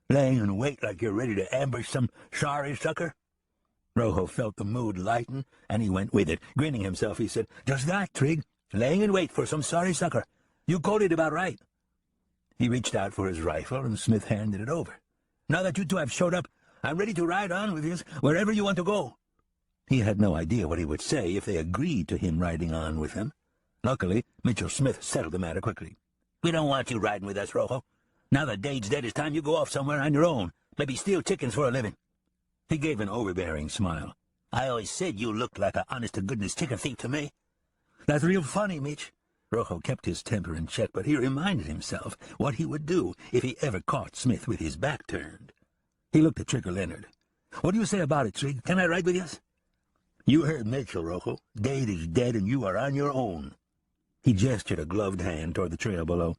Laying in wait like you're ready to ambush some sorry sucker?" Rojo felt the mood lighten, and he went with it. Grinning himself, he said, "Just that, Trig. Laying in wait for some sorry sucker. You called it about right." He reached out for his rifle, and Smith handed it over. "Now that you two have showed up, I'm ready to ride on with you wherever you want to go." He had no idea what he would say if they agreed to him riding on with him. Luckily, Mitchell Smith settled the matter quickly. "We don't want you riding with us, Rojo. Now that Dade's dead, it's time you go off somewhere on your own. Maybe steal chickens for a living." He gave an overbearing smile. "I always said you looked like a honest-to-goodness chicken thief to me." "That's real funny, Mitch." Rojo kept his temper in check, but he reminded himself what he would do if he ever caught Smith with his back turned. He looked at Trigger Leonard. "What do you say about it, Trig? Can I ride with us?" "You heard Mitchell, Rojo. Dade is dead, and you are on your own." He gestured a gloved hand toward the trail below.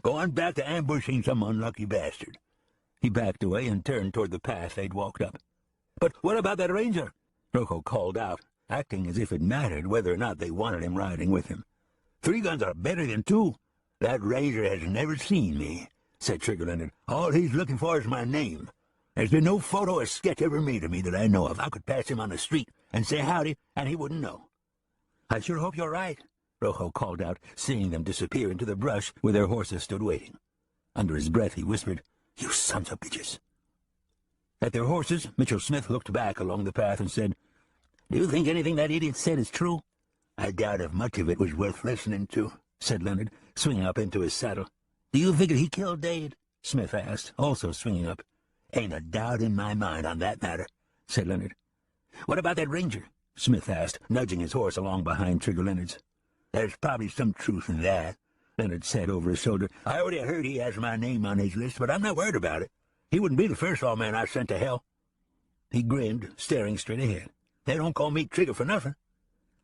"Go on back to ambushing some unlucky bastard." He backed away and turned toward the path they'd walked up. "But what about that ranger?" Rojo called out, acting as if it mattered whether or not they wanted him riding with him. "3 guns are better than 2. That ranger has never seen me," said Trigger Leonard. "All he's looking for is my name. There's been no photo or sketch ever made of me that I know of. I could pass him on the street and say howdy, and he wouldn't know." "I sure hope you're right," Rojo called out, seeing them disappear into the brush where their horses stood waiting. Under his breath, he whispered, "You sons of bitches." At their horses, Mitchell Smith looked back along the path and said, "Do you think anything that idiot said is true?" "I doubt if much of it was worth listening to," said Leonard, swinging up into his saddle. "Do you figure he killed Dade?" Smith asked, also swinging up. "Ain't a doubt in my mind on that matter," said Leonard. "What about that ranger?" Smith asked, nudging his horse along behind Trigger Leonard's. "There's probably some truth in that. Leonard said over his shoulder. "I already heard he has my name on his list, but I'm not worried about it. He wouldn't be the first lawman I sent to hell." He grinned, staring straight ahead. "They don't call me Trigger for nothing."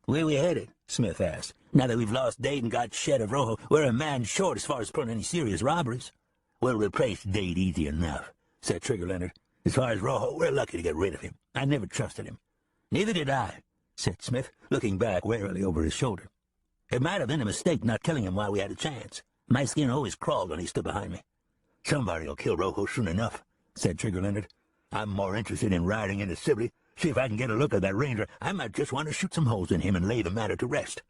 "Where we headed?" Smith asked. "Now that we've lost Dade and got Shed of Rojo, we're a man short as far as pulling any serious robberies." "We'll replace Dade easy enough," said Trigger Leonard. "As far as Rojo, we're lucky to get rid of him. I never trusted him." "Neither did I," said Smith, looking back warily over his shoulder. "It might have been a mistake not killing him while we had a chance. My skin always crawled when he stood behind me." "Somebody'll kill Rojo soon enough," said Trigger Leonard. "I'm more interested in riding into Sibley. See if I can get a look at that ranger. I might just want to shoot some holes in him and lay the matter to rest."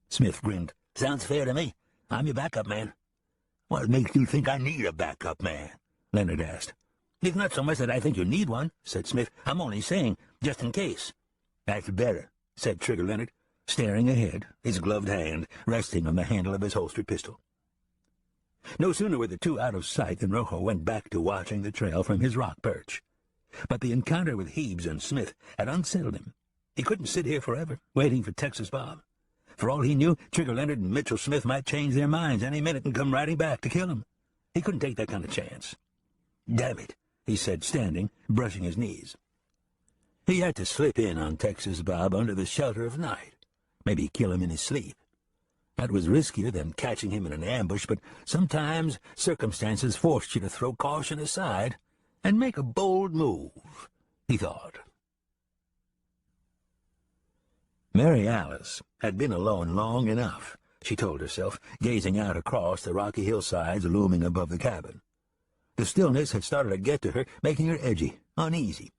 Smith grinned. "Sounds fair to me. I'm your backup man." "What makes you think I need a backup man?" Leonard asked. "It's not so much that I think you need one," said Smith. "I'm only saying, just in case." "That's better," said Trigger Leonard, staring ahead, his gloved hand resting on the handle of his holstered pistol. No sooner were the two out of sight than Rojo went back to watching the trail from his rock perch. But the encounter with Heaves and Smith had unsettled him. He couldn't sit here forever, waiting for Texas Bob. For all he knew, Trigger Leonard and Mitchell Smith might change their minds any minute and come riding back to kill him. He couldn't take that kind of chance. "Damn it," he said, standing, brushing his knees. He had to slip in on Texas Bob under the shelter of night. Maybe kill him in his sleep. That was riskier than catching him in an ambush, but sometimes circumstances forced you to throw caution aside and make a bold move, he thought. Mary Alice had been alone long enough, she told herself, gazing out across the rocky hillsides looming above the cabin. The stillness had started to get to her, making her edgy, uneasy.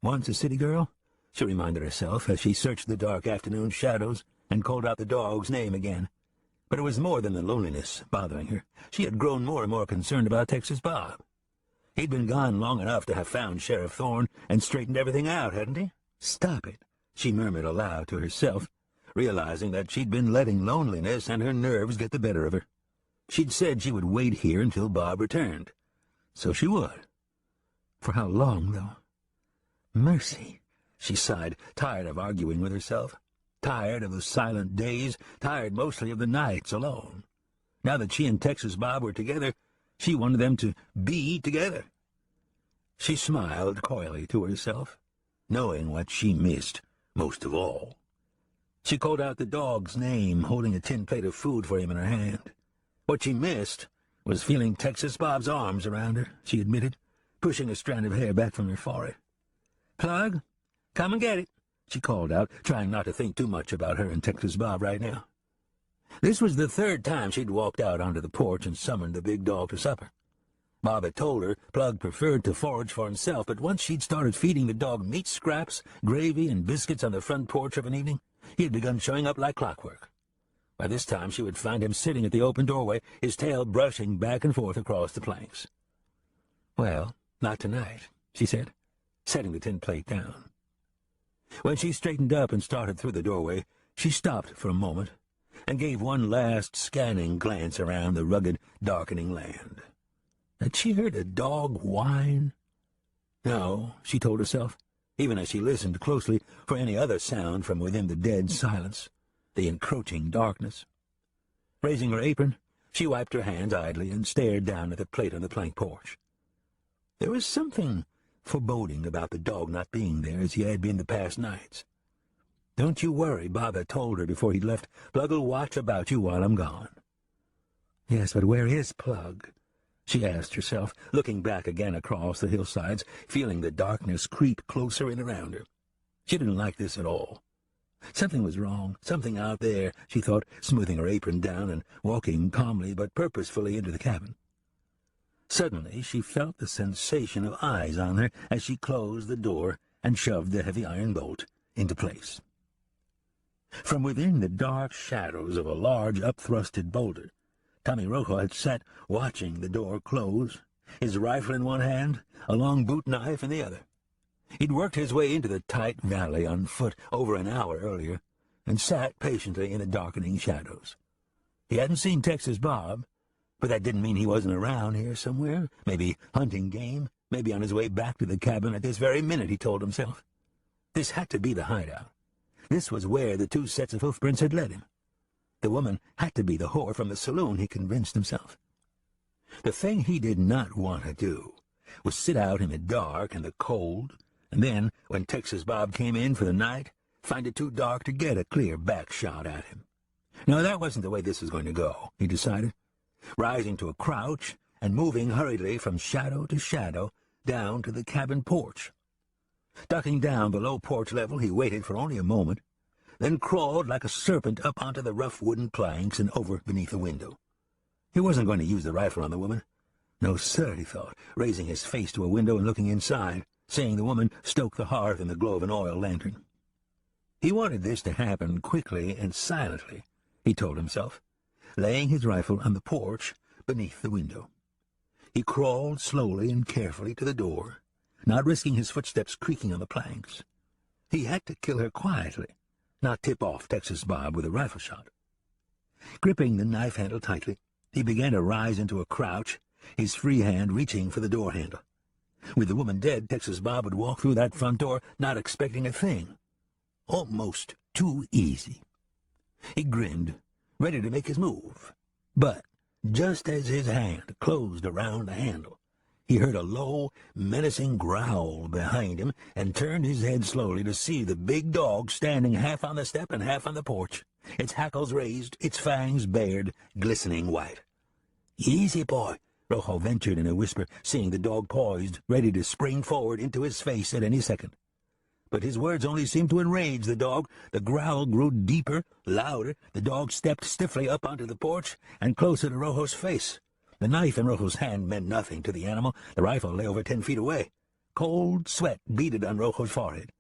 Once a city girl, she reminded herself as she searched the dark afternoon shadows and called out the dog's name again. But it was more than the loneliness bothering her. She had grown more and more concerned about Texas Bob. He'd been gone long enough to have found Sheriff Thorne and straightened everything out, hadn't he? "Stop it," she murmured aloud to herself, realizing that she'd been letting loneliness and her nerves get the better of her. She'd said she would wait here until Bob returned. So she would. For how long, though? Mercy, she sighed, tired of arguing with herself. Tired of the silent days, tired mostly of the nights alone. Now that she and Texas Bob were together, she wanted them to be together. She smiled coyly to herself, knowing what she missed most of all. She called out the dog's name, holding a tin plate of food for him in her hand. What she missed was feeling Texas Bob's arms around her, she admitted, pushing a strand of hair back from her forehead. "Plug, come and get it," she called out, trying not to think too much about her and Texas Bob right now. This was the third time she'd walked out onto the porch and summoned the big dog to supper. Bob had told her Plug preferred to forage for himself, but once she'd started feeding the dog meat scraps, gravy, and biscuits on the front porch of an evening, he had begun showing up like clockwork. By this time she would find him sitting at the open doorway, his tail brushing back and forth across the planks. "Well, not tonight," she said, setting the tin plate down. When she straightened up and started through the doorway, she stopped for a moment and gave one last scanning glance around the rugged, darkening land. Had she heard a dog whine? No, she told herself, even as she listened closely for any other sound from within the dead silence, the encroaching darkness. Raising her apron, she wiped her hands idly and stared down at the plate on the plank porch. There was something foreboding about the dog not being there as he had been the past nights. "Don't you worry," Bob had told her before he left. "Plug'll watch about you while I'm gone." Yes, but where is Plug? She asked herself, looking back again across the hillsides, feeling the darkness creep closer in around her. She didn't like this at all. Something was wrong, something out there, she thought, smoothing her apron down and walking calmly but purposefully into the cabin. Suddenly she felt the sensation of eyes on her as she closed the door and shoved the heavy iron bolt into place. From within the dark shadows of a large up-thrusted boulder, Tommy Rojo had sat watching the door close, his rifle in one hand, a long boot knife in the other. He'd worked his way into the tight valley on foot over an hour earlier, and sat patiently in the darkening shadows. He hadn't seen Texas Bob, but that didn't mean he wasn't around here somewhere, maybe hunting game, maybe on his way back to the cabin at this very minute, he told himself. This had to be the hideout. This was where the two sets of hoofprints had led him. The woman had to be the whore from the saloon, he convinced himself. The thing he did not want to do was sit out in the dark and the cold, and then, when Texas Bob came in for the night, find it too dark to get a clear back shot at him. No, that wasn't the way this was going to go, he decided, rising to a crouch and moving hurriedly from shadow to shadow down to the cabin porch. Ducking down below porch level, he waited for only a moment, then crawled like a serpent up onto the rough wooden planks and over beneath the window. He wasn't going to use the rifle on the woman. No, sir, he thought, raising his face to a window and looking inside, seeing the woman stoke the hearth in the glow of an oil lantern. He wanted this to happen quickly and silently, he told himself, laying his rifle on the porch beneath the window. He crawled slowly and carefully to the door, not risking his footsteps creaking on the planks. He had to kill her quietly, not tip off Texas Bob with a rifle shot. Gripping the knife handle tightly, he began to rise into a crouch, his free hand reaching for the door handle. With the woman dead, Texas Bob would walk through that front door not expecting a thing. Almost too easy. He grinned, ready to make his move. But just as his hand closed around the handle, he heard a low, menacing growl behind him and turned his head slowly to see the big dog standing half on the step and half on the porch, its hackles raised, its fangs bared, glistening white. "Easy, boy," Rojo ventured in a whisper, seeing the dog poised, ready to spring forward into his face at any second. But his words only seemed to enrage the dog. The growl grew deeper, louder. The dog stepped stiffly up onto the porch and closer to Rojo's face. The knife in Rojo's hand meant nothing to the animal. The rifle lay over 10 feet away. Cold sweat beaded on Rojo's forehead.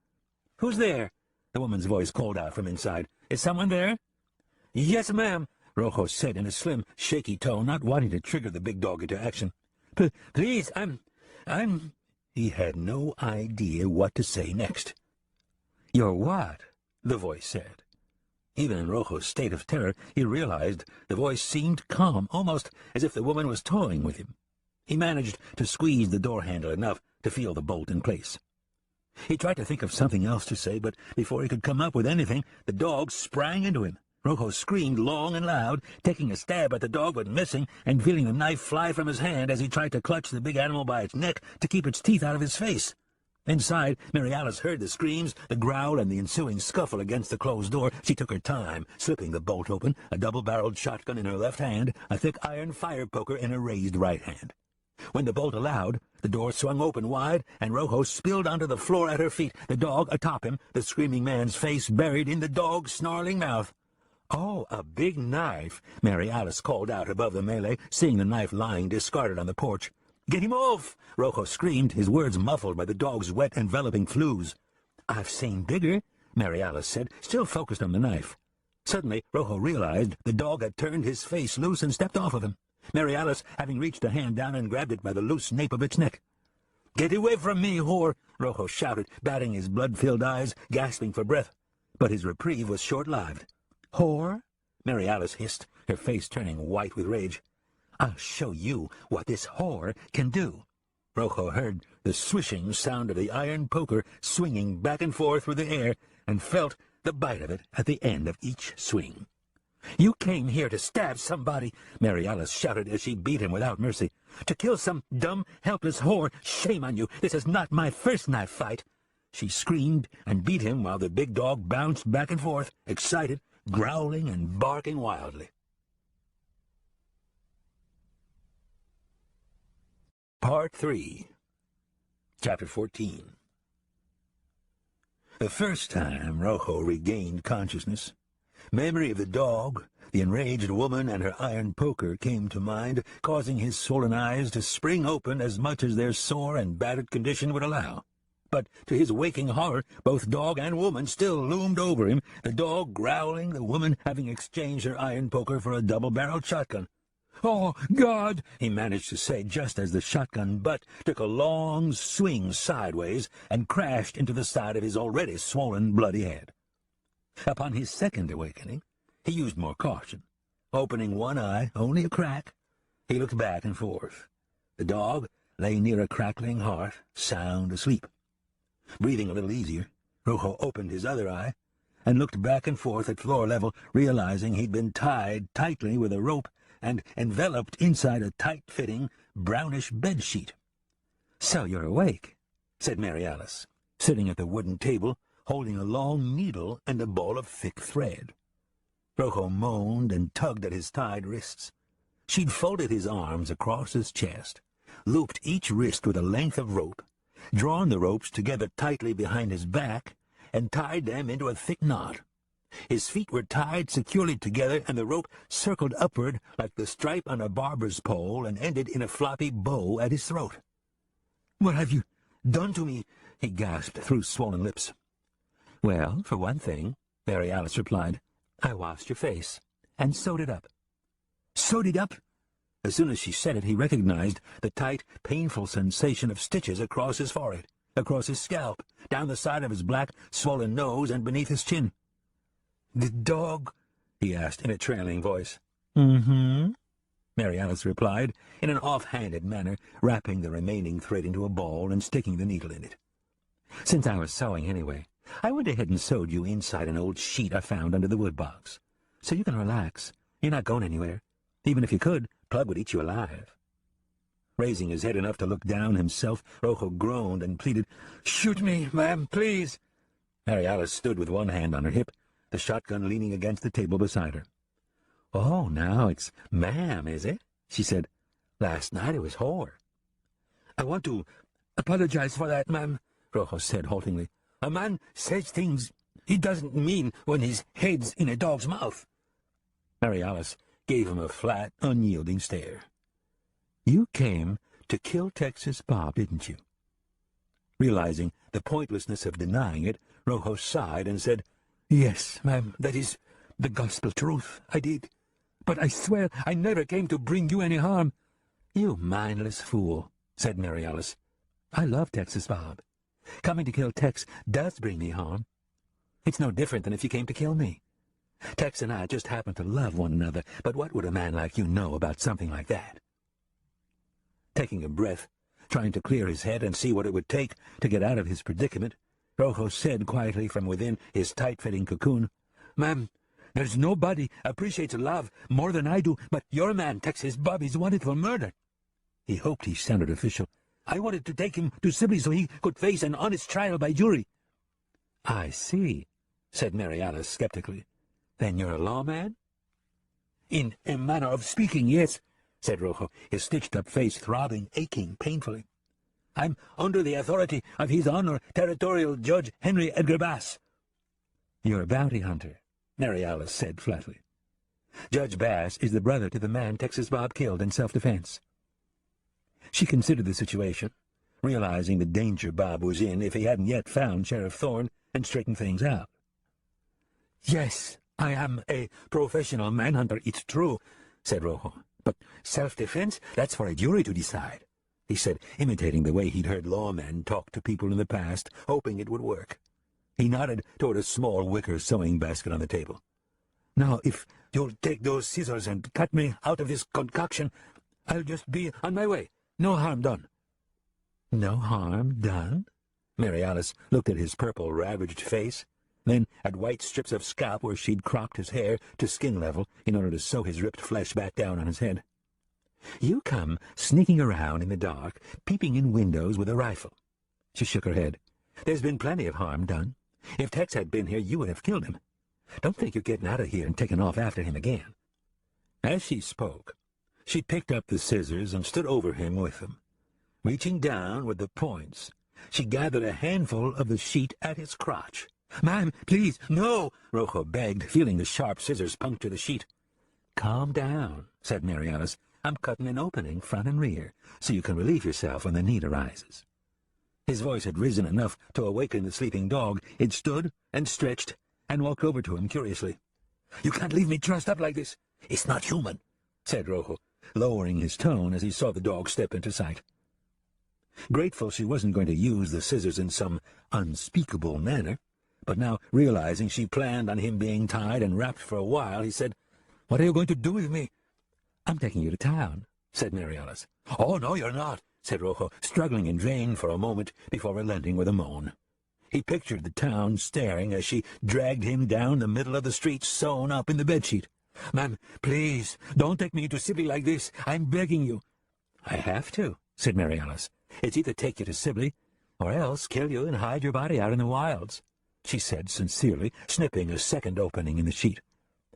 "Who's there?" the woman's voice called out from inside. "Is someone there?" "Yes, ma'am," Rojo said in a slim, shaky tone, not wanting to trigger the big dog into action. "Please, I'm—" He had no idea what to say next. "You're what?" the voice said. Even in Rojo's state of terror, he realized the voice seemed calm, almost as if the woman was toying with him. He managed to squeeze the door handle enough to feel the bolt in place. He tried to think of something else to say, but before he could come up with anything, the dog sprang into him. Rojo screamed long and loud, taking a stab at the dog but missing, and feeling the knife fly from his hand as he tried to clutch the big animal by its neck to keep its teeth out of his face. Inside, Mary Alice heard the screams, the growl, and the ensuing scuffle against the closed door. She took her time, slipping the bolt open, a double-barreled shotgun in her left hand, a thick iron fire poker in her raised right hand. When the bolt allowed, the door swung open wide, and Rojo spilled onto the floor at her feet, the dog atop him, the screaming man's face buried in the dog's snarling mouth. "Oh, a big knife," Mary Alice called out above the melee, seeing the knife lying discarded on the porch. "Get him off!" Rojo screamed, his words muffled by the dog's wet, enveloping flews. "I've seen bigger," Mary Alice said, still focused on the knife. Suddenly, Rojo realized the dog had turned his face loose and stepped off of him, Mary Alice having reached a hand down and grabbed it by the loose nape of its neck. "Get away from me, whore!" Rojo shouted, batting his blood-filled eyes, gasping for breath. But his reprieve was short-lived. "Whore?" Mary Alice hissed, her face turning white with rage. "I'll show you what this whore can do." Rojo heard the swishing sound of the iron poker swinging back and forth through the air and felt the bite of it at the end of each swing. "You came here to stab somebody," Mary Alice shouted as she beat him without mercy. "To kill some dumb, helpless whore. Shame on you. This is not my first knife fight." She screamed and beat him while the big dog bounced back and forth, excited, growling and barking wildly. Part 3, Chapter 14. The first time Rojo regained consciousness, memory of the dog, the enraged woman, and her iron poker came to mind, causing his swollen eyes to spring open as much as their sore and battered condition would allow. But to his waking horror, both dog and woman still loomed over him, the dog growling, the woman having exchanged her iron poker for a double-barreled shotgun. "Oh, God!" he managed to say just as the shotgun butt took a long swing sideways and crashed into the side of his already swollen, bloody head. Upon his second awakening, he used more caution. Opening one eye, only a crack, he looked back and forth. The dog lay near a crackling hearth, sound asleep. Breathing a little easier, Rojo opened his other eye, and looked back and forth at floor level, realizing he'd been tied tightly with a rope and enveloped inside a tight-fitting, brownish bedsheet. "So you're awake," said Mary Alice, sitting at the wooden table, holding a long needle and a ball of thick thread. Rojo moaned and tugged at his tied wrists. She'd folded his arms across his chest, looped each wrist with a length of rope, drawn the ropes together tightly behind his back, and tied them into a thick knot. His feet were tied securely together, and the rope circled upward like the stripe on a barber's pole and ended in a floppy bow at his throat. "What have you done to me?" he gasped through swollen lips. "Well, for one thing," Mary Alice replied, "I washed your face and sewed it up." "Sewed it up?" As soon as she said it, he recognized the tight, painful sensation of stitches across his forehead, across his scalp, down the side of his black, swollen nose, and beneath his chin. "The dog?" he asked in a trailing voice. "Mm-hmm," Mary Alice replied, in an off-handed manner, wrapping the remaining thread into a ball and sticking the needle in it. "Since I was sewing anyway, I went ahead and sewed you inside an old sheet I found under the woodbox. So you can relax. You're not going anywhere. Even if you could, Plug would eat you alive." Raising his head enough to look down himself, Rojo groaned and pleaded, "Shoot me, ma'am, please." Mary Alice stood with one hand on her hip, the shotgun leaning against the table beside her. "Oh, now it's ma'am, is it?" she said. "Last night it was whore." "I want to apologize for that, ma'am," Rojo said haltingly. "A man says things he doesn't mean when his head's in a dog's mouth." Mary Alice gave him a flat, unyielding stare. "You came to kill Texas Bob, didn't you?" Realizing the pointlessness of denying it, Rojo sighed and said, "Yes, ma'am, that is the gospel truth. I did. But I swear I never came to bring you any harm." "You mindless fool," said Mary Alice. "I love Texas Bob. Coming to kill Tex does bring me harm. It's no different than if you came to kill me. Tex and I just happen to love one another, but what would a man like you know about something like that?" Taking a breath, trying to clear his head and see what it would take to get out of his predicament, Rojo said quietly from within his tight-fitting cocoon, "Ma'am, there's nobody appreciates love more than I do, but your man, Texas Bob, is wanted for murder." He hoped he sounded official. "I wanted to take him to Sibley so he could face an honest trial by jury." "I see," said Mary Alice skeptically. "Then you're a lawman?" "In a manner of speaking, yes," said Rojo, his stitched-up face throbbing, aching painfully. "I'm under the authority of His Honor Territorial Judge Henry Edgar Bass." "You're a bounty hunter," Mary Alice said flatly. "Judge Bass is the brother to the man Texas Bob killed in self-defense." She considered the situation, realizing the danger Bob was in if he hadn't yet found Sheriff Thorne and straightened things out. "Yes, I am a professional manhunter, it's true," said Rojo. "But self-defense, that's for a jury to decide," he said, imitating the way he'd heard lawmen talk to people in the past, hoping it would work. He nodded toward a small wicker sewing basket on the table. "Now, if you'll take those scissors and cut me out of this concoction, I'll just be on my way. No harm done." "No harm done?" Mary Alice looked at his purple, ravaged face, then at white strips of scalp where she'd cropped his hair to skin level in order to sew his ripped flesh back down on his head. "You come sneaking around in the dark, peeping in windows with a rifle." She shook her head. "There's been plenty of harm done. If Tex had been here, you would have killed him. Don't think you're getting out of here and taking off after him again." As she spoke, she picked up the scissors and stood over him with them. Reaching down with the points, she gathered a handful of the sheet at his crotch. "Ma'am, please, no!" Rojo begged, feeling the sharp scissors puncture the sheet. "Calm down," said Mary Alice. "I'm cutting an opening front and rear, so you can relieve yourself when the need arises." His voice had risen enough to awaken the sleeping dog. It stood and stretched and walked over to him curiously. "You can't leave me trussed up like this. It's not human," said Rojo, lowering his tone as he saw the dog step into sight. Grateful she wasn't going to use the scissors in some unspeakable manner, but now realizing she planned on him being tied and wrapped for a while, he said, "What are you going to do with me?" "I'm taking you to town," said Mary Alice. "Oh, no, you're not," said Rojo, struggling in vain for a moment before relenting with a moan. He pictured the town staring as she dragged him down the middle of the street, sewn up in the bedsheet. "Ma'am, please, don't take me to Sibley like this. I'm begging you." "I have to," said Mary Alice. "It's either take you to Sibley, or else kill you and hide your body out in the wilds," she said sincerely, snipping a second opening in the sheet.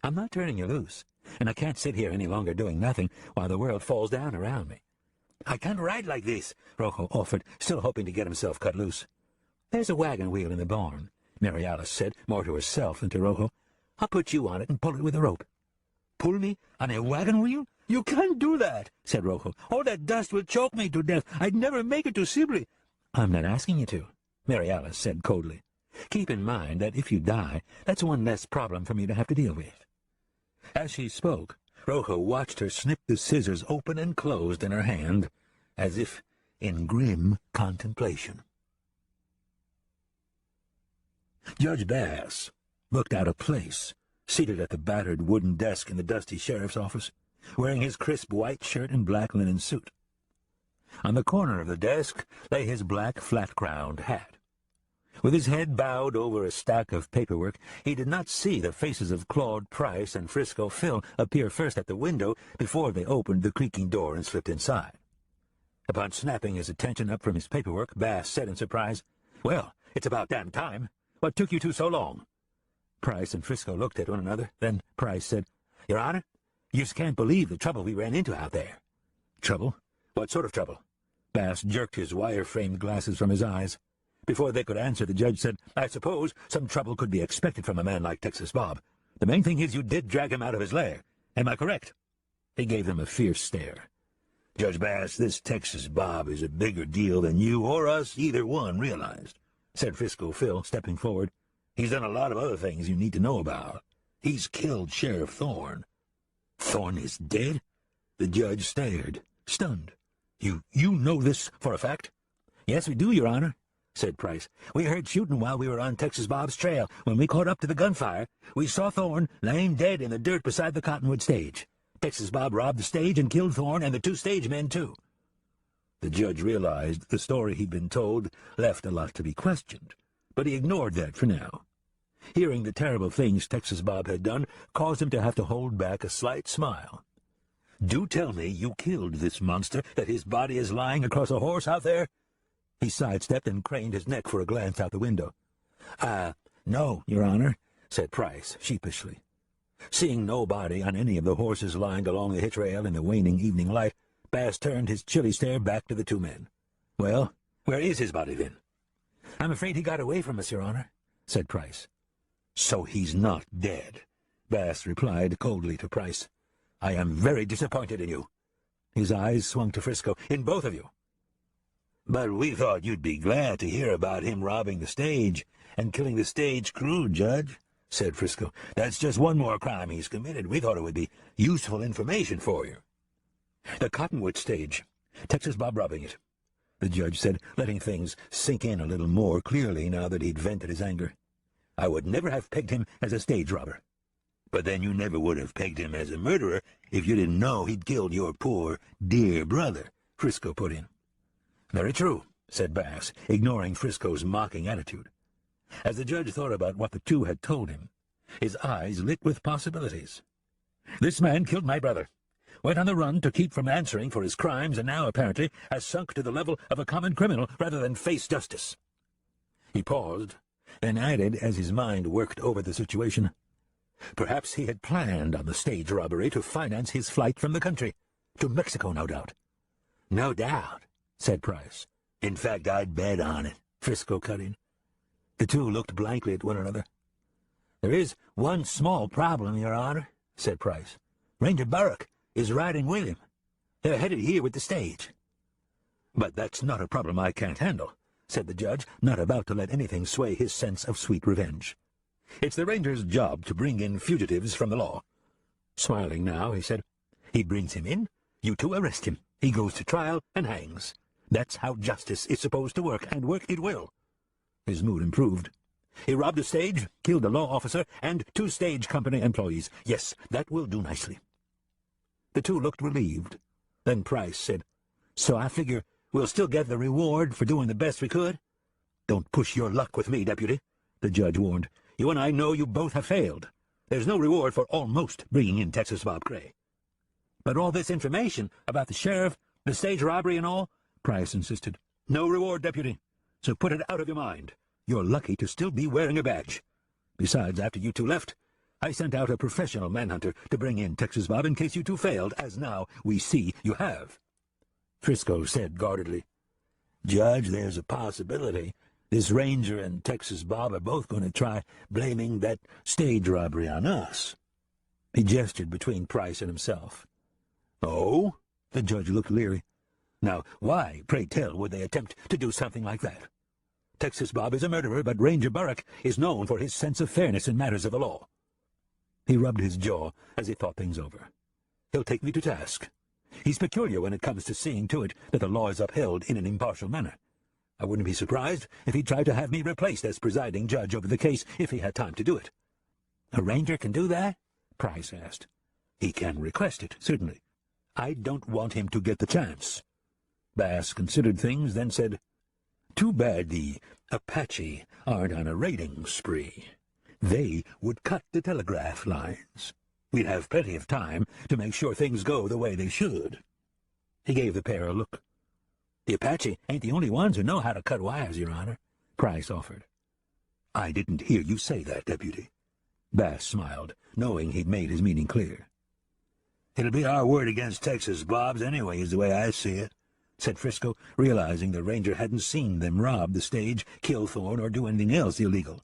"I'm not turning you loose, and I can't sit here any longer doing nothing while the world falls down around me." "I can't ride like this," Rojo offered, still hoping to get himself cut loose. "There's a wagon wheel in the barn," Mary Alice said, more to herself than to Rojo. "I'll put you on it and pull it with a rope." "Pull me on a wagon wheel? You can't do that," said Rojo. "All that dust will choke me to death. I'd never make it to Sibley." "I'm not asking you to," Mary Alice said coldly. "Keep in mind that if you die, that's one less problem for me to have to deal with." As she spoke, Rojo watched her snip the scissors open and closed in her hand, as if in grim contemplation. Judge Bass looked out of place, seated at the battered wooden desk in the dusty sheriff's office, wearing his crisp white shirt and black linen suit. On the corner of the desk lay his black flat-crowned hat. With his head bowed over a stack of paperwork, he did not see the faces of Claude Price and Frisco Phil appear first at the window before they opened the creaking door and slipped inside. Upon snapping his attention up from his paperwork, Bass said in surprise, "Well, it's about damn time. What took you two so long?" Price and Frisco looked at one another. Then Price said, "Your Honor, you just can't believe the trouble we ran into out there." "Trouble? What sort of trouble?" Bass jerked his wire-framed glasses from his eyes. Before they could answer, the judge said, "I suppose some trouble could be expected from a man like Texas Bob. The main thing is you did drag him out of his lair. Am I correct?" He gave them a fierce stare. "Judge Bass, this Texas Bob is a bigger deal than you or us either one realized," said Frisco Phil, stepping forward. "He's done a lot of other things you need to know about. He's killed Sheriff Thorne." "Thorne is dead?" The judge stared, stunned. You know this for a fact?" "Yes, we do, Your Honor," said Price. "We heard shooting while we were on Texas Bob's trail. When we caught up to the gunfire, we saw Thorne laying dead in the dirt beside the Cottonwood stage. Texas Bob robbed the stage and killed Thorne and the two stage men, too." The judge realized the story he'd been told left a lot to be questioned, but he ignored that for now. Hearing the terrible things Texas Bob had done caused him to have to hold back a slight smile. "Do tell me you killed this monster, that his body is lying across a horse out there?" He sidestepped and craned his neck for a glance out the window. No, Your Honor," said Price sheepishly. Seeing no body on any of the horses lying along the hitch rail in the waning evening light, Bass turned his chilly stare back to the two men. "Well, where is his body, then?" "I'm afraid he got away from us, Your Honor," said Price. "So he's not dead," Bass replied coldly to Price. "I am very disappointed in you." His eyes swung to Frisco. "In both of you." "But we thought you'd be glad to hear about him robbing the stage and killing the stage crew, Judge," said Frisco. "That's just one more crime he's committed. We thought it would be useful information for you." "The Cottonwood stage. Texas Bob robbing it," the judge said, letting things sink in a little more clearly now that he'd vented his anger. "I would never have pegged him as a stage robber." "But then you never would have pegged him as a murderer if you didn't know he'd killed your poor, dear brother," Frisco put in. "Very true," said Bass, ignoring Frisco's mocking attitude. As the judge thought about what the two had told him, his eyes lit with possibilities. "This man killed my brother, went on the run to keep from answering for his crimes, and now, apparently, has sunk to the level of a common criminal rather than face justice." He paused, then added as his mind worked over the situation, "Perhaps he had planned on the stage robbery to finance his flight from the country. To Mexico, no doubt." "No doubt," said Price. "In fact, I'd bet on it," Frisco cut in. The two looked blankly at one another. "There is one small problem, Your Honor," said Price. "Ranger Burke is riding with him. They're headed here with the stage." "But that's not a problem I can't handle," said the judge, not about to let anything sway his sense of sweet revenge. "It's the ranger's job to bring in fugitives from the law." Smiling now, he said, "He brings him in, you two arrest him. He goes to trial and hangs. That's how justice is supposed to work, and work it will." His mood improved. "He robbed a stage, killed a law officer, and 2 stage company employees. Yes, that will do nicely." The two looked relieved. Then Price said, "So I figure we'll still get the reward for doing the best we could?" "Don't push your luck with me, Deputy," the judge warned. "You and I know you both have failed. There's no reward for almost bringing in Texas Bob Gray." "But all this information about the sheriff, the stage robbery and all," Price insisted. "No reward, Deputy, so put it out of your mind. You're lucky to still be wearing a badge. Besides, after you two left, I sent out a professional manhunter to bring in Texas Bob in case you two failed, as now we see you have." Frisco said guardedly, "Judge, there's a possibility this Ranger and Texas Bob are both going to try blaming that stage robbery on us." He gestured between Price and himself. "Oh?" The judge looked leery. "Now, why, pray tell, would they attempt to do something like that? Texas Bob is a murderer, but Ranger Burrick is known for his sense of fairness in matters of the law." He rubbed his jaw as he thought things over. "He'll take me to task. He's peculiar when it comes to seeing to it that the law is upheld in an impartial manner. I wouldn't be surprised if he tried to have me replaced as presiding judge over the case if he had time to do it." "A ranger can do that?" Price asked. "He can request it, certainly. I don't want him to get the chance." Bass considered things, then said, "Too bad the Apache aren't on a raiding spree. They would cut the telegraph lines. We'd have plenty of time to make sure things go the way they should." He gave the pair a look. "The Apache ain't the only ones who know how to cut wires, Your Honor," Price offered. "I didn't hear you say that, Deputy." Bass smiled, knowing he'd made his meaning clear. "It'll be our word against Texas Bob's anyway, is the way I see it," said Frisco, realizing the ranger hadn't seen them rob the stage, kill Thorne, or do anything else illegal.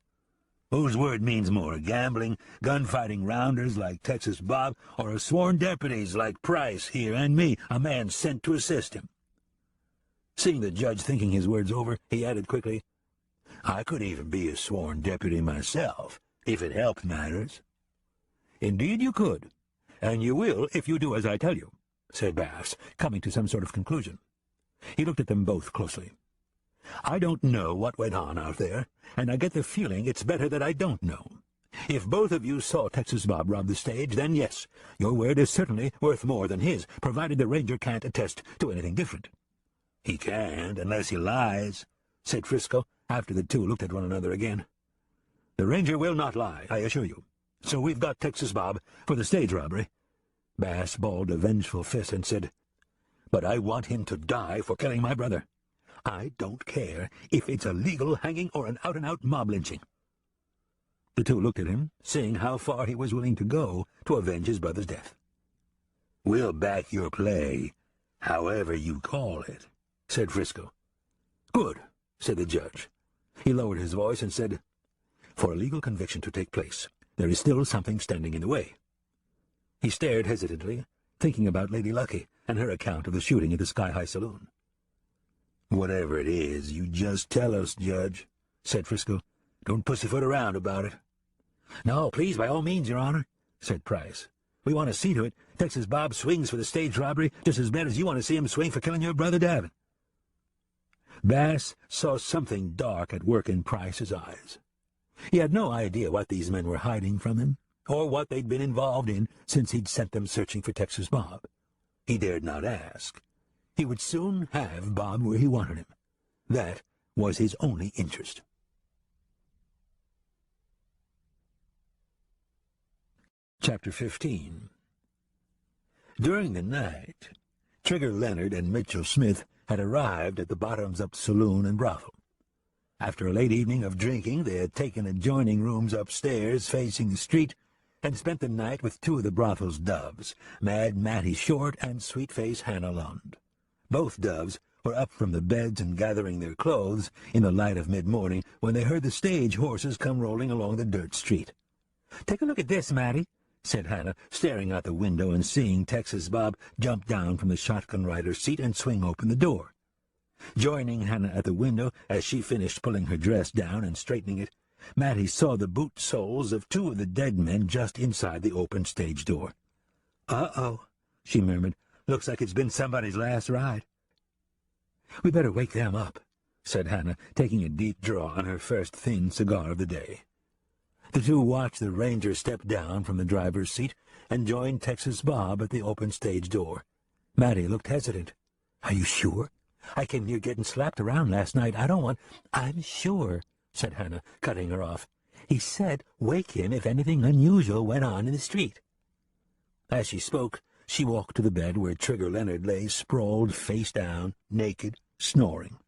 "Whose word means more, gambling, gunfighting rounders like Texas Bob, or a sworn deputies like Price here and me, a man sent to assist him?" Seeing the judge thinking his words over, he added quickly, "I could even be a sworn deputy myself, if it helped matters." "Indeed you could, and you will if you do as I tell you," said Bass, coming to some sort of conclusion. He looked at them both closely. "I don't know what went on out there, and I get the feeling it's better that I don't know. If both of you saw Texas Bob rob the stage, then yes, your word is certainly worth more than his, provided the ranger can't attest to anything different." "He can't, unless he lies," said Frisco, after the two looked at one another again. "The ranger will not lie, I assure you. So we've got Texas Bob for the stage robbery." Bass balled a vengeful fist and said, "But I want him to die for killing my brother. I don't care if it's a legal hanging or an out-and-out mob lynching." The two looked at him, seeing how far he was willing to go to avenge his brother's death. "We'll back your play, however you call it," said Frisco. "Good," said the judge. He lowered his voice and said, "For a legal conviction to take place, there is still something standing in the way." He stared hesitantly, thinking about Lady Lucky and her account of the shooting at the Sky High Saloon. "Whatever it is, you just tell us, Judge," said Frisco. "Don't pussyfoot around about it." "No, please, by all means, Your Honor," said Price. "We want to see to it Texas Bob swings for the stage robbery just as bad as you want to see him swing for killing your brother Davin." Bass saw something dark at work in Price's eyes. He had no idea what these men were hiding from him, or what they'd been involved in since he'd sent them searching for Texas Bob. He dared not ask. He would soon have Bob where he wanted him. That was his only interest. Chapter 15. During the night, Trigger Leonard and Mitchell Smith had arrived at the Bottoms-Up Saloon and Brothel. After a late evening of drinking, they had taken adjoining rooms upstairs facing the street and spent the night with two of the brothel's doves, Mad Mattie Short and Sweet-Face Hannah Lund. Both doves were up from the beds and gathering their clothes in the light of mid-morning when they heard the stage horses come rolling along the dirt street. "Take a look at this, Mattie," said Hannah, staring out the window and seeing Texas Bob jump down from the shotgun rider's seat and swing open the door. Joining Hannah at the window as she finished pulling her dress down and straightening it, Mattie saw the boot soles of two of the dead men just inside the open stage door. "Uh-oh," she murmured. "Looks like it's been somebody's last ride." "We better wake them up," said Hannah, taking a deep draw on her first thin cigar of the day. The two watched the ranger step down from the driver's seat and join Texas Bob at the open stage door. Mattie looked hesitant. "Are you sure?" I came near getting slapped around last night. I don't want—" "I'm sure," said Hannah, cutting her off. "He said wake him if anything unusual went on in the street." As she spoke, she walked to the bed where Trigger Leonard lay sprawled face down, naked, snoring.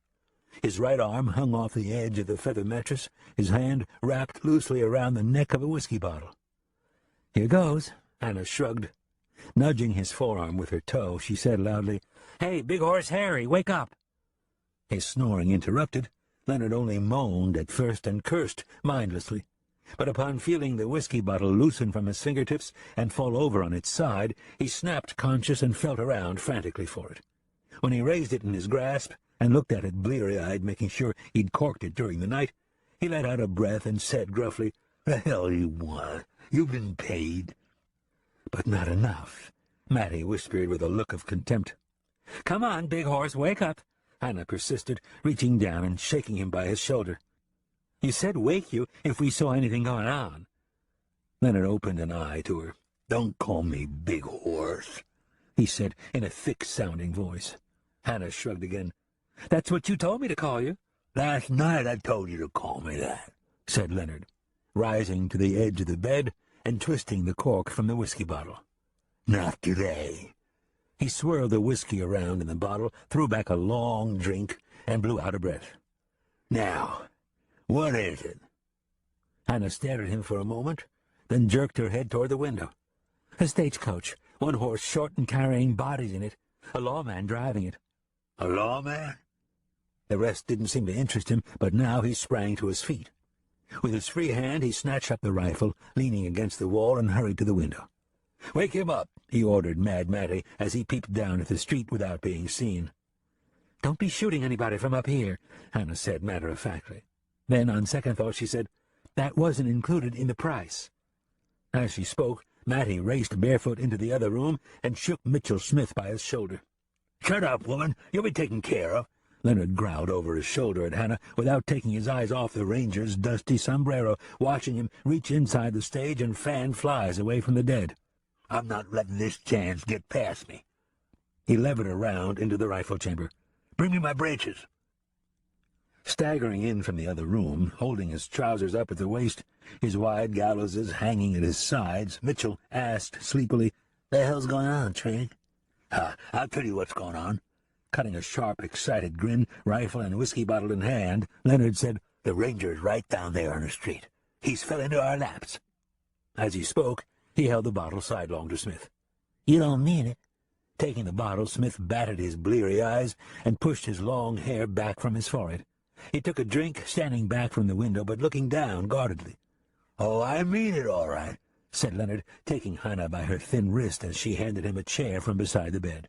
His right arm hung off the edge of the feather mattress, his hand wrapped loosely around the neck of a whiskey bottle. "Here goes," Hannah shrugged. Nudging his forearm with her toe, she said loudly, "Hey, Big Horse Harry, wake up!" His snoring interrupted, Leonard only moaned at first and cursed mindlessly. But upon feeling the whiskey bottle loosen from his fingertips and fall over on its side, he snapped conscious and felt around frantically for it. When he raised it in his grasp and looked at it bleary-eyed, making sure he'd corked it during the night, he let out a breath and said gruffly, "The hell you want? You've been paid." "But not enough," Mattie whispered with a look of contempt. "Come on, Big Horse, wake up," Hannah persisted, reaching down and shaking him by his shoulder. "You said wake you if we saw anything going on." Leonard opened an eye to her. "Don't call me Big Horse," he said in a thick-sounding voice. Hannah shrugged again. "That's what you told me to call you." "Last night I told you to call me that," said Leonard, rising to the edge of the bed and twisting the cork from the whiskey bottle. "Not today." He swirled the whiskey around in the bottle, threw back a long drink, and blew out a breath. "Now, what is it?" Hannah stared at him for a moment, then jerked her head toward the window. "A stagecoach, one horse short and carrying bodies in it, a lawman driving it." "A lawman?" The rest didn't seem to interest him, but now he sprang to his feet. With his free hand he snatched up the rifle, leaning against the wall, and hurried to the window. "Wake him up," he ordered Mad Matty as he peeped down at the street without being seen. "Don't be shooting anybody from up here," Hannah said matter-of-factly. Then, on second thought, she said, "That wasn't included in the price." As she spoke, Matty raced barefoot into the other room and shook Mitchell Smith by his shoulder. "Shut up, woman. You'll be taken care of," Leonard growled over his shoulder at Hannah without taking his eyes off the ranger's dusty sombrero, watching him reach inside the stage and fan flies away from the dead. "I'm not letting this chance get past me." He levered around into the rifle chamber. "Bring me my breeches." Staggering in from the other room, holding his trousers up at the waist, his wide gallowses hanging at his sides, Mitchell asked sleepily, "The hell's going on, Trig?" "I'll tell you what's going on." Cutting a sharp, excited grin, rifle and whiskey bottle in hand, Leonard said, "The ranger's right down there on the street. He's fell into our laps." As he spoke, he held the bottle sidelong to Smith. "You don't mean it?" Taking the bottle, Smith batted his bleary eyes and pushed his long hair back from his forehead. He took a drink, standing back from the window, but looking down guardedly. "Oh, I mean it all right," said Leonard, taking Hannah by her thin wrist as she handed him a chair from beside the bed.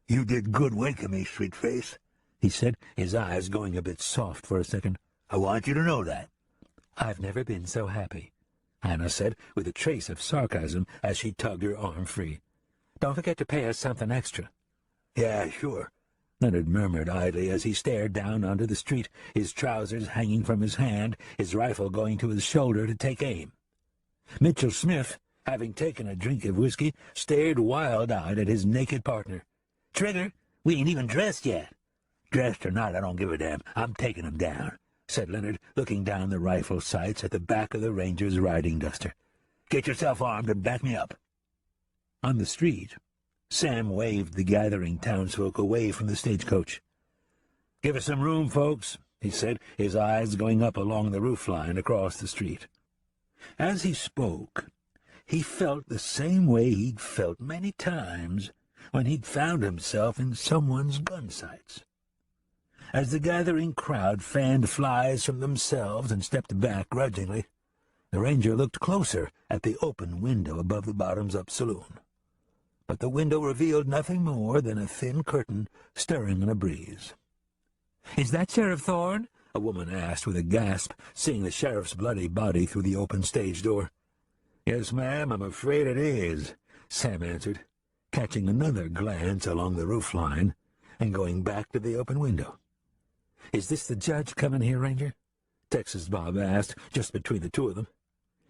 "You did good waking me, sweet face," he said, his eyes going a bit soft for a second. "I want you to know that." "I've never been so happy," Hannah said, with a trace of sarcasm as she tugged her arm free. "Don't forget to pay us something extra." "Yeah, sure," Leonard murmured idly as he stared down onto the street, his trousers hanging from his hand, his rifle going to his shoulder to take aim. Mitchell Smith, having taken a drink of whiskey, stared wild-eyed at his naked partner. "Trigger, we ain't even dressed yet." "Dressed or not, I don't give a damn. I'm taking him down," said Leonard, looking down the rifle sights at the back of the ranger's riding duster. "Get yourself armed and back me up." On the street, Sam waved the gathering townsfolk away from the stagecoach. "Give us some room, folks," he said, his eyes going up along the roofline across the street. As he spoke, he felt the same way he'd felt many times when he'd found himself in someone's gun sights. As the gathering crowd fanned flies from themselves and stepped back grudgingly, the ranger looked closer at the open window above the bottoms-up saloon. But the window revealed nothing more than a thin curtain stirring in a breeze. "Is that Sheriff Thorne?" a woman asked with a gasp, seeing the sheriff's bloody body through the open stage door. "Yes, ma'am, I'm afraid it is," Sam answered, catching another glance along the roofline and going back to the open window. "Is this the judge coming here, Ranger?" Texas Bob asked, just between the two of them.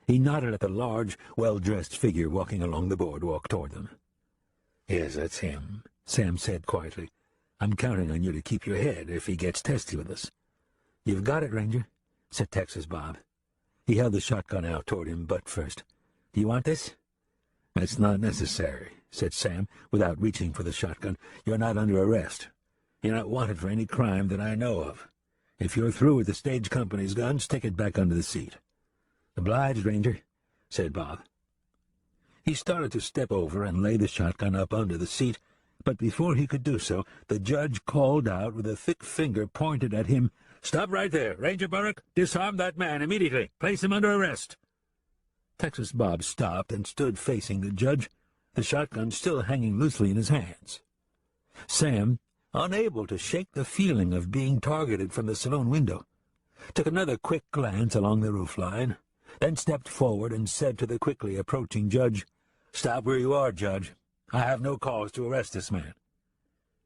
He nodded at the large, well-dressed figure walking along the boardwalk toward them. "Yes, that's him," Sam said quietly. I'm counting on you to keep your head if he gets testy with us." "You've got it, Ranger," said Texas Bob. He held the shotgun out toward him, butt first. "Do you want this?" "That's not necessary," said Sam, without reaching for the shotgun. "You're not under arrest. You're not wanted for any crime that I know of. If you're through with the stage company's guns, take it back under the seat." "Obliged, Ranger," said Bob. He started to step over and lay the shotgun up under the seat, but before he could do so, the judge called out with a thick finger pointed at him, "Stop right there, Ranger Burke! Disarm that man immediately! Place him under arrest!" Texas Bob stopped and stood facing the judge, the shotgun still hanging loosely in his hands. Sam, unable to shake the feeling of being targeted from the saloon window, took another quick glance along the roofline, then stepped forward and said to the quickly approaching judge, "Stop where you are, Judge. I have no cause to arrest this man."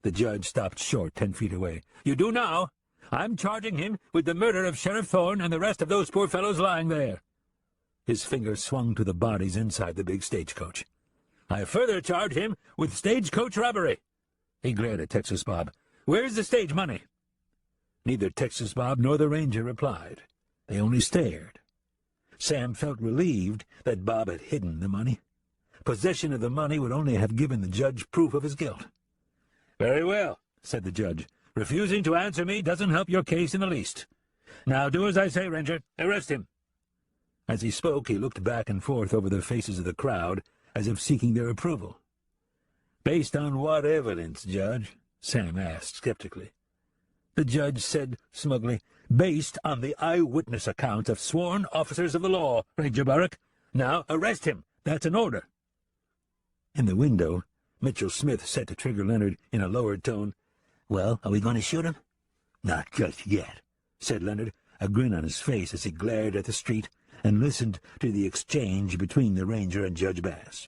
The judge stopped short 10 feet away. "You do now. I'm charging him with the murder of Sheriff Thorne and the rest of those poor fellows lying there." His finger swung to the bodies inside the big stagecoach. "I further charge him with stagecoach robbery." He glared at Texas Bob. "Where's the stage money?" Neither Texas Bob nor the ranger replied. They only stared. Sam felt relieved that Bob had hidden the money. Possession of the money would only have given the judge proof of his guilt. "Very well," said the judge. "Refusing to answer me doesn't help your case in the least. Now do as I say, Ranger. Arrest him." As he spoke, he looked back and forth over the faces of the crowd, as if seeking their approval. "Based on what evidence, Judge?" Sam asked skeptically. The judge said smugly, "Based on the eyewitness accounts of sworn officers of the law, Ranger Burke. Now arrest him. That's an order." In the window, Mitchell Smith said to Trigger Leonard in a lowered tone, "Well, are we going to shoot him?" "Not just yet," said Leonard, a grin on his face as he glared at the street and listened to the exchange between the ranger and Judge Bass.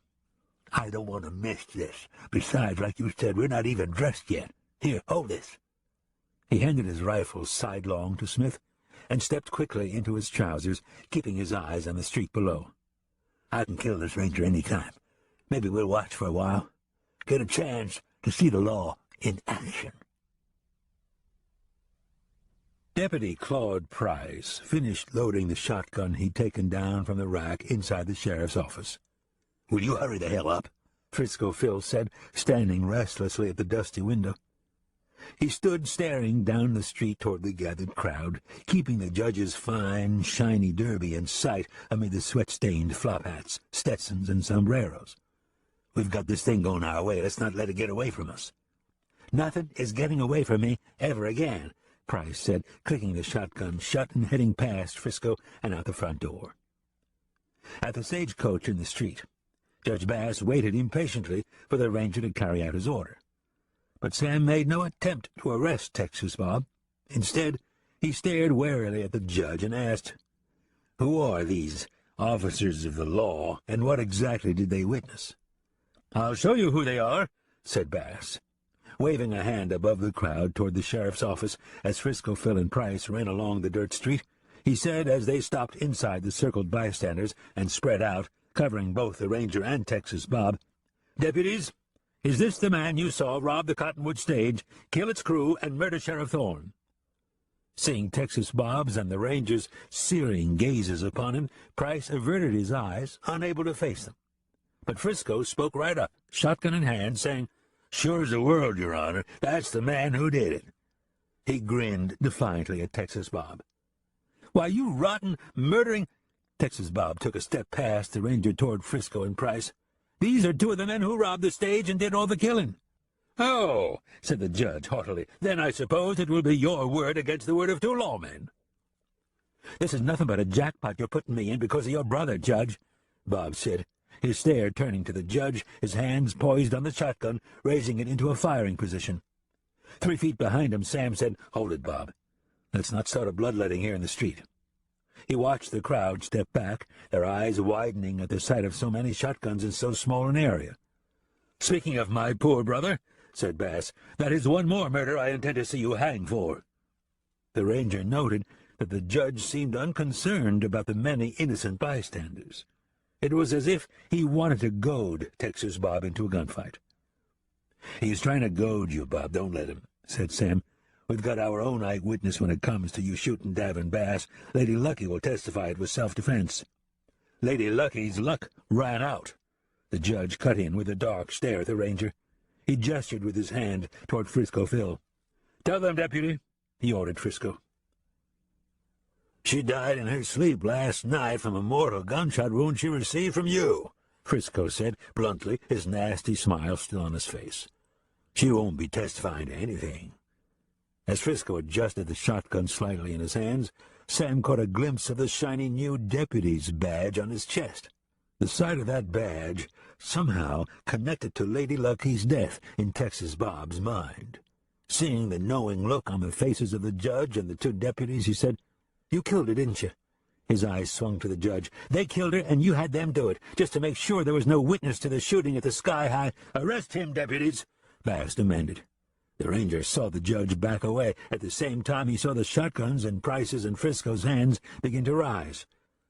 "I don't want to miss this. Besides, like you said, we're not even dressed yet. Here, hold this." He handed his rifle sidelong to Smith and stepped quickly into his trousers, keeping his eyes on the street below. "I can kill this ranger any time. Maybe we'll watch for a while. Get a chance to see the law in action." Deputy Claude Price finished loading the shotgun he'd taken down from the rack inside the sheriff's office. "Will you hurry the hell up?" Frisco Phil said, standing restlessly at the dusty window. He stood staring down the street toward the gathered crowd, keeping the judge's fine, shiny derby in sight amid the sweat-stained flop hats, Stetsons, and sombreros. "We've got this thing going our way. Let's not let it get away from us." "Nothing is getting away from me ever again," Price said, clicking the shotgun shut and heading past Frisco and out the front door. At the stagecoach in the street, Judge Bass waited impatiently for the ranger to carry out his order. But Sam made no attempt to arrest Texas Bob. Instead, he stared warily at the judge and asked, "Who are these officers of the law, and what exactly did they witness?" "I'll show you who they are," said Bass, waving a hand above the crowd toward the sheriff's office as Frisco Phil and Price ran along the dirt street. He said as they stopped inside the circled bystanders and spread out, covering both the ranger and Texas Bob, "Deputies, is this the man you saw rob the Cottonwood stage, kill its crew, and murder Sheriff Thorne?" Seeing Texas Bob's and the ranger's searing gazes upon him, Price averted his eyes, unable to face them. But Frisco spoke right up, shotgun in hand, saying, "Sure as the world, Your Honor, that's the man who did it." He grinned defiantly at Texas Bob. "Why, you rotten, murdering—" Texas Bob took a step past the ranger toward Frisco and Price. "These are two of the men who robbed the stage and did all the killing." "Oh," said the judge haughtily, "then I suppose it will be your word against the word of two lawmen." "This is nothing but a jackpot you're putting me in because of your brother, Judge," Bob said, his stare turning to the judge, his hands poised on the shotgun, raising it into a firing position. 3 feet behind him, Sam said, "Hold it, Bob. Let's not start a bloodletting here in the street." He watched the crowd step back, their eyes widening at the sight of so many shotguns in so small an area. "Speaking of my poor brother," said Bass, "that is one more murder I intend to see you hang for." The ranger noted that the judge seemed unconcerned about the many innocent bystanders. It was as if he wanted to goad Texas Bob into a gunfight. "He's trying to goad you, Bob. Don't let him," said Sam. "We've got our own eyewitness when it comes to you shooting Davin Bass. Lady Lucky will testify it was self-defense." "Lady Lucky's luck ran out." The judge cut in with a dark stare at the ranger. He gestured with his hand toward Frisco Phil. "Tell them, deputy," he ordered Frisco. "She died in her sleep last night from a mortal gunshot wound she received from you," Frisco said bluntly, his nasty smile still on his face. "She won't be testifying to anything." As Frisco adjusted the shotgun slightly in his hands, Sam caught a glimpse of the shiny new deputy's badge on his chest. The sight of that badge somehow connected to Lady Lucky's death in Texas Bob's mind. Seeing the knowing look on the faces of the judge and the two deputies, he said, "You killed her, didn't you?" His eyes swung to the judge. "They killed her, and you had them do it, just to make sure there was no witness to the shooting at the Sky High." "Arrest him, deputies," Bass demanded. The ranger saw the judge back away. At the same time, he saw the shotguns in Price's and Frisco's hands begin to rise.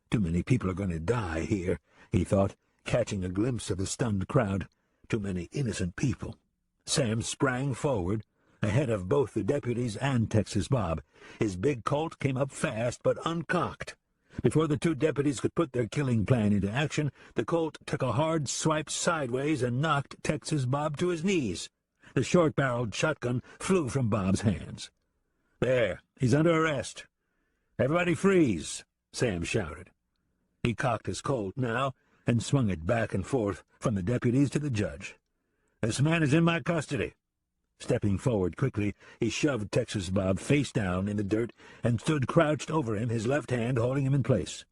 Too many people are going to die here, he thought, catching a glimpse of the stunned crowd. Too many innocent people. Sam sprang forward, ahead of both the deputies and Texas Bob. His big Colt came up fast but uncocked. Before the two deputies could put their killing plan into action, the Colt took a hard swipe sideways and knocked Texas Bob to his knees. The short-barreled shotgun flew from Bob's hands. "There, he's under arrest. Everybody freeze," Sam shouted. He cocked his Colt now and swung it back and forth from the deputies to the judge. "This man is in my custody." Stepping forward quickly, he shoved Texas Bob face down in the dirt and stood crouched over him, his left hand holding him in place.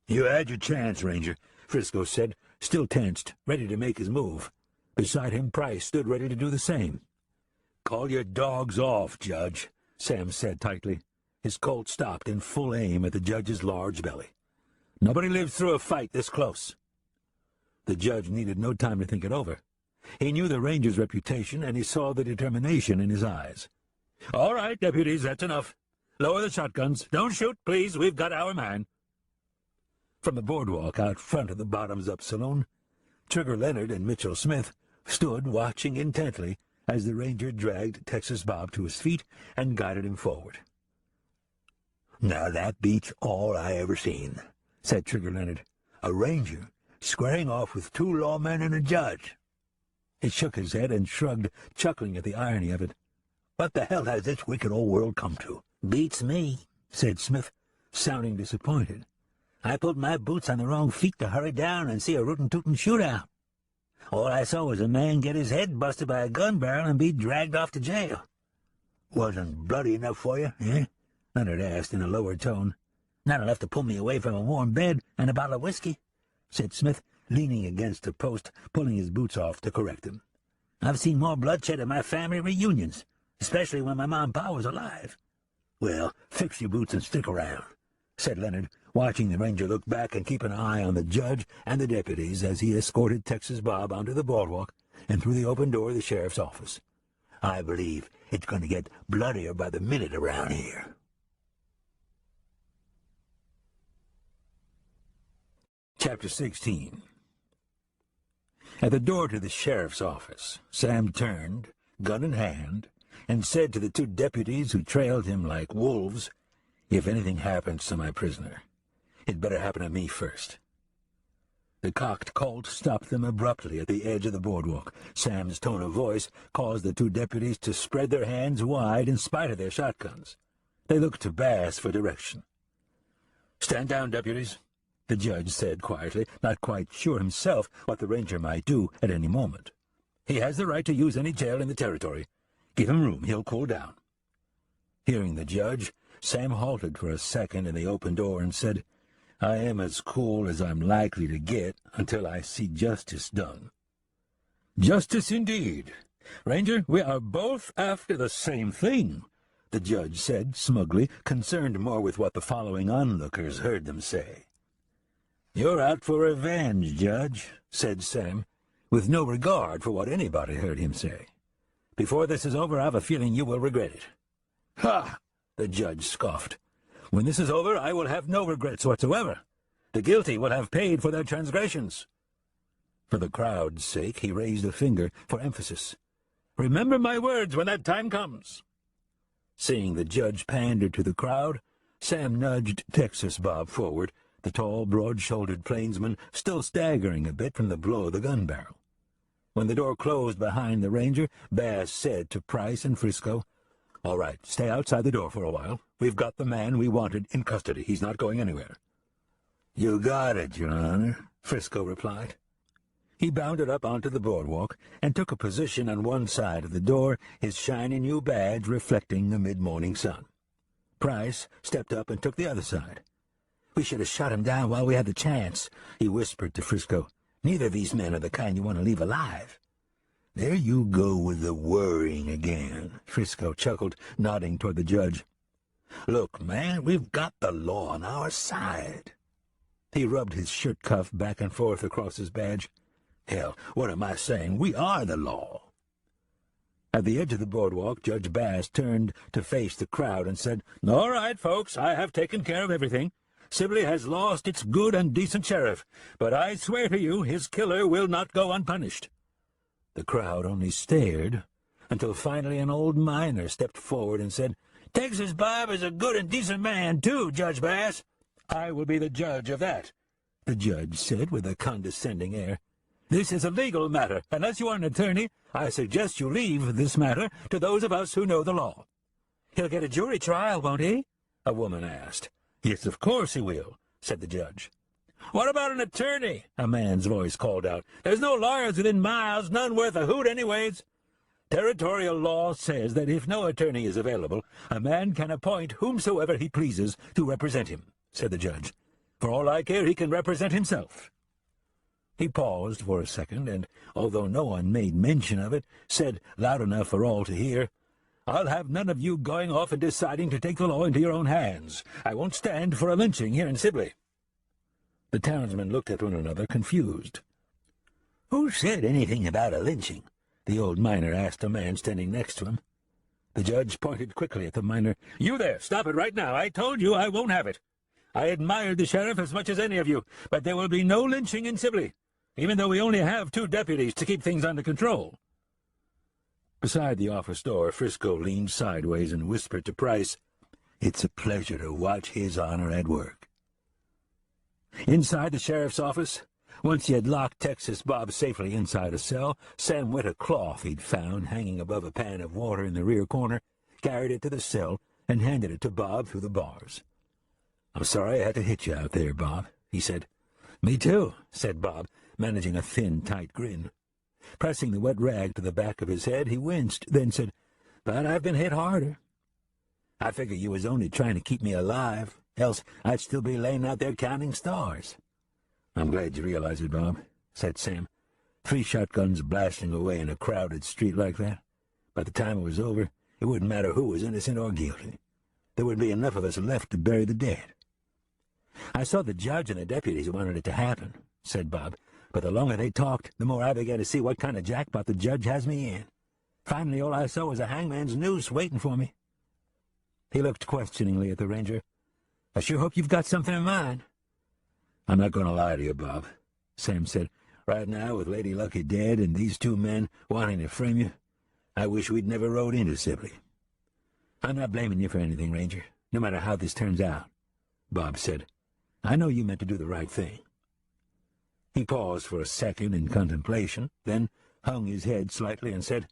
"You had your chance, Ranger," Frisco said, still tensed, ready to make his move. Beside him, Price stood ready to do the same. "Call your dogs off, Judge," Sam said tightly. His Colt stopped in full aim at the judge's large belly. "Nobody lives through a fight this close." The judge needed no time to think it over. He knew the ranger's reputation, and he saw the determination in his eyes. "All right, deputies, that's enough. Lower the shotguns. Don't shoot, please. We've got our man." From the boardwalk out front of the Bottoms-Up Saloon, Trigger Leonard and Mitchell Smith stood watching intently as the ranger dragged Texas Bob to his feet and guided him forward. "Now that beats all I ever seen," said Trigger Leonard. "A ranger squaring off with two lawmen and a judge." He shook his head and shrugged, chuckling at the irony of it. "What the hell has this wicked old world come to?" "Beats me," said Smith, sounding disappointed. "I put my boots on the wrong feet to hurry down and see a rootin'-tootin' shootout. All I saw was a man get his head busted by a gun barrel and be dragged off to jail." "Wasn't bloody enough for you, eh?" Leonard asked in a lower tone. "Not enough to pull me away from a warm bed and a bottle of whiskey," said Smith, leaning against a post, pulling his boots off to correct him. "I've seen more bloodshed at my family reunions, especially when my mom and pa was alive." "Well, fix your boots and stick around," said Leonard, watching the ranger look back and keep an eye on the judge and the deputies as he escorted Texas Bob onto the boardwalk and through the open door of the sheriff's office. "I believe it's going to get bloodier by the minute around here." Chapter 16. At the door to the sheriff's office, Sam turned, gun in hand, and said to the two deputies who trailed him like wolves, "If anything happens to my prisoner, it better happen to me first." The cocked Colt stopped them abruptly at the edge of the boardwalk. Sam's tone of voice caused the two deputies to spread their hands wide in spite of their shotguns. They looked to Bass for direction. "Stand down, deputies," the judge said quietly, not quite sure himself what the ranger might do at any moment. "He has the right to use any jail in the territory. Give him room. He'll cool down." Hearing the judge, Sam halted for a second in the open door and said, "I am as cool as I'm likely to get until I see justice done." "Justice indeed. Ranger, we are both after the same thing," the judge said smugly, concerned more with what the following onlookers heard them say. "You're out for revenge, Judge," said Sam, with no regard for what anybody heard him say. "Before this is over, I've a feeling you will regret it." "Ha!" the judge scoffed. "When this is over, I will have no regrets whatsoever. The guilty will have paid for their transgressions." For the crowd's sake, he raised a finger for emphasis. Remember my words when that time comes." Seeing the judge pander to the crowd, Sam nudged Texas Bob forward, the tall, broad-shouldered plainsman still staggering a bit from the blow of the gun barrel. When the door closed behind the ranger, Bass said to Price and Frisco, "All right, stay outside the door for a while. We've got the man we wanted in custody. He's not going anywhere." "You got it, Your Honor," Frisco replied. He bounded up onto the boardwalk and took a position on one side of the door, his shiny new badge reflecting the mid-morning sun. Price stepped up and took the other side. "We should have shot him down while we had the chance," he whispered to Frisco. "Neither of these men are the kind you want to leave alive." "There you go with the worrying again," Frisco chuckled, nodding toward the judge. "Look, man, we've got the law on our side." He rubbed his shirt cuff back and forth across his badge. "Hell, what am I saying? We are the law." At the edge of the boardwalk, Judge Bass turned to face the crowd and said, "All right, folks, I have taken care of everything. Sibley has lost its good and decent sheriff, but I swear to you his killer will not go unpunished." The crowd only stared until finally an old miner stepped forward and said, "Texas Bob is a good and decent man, too, Judge Bass." "I will be the judge of that," the judge said with a condescending air. "This is a legal matter. Unless you are an attorney, I suggest you leave this matter to those of us who know the law." "He'll get a jury trial, won't he?" a woman asked. "Yes, of course he will," said the judge. "What about an attorney?" a man's voice called out. "There's no lawyers within miles, none worth a hoot anyways." "Territorial law says that if no attorney is available, a man can appoint whomsoever he pleases to represent him," said the judge. "For all I care, he can represent himself." He paused for a second, and, although no one made mention of it, said loud enough for all to hear, "I'll have none of you going off and deciding to take the law into your own hands. I won't stand for a lynching here in Sibley." The townsmen looked at one another, confused. "Who said anything about a lynching?" the old miner asked a man standing next to him. The judge pointed quickly at the miner. "You there, stop it right now. I told you I won't have it. I admired the sheriff as much as any of you, but there will be no lynching in Sibley, even though we only have 2 deputies to keep things under control." Beside the office door, Frisco leaned sideways and whispered to Price, "It's a pleasure to watch His Honor at work." Inside the sheriff's office, once he had locked Texas Bob safely inside a cell, Sam wet a cloth he'd found hanging above a pan of water in the rear corner, carried it to the cell, and handed it to Bob through the bars. "I'm sorry I had to hit you out there, Bob," he said. "Me too," said Bob, managing a thin, tight grin. Pressing the wet rag to the back of his head, he winced, then said, "But I've been hit harder. I figure you was only trying to keep me alive, else I'd still be laying out there counting stars." "I'm glad you realize it, Bob," said Sam. 3 shotguns blasting away in a crowded street like that. By the time it was over, it wouldn't matter who was innocent or guilty. There would be enough of us left to bury the dead. "I saw the judge and the deputies wanted it to happen," said Bob. "But the longer they talked, the more I began to see what kind of jackpot the judge has me in. Finally, all I saw was a hangman's noose waiting for me." He looked questioningly at the ranger. "I sure hope you've got something in mind." "I'm not going to lie to you, Bob," Sam said. "Right now, with Lady Lucky dead and these 2 men wanting to frame you, I wish we'd never rode into Sibley." "I'm not blaming you for anything, Ranger, no matter how this turns out," Bob said. "I know you meant to do the right thing." He paused for a second in contemplation, then hung his head slightly and said,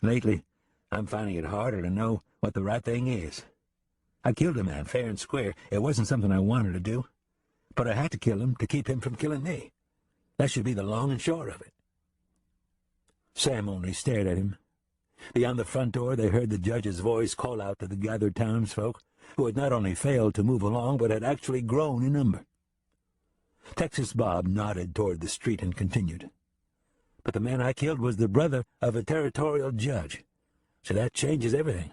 "Lately, I'm finding it harder to know what the right thing is. I killed a man fair and square. It wasn't something I wanted to do, but I had to kill him to keep him from killing me. That should be the long and short of it." Sam only stared at him. Beyond the front door, they heard the judge's voice call out to the gathered townsfolk, who had not only failed to move along, but had actually grown in number. Texas Bob nodded toward the street and continued, "But the man I killed was the brother of a territorial judge, so that changes everything.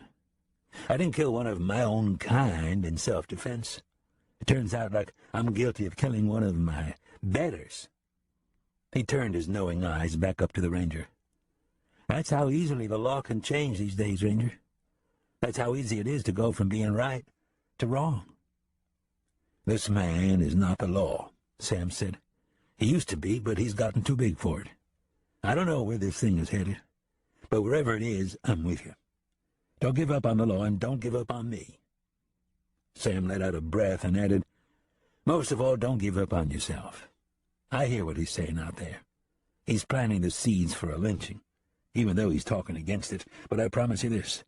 I didn't kill one of my own kind in self-defense. It turns out like I'm guilty of killing one of my betters." He turned his knowing eyes back up to the ranger. "That's how easily the law can change these days, Ranger. That's how easy it is to go from being right to wrong." "This man is not the law," Sam said. "He used to be, but he's gotten too big for it. I don't know where this thing is headed, But wherever it is, I'm with you. Don't give up on the law, and don't give up on me." Sam let out a breath and added, "Most of all, don't give up on yourself. I hear what he's saying out there. He's planting the seeds for a lynching, even though he's talking against it. But I promise you this,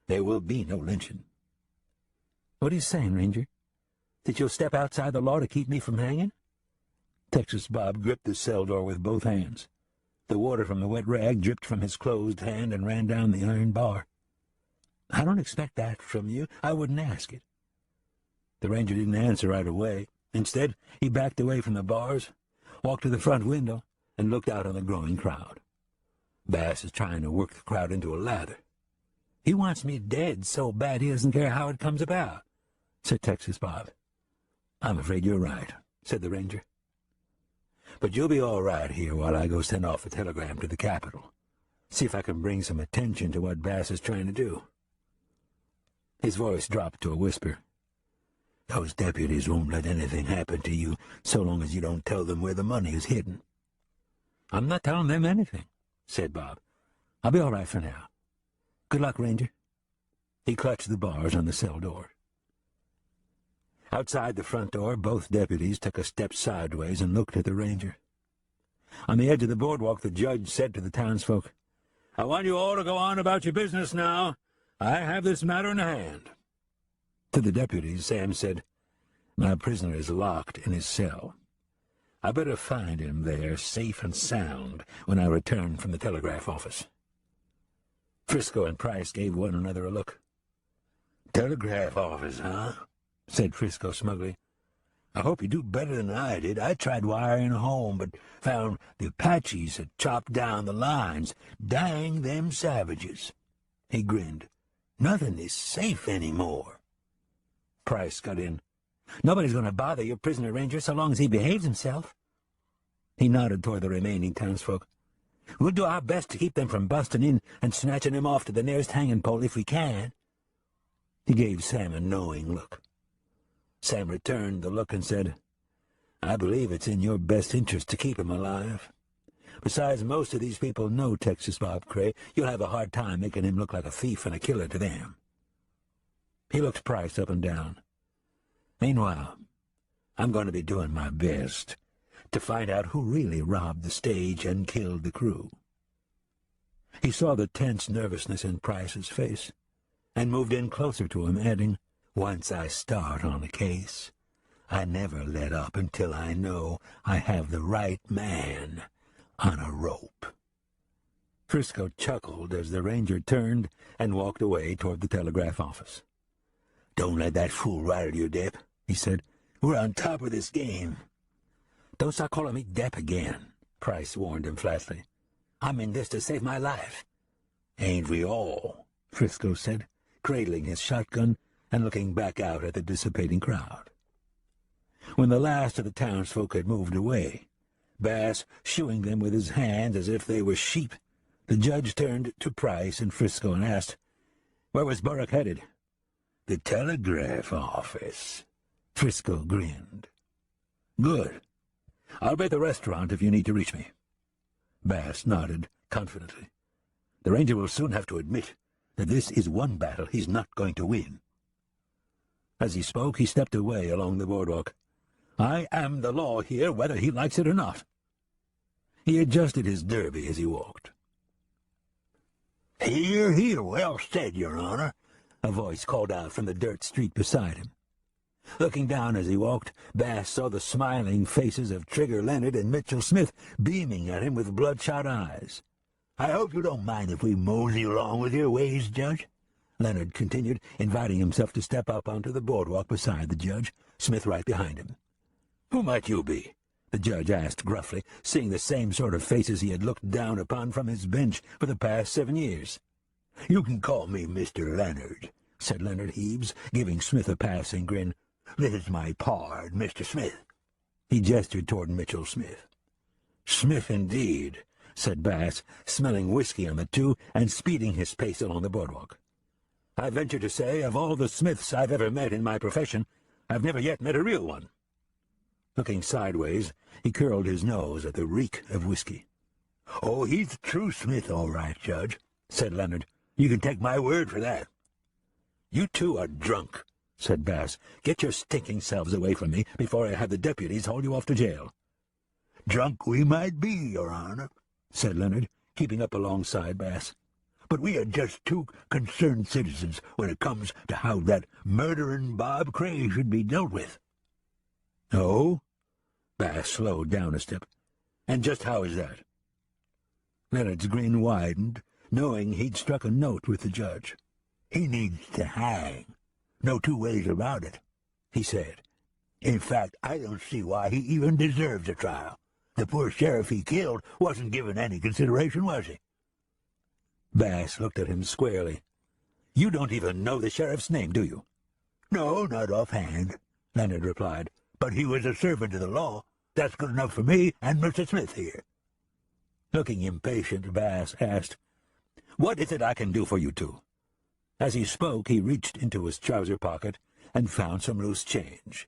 there will be no lynching." "What are you saying, Ranger? That you'll step outside the law to keep me from hanging?" Texas Bob gripped the cell door with both hands. The water from the wet rag dripped from his closed hand and ran down the iron bar. "I don't expect that from you. I wouldn't ask it." The ranger didn't answer right away. Instead, he backed away from the bars, walked to the front window, and looked out on the growing crowd. "Bass is trying to work the crowd into a lather. He wants me dead so bad he doesn't care how it comes about," said Texas Bob. "I'm afraid you're right," said the ranger. "But you'll be all right here while I go send off a telegram to the Capitol. See if I can bring some attention to what Bass is trying to do." His voice dropped to a whisper. "Those deputies won't let anything happen to you so long as you don't tell them where the money is hidden." "I'm not telling them anything," said Bob. "I'll be all right for now. Good luck, Ranger." He clutched the bars on the cell door. Outside the front door, both deputies took a step sideways and looked at the ranger. On the edge of the boardwalk, the judge said to the townsfolk, "I want you all to go on about your business now. I have this matter in hand." To the deputies, Sam said, "My prisoner is locked in his cell. I better find him there, safe and sound, when I return from the telegraph office." Frisco and Price gave one another a look. "Telegraph office, huh?" said Frisco smugly. "I hope you do better than I did. I tried wiring home, but found the Apaches had chopped down the lines. Dang them savages." He grinned. "Nothing is safe anymore." Price got in. "Nobody's going to bother your prisoner, Ranger, so long as he behaves himself." He nodded toward the remaining townsfolk. "We'll do our best to keep them from busting in and snatching him off to the nearest hanging pole if we can." He gave Sam a knowing look. Sam returned the look and said, "I believe it's in your best interest to keep him alive. Besides, most of these people know Texas Bob Cray. You'll have a hard time making him look like a thief and a killer to them." He looked Price up and down. "Meanwhile, I'm going to be doing my best to find out who really robbed the stage and killed the crew." He saw the tense nervousness in Price's face and moved in closer to him, adding, "Once I start on a case, I never let up until I know I have the right man on a rope." Frisco chuckled as the ranger turned and walked away toward the telegraph office. "Don't let that fool rattle you, Dep," he said. "We're on top of this game." "Don't start calling me Dep again," Price warned him flatly. "I'm in this to save my life." "Ain't we all?" Frisco said, cradling his shotgun and looking back out at the dissipating crowd. When the last of the townsfolk had moved away, Bass shooing them with his hands as if they were sheep, the judge turned to Price and Frisco and asked, "Where was Burke headed?" "The telegraph office." Frisco grinned. "Good. I'll be at the restaurant if you need to reach me." Bass nodded confidently. The ranger will soon have to admit that this is one battle he's not going to win. As he spoke, he stepped away along the boardwalk. "I am the law here, whether he likes it or not." He adjusted his derby as he walked. "Hear, hear, well said, Your Honor," a voice called out from the dirt street beside him. Looking down as he walked, Bass saw the smiling faces of Trigger Leonard and Mitchell Smith beaming at him with bloodshot eyes. "I hope you don't mind if we mosey along with your ways, Judge," Leonard continued, inviting himself to step up onto the boardwalk beside the judge, Smith right behind him. "Who might you be?" the judge asked gruffly, seeing the same sort of faces he had looked down upon from his bench for the past 7 years. "You can call me Mr. Leonard," said Leonard Heaves, giving Smith a passing grin. "This is my pard, Mr. Smith." He gestured toward Mitchell Smith. "Smith, indeed," said Bass, smelling whiskey on the two and speeding his pace along the boardwalk. "I venture to say, of all the Smiths I've ever met in my profession, I've never yet met a real one." Looking sideways, he curled his nose at the reek of whiskey. "Oh, he's a true Smith, all right, Judge. said Leonard. "You can take my word for that." "You two are drunk," said Bass. "Get your stinking selves away from me before I have the deputies haul you off to jail." "Drunk we might be, Your Honor," said Leonard, keeping up alongside Bass. "But we are just two concerned citizens when it comes to how that murdering Bob Cray should be dealt with." "Oh?" Bass slowed down a step. "And just how is that?" Leonard's grin widened, knowing he'd struck a note with the judge. "He needs to hang. No two ways about it," he said. "In fact, I don't see why he even deserves a trial. The poor sheriff he killed wasn't given any consideration, was he?" Bass looked at him squarely. "You don't even know the sheriff's name, do you?" "No, not offhand," Leonard replied. "But he was a servant of the law. That's good enough for me and Mr. Smith here." Looking impatient, Bass asked, "What is it I can do for you two?" As he spoke, he reached into his trouser pocket and found some loose change.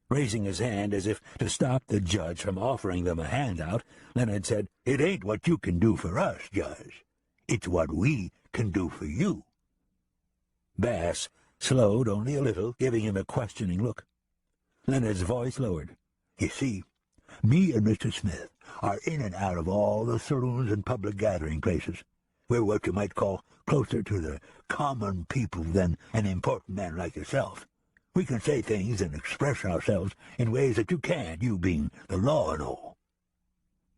Raising his hand as if to stop the judge from offering them a handout, Leonard said, "It ain't what you can do for us, Judge. It's what we can do for you." Bass slowed only a little, giving him a questioning look. Leonard's voice lowered. "You see, me and Mr. Smith are in and out of all the saloons and public gathering places. We're what you might call closer to the common people than an important man like yourself. We can say things and express ourselves in ways that you can't, you being the law and all."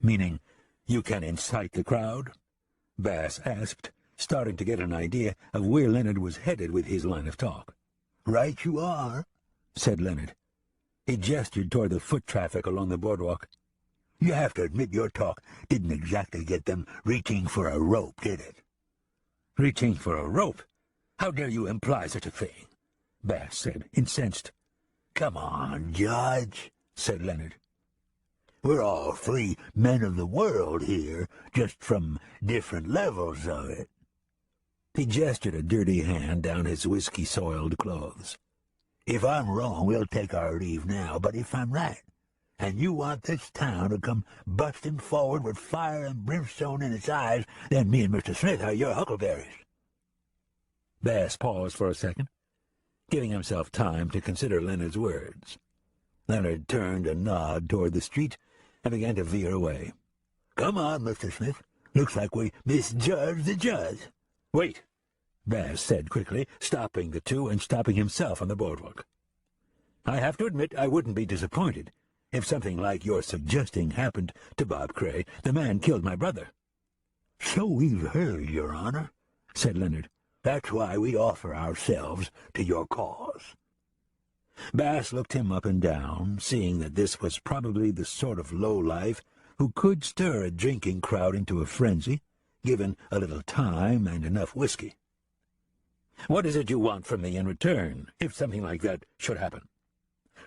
"Meaning you can incite the crowd?" Bass asked, starting to get an idea of where Leonard was headed with his line of talk. "Right you are," said Leonard. He gestured toward the foot traffic along the boardwalk. "You have to admit your talk didn't exactly get them reaching for a rope, did it?" "Reaching for a rope? How dare you imply such a thing?" Bass said, incensed. "Come on, Judge," said Leonard. "We're all three men of the world here, just from different levels of it." He gestured a dirty hand down his whiskey-soiled clothes. "If I'm wrong, we'll take our leave now, but if I'm right, and you want this town to come busting forward with fire and brimstone in its eyes, then me and Mr. Smith are your huckleberries." Bass paused for a second, giving himself time to consider Leonard's words. Leonard turned a nod toward the street and began to veer away. "Come on, Mr. Smith. Looks like we misjudged the judge." "Wait," Bass said quickly, stopping the two and stopping himself on the boardwalk. "I have to admit I wouldn't be disappointed if something like you're suggesting happened to Bob Cray. The man killed my brother." "So we've heard, Your Honor," said Leonard. "That's why we offer ourselves to your cause." Bass looked him up and down, seeing that this was probably the sort of lowlife who could stir a drinking crowd into a frenzy, given a little time and enough whiskey. "What is it you want from me in return, if something like that should happen?"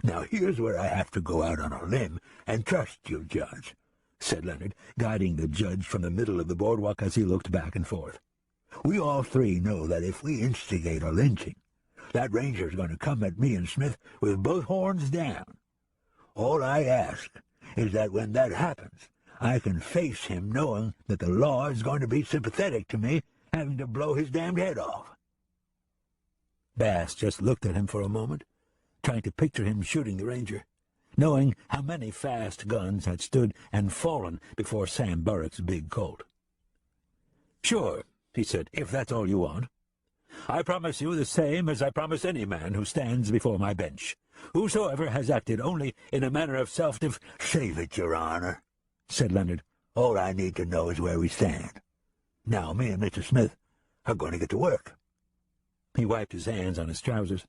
"Now here's where I have to go out on a limb and trust you, Judge," said Leonard, guiding the judge from the middle of the boardwalk as he looked back and forth. "We all three know that if we instigate a lynching, that ranger's going to come at me and Smith with both horns down. All I ask is that when that happens, I can face him knowing that the law is going to be sympathetic to me having to blow his damned head off." Bass just looked at him for a moment, trying to picture him shooting the ranger, knowing how many fast guns had stood and fallen before Sam Burrick's big Colt. "Sure," he said, "if that's all you want. I promise you the same as I promise any man who stands before my bench. Whosoever has acted only in a manner of self-def—" "Save it, Your Honor," said Leonard. "All I need to know is where we stand. Now me and Mr. Smith are going to get to work." He wiped his hands on his trousers.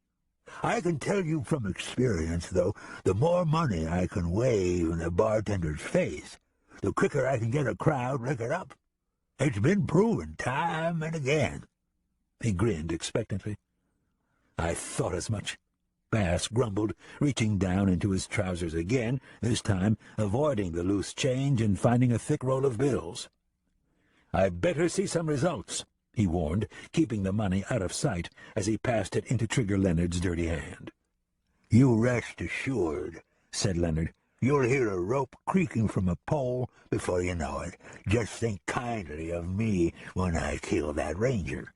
"I can tell you from experience, though, the more money I can wave in a bartender's face, the quicker I can get a crowd liquored up. It's been proven time and again." He grinned expectantly. "I thought as much," Bass grumbled, reaching down into his trousers again, this time avoiding the loose change and finding a thick roll of bills. "I better see some results," he warned, keeping the money out of sight as he passed it into Trigger Leonard's dirty hand. "You rest assured," said Leonard. You'll hear a rope creaking from a pole before you know it. Just think kindly of me when I kill that ranger."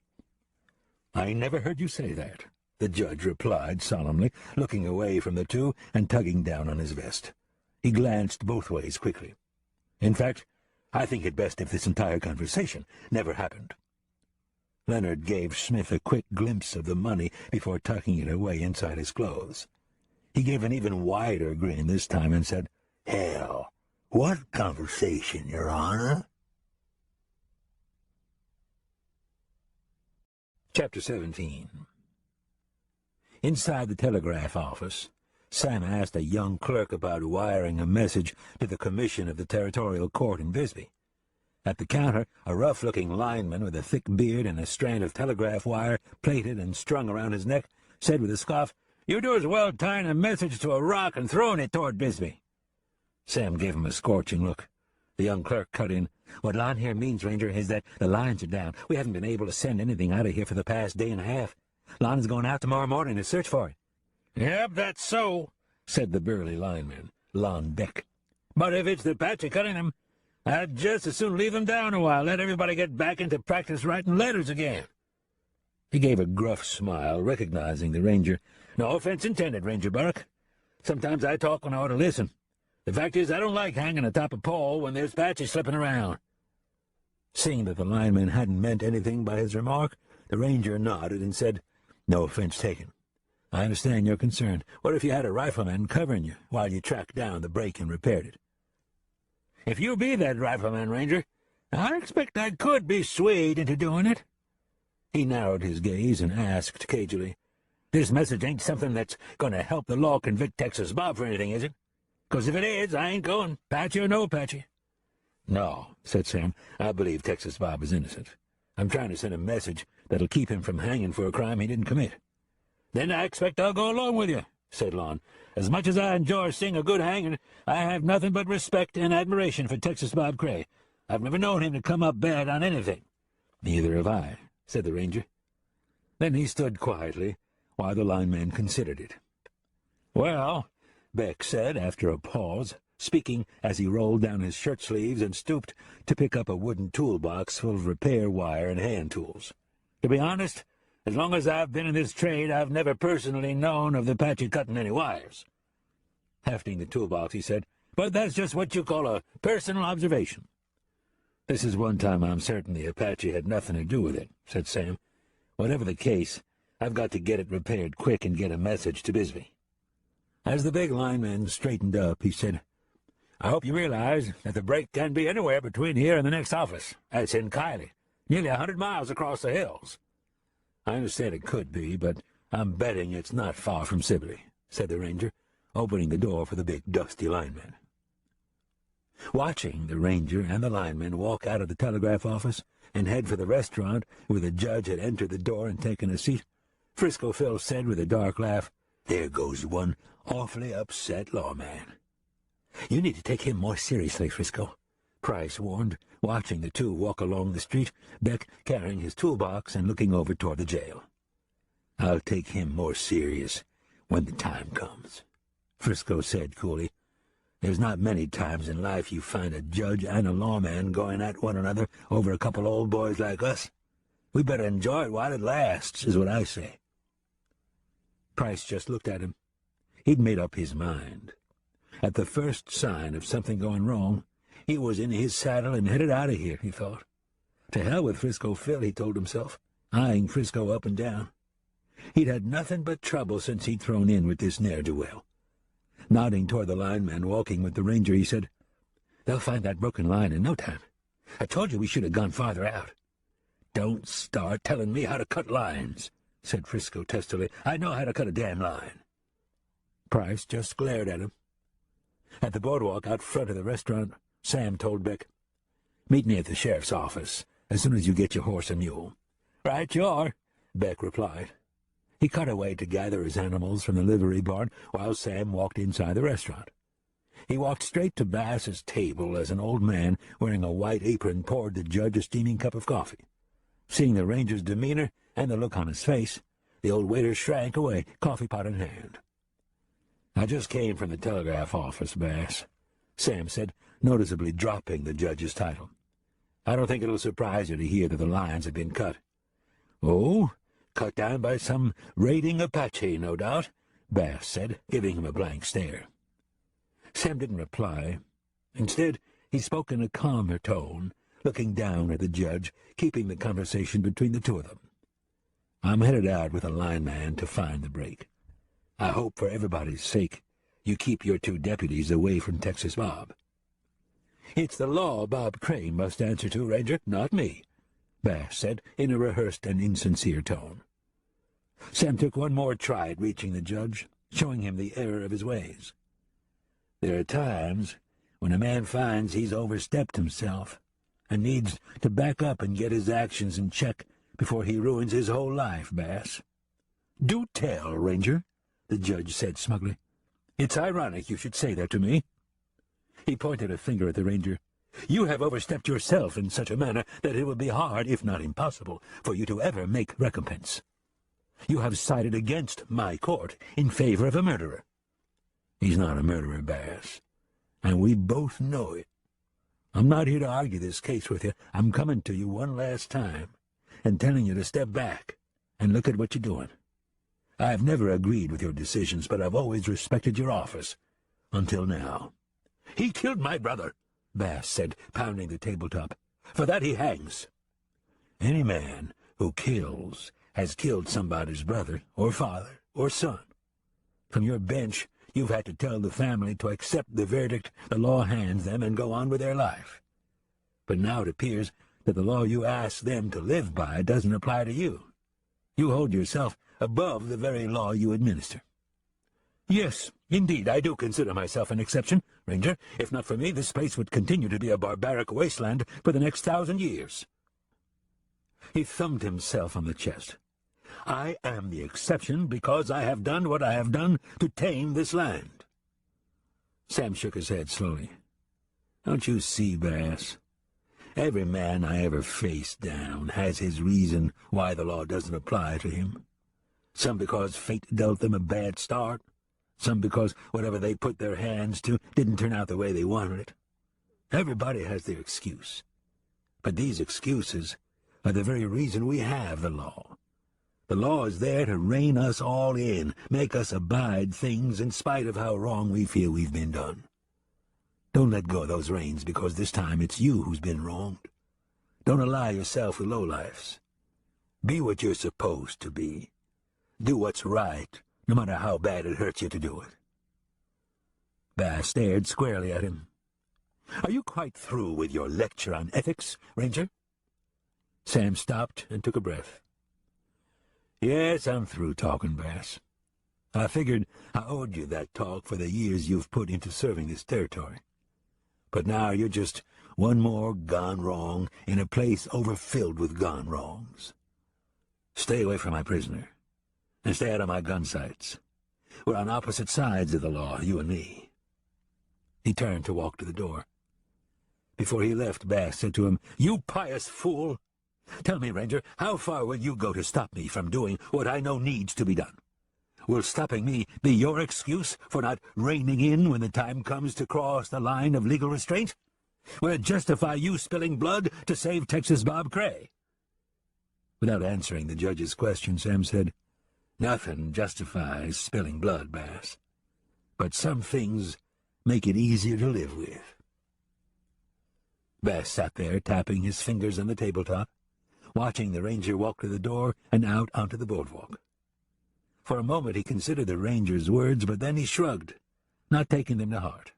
"I never heard you say that," the judge replied solemnly, looking away from the two and tugging down on his vest. He glanced both ways quickly. "In fact, I think it best if this entire conversation never happened." Leonard gave Smith a quick glimpse of the money before tucking it away inside his clothes. He gave an even wider grin this time and said, "Hell, what conversation, Your Honor?" Chapter 17. Inside the telegraph office, Sam asked a young clerk about wiring a message to the commission of the territorial court in Bisbee. At the counter, a rough-looking lineman with a thick beard and a strand of telegraph wire plaited and strung around his neck said with a scoff, "You do as well tying a message to a rock and throwing it toward Bisbee." Sam gave him a scorching look. The young clerk cut in. "What Lon here means, Ranger, is that the lines are down. We haven't been able to send anything out of here for the past day and a half. Lon is going out tomorrow morning to search for it." "Yep, that's so," said the burly lineman, Lon Beck. "But if it's the Apache cutting them, I'd just as soon leave them down a while, let everybody get back into practice writing letters again." He gave a gruff smile, recognizing the ranger. "No offense intended, Ranger Burke. Sometimes I talk when I ought to listen. The fact is, I don't like hanging atop a pole when there's Apaches slipping around." Seeing that the lineman hadn't meant anything by his remark, the ranger nodded and said, "No offense taken. I understand your concern. What if you had a rifleman covering you while you tracked down the break and repaired it?" "If you be that rifleman, Ranger, I expect I could be swayed into doing it." He narrowed his gaze and asked cagily, "This message ain't something that's going to help the law convict Texas Bob for anything, is it? 'Cause if it is, I ain't going, Apache or no Apache." "No," said Sam. "I believe Texas Bob is innocent. I'm trying to send a message that'll keep him from hanging for a crime he didn't commit." "Then I expect I'll go along with you," said Lon. "As much as I enjoy seeing a good hanging, I have nothing but respect and admiration for Texas Bob Cray. I've never known him to come up bad on anything." "Neither have I," said the ranger. Then he stood quietly while the lineman considered it. "Well," Beck said after a pause, speaking as he rolled down his shirt sleeves and stooped to pick up a wooden toolbox full of repair wire and hand tools. "To be honest, as long as I've been in this trade, I've never personally known of the Apache cutting any wires." Hefting the toolbox, he said, "But that's just what you call a personal observation." "This is one time I'm certain the Apache had nothing to do with it," said Sam. "Whatever the case, I've got to get it repaired quick and get a message to Bisbee." As the big lineman straightened up, he said, "I hope you realize that the break can be anywhere between here and the next office. That's in Kiley, nearly 100 miles across the hills." "I understand it could be, but I'm betting it's not far from Sibley," said the ranger, opening the door for the big, dusty lineman. Watching the ranger and the lineman walk out of the telegraph office and head for the restaurant where the judge had entered the door and taken a seat, Frisco Phil said with a dark laugh, "There goes one awfully upset lawman." "You need to take him more seriously, Frisco," Price warned, watching the two walk along the street, Beck carrying his toolbox and looking over toward the jail. "I'll take him more serious when the time comes," Frisco said coolly. "There's not many times in life you find a judge and a lawman going at one another over a couple old boys like us. We better enjoy it while it lasts, is what I say." Price just looked at him. He'd made up his mind. At the first sign of something going wrong, he was in his saddle and headed out of here, he thought. To hell with Frisco Phil, he told himself, eyeing Frisco up and down. He'd had nothing but trouble since he'd thrown in with this ne'er-do-well. Nodding toward the lineman walking with the ranger, he said, "They'll find that broken line in no time. I told you we should have gone farther out." "Don't start telling me how to cut lines," said Frisco testily. "I know how to cut a damn line." Price just glared at him. At the boardwalk out front of the restaurant, Sam told Beck, "Meet me at the sheriff's office as soon as you get your horse and mule." "Right you are," Beck replied. He cut away to gather his animals from the livery barn while Sam walked inside the restaurant. He walked straight to Bass's table as an old man wearing a white apron poured the judge a steaming cup of coffee. Seeing the ranger's demeanor and the look on his face, the old waiter shrank away, coffee pot in hand. "I just came from the telegraph office, Bass," Sam said, noticeably dropping the judge's title. "I don't think it'll surprise you to hear that the lines have been cut." "Oh, cut down by some raiding Apache, no doubt," Bass said, giving him a blank stare. Sam didn't reply. Instead, he spoke in a calmer tone, looking down at the judge, keeping the conversation between the two of them. "I'm headed out with a lineman to find the break. I hope for everybody's sake you keep your two deputies away from Texas Bob." "It's the law Bob Crane must answer to, Ranger, not me," Bass said in a rehearsed and insincere tone. Sam took one more try at reaching the judge, showing him the error of his ways. "There are times when a man finds he's overstepped himself and needs to back up and get his actions in check before he ruins his whole life, Bass." "Do tell, Ranger," the judge said smugly. "It's ironic you should say that to me." He pointed a finger at the Ranger. "You have overstepped yourself in such a manner that it would be hard, if not impossible, for you to ever make recompense. You have sided against my court in favor of a murderer." "He's not a murderer, Bass, and we both know it. I'm not here to argue this case with you. I'm coming to you one last time and telling you to step back and look at what you're doing. I've never agreed with your decisions, but I've always respected your office, until now." "He killed my brother," Bass said, pounding the tabletop. "For that he hangs." "Any man who kills has killed somebody's brother or father or son. From your bench, you've had to tell the family to accept the verdict the law hands them and go on with their life. But now it appears that the law you ask them to live by doesn't apply to you. You hold yourself above the very law you administer." "Yes, indeed, I do consider myself an exception, Ranger. If not for me, this place would continue to be a barbaric wasteland for the next 1,000 years. He thumbed himself on the chest. "I am the exception because I have done what I have done to tame this land." Sam shook his head slowly. "Don't you see, Bass? Every man I ever faced down has his reason why the law doesn't apply to him. Some because fate dealt them a bad start, some because whatever they put their hands to didn't turn out the way they wanted it. Everybody has their excuse. But these excuses are the very reason we have the law. The law is there to rein us all in, make us abide things in spite of how wrong we feel we've been done. Don't let go of those reins because this time it's you who's been wronged. Don't ally yourself with lowlifes. Be what you're supposed to be. Do what's right, no matter how bad it hurts you to do it." Bass stared squarely at him. "Are you quite through with your lecture on ethics, Ranger?" Sam stopped and took a breath. "Yes, I'm through talking, Bass. I figured I owed you that talk for the years you've put into serving this territory. But now you're just one more gone wrong in a place overfilled with gone wrongs. Stay away from my prisoner, and stay out of my gun sights. We're on opposite sides of the law, you and me." He turned to walk to the door. Before he left, Bass said to him, "You pious fool! Tell me, Ranger, how far will you go to stop me from doing what I know needs to be done? Will stopping me be your excuse for not reining in when the time comes to cross the line of legal restraint? Will it justify you spilling blood to save Texas Bob Cray?" Without answering the judge's question, Sam said, "Nothing justifies spilling blood, Bass. But some things make it easier to live with." Bass sat there, tapping his fingers on the tabletop, watching the Ranger walk to the door and out onto the boardwalk. For a moment he considered the Ranger's words, but then he shrugged, not taking them to heart.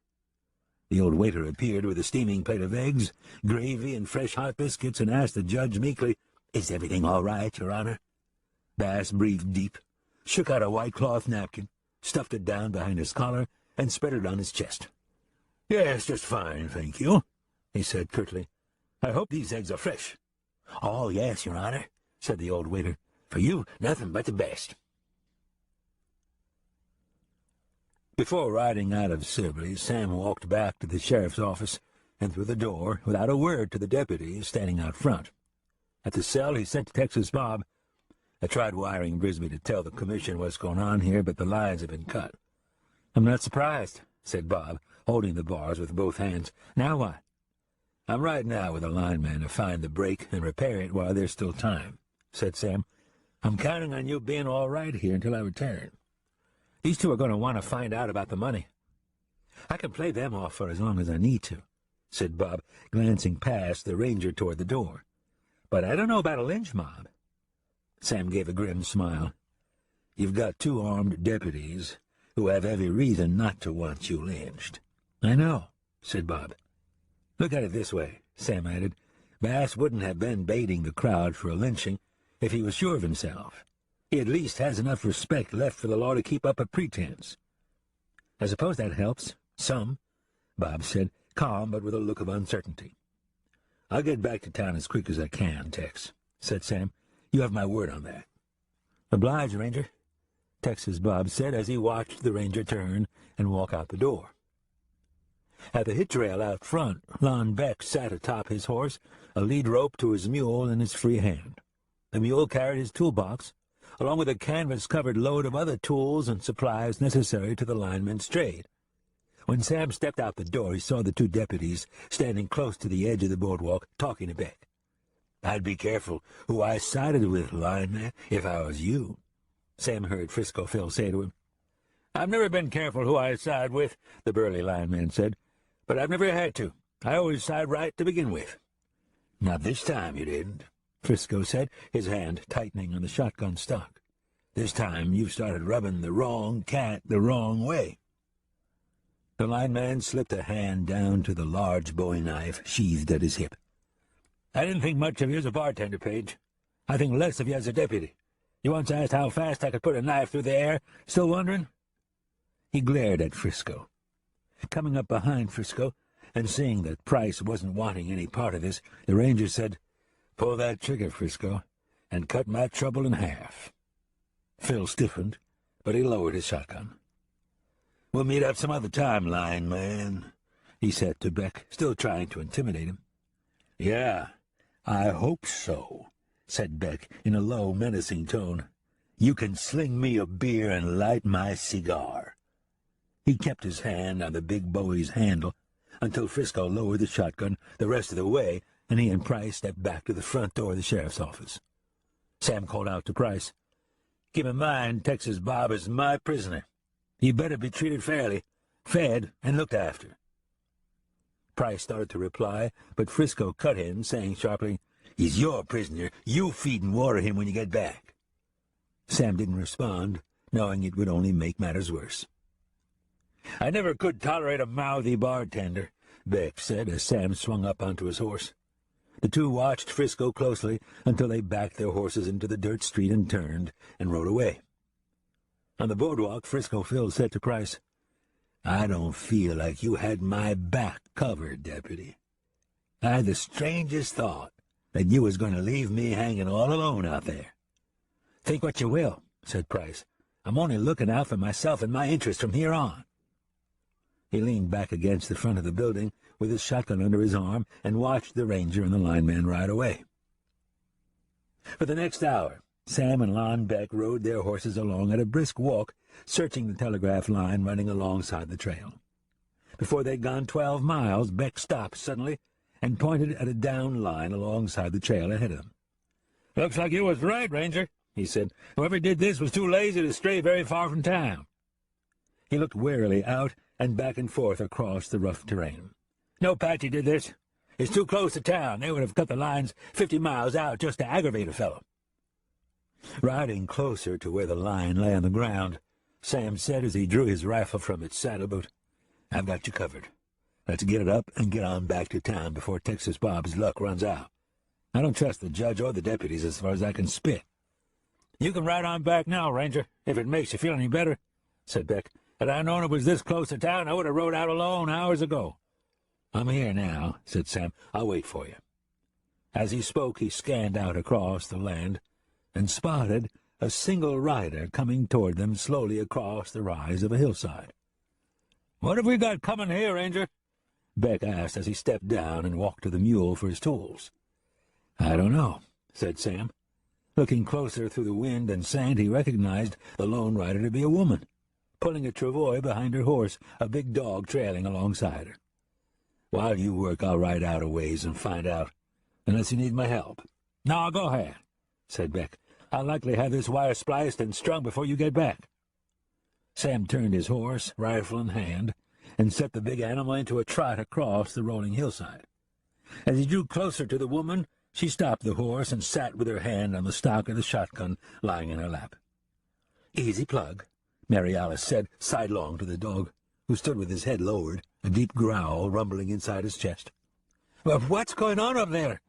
The old waiter appeared with a steaming plate of eggs, gravy, and fresh hot biscuits, and asked the judge meekly, "Is everything all right, Your Honor?" Bass breathed deep, shook out a white cloth napkin, stuffed it down behind his collar, and spread it on his chest. "Yes, just fine, thank you," he said curtly. "I hope these eggs are fresh." "Oh, yes, Your Honor," said the old waiter. "For you, nothing but the best." Before riding out of Sibley, Sam walked back to the sheriff's office and through the door without a word to the deputies standing out front. At the cell he sent to Texas Bob. "I tried wiring Brisby to tell the commission what's going on here, but the lines have been cut. "I'm not surprised," said Bob, holding the bars with both hands. "Now what?" "I'm riding out with a lineman to find the break and repair it while there's still time," said Sam. "I'm counting on you being all right here until I return. These two are going to want to find out about the money." "I can play them off for as long as I need to," said Bob, glancing past the ranger toward the door. "But I don't know about a lynch mob." Sam gave a grim smile. "You've got 2 armed deputies who have every reason not to want you lynched." "I know," said Bob. "Look at it this way," Sam added. "Bass wouldn't have been baiting the crowd for a lynching if he was sure of himself. He at least has enough respect left for the law to keep up a pretense." "I suppose that helps. Some," Bob said, calm but with a look of uncertainty. "I'll get back to town as quick as I can, Tex," said Sam. "You have my word on that." "Obliged, Ranger," Texas Bob said as he watched the ranger turn and walk out the door. At the hitch rail out front, Lon Beck sat atop his horse, a lead rope to his mule in his free hand. The mule carried his toolbox, along with a canvas-covered load of other tools and supplies necessary to the lineman's trade. When Sam stepped out the door, he saw the 2 deputies standing close to the edge of the boardwalk, talking to Beck. "I'd be careful who I sided with, lineman, if I was you," Sam heard Frisco Phil say to him. "I've never been careful who I side with," the burly lineman said, "but I've never had to. I always side right to begin with." "Not this time you didn't," Frisco said, his hand tightening on the shotgun stock. "This time you've started rubbing the wrong cat the wrong way." The lineman slipped a hand down to the large bowie knife sheathed at his hip. "I didn't think much of you as a bartender, Page. I think less of you as a deputy. You once asked how fast I could put a knife through the air. Still wondering?" He glared at Frisco. Coming up behind Frisco, and seeing that Price wasn't wanting any part of this, the ranger said, "Pull that trigger, Frisco, and cut my trouble in half." Phil stiffened, but he lowered his shotgun. "We'll meet up some other time, lineman," he said to Beck, still trying to intimidate him. "Yeah, I hope so," said Beck in a low, menacing tone. "You can sling me a beer and light my cigar." He kept his hand on the big bowie's handle until Frisco lowered the shotgun the rest of the way, and he and Price stepped back to the front door of the sheriff's office. Sam called out to Price, "Keep in mind, Texas Bob is my prisoner. He better be treated fairly, fed, and looked after." Price started to reply, but Frisco cut in, saying sharply, "He's your prisoner. You feed and water him when you get back." Sam didn't respond, knowing it would only make matters worse. "I never could tolerate a mouthy bartender," Beck said as Sam swung up onto his horse. The 2 watched Frisco closely until they backed their horses into the dirt street and turned and rode away. On the boardwalk, Frisco Phil said to Price, "I don't feel like you had my back covered, deputy. I had the strangest thought that you was going to leave me hanging all alone out there." "Think what you will," said Price. "I'm only looking out for myself and my interest from here on." He leaned back against the front of the building with his shotgun under his arm and watched the ranger and the lineman ride away. For the next hour, Sam and Lon Beck rode their horses along at a brisk walk, searching the telegraph line running alongside the trail. Before they'd gone 12 miles, Beck stopped suddenly and pointed at a down line alongside the trail ahead of them. "Looks like you was right, Ranger," he said. "Whoever did this was too lazy to stray very far from town." He looked warily out and back and forth across the rough terrain. "No Patchy did this. It's too close to town. They would have cut the lines 50 miles out just to aggravate a fellow." Riding closer to where the line lay on the ground, Sam said as he drew his rifle from its saddle-boot, "I've got you covered. Let's get it up and get on back to town before Texas Bob's luck runs out. I don't trust the judge or the deputies as far as I can spit." "You can ride on back now, Ranger, if it makes you feel any better," said Beck. "Had I known it was this close to town, I would have rode out alone hours ago." "I'm here now," said Sam. "I'll wait for you." As he spoke, he scanned out across the land and spotted a single rider coming toward them slowly across the rise of a hillside. "What have we got coming here, Ranger?" Beck asked as he stepped down and walked to the mule for his tools. "I don't know," said Sam. Looking closer through the wind and sand, he recognized the lone rider to be a woman, pulling a travois behind her horse, a big dog trailing alongside her. "While you work, I'll ride out a ways and find out, unless you need my help." "No, go ahead," said Beck. "I'll likely have this wire spliced and strung before you get back." Sam turned his horse, rifle in hand, and set the big animal into a trot across the rolling hillside. As he drew closer to the woman, she stopped the horse and sat with her hand on the stock of the shotgun lying in her lap. "Easy, Plug," Mary Alice said sidelong to the dog, who stood with his head lowered, a deep growl rumbling inside his chest. "Well, what's going on up there?"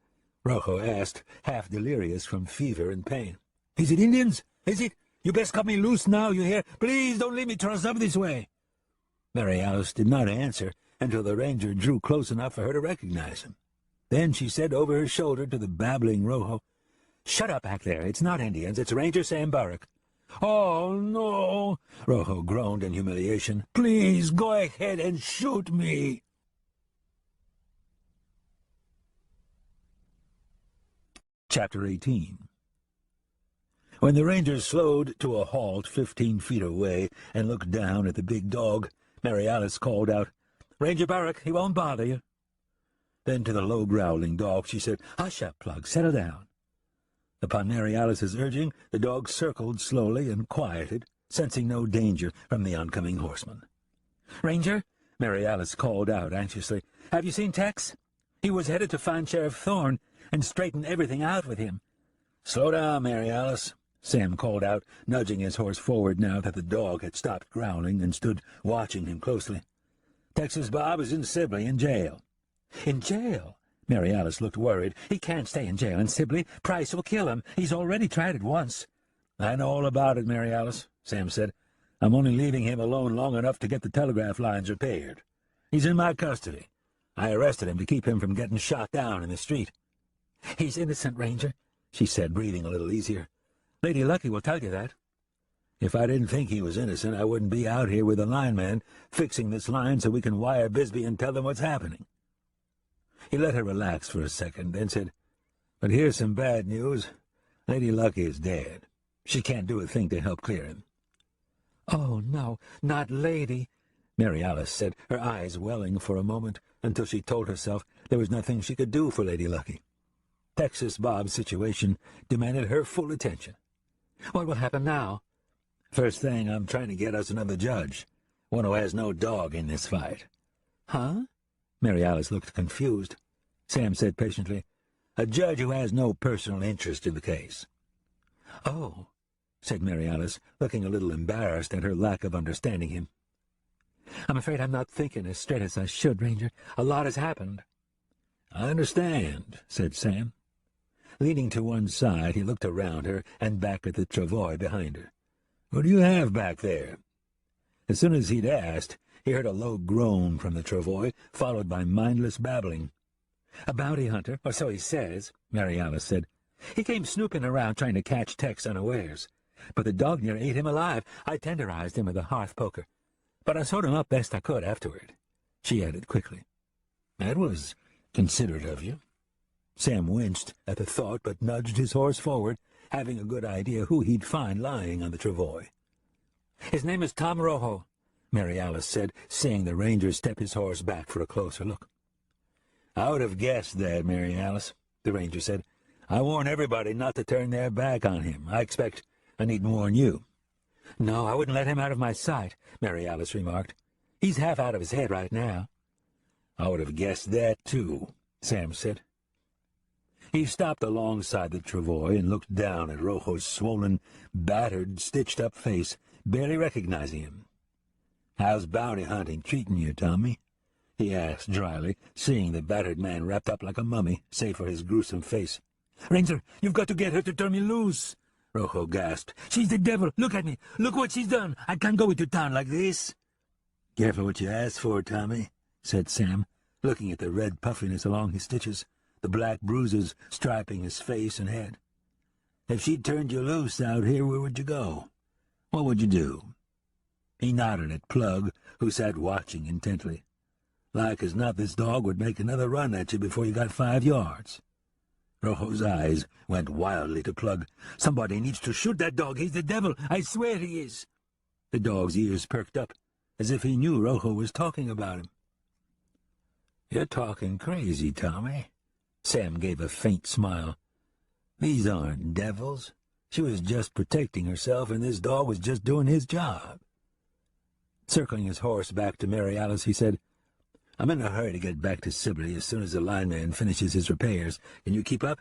Rojo asked, half delirious from fever and pain. "Is it Indians? Is it? You best cut me loose now, you hear? Please don't leave me trussed up this way." Mary Alice did not answer until the ranger drew close enough for her to recognize him. Then she said over her shoulder to the babbling Rojo, "Shut up back there. It's not Indians. It's Ranger Sam Burrick." "Oh, no," Rojo groaned in humiliation. "Please go ahead and shoot me." Chapter 18. When the ranger slowed to a halt 15 feet away and looked down at the big dog, Mary Alice called out, "Ranger Burrick, he won't bother you." Then to the low growling dog she said, "Hush up, Plug, settle down." Upon Mary Alice's urging, the dog circled slowly and quieted, sensing no danger from the oncoming horseman. "Ranger," Mary Alice called out anxiously, "have you seen Tex? He was headed to find Sheriff Thorne and straighten everything out with him." "Slow down, Mary Alice," Sam called out, nudging his horse forward now that the dog had stopped growling and stood watching him closely. "Texas Bob is in Sibley in jail." "In jail?" Mary Alice looked worried. "He can't stay in jail in Sibley. Price will kill him. He's already tried it once." "I know all about it, Mary Alice," Sam said. "I'm only leaving him alone long enough to get the telegraph lines repaired. He's in my custody. I arrested him to keep him from getting shot down in the street." "He's innocent, Ranger," she said, breathing a little easier. "Lady Lucky will tell you that." "If I didn't think he was innocent, I wouldn't be out here with a lineman fixing this line so we can wire Bisbee and tell them what's happening." He let her relax for a second, then said, "But here's some bad news. Lady Lucky is dead. She can't do a thing to help clear him." "Oh, no, not Lady," Mary Alice said, her eyes welling for a moment, until she told herself there was nothing she could do for Lady Lucky. Texas Bob's situation demanded her full attention. "What will happen now?" "First thing, I'm trying to get us another judge, one who has no dog in this fight." "Huh?" Mary Alice looked confused. Sam said patiently, "A judge who has no personal interest in the case." "Oh," said Mary Alice, looking a little embarrassed at her lack of understanding him. "I'm afraid I'm not thinking as straight as I should, Ranger. A lot has happened." "I understand," said Sam. Leaning to one side, he looked around her and back at the travois behind her. "What do you have back there?" As soon as he'd asked, he heard a low groan from the travois, followed by mindless babbling. "A bounty hunter, or so he says," Mary Alice said. "He came snooping around trying to catch Tex unawares. But the dog near ate him alive. I tenderized him with a hearth poker. But I sewed him up best I could afterward," she added quickly. "That was considerate of you." Sam winced at the thought, but nudged his horse forward, having a good idea who he'd find lying on the travois. "His name is Tom Rojo," Mary Alice said, seeing the ranger step his horse back for a closer look. "I would have guessed that, Mary Alice," the ranger said. "I warn everybody not to turn their back on him. I expect I needn't warn you." "No, I wouldn't let him out of my sight," Mary Alice remarked. "He's half out of his head right now." "I would have guessed that, too," Sam said. He stopped alongside the travois and looked down at Rojo's swollen, battered, stitched-up face, barely recognizing him. "How's bounty hunting treating you, Tommy?" he asked dryly, seeing the battered man wrapped up like a mummy, save for his gruesome face. "Ranger, you've got to get her to turn me loose," Rojo gasped. "She's the devil. Look at me. Look what she's done. I can't go into town like this." "Careful what you ask for, Tommy," said Sam, looking at the red puffiness along his stitches, the black bruises striping his face and head. "If she'd turned you loose out here, where would you go? What would you do?" He nodded at Plug, who sat watching intently. "Like as not, this dog would make another run at you before you got 5 yards. Rojo's eyes went wildly to Plug. "Somebody needs to shoot that dog. He's the devil. I swear he is." The dog's ears perked up, as if he knew Rojo was talking about him. "You're talking crazy, Tommy." Sam gave a faint smile. "These aren't devils. She was just protecting herself, and this dog was just doing his job." Circling his horse back to Mary Alice, he said, "I'm in a hurry to get back to Sibley as soon as the lineman finishes his repairs. Can you keep up?"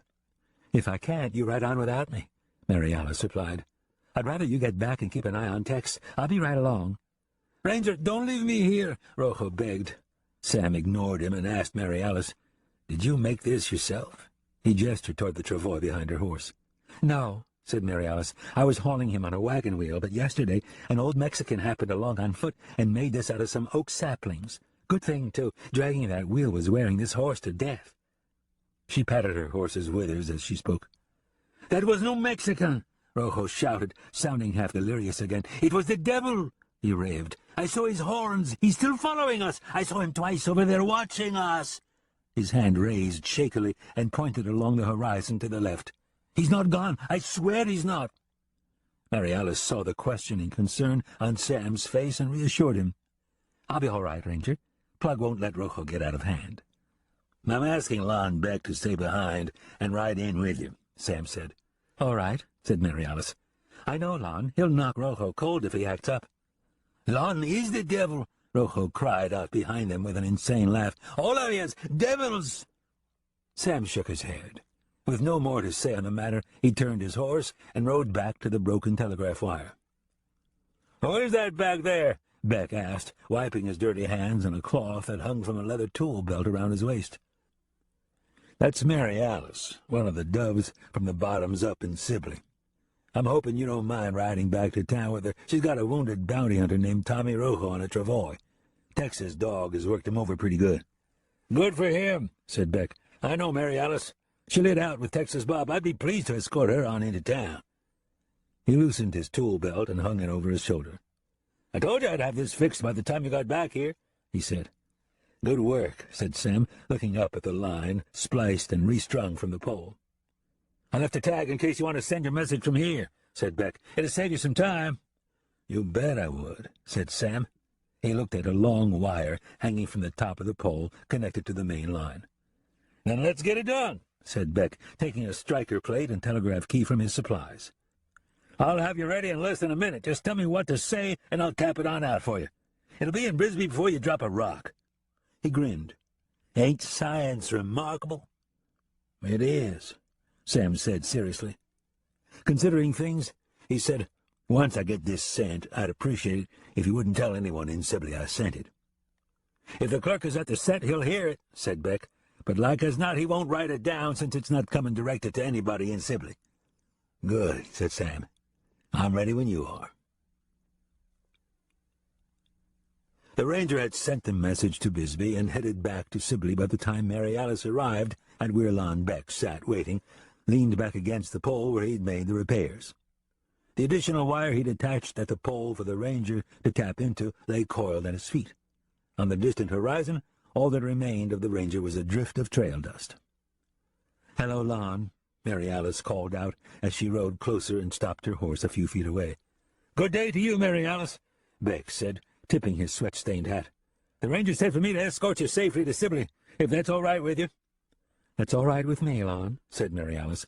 "If I can't, you ride on without me," Mary Alice replied. "I'd rather you get back and keep an eye on Tex. I'll be right along." "Ranger, don't leave me here," Rojo begged. Sam ignored him and asked Mary Alice, "Did you make this yourself?" He gestured toward the travois behind her horse. "No," said Mary Alice. "I was hauling him on a wagon wheel, but yesterday an old Mexican happened along on foot and made this out of some oak saplings. Good thing, too. Dragging that wheel was wearing this horse to death." She patted her horse's withers as she spoke. "That was no Mexican!" Rojo shouted, sounding half delirious again. "It was the devil!" he raved. "I saw his horns. He's still following us. I saw him twice over there watching us." His hand raised shakily and pointed along the horizon to the left. "He's not gone. I swear he's not." Mary Alice saw the questioning concern on Sam's face and reassured him. "I'll be all right, Ranger. Plug won't let Rojo get out of hand." "I'm asking Lon Beck to stay behind and ride in with you," Sam said. "All right," said Mary Alice. "I know Lon. He'll knock Rojo cold if he acts up." "Lon is the devil!" Rojo cried out behind them with an insane laugh. "All of yous, devils!" Sam shook his head. With no more to say on the matter, he turned his horse and rode back to the broken telegraph wire. "What is that back there?" Beck asked, wiping his dirty hands on a cloth that hung from a leather tool belt around his waist. "That's Mary Alice, one of the doves from the bottoms up in Sibley. I'm hoping you don't mind riding back to town with her. She's got a wounded bounty hunter named Tommy Rojo on a travois. Tex's dog has worked him over pretty good." "Good for him," said Beck. "I know Mary Alice. She lit out with Texas Bob. I'd be pleased to escort her on into town." He loosened his tool belt and hung it over his shoulder. "I told you I'd have this fixed by the time you got back here," he said. "Good work," said Sam, looking up at the line, spliced and restrung from the pole. "I left a tag in case you want to send your message from here," said Beck. "It'll save you some time." "You bet I would," said Sam. He looked at a long wire hanging from the top of the pole connected to the main line. "Then let's get it done," said Beck, taking a striker plate and telegraph key from his supplies. "I'll have you ready in less than a minute. Just tell me what to say, and I'll cap it on out for you. It'll be in Brisbane before you drop a rock." He grinned. "Ain't science remarkable?" "It is," Sam said seriously. Considering things, he said, "Once I get this sent, I'd appreciate it if you wouldn't tell anyone in Sibley I sent it." "If the clerk is at the set, he'll hear it," said Beck. "But like as not, he won't write it down since it's not coming directed to anybody in Sibley." "Good," said Sam. "I'm ready when you are." The ranger had sent the message to Bisbee and headed back to Sibley by the time Mary Alice arrived and where Lon Beck sat waiting, leaned back against the pole where he'd made the repairs. The additional wire he'd attached at the pole for the ranger to tap into lay coiled at his feet. On the distant horizon, all that remained of the ranger was a drift of trail dust. "Hello, Lon," Mary Alice called out as she rode closer and stopped her horse a few feet away. "Good day to you, Mary Alice," Beck said, tipping his sweat-stained hat. "The ranger said for me to escort you safely to Sibley, if that's all right with you." "That's all right with me, Lon," said Mary Alice.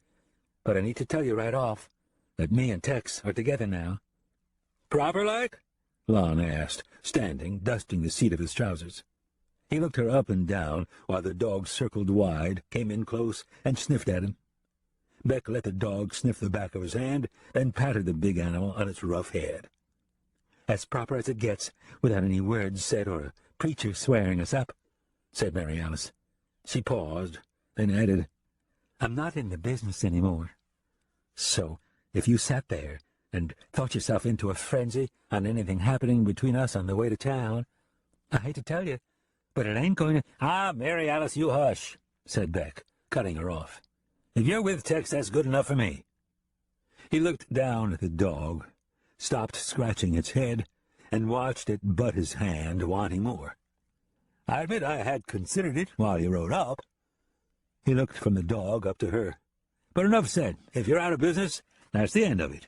"But I need to tell you right off that me and Tex are together now." "Proper like?" Lon asked, standing, dusting the seat of his trousers. He looked her up and down while the dog circled wide, came in close, and sniffed at him. Beck let the dog sniff the back of his hand, then patted the big animal on its rough head. "As proper as it gets, without any words said or a preacher swearing us up," said Mary Alice. She paused, then added, "I'm not in the business any more. So, if you sat there and thought yourself into a frenzy on anything happening between us on the way to town, I hate to tell you, but it ain't going to—" "Ah, Mary Alice, you hush," said Beck, cutting her off. "If you're with Tex, that's good enough for me." He looked down at the dog, stopped scratching its head, and watched it butt his hand, wanting more. "I admit I had considered it while you rode up." He looked from the dog up to her. "But enough said. If you're out of business, that's the end of it."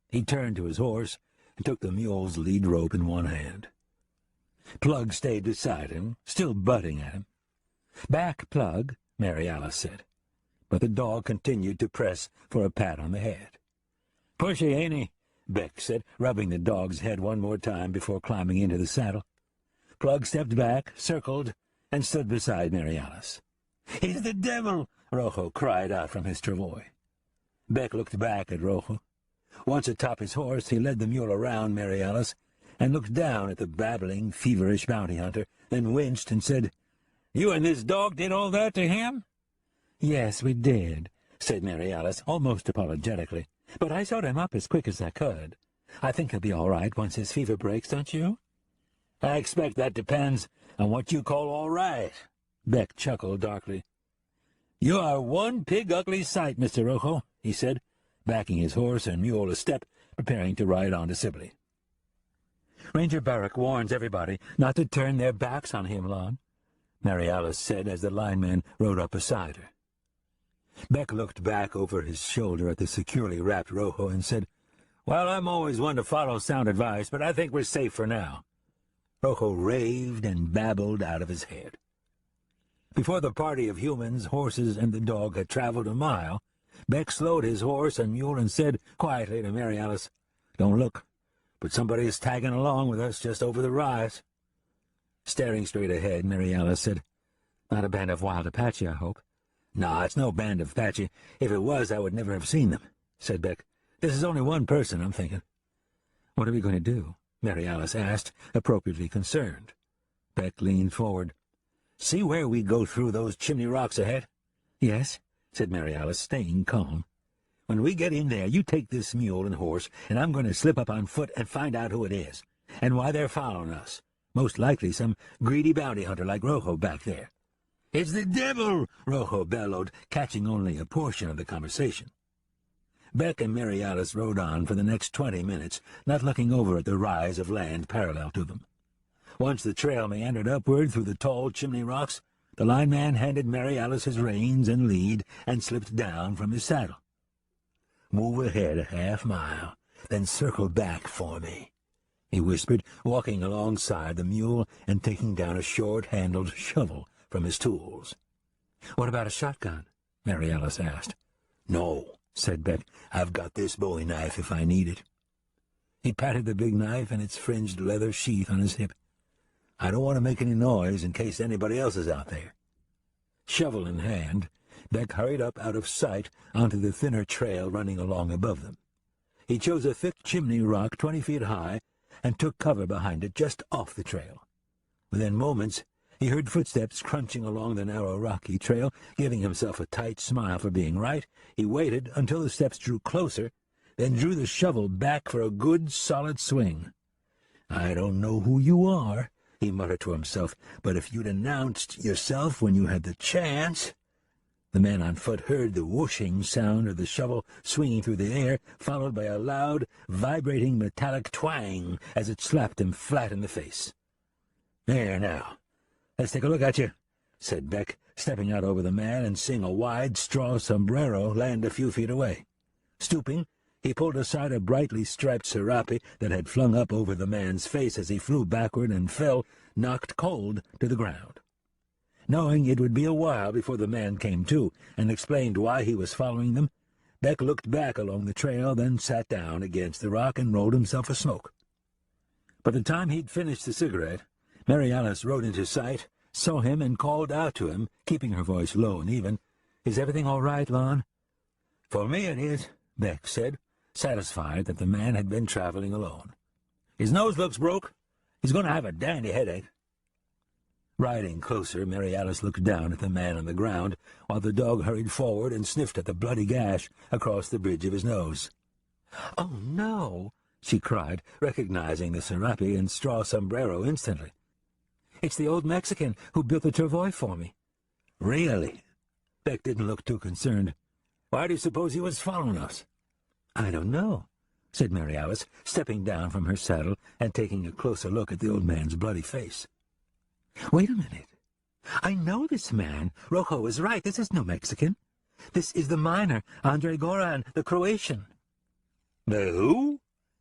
He turned to his horse, and took the mule's lead rope in one hand. Plug stayed beside him, still butting at him. "Back, Plug," Mary Alice said, but the dog continued to press for a pat on the head. "Pushy, ain't he?" Beck said, rubbing the dog's head one more time before climbing into the saddle. Plug stepped back, circled, and stood beside Mary Alice. "He's the devil!" Rojo cried out from his travois. Beck looked back at Rojo. Once atop his horse, he led the mule around Mary Alice and looked down at the babbling, feverish bounty hunter, then winced and said, "You and this dog did all that to him?" "Yes, we did," said Mary Alice, almost apologetically, "but I sewed him up as quick as I could. I think he'll be all right once his fever breaks, don't you?" "I expect that depends on what you call all right," Beck chuckled darkly. "You are one pig-ugly sight, Mr. Rojo," he said, backing his horse and mule a step, preparing to ride on to Sibley. "Ranger Barrack warns everybody not to turn their backs on him, Lon," Mary Alice said as the lineman rode up beside her. Beck looked back over his shoulder at the securely wrapped Rojo and said, "Well, I'm always one to follow sound advice, but I think we're safe for now." Rojo raved and babbled out of his head. Before the party of humans, horses, and the dog had traveled a mile, Beck slowed his horse and mule and said quietly to Mary Alice, "Don't look, but somebody is tagging along with us just over the rise." Staring straight ahead, Mary Alice said, "Not a band of wild Apache, I hope." "Nah, it's no band of Apache. If it was, I would never have seen them," said Beck. "This is only one person, I'm thinking." "What are we going to do?" Mary Alice asked, appropriately concerned. Beck leaned forward. "See where we go through those chimney rocks ahead?" "Yes," said Mary Alice, staying calm. "When we get in there, you take this mule and horse, and I'm going to slip up on foot and find out who it is, and why they're following us. Most likely some greedy bounty hunter like Rojo back there." "It's the devil!" Rojo bellowed, catching only a portion of the conversation. Beck and Mary Alice rode on for the next 20 minutes, not looking over at the rise of land parallel to them. Once the trail meandered upward through the tall chimney rocks, the lineman handed Mary Alice his reins and lead and slipped down from his saddle. "Move ahead a half-mile, then circle back for me," he whispered, walking alongside the mule and taking down a short-handled shovel from his tools. "What about a shotgun?" Mary Alice asked. "No," said Beck. "I've got this bowie knife if I need it." He patted the big knife and its fringed leather sheath on his hip. "I don't want to make any noise in case anybody else is out there." Shovel in hand, Beck hurried up out of sight onto the thinner trail running along above them. He chose a thick chimney rock 20 feet high and took cover behind it just off the trail. Within moments, he heard footsteps crunching along the narrow rocky trail. Giving himself a tight smile for being right, he waited until the steps drew closer, then drew the shovel back for a good, solid swing. "I don't know who you are," he muttered to himself, "but if you'd announced yourself when you had the chance—" The man on foot heard the whooshing sound of the shovel swinging through the air, followed by a loud, vibrating metallic twang as it slapped him flat in the face. "There now, let's take a look at you," said Beck, stepping out over the man and seeing a wide straw sombrero land a few feet away. Stooping, he pulled aside a brightly striped serape that had flung up over the man's face as he flew backward and fell, knocked cold, to the ground. Knowing it would be a while before the man came to and explained why he was following them, Beck looked back along the trail, then sat down against the rock and rolled himself a smoke. By the time he'd finished the cigarette, Mary Alice rode into sight, saw him, and called out to him, keeping her voice low and even, "Is everything all right, Lon?" "For me it is," Beck said, satisfied that the man had been traveling alone. "His nose looks broke. He's going to have a dandy headache." Riding closer, Mary Alice looked down at the man on the ground, while the dog hurried forward and sniffed at the bloody gash across the bridge of his nose. "Oh, no!" she cried, recognizing the serape and straw sombrero instantly. "It's the old Mexican who built the travois for me." "Really?" Beck didn't look too concerned. "Why do you suppose he was following us?" "I don't know," said Mary Alice, stepping down from her saddle and taking a closer look at the old man's bloody face. "Wait a minute. I know this man. Rojo is right. This is no Mexican. This is the miner, Andre Goran, the Croatian." "The who?"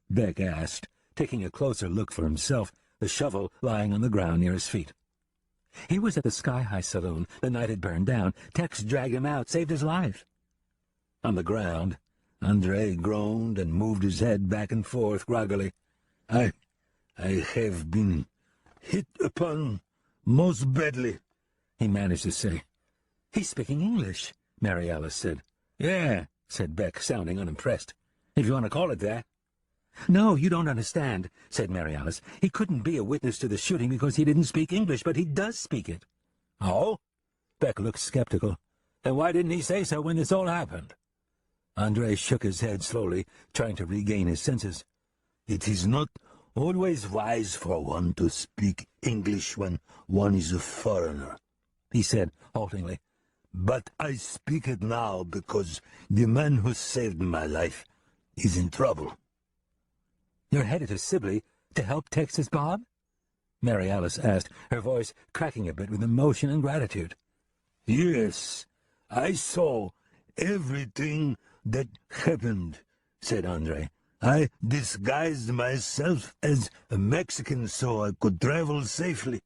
Beck asked, taking a closer look for himself, the shovel lying on the ground near his feet. He was at the Sky High Saloon the night it burned down. Tex dragged him out, saved his life. On the ground, Andre groaned and moved his head back and forth groggily. I have been hit upon most badly, he managed to say. He's speaking English, Mary Alice said. Yeah, said Beck, sounding unimpressed. If you want to call it that. No, you don't understand, said Mary Alice. He couldn't be a witness to the shooting because he didn't speak English, but he does speak it. Oh? Beck looked skeptical. Then why didn't he say so when this all happened? Andre shook his head slowly, trying to regain his senses. It is not always wise for one to speak English when one is a foreigner, he said haltingly. But I speak it now because the man who saved my life is in trouble. You're headed to Sibley to help Texas Bob? Mary Alice asked, her voice cracking a bit with emotion and gratitude. Yes, I saw everything that happened, said Andre. I disguised myself as a Mexican so I could travel safely.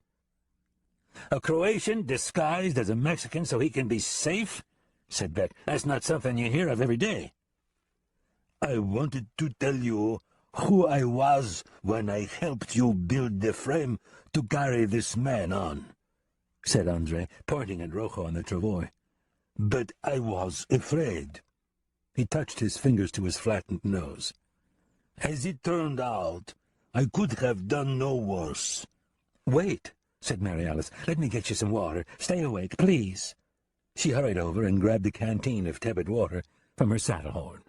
A Croatian disguised as a Mexican so he can be safe? Said Beck. That's not something you hear of every day. I wanted to tell you who I was when I helped you build the frame to carry this man on, said Andre, pointing at Rojo and the travois. But I was afraid. He touched his fingers to his flattened nose. As it turned out, I could have done no worse. Wait, said Mary Alice. Let me get you some water. Stay awake, please. She hurried over and grabbed a canteen of tepid water from her saddle horn.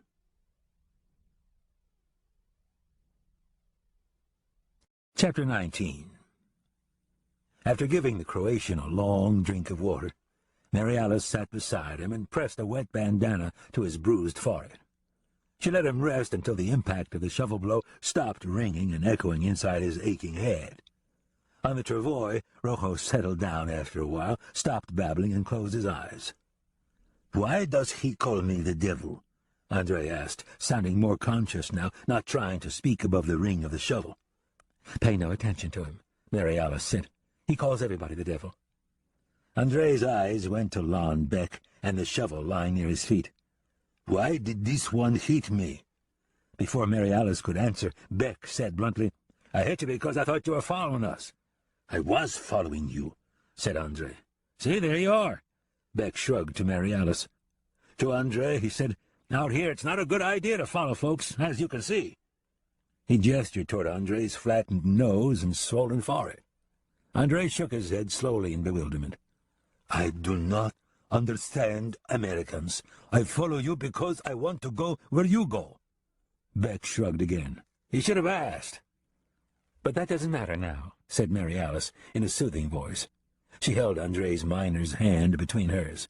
Chapter 19. After giving the Croatian a long drink of water, Mary Alice sat beside him and pressed a wet bandana to his bruised forehead. She let him rest until the impact of the shovel blow stopped ringing and echoing inside his aching head. On the travois, Rojo settled down after a while, stopped babbling, and closed his eyes. "Why does he call me the devil?" Andre asked, sounding more conscious now, not trying to speak above the ring of the shovel. "Pay no attention to him," Mary Alice said. "He calls everybody the devil." Andre's eyes went to Lon Beck and the shovel lying near his feet. "Why did this one hit me?" Before Mary Alice could answer, Beck said bluntly, "I hit you because I thought you were following us." "I was following you," said Andre. "See, there you are." Beck shrugged to Mary Alice. To Andre, he said, "Out here it's not a good idea to follow folks, as you can see." He gestured toward Andre's flattened nose and swollen forehead. Andre shook his head slowly in bewilderment. "I do not understand Americans. I follow you because I want to go where you go." Beck shrugged again. "You should have asked." "But that doesn't matter now," said Mary Alice in a soothing voice. She held Andre's miner's hand between hers.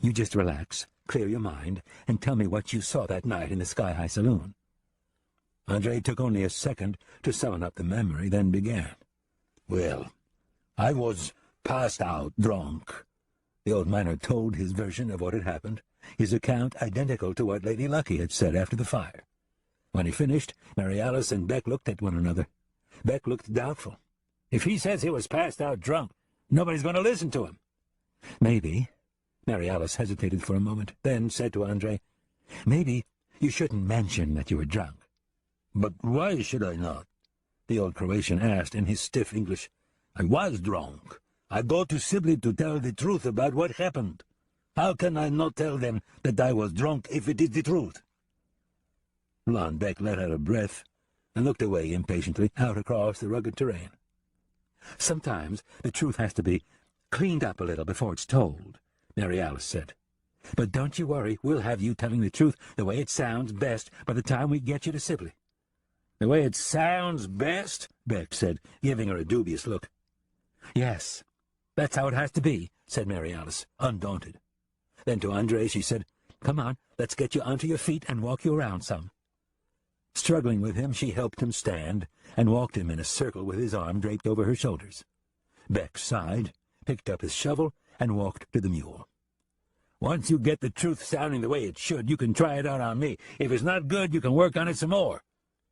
"You just relax, clear your mind, and tell me what you saw that night in the Sky High Saloon." Andre took only a second to summon up the memory, then began. "Well, I was passed out drunk." The old miner told his version of what had happened, his account identical to what Lady Lucky had said after the fire. When he finished, Mary Alice and Beck looked at one another. Beck looked doubtful. "If he says he was passed out drunk, nobody's going to listen to him." "Maybe." Mary Alice hesitated for a moment, then said to Andre, "Maybe you shouldn't mention that you were drunk." "But why should I not?" the old Croatian asked in his stiff English. "I was drunk. I go to Sibley to tell the truth about what happened. How can I not tell them that I was drunk if it is the truth?" Lon Beck let out a breath and looked away impatiently out across the rugged terrain. "Sometimes the truth has to be cleaned up a little before it's told," Mary Alice said. "But don't you worry, we'll have you telling the truth the way it sounds best by the time we get you to Sibley." "The way it sounds best?" Beck said, giving her a dubious look. "Yes, that's how it has to be," said Mary Alice, undaunted. Then to Andre she said, "Come on, let's get you onto your feet and walk you around some." Struggling with him, she helped him stand and walked him in a circle with his arm draped over her shoulders. Beck sighed, picked up his shovel, and walked to the mule. "Once you get the truth sounding the way it should, you can try it out on me. If it's not good, you can work on it some more,"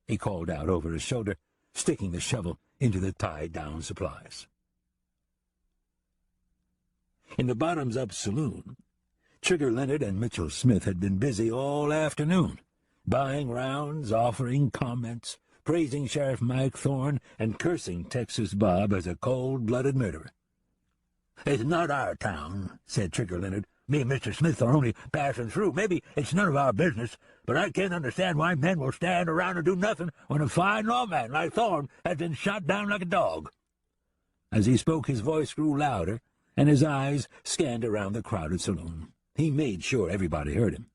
he called out over his shoulder, sticking the shovel into the tied-down supplies. In the Bottoms-Up saloon, Trigger Leonard and Mitchell Smith had been busy all afternoon, buying rounds, offering comments, praising Sheriff Mike Thorne, and cursing Texas Bob as a cold-blooded murderer. "It's not our town," said Trigger Leonard. "Me and Mr. Smith are only passing through. Maybe it's none of our business, but I can't understand why men will stand around and do nothing when a fine lawman like Thorne has been shot down like a dog." As he spoke, his voice grew louder, and his eyes scanned around the crowded saloon. He made sure everybody heard him.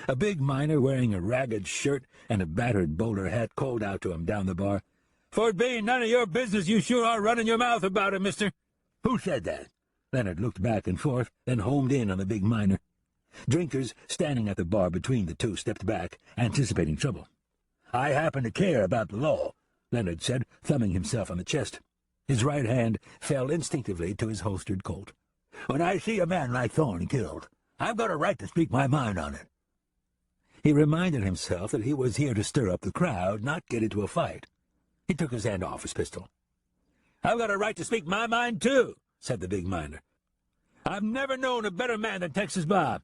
A big miner wearing a ragged shirt and a battered bowler hat called out to him down the bar, "For it being none of your business, you sure are running your mouth about it, mister." "Who said that?" Leonard looked back and forth, then homed in on the big miner. Drinkers standing at the bar between the two stepped back, anticipating trouble. "I happen to care about the law," Leonard said, thumbing himself on the chest. His right hand fell instinctively to his holstered Colt. "When I see a man like Thorne killed, I've got a right to speak my mind on it." He reminded himself that he was here to stir up the crowd, not get into a fight. He took his hand off his pistol. "I've got a right to speak my mind, too," said the big miner. "I've never known a better man than Texas Bob.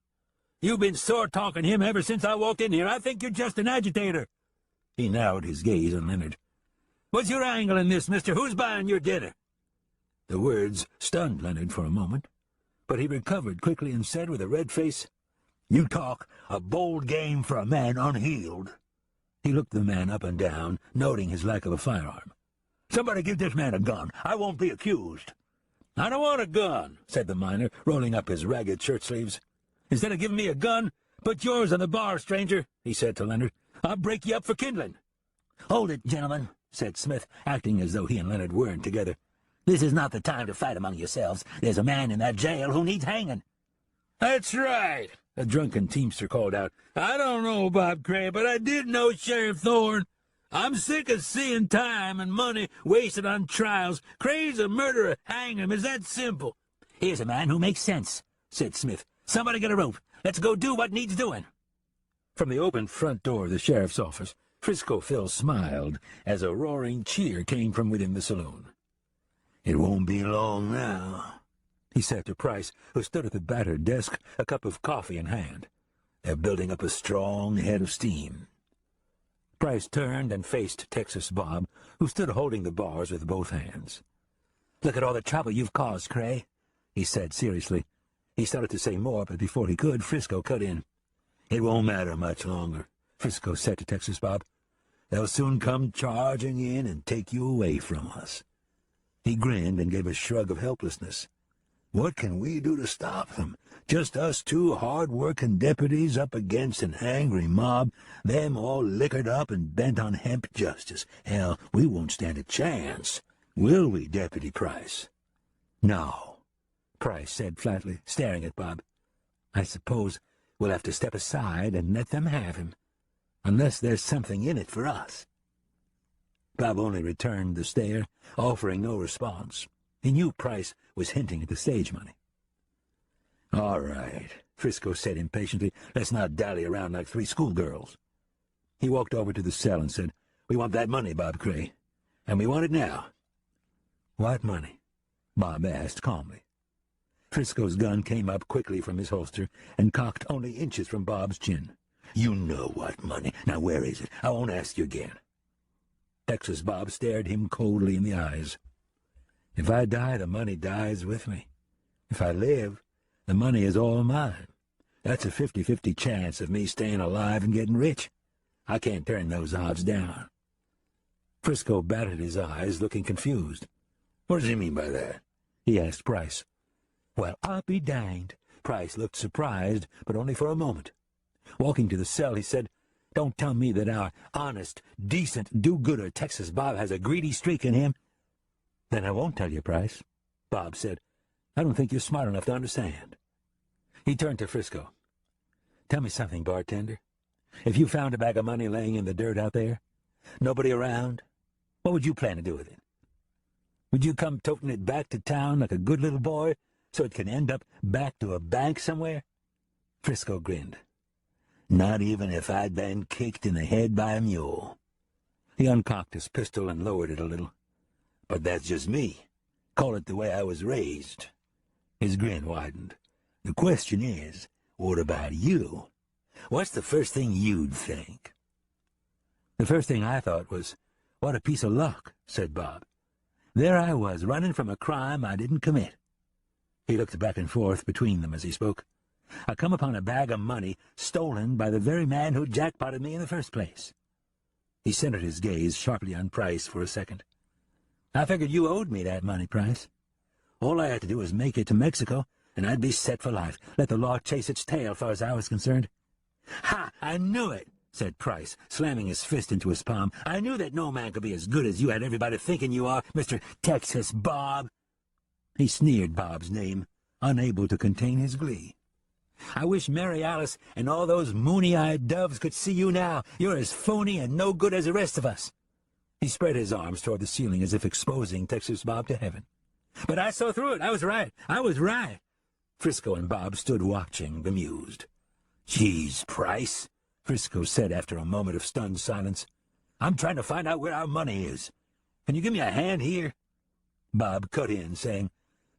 You've been sore-talking him ever since I walked in here. I think you're just an agitator." He narrowed his gaze on Leonard. "What's your angle in this, mister? Who's buying your dinner?" The words stunned Leonard for a moment, but he recovered quickly and said with a red face, "You talk a bold game for a man unhealed." He looked the man up and down, noting his lack of a firearm. "Somebody give this man a gun. I won't be accused." "I don't want a gun," said the miner, rolling up his ragged shirt sleeves. "Instead of giving me a gun, put yours on the bar, stranger," he said to Leonard. "I'll break you up for kindling." "Hold it, gentlemen," said Smith, acting as though he and Leonard weren't together. "This is not the time to fight among yourselves. There's a man in that jail who needs hanging." "That's right," a drunken teamster called out. "I don't know Bob Cray, but I did know Sheriff Thorne. I'm sick of seeing time and money wasted on trials. Cray's a murderer. Hang him. It's that simple." "Here's a man who makes sense," said Smith. "Somebody get a rope. Let's go do what needs doing." From the open front door of the sheriff's office, Frisco Phil smiled as a roaring cheer came from within the saloon. "It won't be long now," he said to Price, who stood at the battered desk, a cup of coffee in hand. "They're building up a strong head of steam." Price turned and faced Texas Bob, who stood holding the bars with both hands. "Look at all the trouble you've caused, Cray," he said seriously. He started to say more, but before he could, Frisco cut in. "It won't matter much longer," Frisco said to Texas Bob. "They'll soon come charging in and take you away from us." He grinned and gave a shrug of helplessness. "What can we do to stop them? Just us two hard-working deputies up against an angry mob, them all liquored up and bent on hemp justice. Hell, we won't stand a chance. Will we, Deputy Price?" "No," Price said flatly, staring at Bob. "I suppose we'll have to step aside and let them have him, unless there's something in it for us." Bob only returned the stare, offering no response. He knew Price was hinting at the stage money. "All right," Frisco said impatiently. "Let's not dally around like three schoolgirls." He walked over to the cell and said, "We want that money, Bob Cray, and we want it now." "What money?" Bob asked calmly. Frisco's gun came up quickly from his holster and cocked only inches from Bob's chin. "You know what money. Now where is it? I won't ask you again." Texas Bob stared him coldly in the eyes. "If I die, the money dies with me. If I live, the money is all mine. That's a 50-50 chance of me staying alive and getting rich. I can't turn those odds down." Frisco batted his eyes, looking confused. "What does he mean by that?" he asked Price. "Well, I'll be danged." Price looked surprised, but only for a moment. Walking to the cell, he said, "Don't tell me that our honest, decent, do-gooder Texas Bob has a greedy streak in him." "Then I won't tell you, Price," Bob said. "I don't think you're smart enough to understand." He turned to Frisco. "Tell me something, bartender. If you found a bag of money laying in the dirt out there, nobody around, what would you plan to do with it? Would you come toting it back to town like a good little boy so it can end up back to a bank somewhere?" Frisco grinned. "Not even if I'd been kicked in the head by a mule." He uncocked his pistol and lowered it a little. "But that's just me. Call it the way I was raised." His grin widened. "The question is, what about you? What's the first thing you'd think?" "The first thing I thought was, what a piece of luck," said Bob. "There I was, running from a crime I didn't commit." He looked back and forth between them as he spoke. "I come upon a bag of money stolen by the very man who jackpotted me in the first place." He centered his gaze sharply on Price for a second. "I figured you owed me that money, Price. All I had to do was make it to Mexico, and I'd be set for life. Let the law chase its tail, far as I was concerned." "Ha! I knew it," said Price, slamming his fist into his palm. "I knew that no man could be as good as you had everybody thinking you are, Mr. Texas Bob." He sneered Bob's name, unable to contain his glee. "I wish Mary Alice and all those moony-eyed doves could see you now. You're as phony and no good as the rest of us." He spread his arms toward the ceiling as if exposing Texas Bob to heaven. "But I saw through it. I was right. I was right." Frisco and Bob stood watching, bemused. "Geez, Price," Frisco said after a moment of stunned silence. "I'm trying to find out where our money is. Can you give me a hand here?" Bob cut in, saying,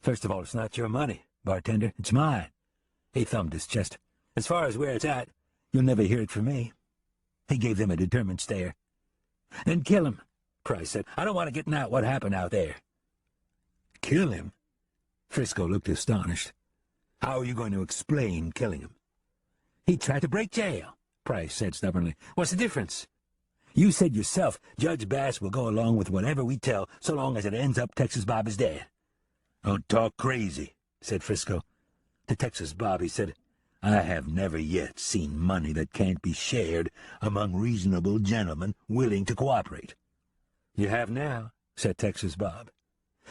"First of all, it's not your money, bartender. It's mine." He thumbed his chest. "As far as where it's at, you'll never hear it from me." He gave them a determined stare. "Then kill him," Price said. "I don't want to get out what happened out there." "Kill him?" Frisco looked astonished. "How are you going to explain killing him?" "He tried to break jail," Price said stubbornly. "What's the difference? You said yourself Judge Bass will go along with whatever we tell so long as it ends up Texas Bob is dead." "Don't talk crazy," said Frisco. To Texas Bob he said, "I have never yet seen money that can't be shared among reasonable gentlemen willing to cooperate." "You have now," said Texas Bob.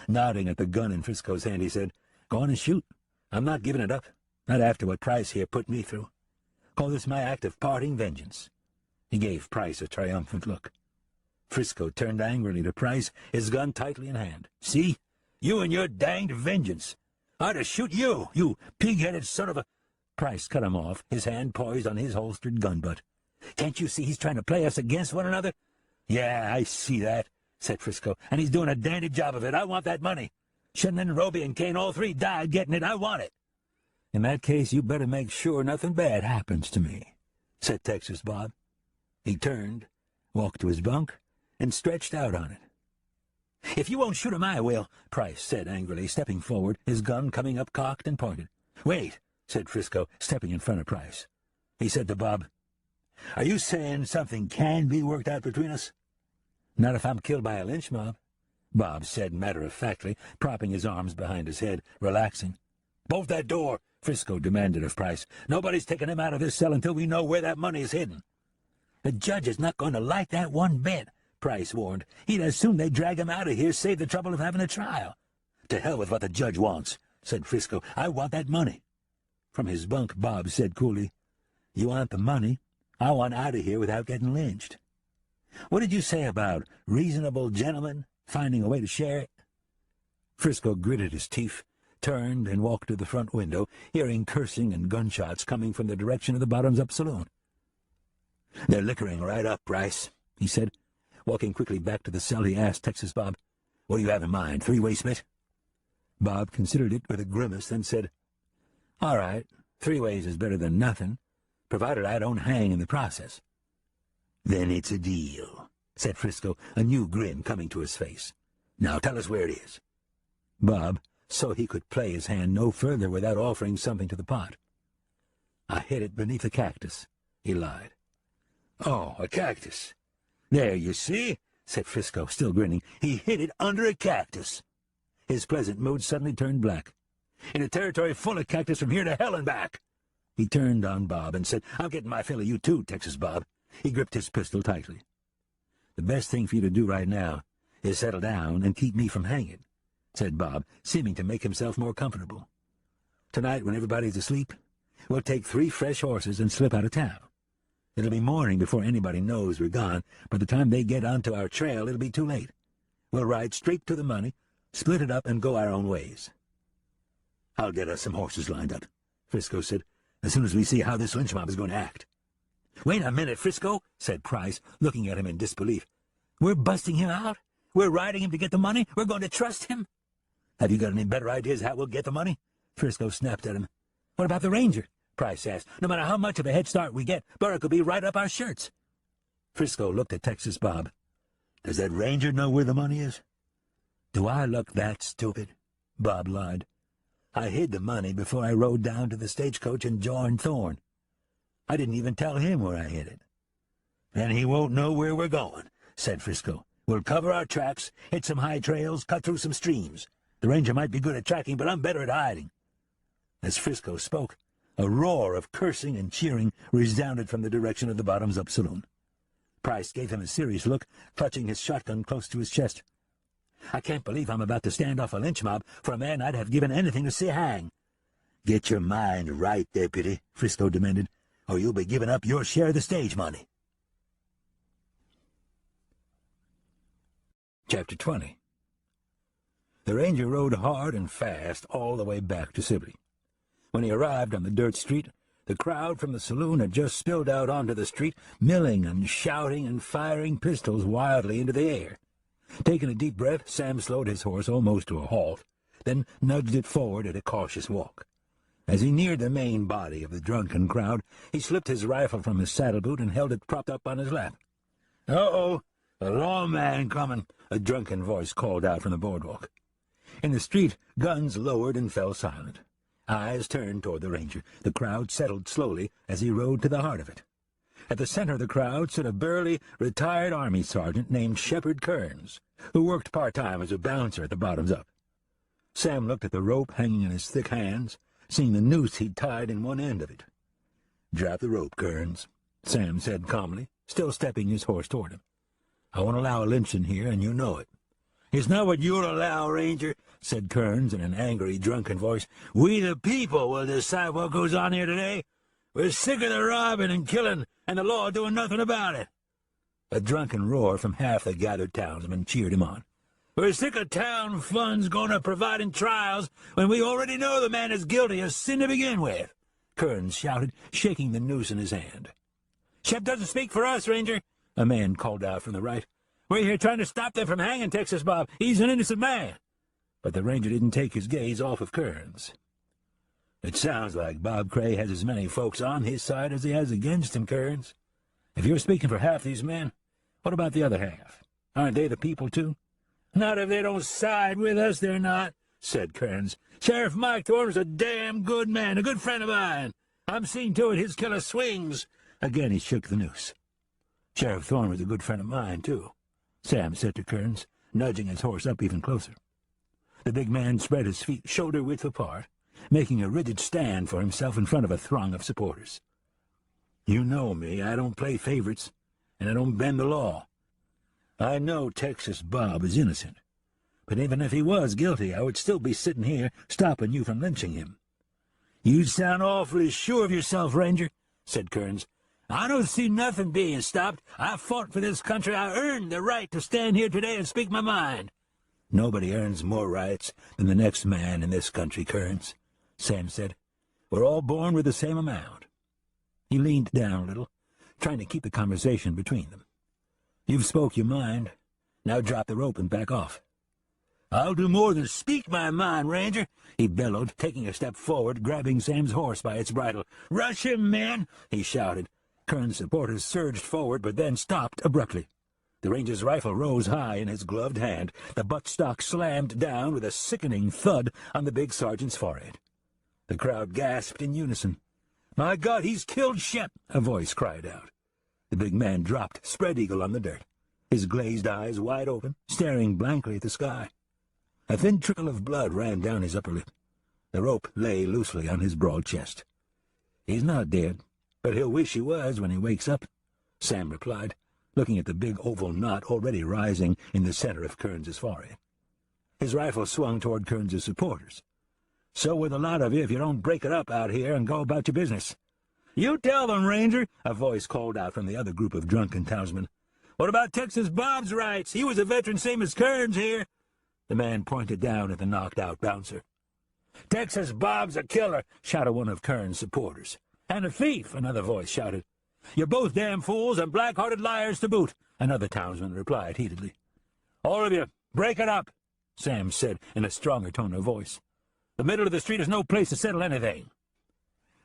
Nodding at the gun in Frisco's hand, he said, "Go on and shoot. I'm not giving it up, not after what Price here put me through. Call this my act of parting vengeance." He gave Price a triumphant look. Frisco turned angrily to Price, his gun tightly in hand. "See? You and your danged vengeance. I'd to shoot you, you pig-headed son of a—" Price cut him off, his hand poised on his holstered gun butt. "Can't you see he's trying to play us against one another?" "Yeah, I see that," said Frisco, "and he's doing a dandy job of it. I want that money. Shenlin, Roby, and Kane all three died getting it. I want it." "In that case, you better make sure nothing bad happens to me," said Texas Bob. He turned, walked to his bunk, and stretched out on it. "If you won't shoot him, I will," Price said angrily, stepping forward, his gun coming up cocked and pointed. "Wait," said Frisco, stepping in front of Price. He said to Bob, "Are you saying something can be worked out between us?" "Not if I'm killed by a lynch mob," Bob said matter-of-factly, propping his arms behind his head, relaxing. "Bolt that door," Frisco demanded of Price. "Nobody's taking him out of this cell until we know where that money is hidden." "The judge is not going to like that one bit," Price warned. "He'd as soon they drag him out of here, save the trouble of having a trial." "To hell with what the judge wants," said Frisco. "I want that money." From his bunk, Bob said coolly, "You want the money? I want out of here without getting lynched. What did you say about reasonable gentlemen finding a way to share it?" Frisco gritted his teeth, turned, and walked to the front window, hearing cursing and gunshots coming from the direction of the bottoms-up saloon. "They're liquoring right up, Price," he said. Walking quickly back to the cell, he asked Texas Bob, "What do you have in mind, three-way split?" Bob considered it with a grimace, then said, "All right, 3 ways is better than nothing, provided I don't hang in the process." "Then it's a deal," said Frisco, a new grin coming to his face. "Now tell us where it is." Bob saw he could play his hand no further without offering something to the pot. "I hid it beneath a cactus," he lied. "Oh, a cactus. There, you see," said Frisco, still grinning. "He hid it under a cactus." His pleasant mood suddenly turned black. "In a territory full of cactus from here to hell and back." He turned on Bob and said, "I'm getting my fill of you too, Texas Bob." He gripped his pistol tightly. "The best thing for you to do right now is settle down and keep me from hanging," said Bob, seeming to make himself more comfortable. "Tonight, when everybody's asleep, we'll take 3 fresh horses and slip out of town. It'll be morning before anybody knows we're gone. By the time they get onto our trail, it'll be too late. We'll ride straight to the money, split it up, and go our own ways." "I'll get us some horses lined up," Frisco said, "as soon as we see how this lynch mob is going to act." "Wait a minute, Frisco," said Price, looking at him in disbelief. We're busting him out? We're riding him to get the money? We're going to trust him? Have you got any better ideas how we'll get the money? Frisco snapped at him. What about the ranger? Price asked. No matter how much of a head start we get, Burrick will be right up our shirts. Frisco looked at Texas Bob. Does that ranger know where the money is? Do I look that stupid? Bob lied. I hid the money before I rode down to the stagecoach and joined Thorne. I didn't even tell him where I hid it. Then he won't know where we're going, said Frisco. We'll cover our tracks, hit some high trails, cut through some streams. The ranger might be good at tracking, but I'm better at hiding. As Frisco spoke, a roar of cursing and cheering resounded from the direction of the Bottoms-Up saloon. Price gave him a serious look, clutching his shotgun close to his chest. I can't believe I'm about to stand off a lynch mob for a man I'd have given anything to see hang. Get your mind right, Deputy, Frisco demanded, or you'll be giving up your share of the stage money. Chapter 20. The ranger rode hard and fast all the way back to Sibley. When he arrived on the dirt street, the crowd from the saloon had just spilled out onto the street, milling and shouting and firing pistols wildly into the air. Taking a deep breath, Sam slowed his horse almost to a halt, then nudged it forward at a cautious walk. As he neared the main body of the drunken crowd, he slipped his rifle from his saddle boot and held it propped up on his lap. "Uh-oh, a lawman coming," a drunken voice called out from the boardwalk. In the street, guns lowered and fell silent. Eyes turned toward the ranger. The crowd settled slowly as he rode to the heart of it. At the center of the crowd stood a burly, retired army sergeant named Shepard Kearns, who worked part-time as a bouncer at the Bottoms-Up. Sam looked at the rope hanging in his thick hands, seeing the noose he'd tied in one end of it. "Drop the rope, Kearns," Sam said calmly, still stepping his horse toward him. "I won't allow a lynching here, and you know it." "It's not what you'll allow, Ranger," said Kearns in an angry, drunken voice. "We the people will decide what goes on here today. We're sick of the robbing and killing, and the law doing nothing about it." A drunken roar from half the gathered townsmen cheered him on. "We're sick of town funds going to providing trials when we already know the man is guilty of sin to begin with," Kearns shouted, shaking the noose in his hand. "Shep doesn't speak for us, Ranger," a man called out from the right. "We're here trying to stop them from hanging Texas Bob. He's an innocent man." But the ranger didn't take his gaze off of Kearns. "It sounds like Bob Cray has as many folks on his side as he has against him, Kearns. If you're speaking for half these men, what about the other half? Aren't they the people, too?" "Not if they don't side with us, they're not," said Kearns. "Sheriff Mike Thorne's a damn good man, a good friend of mine. I'm seeing to it his killer swings." Again he shook the noose. "Sheriff Thorne was a good friend of mine, too," Sam said to Kearns, nudging his horse up even closer. The big man spread his feet shoulder-width apart, making a rigid stand for himself in front of a throng of supporters. "You know me. I don't play favorites, and I don't bend the law. I know Texas Bob is innocent, but even if he was guilty, I would still be sitting here stopping you from lynching him." "You sound awfully sure of yourself, Ranger," said Kearns. "I don't see nothing being stopped. I fought for this country. I earned the right to stand here today and speak my mind." "Nobody earns more rights than the next man in this country, Kearns," Sam said. "We're all born with the same amount." He leaned down a little, trying to keep the conversation between them. "You've spoke your mind. Now drop the rope and back off." "I'll do more than speak my mind, Ranger," he bellowed, taking a step forward, grabbing Sam's horse by its bridle. "Rush him, men!" he shouted. Kearns' supporters surged forward, but then stopped abruptly. The ranger's rifle rose high in his gloved hand. The buttstock slammed down with a sickening thud on the big sergeant's forehead. The crowd gasped in unison. "My God, he's killed Shep!" a voice cried out. The big man dropped, spread-eagle on the dirt, his glazed eyes wide open, staring blankly at the sky. A thin trickle of blood ran down his upper lip. The rope lay loosely on his broad chest. "He's not dead, but he'll wish he was when he wakes up," Sam replied, looking at the big oval knot already rising in the center of Kearns's forehead. His rifle swung toward Kearns's supporters. "So with a lot of you if you don't break it up out here and go about your business." "You tell them, Ranger," a voice called out from the other group of drunken townsmen. "What about Texas Bob's rights? He was a veteran same as Kearns here." The man pointed down at the knocked-out bouncer. "Texas Bob's a killer," shouted one of Kearns' supporters. "And a thief," another voice shouted. You're both damn fools and black-hearted liars to boot, another townsman replied heatedly. All of you, break it up, Sam said in a stronger tone of voice. The middle of the street is no place to settle anything.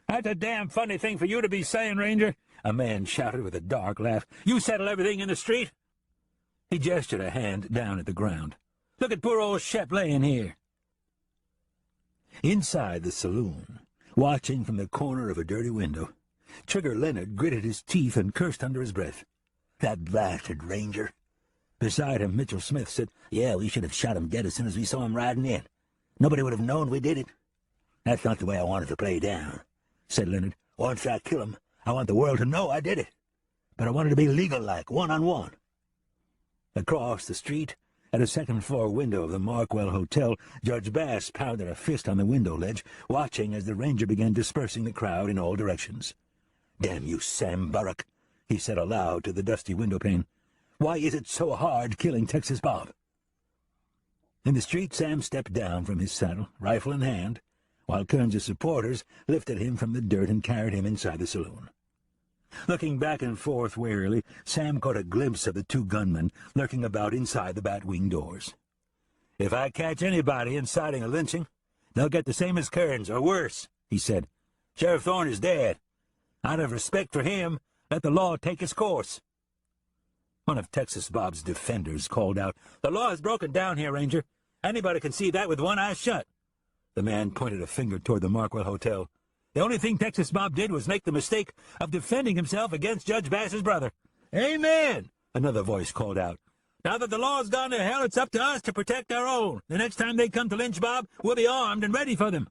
That's a damn funny thing for you to be saying, Ranger, a man shouted with a dark laugh. You settle everything in the street? He gestured a hand down at the ground. Look at poor old Shep laying here. Inside the saloon, watching from the corner of a dirty window, Trigger Leonard gritted his teeth and cursed under his breath. That blasted Ranger. Beside him, Mitchell Smith said, Yeah, we should have shot him dead as soon as we saw him riding in. Nobody would have known we did it. That's not the way I wanted to play down, said Leonard. Once I kill him, I want the world to know I did it. But I wanted to be legal-like, one-on-one. Across the street, at a second-floor window of the Markwell Hotel, Judge Bass pounded a fist on the window ledge, watching as the Ranger began dispersing the crowd in all directions. Damn you, Sam Burrock, he said aloud to the dusty windowpane. Why is it so hard killing Texas Bob? In the street, Sam stepped down from his saddle, rifle in hand, while Kearns' supporters lifted him from the dirt and carried him inside the saloon. Looking back and forth warily, Sam caught a glimpse of the two gunmen lurking about inside the bat-wing doors. If I catch anybody inciting a lynching, they'll get the same as Kearns, or worse, he said. Sheriff Thorne is dead. Out of respect for him, let the law take its course. One of Texas Bob's defenders called out, The law is broken down here, Ranger. Anybody can see that with one eye shut. The man pointed a finger toward the Markwell Hotel. The only thing Texas Bob did was make the mistake of defending himself against Judge Bass's brother. Amen, another voice called out. Now that the law's gone to hell, it's up to us to protect our own. The next time they come to lynch Bob, we'll be armed and ready for them.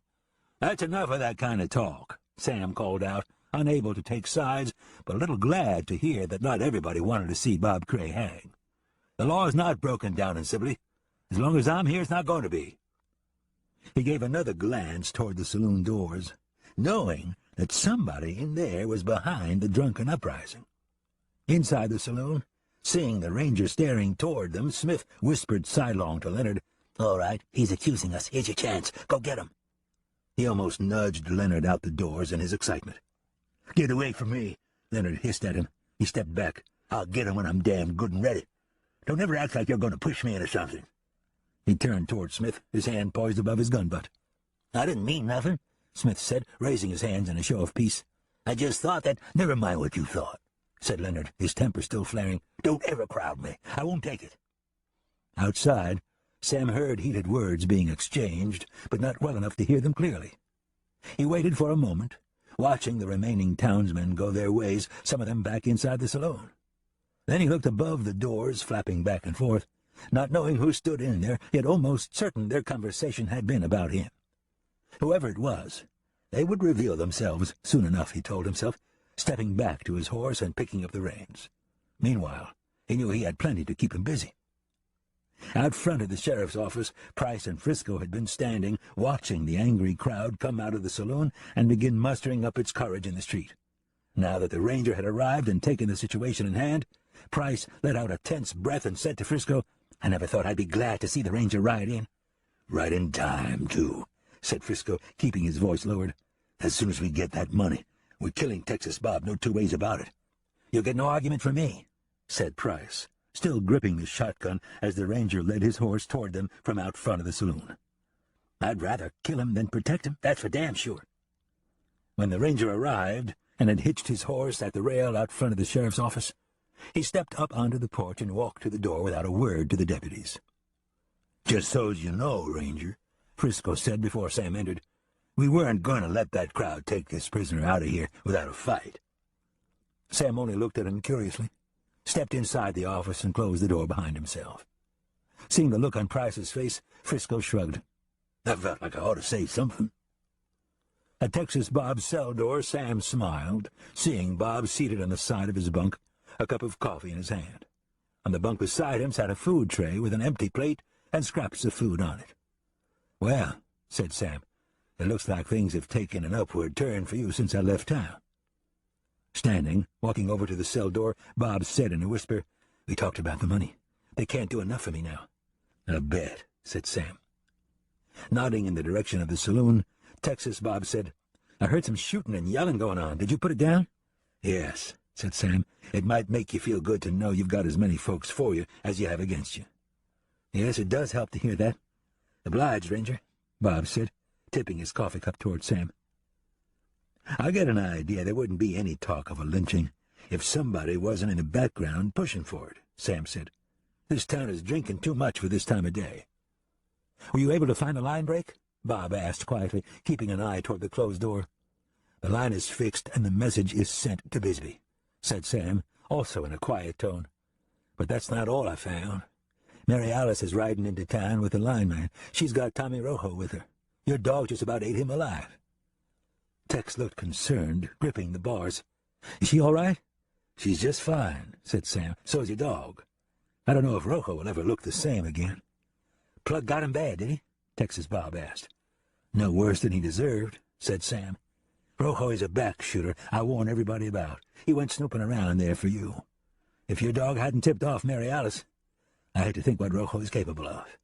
That's enough of that kind of talk, Sam called out, unable to take sides, but a little glad to hear that not everybody wanted to see Bob Cray hang. The law is not broken down in Sibley. As long as I'm here, it's not going to be. He gave another glance toward the saloon doors, knowing that somebody in there was behind the drunken uprising. Inside the saloon, seeing the Ranger staring toward them, Smith whispered sidelong to Leonard, All right, he's accusing us. Here's your chance. Go get him. He almost nudged Leonard out the doors in his excitement. Get away from me, Leonard hissed at him. He stepped back. I'll get him when I'm damn good and ready. Don't ever act like you're going to push me into something. He turned toward Smith, his hand poised above his gun butt. I didn't mean nothing, Smith said, raising his hands in a show of peace. I just thought that— Never mind what you thought, said Leonard, his temper still flaring. Don't ever crowd me. I won't take it. Outside, Sam heard heated words being exchanged, but not well enough to hear them clearly. He waited for a moment, watching the remaining townsmen go their ways, some of them back inside the saloon. Then he looked above the doors, flapping back and forth, not knowing who stood in there, yet almost certain their conversation had been about him. Whoever it was, they would reveal themselves soon enough, he told himself, stepping back to his horse and picking up the reins. Meanwhile, he knew he had plenty to keep him busy. Out front of the sheriff's office, Price and Frisco had been standing, watching the angry crowd come out of the saloon and begin mustering up its courage in the street. Now that the Ranger had arrived and taken the situation in hand, Price let out a tense breath and said to Frisco, I never thought I'd be glad to see the Ranger ride in. Right in time, too, said Frisco, keeping his voice lowered. As soon as we get that money, we're killing Texas Bob, no two ways about it. You'll get no argument from me, said Price, still gripping the shotgun as the Ranger led his horse toward them from out front of the saloon. I'd rather kill him than protect him, that's for damn sure. When the Ranger arrived and had hitched his horse at the rail out front of the sheriff's office, he stepped up onto the porch and walked to the door without a word to the deputies. Just so's you know, Ranger, Frisco said before Sam entered, we weren't going to let that crowd take this prisoner out of here without a fight. Sam only looked at him curiously, stepped inside the office and closed the door behind himself. Seeing the look on Price's face, Frisco shrugged. I felt like I ought to say something. At Texas Bob's cell door, Sam smiled, seeing Bob seated on the side of his bunk, a cup of coffee in his hand. On the bunk beside him sat a food tray with an empty plate and scraps of food on it. Well, said Sam, it looks like things have taken an upward turn for you since I left town. Standing, walking over to the cell door, Bob said in a whisper, We talked about the money. They can't do enough for me now. I bet, said Sam. Nodding in the direction of the saloon, Texas Bob said, I heard some shooting and yelling going on. Did you put it down? Yes, said Sam. "It might make you feel good to know you've got as many folks for you as you have against you." "Yes, it does help to hear that." "Obliged, Ranger," Bob said, tipping his coffee cup toward Sam. "I get an idea there wouldn't be any talk of a lynching if somebody wasn't in the background pushing for it," Sam said. "This town is drinking too much for this time of day." "Were you able to find the line break?" Bob asked quietly, keeping an eye toward the closed door. "The line is fixed and the message is sent to Bisbee," said Sam, also in a quiet tone. "But that's not all I found. Mary Alice is riding into town with the lineman. She's got Tommy Rojo with her. Your dog just about ate him alive." Tex looked concerned, gripping the bars. "Is she all right?" "She's just fine," said Sam. "So's your dog. I don't know if Rojo will ever look the same again." "Plug got him bad, did he?" Texas Bob asked. "No worse than he deserved," said Sam. "Rojo is a back shooter I warn everybody about. He went snooping around there for you. If your dog hadn't tipped off Mary Alice, I hate to think what Rojo is capable of."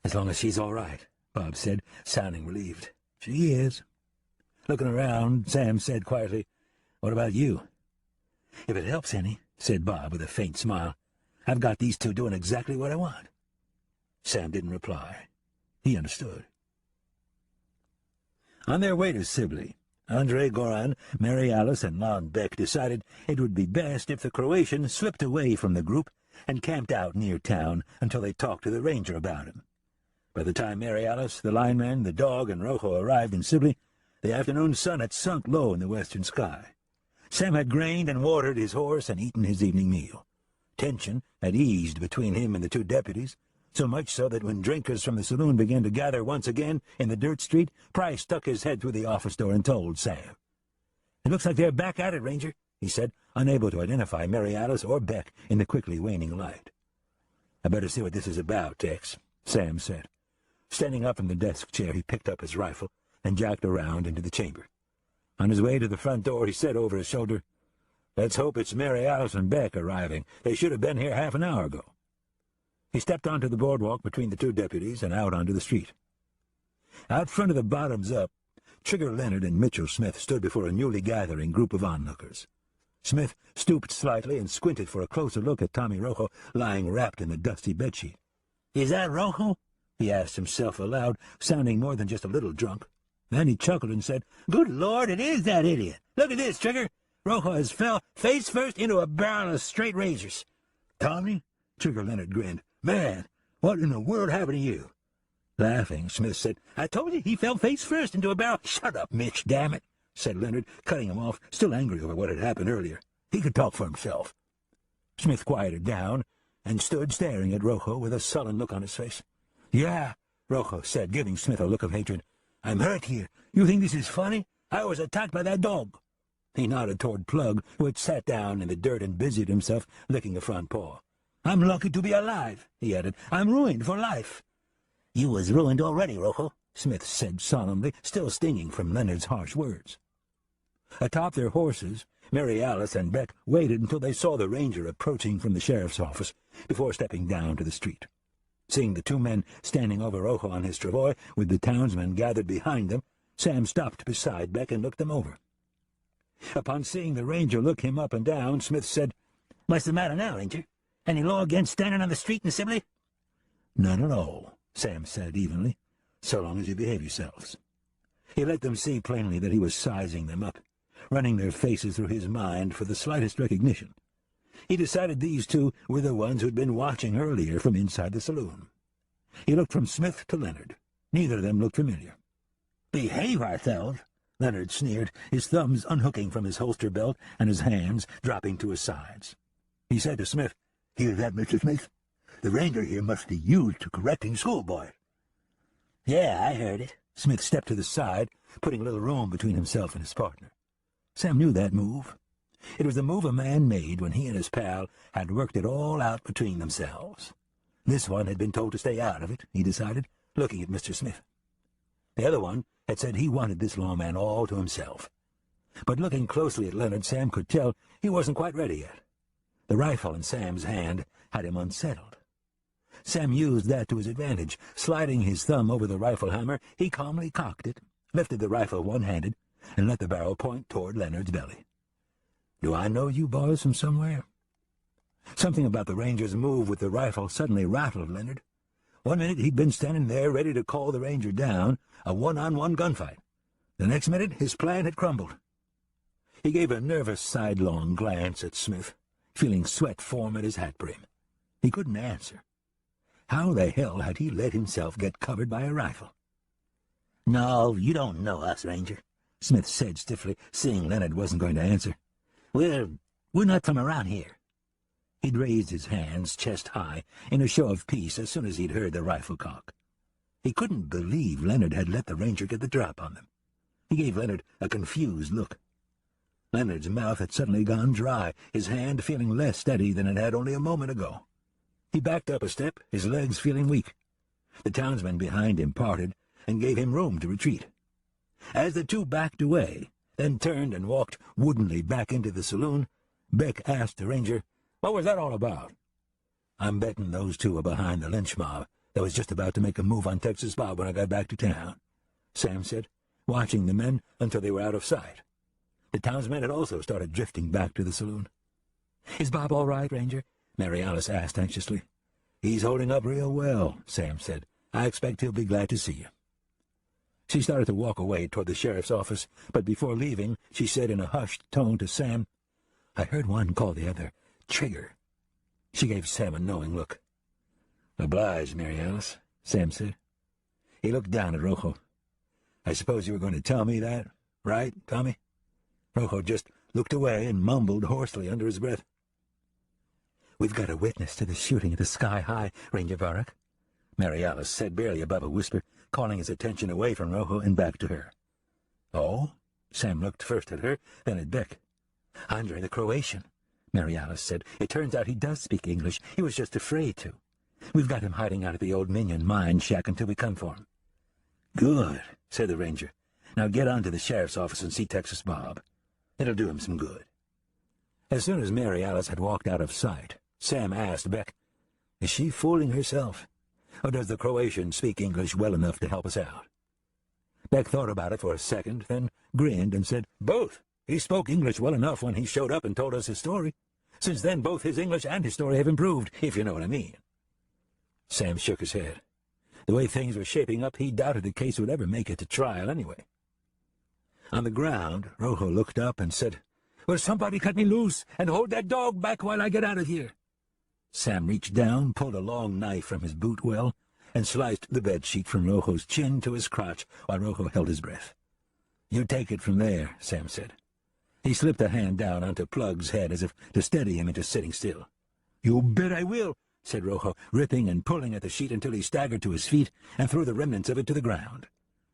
"As long as she's all right," Bob said, sounding relieved. "She is." Looking around, Sam said quietly, "What about you?" "If it helps any," said Bob with a faint smile, "I've got these two doing exactly what I want." Sam didn't reply. He understood. On their way to Sibley, Andre Goran, Mary Alice, and Lon Beck decided it would be best if the Croatian slipped away from the group and camped out near town until they talked to the ranger about him. By the time Mary Alice, the lineman, the dog, and Rojo arrived in Sibley, the afternoon sun had sunk low in the western sky. Sam had grained and watered his horse and eaten his evening meal. Tension had eased between him and the two deputies, so much so that when drinkers from the saloon began to gather once again in the dirt street, Price stuck his head through the office door and told Sam. "It looks like they're back at it, Ranger," he said, unable to identify Mary Alice or Beck in the quickly waning light. "I better see what this is about, Tex," Sam said. Standing up from the desk chair, he picked up his rifle and jacked around into the chamber. On his way to the front door, he said over his shoulder, "Let's hope it's Mary Alice and Beck arriving. They should have been here half an hour ago." He stepped onto the boardwalk between the two deputies and out onto the street. Out front of the Bottoms Up, Trigger Leonard and Mitchell Smith stood before a newly gathering group of onlookers. Smith stooped slightly and squinted for a closer look at Tommy Rojo lying wrapped in the dusty bedsheet. "Is that Rojo?" he asked himself aloud, sounding more than just a little drunk. Then he chuckled and said, "Good Lord, it is that idiot! Look at this, Trigger! Rojo has fell face first into a barrel of straight razors." "Tommy?" Trigger Leonard grinned. "Man, what in the world happened to you?" Laughing, Smith said, "I told you he fell face first into a barrel—" "Shut up, Mitch, damn it," said Leonard, cutting him off, still angry over what had happened earlier. He could talk for himself. Smith quieted down and stood staring at Rojo with a sullen look on his face. "Yeah," Rojo said, giving Smith a look of hatred. "I'm hurt here. You think this is funny? I was attacked by that dog." He nodded toward Plug, who had sat down in the dirt and busied himself licking a front paw. "I'm lucky to be alive," he added. "I'm ruined for life." "You was ruined already, Rojo," Smith said solemnly, still stinging from Leonard's harsh words. Atop their horses, Mary Alice and Beck waited until they saw the ranger approaching from the sheriff's office before stepping down to the street. Seeing the two men standing over Rojo on his travois, with the townsmen gathered behind them, Sam stopped beside Beck and looked them over. Upon seeing the ranger look him up and down, Smith said, "What's the matter now, Ranger? Any law against standing on the street in Sibley?" "None at all," Sam said evenly, "so long as you behave yourselves." He let them see plainly that he was sizing them up, running their faces through his mind for the slightest recognition. He decided these two were the ones who'd been watching earlier from inside the saloon. He looked from Smith to Leonard. Neither of them looked familiar. "Behave ourselves," Leonard sneered, his thumbs unhooking from his holster belt and his hands dropping to his sides. He said to Smith, "Hear that, Mr. Smith? The ranger here must be used to correcting schoolboys." "Yeah, I heard it." Smith stepped to the side, putting a little room between himself and his partner. Sam knew that move. It was the move a man made when he and his pal had worked it all out between themselves. This one had been told to stay out of it, he decided, looking at Mr. Smith. The other one had said he wanted this lawman all to himself. But looking closely at Leonard, Sam could tell he wasn't quite ready yet. The rifle in Sam's hand had him unsettled. Sam used that to his advantage. Sliding his thumb over the rifle hammer, he calmly cocked it, lifted the rifle one-handed, and let the barrel point toward Leonard's belly. Do I know you boys from somewhere?" Something about the ranger's move with the rifle suddenly rattled Leonard. 1 minute he'd been standing there ready to call the ranger down, a one-on-one gunfight. The next minute his plan had crumbled. He gave a nervous sidelong glance at Smith, feeling sweat form at his hat brim. He couldn't answer. How the hell had he let himself get covered by a rifle? "No, you don't know us, Ranger," Smith said stiffly, seeing Leonard wasn't going to answer. We're not from around here." He'd raised his hands chest high in a show of peace as soon as he'd heard the rifle cock. He couldn't believe Leonard had let the ranger get the drop on them. He gave Leonard a confused look. Leonard's mouth had suddenly gone dry, his hand feeling less steady than it had only a moment ago. He backed up a step, his legs feeling weak. The townsmen behind him parted and gave him room to retreat. As the two backed away, then turned and walked woodenly back into the saloon, Beck asked the ranger, "What was that all about?" "I'm betting those two are behind the lynch mob that was just about to make a move on Texas Bob when I got back to town," Sam said, watching the men until they were out of sight. The townsmen had also started drifting back to the saloon. "Is Bob all right, Ranger?" Mary Alice asked anxiously. "He's holding up real well," Sam said. "I expect he'll be glad to see you." She started to walk away toward the sheriff's office, but before leaving, she said in a hushed tone to Sam, "I heard one call the other Trigger." She gave Sam a knowing look. "Obliged, Mary Alice," Sam said. He looked down at Rojo. "I suppose you were going to tell me that, right, Tommy?" Rojo just looked away and mumbled hoarsely under his breath. "We've got a witness to the shooting at the Sky High, Ranger Varric," Mary Alice said barely above a whisper, calling his attention away from Rojo and back to her. "Oh?" Sam looked first at her, then at Beck. "Andre the Croatian," Mary Alice said. "It turns out he does speak English. He was just afraid to. We've got him hiding out at the old Minion mine shack until we come for him." "Good," said the ranger. "Now get on to the sheriff's office and see Texas Bob. It'll do him some good." As soon as Mary Alice had walked out of sight, Sam asked Beck, "Is she fooling herself? Or does the Croatian speak English well enough to help us out?" Beck thought about it for a second, then grinned and said, "Both. He spoke English well enough when he showed up and told us his story. Since then, both his English and his story have improved, if you know what I mean." Sam shook his head. The way things were shaping up, he doubted the case would ever make it to trial anyway. On the ground, Rojo looked up and said, "Will somebody cut me loose and hold that dog back while I get out of here?" Sam reached down, pulled a long knife from his boot well, and sliced the bedsheet from Rojo's chin to his crotch while Rojo held his breath. "You take it from there," Sam said. He slipped a hand down onto Plug's head as if to steady him into sitting still. "You bet I will," said Rojo, ripping and pulling at the sheet until he staggered to his feet and threw the remnants of it to the ground.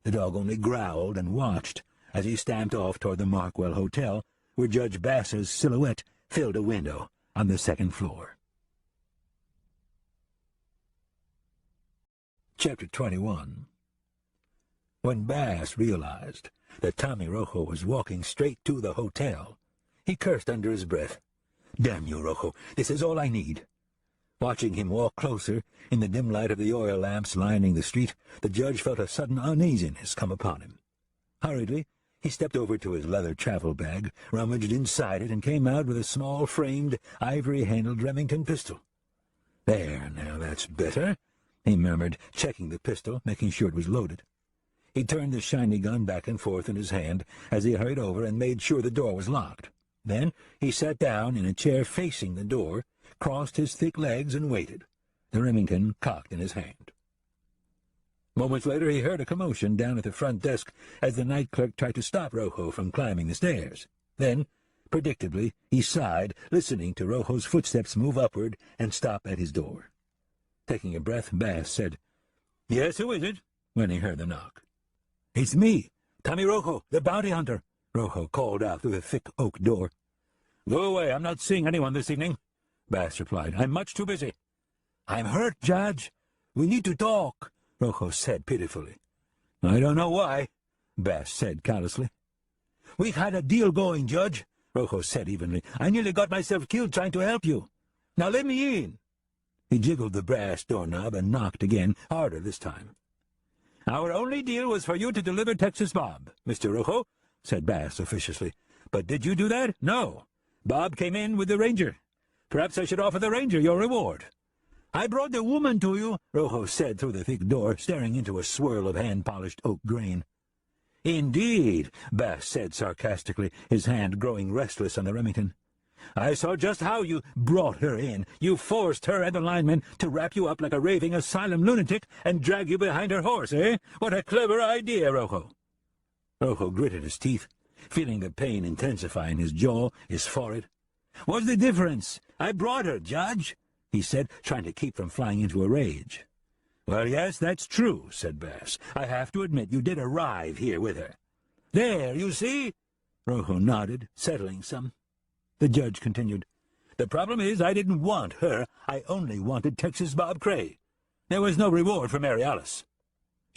The dog only growled and watched as he stamped off toward the Markwell Hotel, where Judge Bass's silhouette filled a window on the second floor. Chapter 21. When Bass realized that Tommy Rojo was walking straight to the hotel, he cursed under his breath. "Damn you, Rojo, this is all I need." Watching him walk closer, in the dim light of the oil lamps lining the street, the judge felt a sudden uneasiness come upon him. Hurriedly, he stepped over to his leather travel bag, rummaged inside it, and came out with a small, framed, ivory-handled Remington pistol. "There, now that's better," he murmured, checking the pistol, making sure it was loaded. He turned the shiny gun back and forth in his hand as he hurried over and made sure the door was locked. Then he sat down in a chair facing the door, crossed his thick legs, and waited, the Remington cocked in his hand. Moments later he heard a commotion down at the front desk as the night clerk tried to stop Rojo from climbing the stairs. Then, predictably, he sighed, listening to Rojo's footsteps move upward and stop at his door. Taking a breath, Bass said, "Yes, who is it?" when he heard the knock. "It's me, Tommy Rojo, the bounty hunter," Rojo called out through the thick oak door. "Go away, I'm not seeing anyone this evening," Bass replied. "I'm much too busy." "I'm hurt, Judge. We need to talk," Rojo said pitifully. "I don't know why," Bass said callously. "We've had a deal going, Judge," Rojo said evenly. "I nearly got myself killed trying to help you. Now let me in." He jiggled the brass doorknob and knocked again, harder this time. "Our only deal was for you to deliver Texas Bob, Mr. Rojo," said Bass officiously. "But did you do that? No. Bob came in with the ranger. Perhaps I should offer the ranger your reward. I brought the woman to you, Rojo said through the thick door, staring into a swirl of hand-polished oak grain. Indeed, Bass said sarcastically, his hand growing restless on the Remington. I saw just how you brought her in. You forced her and the lineman to wrap you up like a raving asylum lunatic and drag you behind her horse, eh? What a clever idea, Rojo. Rojo gritted his teeth, feeling the pain intensify in his jaw, his forehead. What's the difference? I brought her, Judge, he said, trying to keep from flying into a rage. Well, yes, that's true, said Bass. I have to admit you did arrive here with her. There, you see? Rojo nodded, settling some. The judge continued. The problem is I didn't want her. I only wanted Texas Bob Cray. There was no reward for Mary Alice.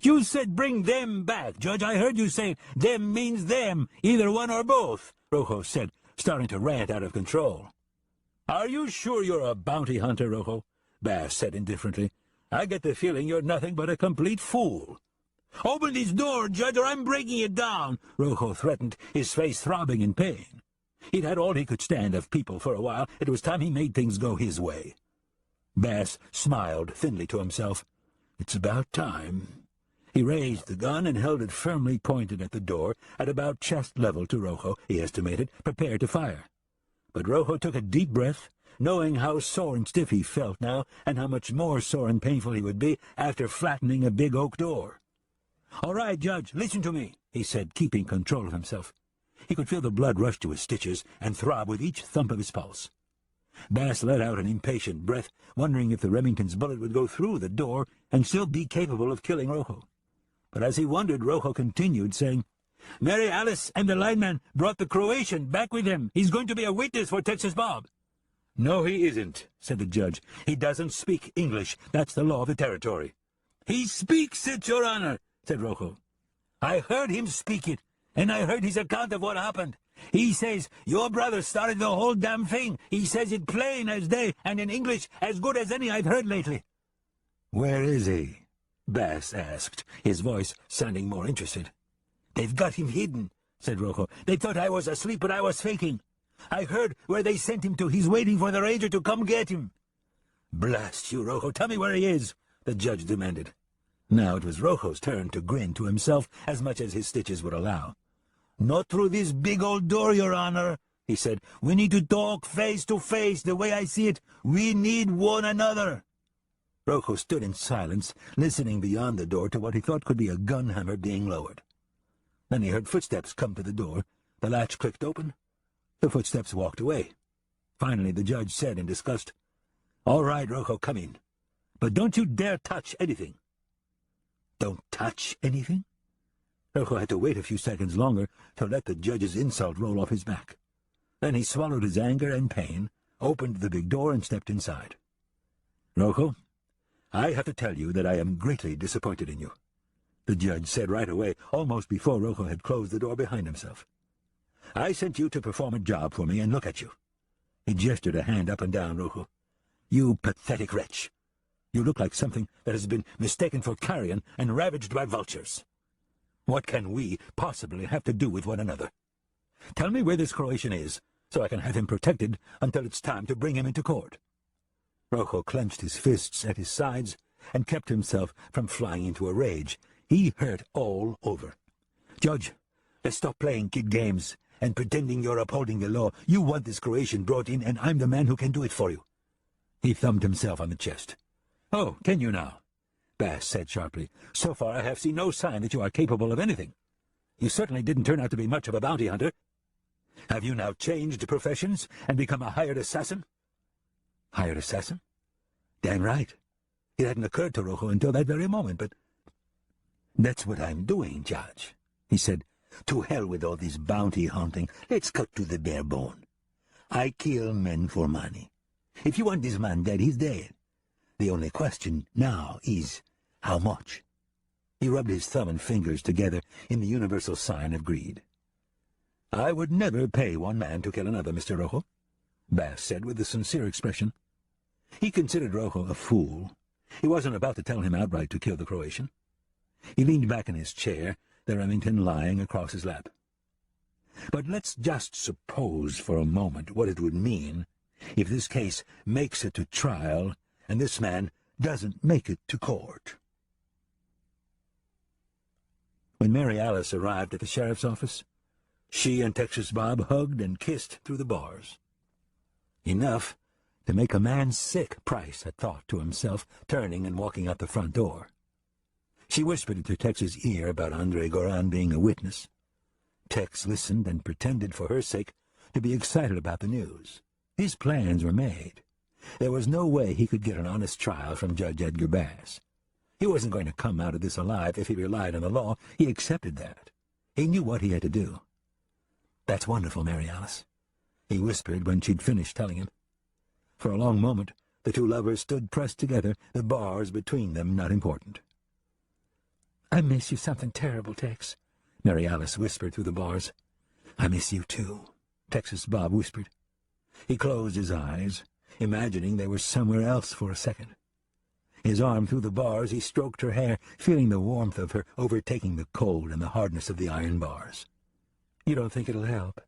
You said bring them back, Judge. I heard you say them means them, either one or both, Rojo said, starting to rant out of control. Are you sure you're a bounty hunter, Rojo? Bass said indifferently. I get the feeling you're nothing but a complete fool. Open this door, Judge, or I'm breaking it down, Rojo threatened, his face throbbing in pain. He'd had all he could stand of people for a while. It was time he made things go his way. Bass smiled thinly to himself. It's about time. He raised the gun and held it firmly pointed at the door, at about chest level to Rojo, he estimated, prepared to fire. But Rojo took a deep breath, knowing how sore and stiff he felt now, and how much more sore and painful he would be after flattening a big oak door. All right, Judge, listen to me, he said, keeping control of himself. He could feel the blood rush to his stitches and throb with each thump of his pulse. Bass let out an impatient breath, wondering if the Remington's bullet would go through the door and still be capable of killing Rojo. But as he wondered, Rojo continued, saying, Mary Alice and the lineman brought the Croatian back with him. He's going to be a witness for Texas Bob. No, he isn't, said the judge. He doesn't speak English. That's the law of the territory. He speaks it, Your Honor, said Rojo. I heard him speak it, and I heard his account of what happened. He says your brother started the whole damn thing. He says it plain as day, and in English as good as any I've heard lately. Where is he? Bass asked, his voice sounding more interested. They've got him hidden, said Rojo. They thought I was asleep, but I was faking. I heard where they sent him to. He's waiting for the ranger to come get him. Blast you, Rojo. Tell me where he is, the judge demanded. Now it was Rojo's turn to grin to himself as much as his stitches would allow. Not through this big old door, Your Honor, he said. We need to talk face to face, the way I see it. We need one another. Rojo stood in silence, listening beyond the door to what he thought could be a gun hammer being lowered. Then he heard footsteps come to the door. The latch clicked open. The footsteps walked away. Finally, the judge said in disgust, All right, Rojo, come in. But don't you dare touch anything. Don't touch anything? Rojo had to wait a few seconds longer to let the judge's insult roll off his back. Then he swallowed his anger and pain, opened the big door, and stepped inside. Rojo, I have to tell you that I am greatly disappointed in you, the judge said right away, almost before Rojo had closed the door behind himself. I sent you to perform a job for me, and look at you. He gestured a hand up and down, Rojo. You pathetic wretch. You look like something that has been mistaken for carrion and ravaged by vultures. What can we possibly have to do with one another? Tell me where this Croatian is, so I can have him protected until it's time to bring him into court. Rojo clenched his fists at his sides and kept himself from flying into a rage. He hurt all over. Judge, let's stop playing kid games and pretending you're upholding the law. You want this Croatian brought in, and I'm the man who can do it for you. He thumped himself on the chest. Oh, can you now? Bass said sharply. So far I have seen no sign that you are capable of anything. You certainly didn't turn out to be much of a bounty hunter. Have you now changed professions and become a hired assassin? Hired assassin? Damn right. It hadn't occurred to Rojo until that very moment, but... That's what I'm doing, Judge, he said. To hell with all this bounty hunting. Let's cut to the bare bone. I kill men for money. If you want this man dead, he's dead. The only question now is, how much? He rubbed his thumb and fingers together in the universal sign of greed. I would never pay one man to kill another, Mr. Rojo, Bass said with a sincere expression. He considered Rojo a fool. He wasn't about to tell him outright to kill the Croatian. He leaned back in his chair, the Remington lying across his lap. But let's just suppose for a moment what it would mean if this case makes it to trial and this man doesn't make it to court. When Mary Alice arrived at the sheriff's office, she and Texas Bob hugged and kissed through the bars. Enough to make a man sick, Price had thought to himself, turning and walking out the front door. She whispered into Tex's ear about Andre Goran being a witness. Tex listened and pretended for her sake to be excited about the news. His plans were made. There was no way he could get an honest trial from Judge Edgar Bass. He wasn't going to come out of this alive if he relied on the law. He accepted that. He knew what he had to do. "That's wonderful, Mary Alice," he whispered when she'd finished telling him. For a long moment, the two lovers stood pressed together, the bars between them not important. "I miss you something terrible, Tex," Mary Alice whispered through the bars. "I miss you, too," Texas Bob whispered. He closed his eyes, imagining they were somewhere else for a second. His arm through the bars, he stroked her hair, feeling the warmth of her overtaking the cold and the hardness of the iron bars. "You don't think it'll help,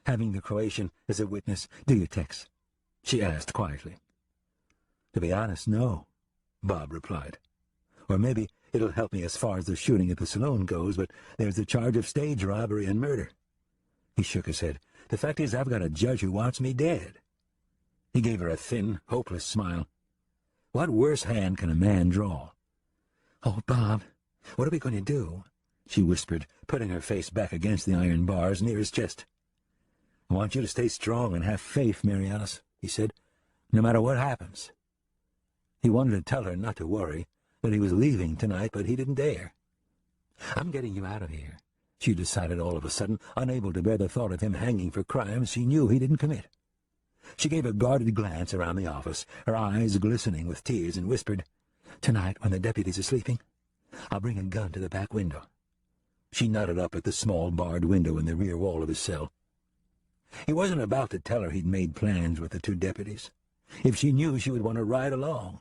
having the Croatian as a witness, do you, Tex?" she asked quietly. "To be honest, no," Bob replied. "Or maybe it'll help me as far as the shooting at the saloon goes, but there's the charge of stage robbery and murder." He shook his head. "The fact is, I've got a judge who wants me dead." He gave her a thin, hopeless smile. "What worse hand can a man draw?" "Oh, Bob, what are we going to do?" she whispered, putting her face back against the iron bars near his chest. "I want you to stay strong and have faith, Mary Alice," he said, "no matter what happens." He wanted to tell her not to worry, that he was leaving tonight, but he didn't dare. "I'm getting you out of here," she decided all of a sudden, unable to bear the thought of him hanging for crimes she knew he didn't commit. She gave a guarded glance around the office, her eyes glistening with tears, and whispered, "Tonight, when the deputies are sleeping, I'll bring a gun to the back window." She nodded up at the small barred window in the rear wall of his cell. He wasn't about to tell her he'd made plans with the two deputies. If she knew, she would want to ride along.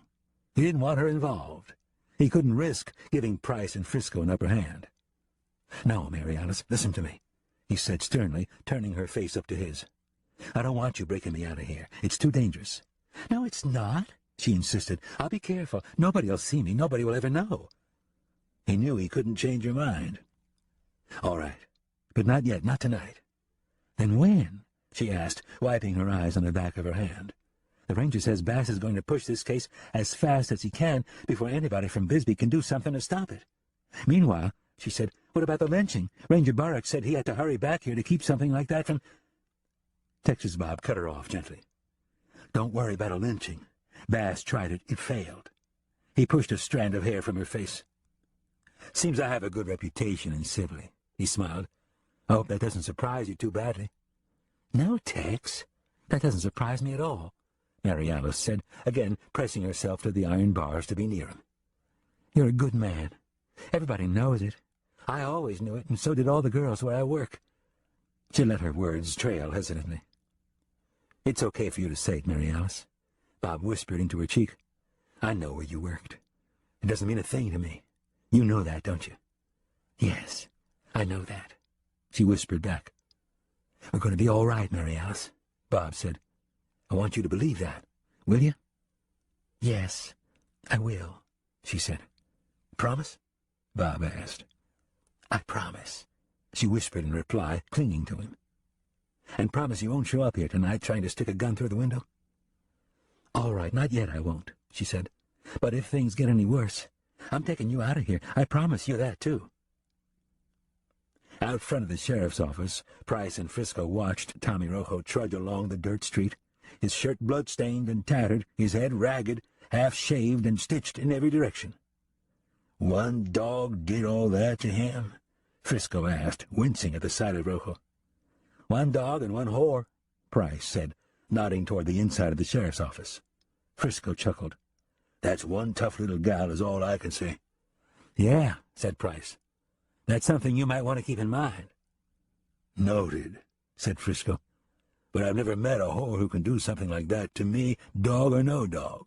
He didn't want her involved. He couldn't risk giving Price and Frisco an upper hand. "No, Mary Alice, listen to me," he said sternly, turning her face up to his. "I don't want you breaking me out of here. It's too dangerous." "No, it's not," she insisted. "I'll be careful. Nobody'll see me. Nobody will ever know." He knew he couldn't change her mind. "All right, but not yet, not tonight." "Then when?" she asked, wiping her eyes on the back of her hand. "The ranger says Bass is going to push this case as fast as he can before anybody from Bisbee can do something to stop it. Meanwhile," she said, "what about the lynching? Ranger Burrick said he had to hurry back here to keep something like that from—" Texas Bob cut her off gently. "Don't worry about a lynching. Bass tried it. It failed." He pushed a strand of hair from her face. "Seems I have a good reputation in Sibley," he smiled. "I hope that doesn't surprise you too badly." "No, Tex, that doesn't surprise me at all," Mary Alice said, again pressing herself to the iron bars to be near him. "You're a good man. Everybody knows it. I always knew it, and so did all the girls where I work." She let her words trail hesitantly. "It's okay for you to say it, Mary Alice," Bob whispered into her cheek. "I know where you worked. It doesn't mean a thing to me. You know that, don't you?" "Yes, I know that," she whispered back. "We're going to be all right, Mary Alice," Bob said. "I want you to believe that. Will you?" "Yes, I will," she said. "Promise?" Bob asked. "I promise," she whispered in reply, clinging to him. "And promise you won't show up here tonight trying to stick a gun through the window?" "All right, not yet I won't," she said. "But if things get any worse, I'm taking you out of here. I promise you that, too." Out front of the sheriff's office, Price and Frisco watched Tommy Rojo trudge along the dirt street, his shirt blood-stained and tattered, his head ragged, half-shaved and stitched in every direction. "One dog did all that to him?" Frisco asked, wincing at the sight of Rojo. "One dog and one whore," Price said, nodding toward the inside of the sheriff's office. Frisco chuckled. "That's one tough little gal is all I can say." "Yeah," said Price. "That's something you might want to keep in mind." "Noted," said Frisco. "But I've never met a whore who can do something like that to me, dog or no dog."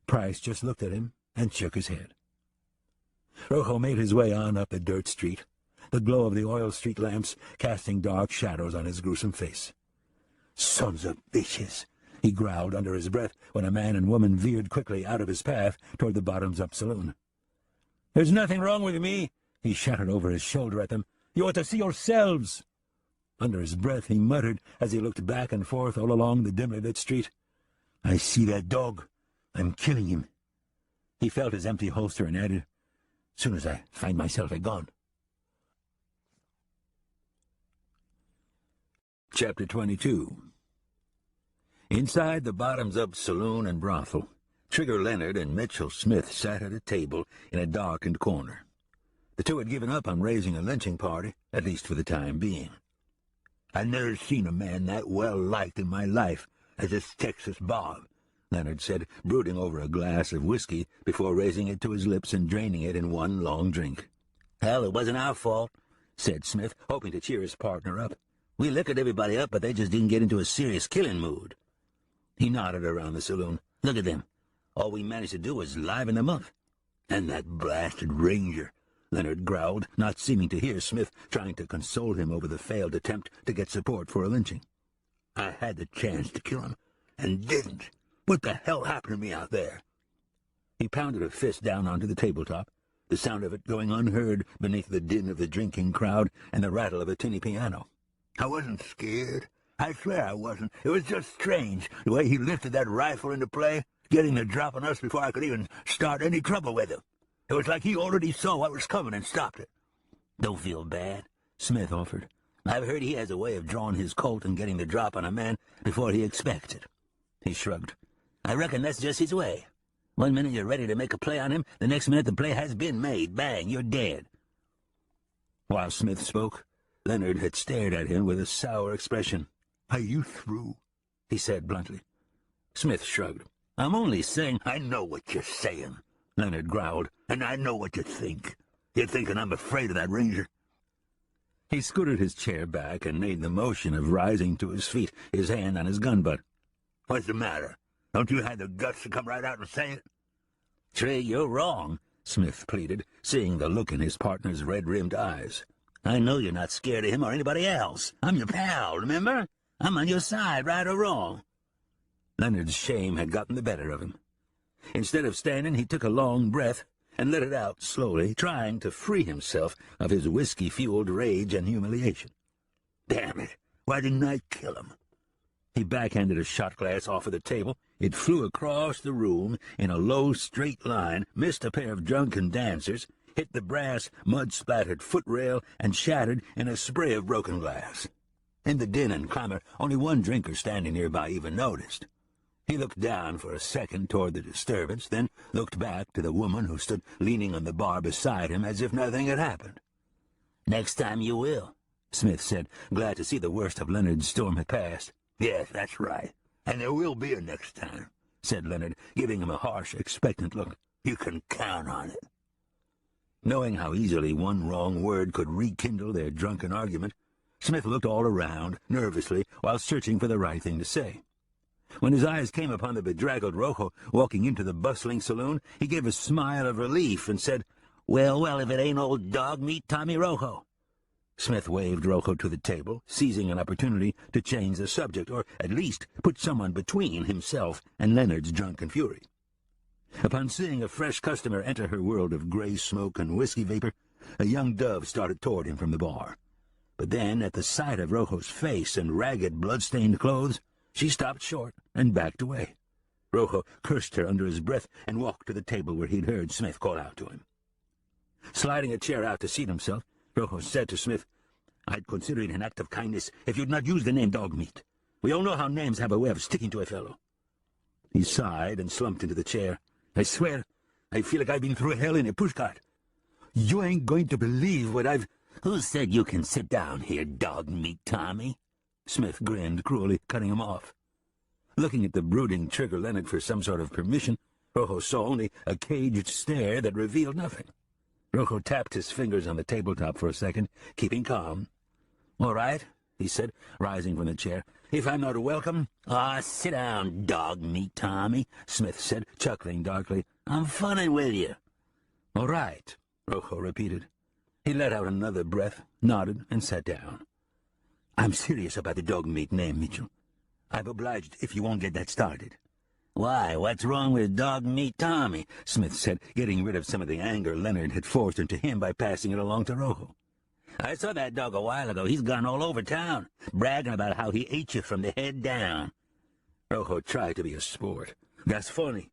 Price just looked at him and shook his head. Rojo made his way on up the dirt street. the glow of the oil street lamps casting dark shadows on his gruesome face. "Sons of bitches!" he growled under his breath when a man and woman veered quickly out of his path toward the bottoms-up saloon. "There's nothing wrong with me," he shouted over his shoulder at them. "You ought to see yourselves." Under his breath he muttered as he looked back and forth all along the dimly lit street. "I see that dog. I'm killing him." He felt his empty holster and added, "Soon as I find myself a gun." Chapter 22. Inside the bottoms-up saloon and brothel, Trigger Leonard and Mitchell Smith sat at a table in a darkened corner. The two had given up on raising a lynching party, at least for the time being. "I never seen a man that well-liked in my life as this Texas Bob," Leonard said, brooding over a glass of whiskey before raising it to his lips and draining it in one long drink. "Hell, it wasn't our fault," said Smith, hoping to cheer his partner up. "We liquored everybody up, but they just didn't get into a serious killing mood." He nodded around the saloon. "Look at them. All we managed to do was liven them up." "And that blasted ranger," Leonard growled, not seeming to hear Smith trying to console him over the failed attempt to get support for a lynching. "I had the chance to kill him, and didn't. What the hell happened to me out there?" He pounded a fist down onto the tabletop, the sound of it going unheard beneath the din of the drinking crowd and the rattle of a tinny piano. "I wasn't scared. I swear I wasn't. It was just strange, the way he lifted that rifle into play, getting the drop on us before I could even start any trouble with him. It was like he already saw what was coming and stopped it." "Don't feel bad," Smith offered. "I've heard he has a way of drawing his Colt and getting the drop on a man before he expects it." He shrugged. "I reckon that's just his way. One minute you're ready to make a play on him, the next minute the play has been made. Bang, you're dead." While Smith spoke, Leonard had stared at him with a sour expression. "Are you through?" he said bluntly. Smith shrugged. "I'm only saying—" "I know what you're saying," Leonard growled, "and I know what you think. You're thinking I'm afraid of that ranger." He scooted his chair back and made the motion of rising to his feet, his hand on his gun butt. "What's the matter? Don't you have the guts to come right out and say it?" "Trey, you're wrong," Smith pleaded, seeing the look in his partner's red-rimmed eyes. "I know you're not scared of him or anybody else. I'm your pal, remember? I'm on your side, right or wrong." Leonard's shame had gotten the better of him. Instead of standing, he took a long breath and let it out slowly, trying to free himself of his whiskey-fueled rage and humiliation. "Damn it, why didn't I kill him?" He backhanded a shot glass off of the table. It flew across the room in a low, straight line, missed a pair of drunken dancers, hit the brass, mud-splattered footrail, and shattered in a spray of broken glass. In the din and clamor, only one drinker standing nearby even noticed. He looked down for a second toward the disturbance, then looked back to the woman who stood leaning on the bar beside him as if nothing had happened. "Next time you will," Smith said, glad to see the worst of Leonard's storm had passed. "Yes, that's right. And there will be a next time," said Leonard, giving him a harsh, expectant look. "You can count on it." Knowing how easily one wrong word could rekindle their drunken argument, Smith looked all around, nervously, while searching for the right thing to say. When his eyes came upon the bedraggled Rojo walking into the bustling saloon, he gave a smile of relief and said, Well, if it ain't old dog meat Tommy Rojo." Smith waved Rojo to the table, seizing an opportunity to change the subject, or at least put someone between himself and Leonard's drunken fury. Upon seeing a fresh customer enter her world of gray smoke and whiskey vapor, a young dove started toward him from the bar. But then, at the sight of Rojo's face and ragged, blood-stained clothes, she stopped short and backed away. Rojo cursed her under his breath and walked to the table where he'd heard Smith call out to him. Sliding a chair out to seat himself, Rojo said to Smith, "I'd consider it an act of kindness if you'd not use the name dog meat. We all know how names have a way of sticking to a fellow." He sighed and slumped into the chair. "I swear, I feel like I've been through hell in a pushcart. You ain't going to believe what I've—" "Who said you can sit down here, dog meat Tommy?" Smith grinned cruelly, cutting him off. Looking at the brooding Trigger Leonard for some sort of permission, Rojo saw only a caged stare that revealed nothing. Rojo tapped his fingers on the tabletop for a second, keeping calm. "All right," he said, rising from the chair. "If I'm not welcome—" Sit down, dog meat Tommy," Smith said, chuckling darkly. "I'm funning with you." "All right," Rojo repeated. He let out another breath, nodded, and sat down. "I'm serious about the dog meat name, Mitchell. I'm obliged if you won't get that started." "Why, what's wrong with Dog Meat Tommy?" Smith said, getting rid of some of the anger Leonard had forced into him by passing it along to Rojo. "I saw that dog a while ago. He's gone all over town, bragging about how he ate you from the head down." Rojo tried to be a sport. "That's funny."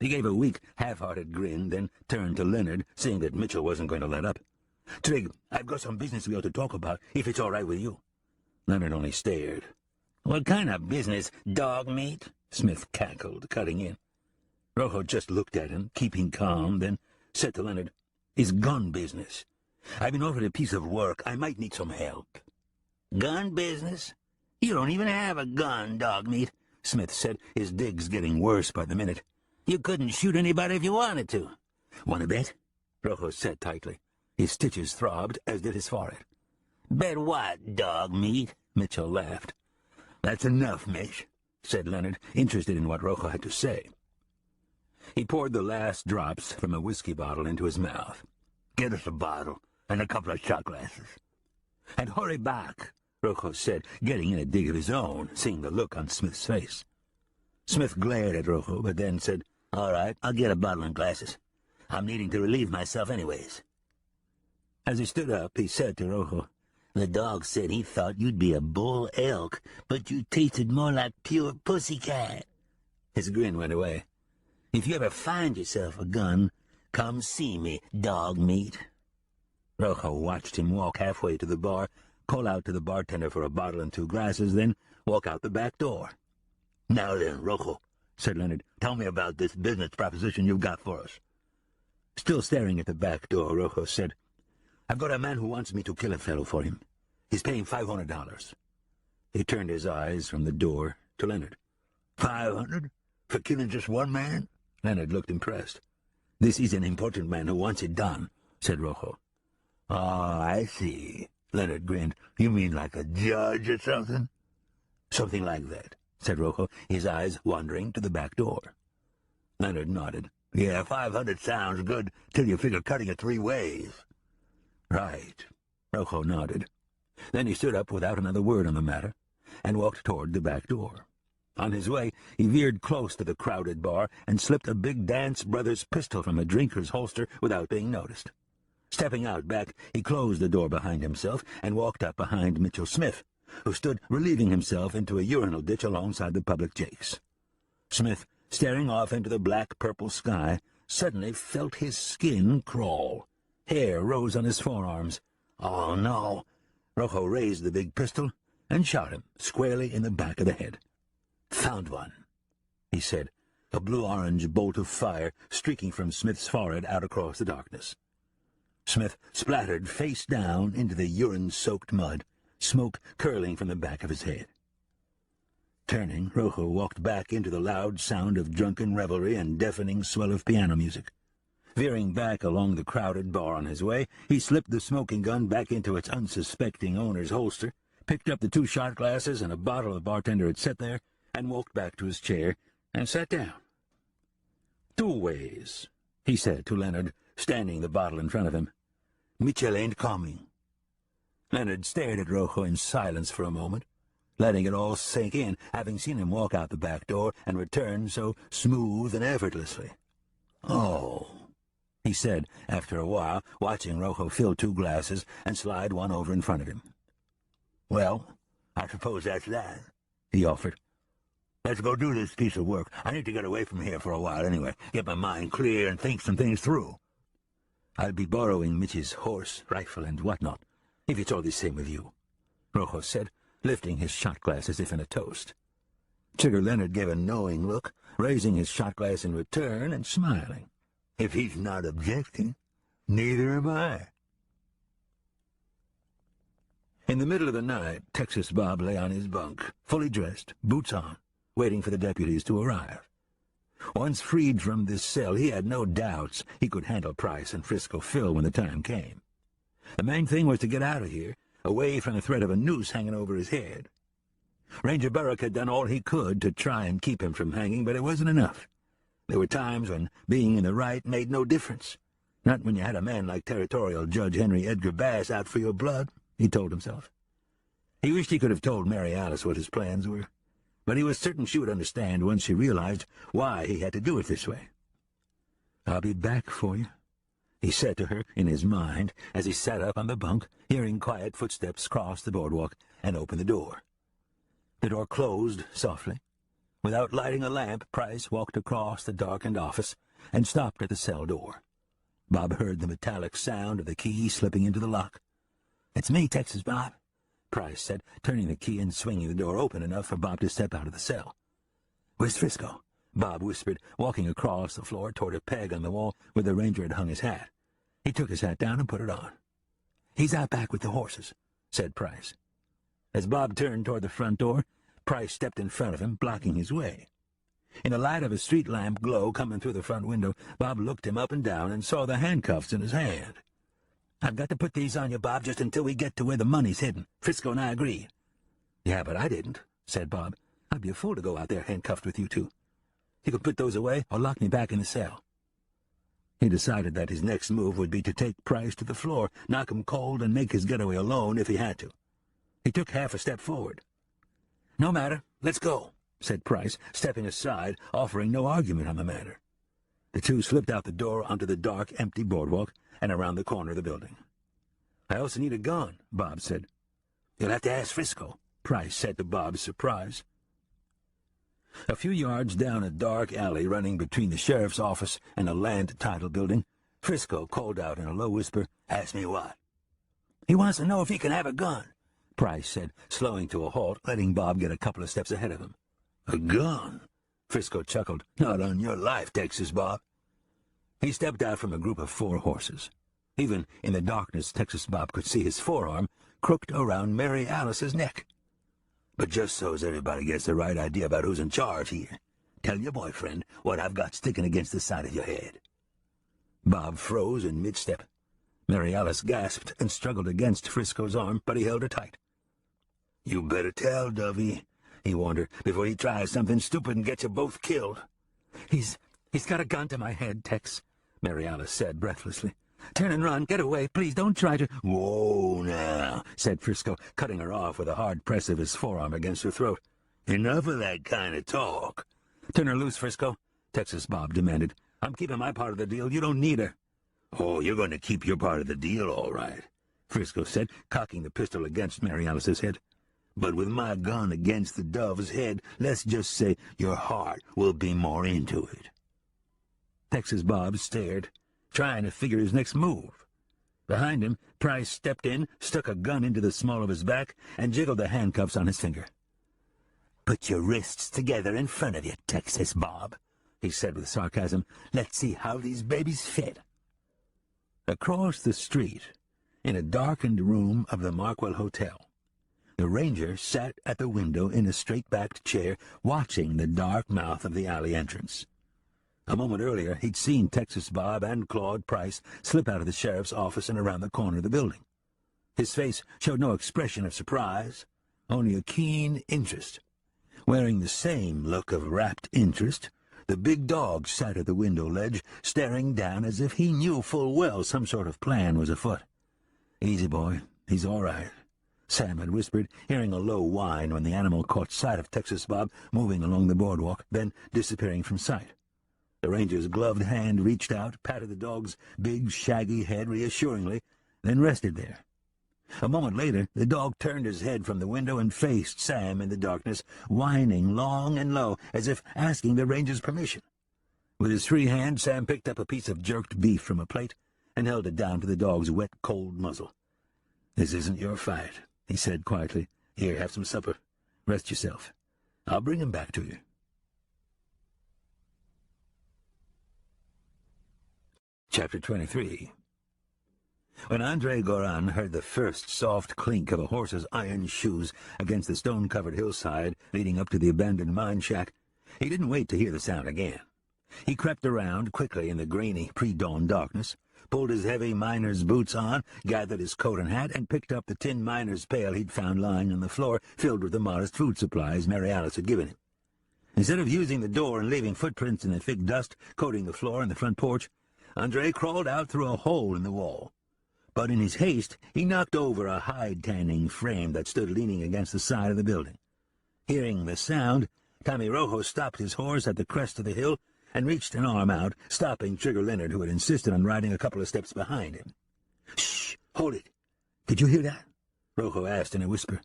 He gave a weak, half-hearted grin, then turned to Leonard, seeing that Mitchell wasn't going to let up. "Trig, I've got some business we ought to talk about, if it's all right with you." Leonard only stared. "What kind of business, dog meat?" Smith cackled, cutting in. Rojo just looked at him, keeping calm, then said to Leonard, "It's gun business. I've been offered a piece of work. I might need some help." "Gun business? You don't even have a gun, dog meat," Smith said, his digs getting worse by the minute. "You couldn't shoot anybody if you wanted to." "Want to bet?" Rojo said tightly. His stitches throbbed, as did his forehead. "Bet what, dog meat?" Mitchell laughed. "That's enough, Mitch," said Leonard, interested in what Rojo had to say. He poured the last drops from a whiskey bottle into his mouth. "Get us a bottle and a couple of shot glasses." "And hurry back," Rojo said, getting in a dig of his own, seeing the look on Smith's face. Smith glared at Rojo, but then said, "All right, I'll get a bottle and glasses. I'm needing to relieve myself anyways." As he stood up, he said to Rojo, "The dog said he thought you'd be a bull elk, but you tasted more like pure pussycat." His grin went away. "If you ever find yourself a gun, come see me, dog meat." Rojo watched him walk halfway to the bar, call out to the bartender for a bottle and 2 glasses, then walk out the back door. "Now then, Rojo," said Leonard, "tell me about this business proposition you've got for us." Still staring at the back door, Rojo said, "I've got a man who wants me to kill a fellow for him. He's paying $500. He turned his eyes from the door to Leonard. "500? For killing just one man?" Leonard looked impressed. "This is an important man who wants it done," said Rojo. "Oh, I see." Leonard grinned. "You mean like a judge or something?" "Something like that," said Rojo, his eyes wandering to the back door. Leonard nodded. "Yeah, 500 sounds good till you figure cutting it 3 ways." "Right." Rojo nodded. Then he stood up without another word on the matter and walked toward the back door. On his way, he veered close to the crowded bar and slipped a big Dance Brothers pistol from a drinker's holster without being noticed. Stepping out back, he closed the door behind himself and walked up behind Mitchell Smith, who stood relieving himself into a urinal ditch alongside the public jakes. Smith, staring off into the black-purple sky, suddenly felt his skin crawl. Hair rose on his forearms. "Oh, no!" Rojo raised the big pistol and shot him squarely in the back of the head. "Found one," he said, a blue-orange bolt of fire streaking from Smith's forehead out across the darkness. Smith splattered face down into the urine-soaked mud, smoke curling from the back of his head. Turning, Rojo walked back into the loud sound of drunken revelry and deafening swell of piano music. Veering back along the crowded bar on his way, he slipped the smoking gun back into its unsuspecting owner's holster, picked up the 2 shot glasses and a bottle the bartender had set there, and walked back to his chair and sat down. "2 ways," he said to Leonard, standing the bottle in front of him. "Mitchell ain't coming." Leonard stared at Rojo in silence for a moment, letting it all sink in, having seen him walk out the back door and return so smooth and effortlessly. "Oh," he said, after a while, watching Rojo fill 2 glasses and slide one over in front of him. "Well, I suppose that's that," he offered. "Let's go do this piece of work. I need to get away from here for a while anyway, get my mind clear and think some things through. I'll be borrowing Mitch's horse, rifle, and whatnot, if it's all the same with you," Rojo said, lifting his shot glass as if in a toast. Trigger Leonard gave a knowing look, raising his shot glass in return and smiling. "If he's not objecting, neither am I." In the middle of the night, Texas Bob lay on his bunk, fully dressed, boots on, waiting for the deputies to arrive. Once freed from this cell, he had no doubts he could handle Price and Frisco Phil when the time came. The main thing was to get out of here, away from the threat of a noose hanging over his head. Ranger Burrick had done all he could to try and keep him from hanging, but it wasn't enough. There were times when being in the right made no difference. Not when you had a man like Territorial Judge Henry Edgar Bass out for your blood, he told himself. He wished he could have told Mary Alice what his plans were, but he was certain she would understand once she realized why he had to do it this way. "I'll be back for you," he said to her in his mind as he sat up on the bunk, hearing quiet footsteps cross the boardwalk and open the door. The door closed softly. Without lighting a lamp, Price walked across the darkened office and stopped at the cell door. Bob heard the metallic sound of the key slipping into the lock. "It's me, Texas Bob," Price said, turning the key and swinging the door open enough for Bob to step out of the cell. "Where's Frisco?" Bob whispered, walking across the floor toward a peg on the wall where the ranger had hung his hat. He took his hat down and put it on. "He's out back with the horses," said Price. As Bob turned toward the front door, Price stepped in front of him, blocking his way. In the light of a street lamp glow coming through the front window, Bob looked him up and down and saw the handcuffs in his hand. "I've got to put these on you, Bob, just until we get to where the money's hidden. Frisco and I agreed." "Yeah, but I didn't," said Bob. "I'd be a fool to go out there handcuffed with you two. You can put those away or lock me back in the cell." He decided that his next move would be to take Price to the floor, knock him cold, and make his getaway alone if he had to. He took half a step forward. "No matter, let's go," said Price, stepping aside, offering no argument on the matter. The two slipped out the door onto the dark, empty boardwalk and around the corner of the building. "I also need a gun," Bob said. "You'll have to ask Frisco," Price said to Bob's surprise. A few yards down a dark alley running between the sheriff's office and a land title building, Frisco called out in a low whisper, "Ask me what?" "He wants to know if he can have a gun," Price said, slowing to a halt, letting Bob get a couple of steps ahead of him. "A gun?" Frisco chuckled. "Not on your life, Texas Bob." He stepped out from a group of 4 horses. Even in the darkness, Texas Bob could see his forearm crooked around Mary Alice's neck. "But just so's everybody gets the right idea about who's in charge here, tell your boyfriend what I've got sticking against the side of your head." Bob froze in mid-step. Mary Alice gasped and struggled against Frisco's arm, but he held her tight. "You better tell, Dovey," he warned her, "before he tries something stupid and gets you both killed." He's got a gun to my head, Tex," Mary Alice said breathlessly. "Turn and run. Get away. Please don't try to—" "Whoa, now," said Frisco, cutting her off with a hard press of his forearm against her throat. "Enough of that kind of talk." "Turn her loose, Frisco," Texas Bob demanded. "I'm keeping my part of the deal. You don't need her." "Oh, you're going to keep your part of the deal, all right," Frisco said, cocking the pistol against Mary Alice's head. "But with my gun against the dove's head, let's just say your heart will be more into it." Texas Bob stared, trying to figure his next move. Behind him, Price stepped in, stuck a gun into the small of his back, and jiggled the handcuffs on his finger. "Put your wrists together in front of you, Texas Bob," he said with sarcasm. "Let's see how these babies fit." Across the street, in a darkened room of the Markwell Hotel, the ranger sat at the window in a straight-backed chair, watching the dark mouth of the alley entrance. A moment earlier, he'd seen Texas Bob and Claude Price slip out of the sheriff's office and around the corner of the building. His face showed no expression of surprise, only a keen interest. Wearing the same look of rapt interest, the big dog sat at the window ledge, staring down as if he knew full well some sort of plan was afoot. "Easy, boy. He's all right," Sam had whispered, hearing a low whine when the animal caught sight of Texas Bob moving along the boardwalk, then disappearing from sight. The ranger's gloved hand reached out, patted the dog's big, shaggy head reassuringly, then rested there. A moment later, the dog turned his head from the window and faced Sam in the darkness, whining long and low, as if asking the ranger's permission. With his free hand, Sam picked up a piece of jerked beef from a plate and held it down to the dog's wet, cold muzzle. "This isn't your fight," he said quietly. "Here, have some supper. Rest yourself. I'll bring him back to you." Chapter 23. When Andre Goran heard the first soft clink of a horse's iron shoes against the stone-covered hillside leading up to the abandoned mine shack, he didn't wait to hear the sound again. He crept around quickly in the grainy pre-dawn darkness, pulled his heavy miner's boots on, gathered his coat and hat, and picked up the tin miner's pail he'd found lying on the floor, filled with the modest food supplies Mary Alice had given him. Instead of using the door and leaving footprints in the thick dust coating the floor and the front porch, Andre crawled out through a hole in the wall. But in his haste, he knocked over a hide-tanning frame that stood leaning against the side of the building. Hearing the sound, Tommy Rojo stopped his horse at the crest of the hill and reached an arm out, stopping Trigger Leonard, who had insisted on riding a couple of steps behind him. "Shh! Hold it! Did you hear that?" Rojo asked in a whisper.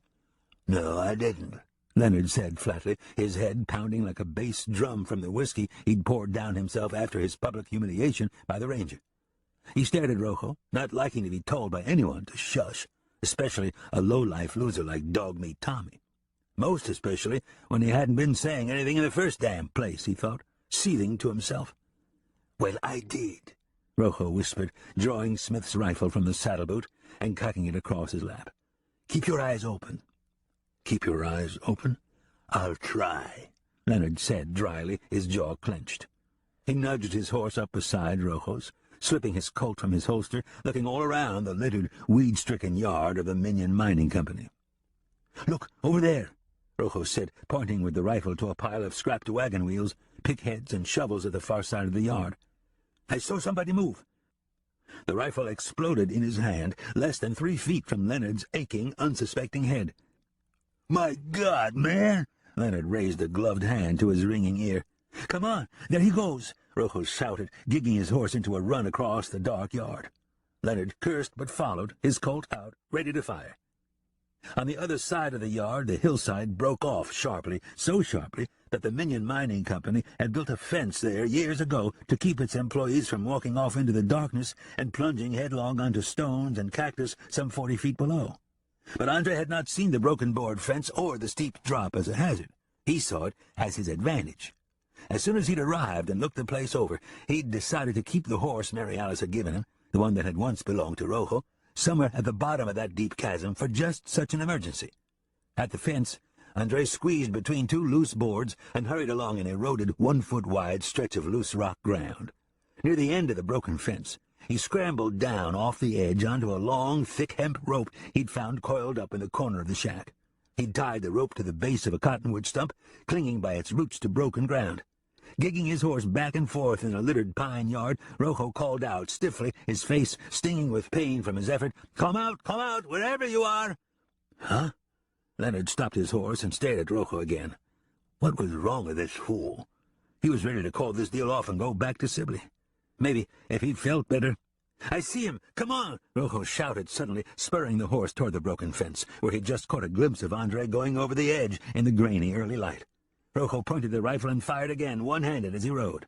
"No, I didn't," Leonard said flatly, his head pounding like a bass drum from the whiskey he'd poured down himself after his public humiliation by the ranger. He stared at Rojo, not liking to be told by anyone to shush, especially a low-life loser like Dog-Meat Tommy. Most especially when he hadn't been saying anything in the first damn place, he thought, seething to himself. "Well, I did," Rojo whispered, drawing Smith's rifle from the saddle-boot and cocking it across his lap. "Keep your eyes open." "Keep your eyes open? I'll try," Leonard said dryly, his jaw clenched. He nudged his horse up beside Rojo's, slipping his Colt from his holster, looking all around the littered, weed-stricken yard of the Minion Mining Company. "Look, over there," Rojo said, pointing with the rifle to a pile of scrapped wagon wheels, pick heads, and shovels at the far side of the yard. "I saw somebody move." The rifle exploded in his hand, less than 3 feet from Leonard's aching, unsuspecting head. "My God, man!" Leonard raised a gloved hand to his ringing ear. "Come on, there he goes!" Rojo shouted, gigging his horse into a run across the dark yard. Leonard cursed but followed, his Colt out, ready to fire. On the other side of the yard, the hillside broke off sharply, so sharply that the Minion Mining Company had built a fence there years ago to keep its employees from walking off into the darkness and plunging headlong onto stones and cactus some 40 feet below. But Andre had not seen the broken board fence or the steep drop as a hazard. He saw it as his advantage. As soon as he'd arrived and looked the place over, he'd decided to keep the horse Mary Alice had given him, the one that had once belonged to Rojo, somewhere at the bottom of that deep chasm for just such an emergency. At the fence, Andre squeezed between 2 loose boards and hurried along an eroded 1-foot-wide stretch of loose rock ground. Near the end of the broken fence, he scrambled down off the edge onto a long, thick hemp rope he'd found coiled up in the corner of the shack. He'd tied the rope to the base of a cottonwood stump, clinging by its roots to broken ground. Gigging his horse back and forth in a littered pine yard, Rojo called out stiffly, his face stinging with pain from his effort, come out, wherever you are!" "Huh?" Leonard stopped his horse and stared at Rojo again. What was wrong with this fool? He was ready to call this deal off and go back to Sibley. Maybe, if he'd felt better... "I see him! Come on!" Rojo shouted suddenly, spurring the horse toward the broken fence, where he'd just caught a glimpse of Andre going over the edge in the grainy early light. Rojo pointed the rifle and fired again, one-handed as he rode.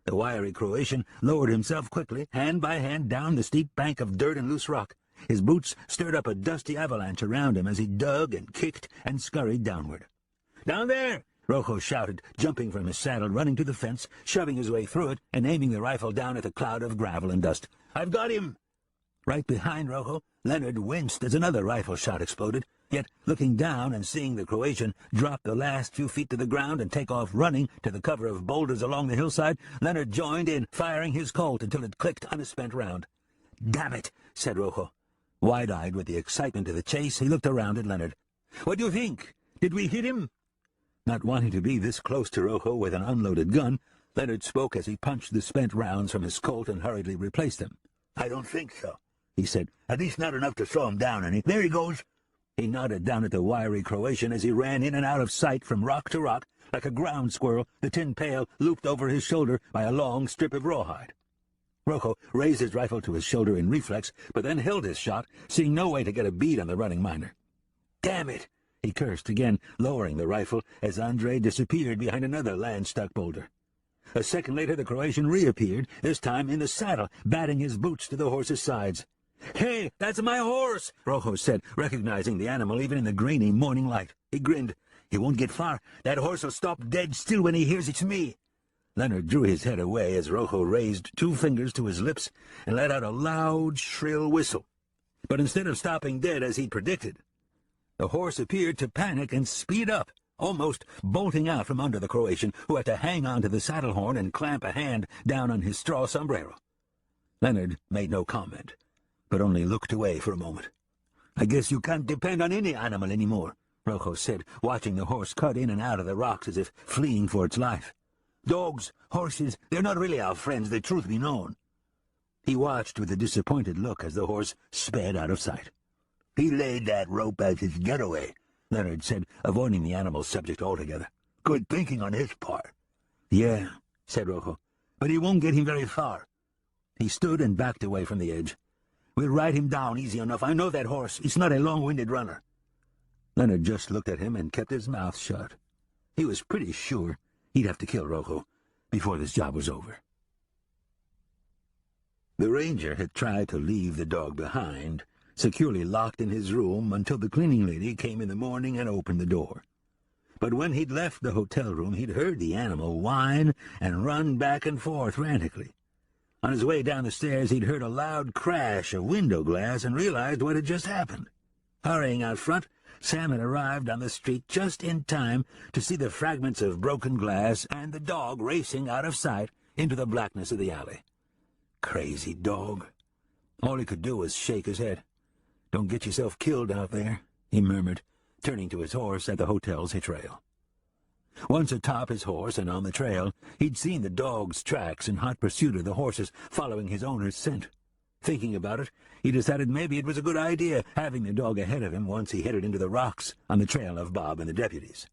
The wiry Croatian lowered himself quickly, hand by hand, down the steep bank of dirt and loose rock. His boots stirred up a dusty avalanche around him as he dug and kicked and scurried downward. "Down there!" Rojo shouted, jumping from his saddle, running to the fence, shoving his way through it, and aiming the rifle down at the cloud of gravel and dust. "I've got him!" Right behind Rojo, Leonard winced as another rifle shot exploded, yet, looking down and seeing the Croatian drop the last few feet to the ground and take off running to the cover of boulders along the hillside, Leonard joined in, firing his Colt until it clicked on a spent round. "Damn it," said Rojo. Wide-eyed with the excitement of the chase, he looked around at Leonard. "What do you think? Did we hit him?" Not wanting to be this close to Rojo with an unloaded gun, Leonard spoke as he punched the spent rounds from his Colt and hurriedly replaced them. "I don't think so," he said. "At least not enough to slow him down any. There he goes." He nodded down at the wiry Croatian as he ran in and out of sight from rock to rock, like a ground squirrel, the tin pail looped over his shoulder by a long strip of rawhide. Rojo raised his rifle to his shoulder in reflex, but then held his shot, seeing no way to get a bead on the running miner. "Damn it!" he cursed again, lowering the rifle as Andre disappeared behind another land-stuck boulder. A second later the Croatian reappeared, this time in the saddle, batting his boots to the horse's sides. "Hey, that's my horse!" Rojo said, recognizing the animal even in the grainy morning light. He grinned. "He won't get far. That horse'll stop dead still when he hears it's me." Leonard drew his head away as Rojo raised 2 fingers to his lips and let out a loud, shrill whistle. But instead of stopping dead as he'd predicted, the horse appeared to panic and speed up, almost bolting out from under the Croatian, who had to hang on to the saddle horn and clamp a hand down on his straw sombrero. Leonard made no comment, but only looked away for a moment. "I guess you can't depend on any animal anymore," Rojo said, watching the horse cut in and out of the rocks as if fleeing for its life. "Dogs, horses, they're not really our friends, the truth be known." He watched with a disappointed look as the horse sped out of sight. "He laid that rope as his getaway," Leonard said, avoiding the animal's subject altogether. "Good thinking on his part." "Yeah," said Rojo, "but he won't get him very far." He stood and backed away from the edge. "We'll ride him down easy enough. I know that horse. He's not a long-winded runner." Leonard just looked at him and kept his mouth shut. He was pretty sure he'd have to kill Rojo before this job was over. The ranger had tried to leave the dog behind, securely locked in his room until the cleaning lady came in the morning and opened the door. But when he'd left the hotel room, he'd heard the animal whine and run back and forth frantically. On his way down the stairs, he'd heard a loud crash of window glass and realized what had just happened. Hurrying out front, Sam had arrived on the street just in time to see the fragments of broken glass and the dog racing out of sight into the blackness of the alley. Crazy dog. All he could do was shake his head. "Don't get yourself killed out there," he murmured, turning to his horse at the hotel's hitch rail. Once atop his horse and on the trail, he'd seen the dog's tracks in hot pursuit of the horses following his owner's scent. Thinking about it, he decided maybe it was a good idea having the dog ahead of him once he headed into the rocks on the trail of Bob and the deputies.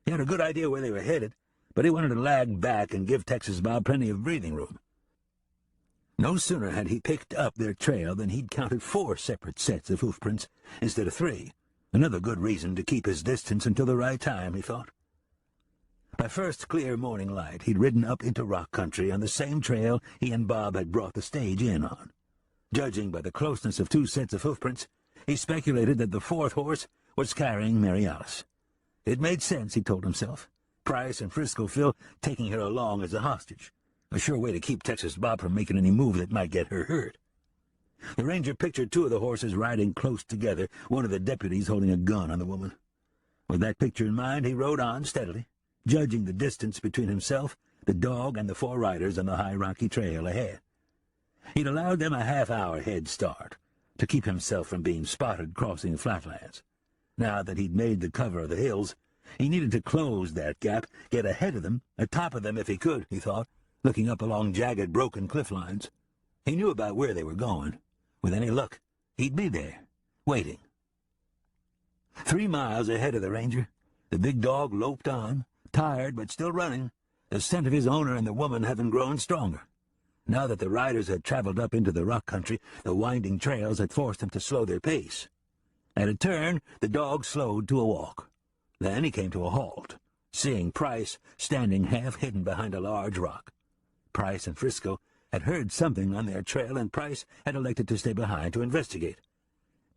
He had a good idea where they were headed, but he wanted to lag back and give Texas Bob plenty of breathing room. No sooner had he picked up their trail than he'd counted 4 separate sets of hoofprints instead of 3. Another good reason to keep his distance until the right time, he thought. By first clear morning light, he'd ridden up into rock country on the same trail he and Bob had brought the stage in on. Judging by the closeness of 2 sets of hoofprints, he speculated that the 4th horse was carrying Mary Alice. It made sense, he told himself. Price and Frisco Phil taking her along as a hostage. A sure way to keep Texas Bob from making any move that might get her hurt. The ranger pictured 2 of the horses riding close together, one of the deputies holding a gun on the woman. With that picture in mind, he rode on steadily, judging the distance between himself, the dog, and the 4 riders on the high rocky trail ahead. He'd allowed them a half-hour head start to keep himself from being spotted crossing the flatlands. Now that he'd made the cover of the hills, he needed to close that gap, get ahead of them, atop of them if he could, he thought, looking up along jagged, broken cliff lines. He knew about where they were going. With any luck, he'd be there, waiting. 3 miles ahead of the ranger, the big dog loped on, tired but still running, the scent of his owner and the woman having grown stronger. Now that the riders had traveled up into the rock country, the winding trails had forced them to slow their pace. At a turn, the dog slowed to a walk. Then he came to a halt, seeing Price standing half-hidden behind a large rock. Price and Frisco had heard something on their trail, and Price had elected to stay behind to investigate.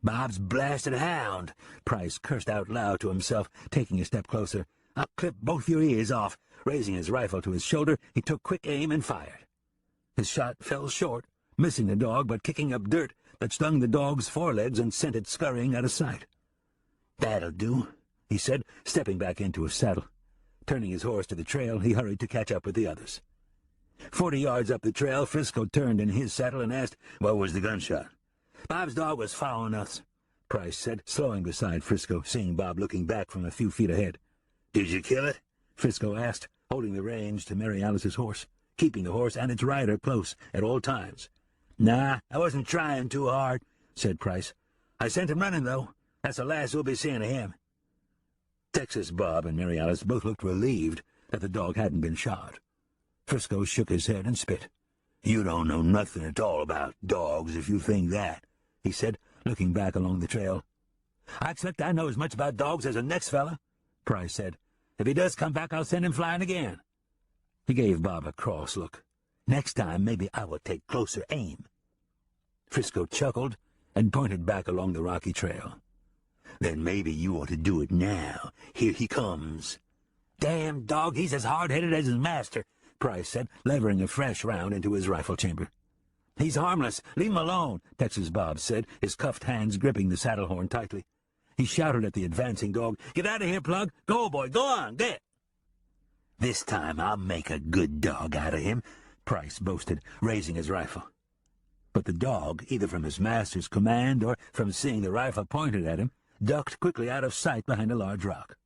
"Bob's blasted hound," Price cursed out loud to himself, taking a step closer. "I'll clip both your ears off." Raising his rifle to his shoulder, he took quick aim and fired. His shot fell short, missing the dog but kicking up dirt that stung the dog's forelegs and sent it scurrying out of sight. "That'll do," he said, stepping back into his saddle. Turning his horse to the trail, he hurried to catch up with the others. 40 yards up the trail, Frisco turned in his saddle and asked, "What was the gunshot?" "Bob's dog was following us," Price said, slowing beside Frisco, seeing Bob looking back from a few feet ahead. "Did you kill it?" Frisco asked, holding the reins to Mary Alice's horse, keeping the horse and its rider close at all times. "Nah, I wasn't trying too hard," said Price. "I sent him running, though. That's the last we'll be seeing of him." Texas Bob and Mary Alice both looked relieved that the dog hadn't been shot. Frisco shook his head and spit. "You don't know nothing at all about dogs if you think that," he said, looking back along the trail. "I expect I know as much about dogs as the next fella," Price said. "If he does come back, I'll send him flying again." He gave Bob a cross look. "Next time, maybe I will take closer aim." Frisco chuckled and pointed back along the rocky trail. "Then maybe you ought to do it now. Here he comes." "Damn dog, he's as hard-headed as his master," Price said, levering a fresh round into his rifle chamber. "He's harmless. Leave him alone," Texas Bob said, his cuffed hands gripping the saddle horn tightly. He shouted at the advancing dog, "Get out of here, Plug! Go, boy, go on, get!" "This time I'll make a good dog out of him," Price boasted, raising his rifle. But the dog, either from his master's command or from seeing the rifle pointed at him, ducked quickly out of sight behind a large rock.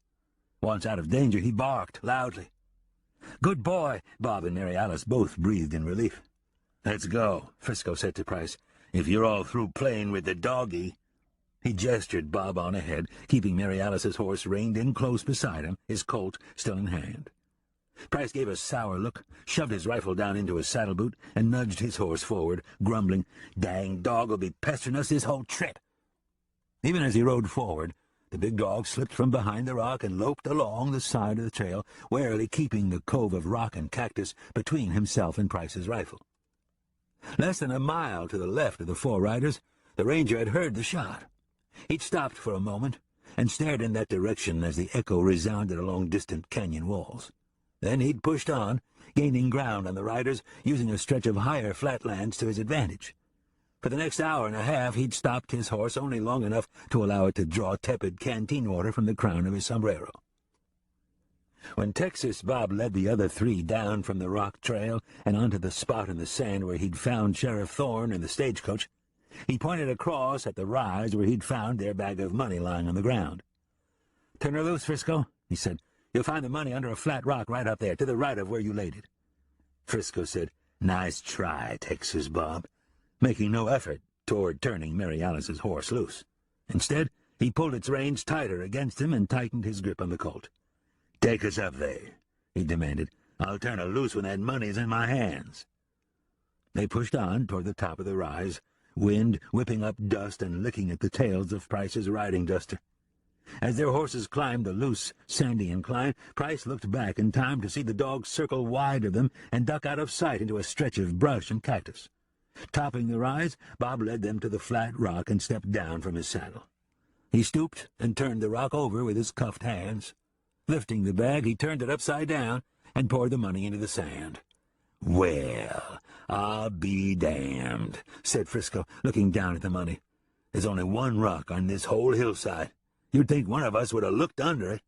Once out of danger, he barked loudly. "Good boy," Bob and Mary Alice both breathed in relief. "Let's go," Frisco said to Price. "If you're all through playing with the doggy." He gestured Bob on ahead, keeping Mary Alice's horse reined in close beside him, his Colt still in hand. Price gave a sour look, shoved his rifle down into his saddle boot, and nudged his horse forward, grumbling, "Dang dog will be pestering us this whole trip." Even as he rode forward, the big dog slipped from behind the rock and loped along the side of the trail, warily keeping the cove of rock and cactus between himself and Price's rifle. Less than a mile to the left of the four riders, the ranger had heard the shot. He'd stopped for a moment and stared in that direction as the echo resounded along distant canyon walls. Then he'd pushed on, gaining ground on the riders, using a stretch of higher flatlands to his advantage. For the next hour and a half he'd stopped his horse only long enough to allow it to draw tepid canteen water from the crown of his sombrero. When Texas Bob led the other three down from the rock trail and onto the spot in the sand where he'd found Sheriff Thorne and the stagecoach, he pointed across at the rise where he'd found their bag of money lying on the ground. "Turn her loose, Frisco," he said. "You'll find the money under a flat rock right up there, to the right of where you laid it." Frisco said, "Nice try, Texas Bob," making no effort toward turning Mary Alice's horse loose. Instead, he pulled its reins tighter against him and tightened his grip on the colt. "Take us up there," he demanded. "I'll turn her loose when that money's in my hands." They pushed on toward the top of the rise, wind whipping up dust and licking at the tails of Price's riding duster. As their horses climbed the loose, sandy incline, Price looked back in time to see the dog circle wide of them and duck out of sight into a stretch of brush and cactus. Topping the rise, Bob led them to the flat rock and stepped down from his saddle. He stooped and turned the rock over with his cuffed hands. Lifting the bag, he turned it upside down and poured the money into the sand. "Well, I'll be damned," said Frisco, looking down at the money. "There's only one rock on this whole hillside. You'd think one of us would have looked under it."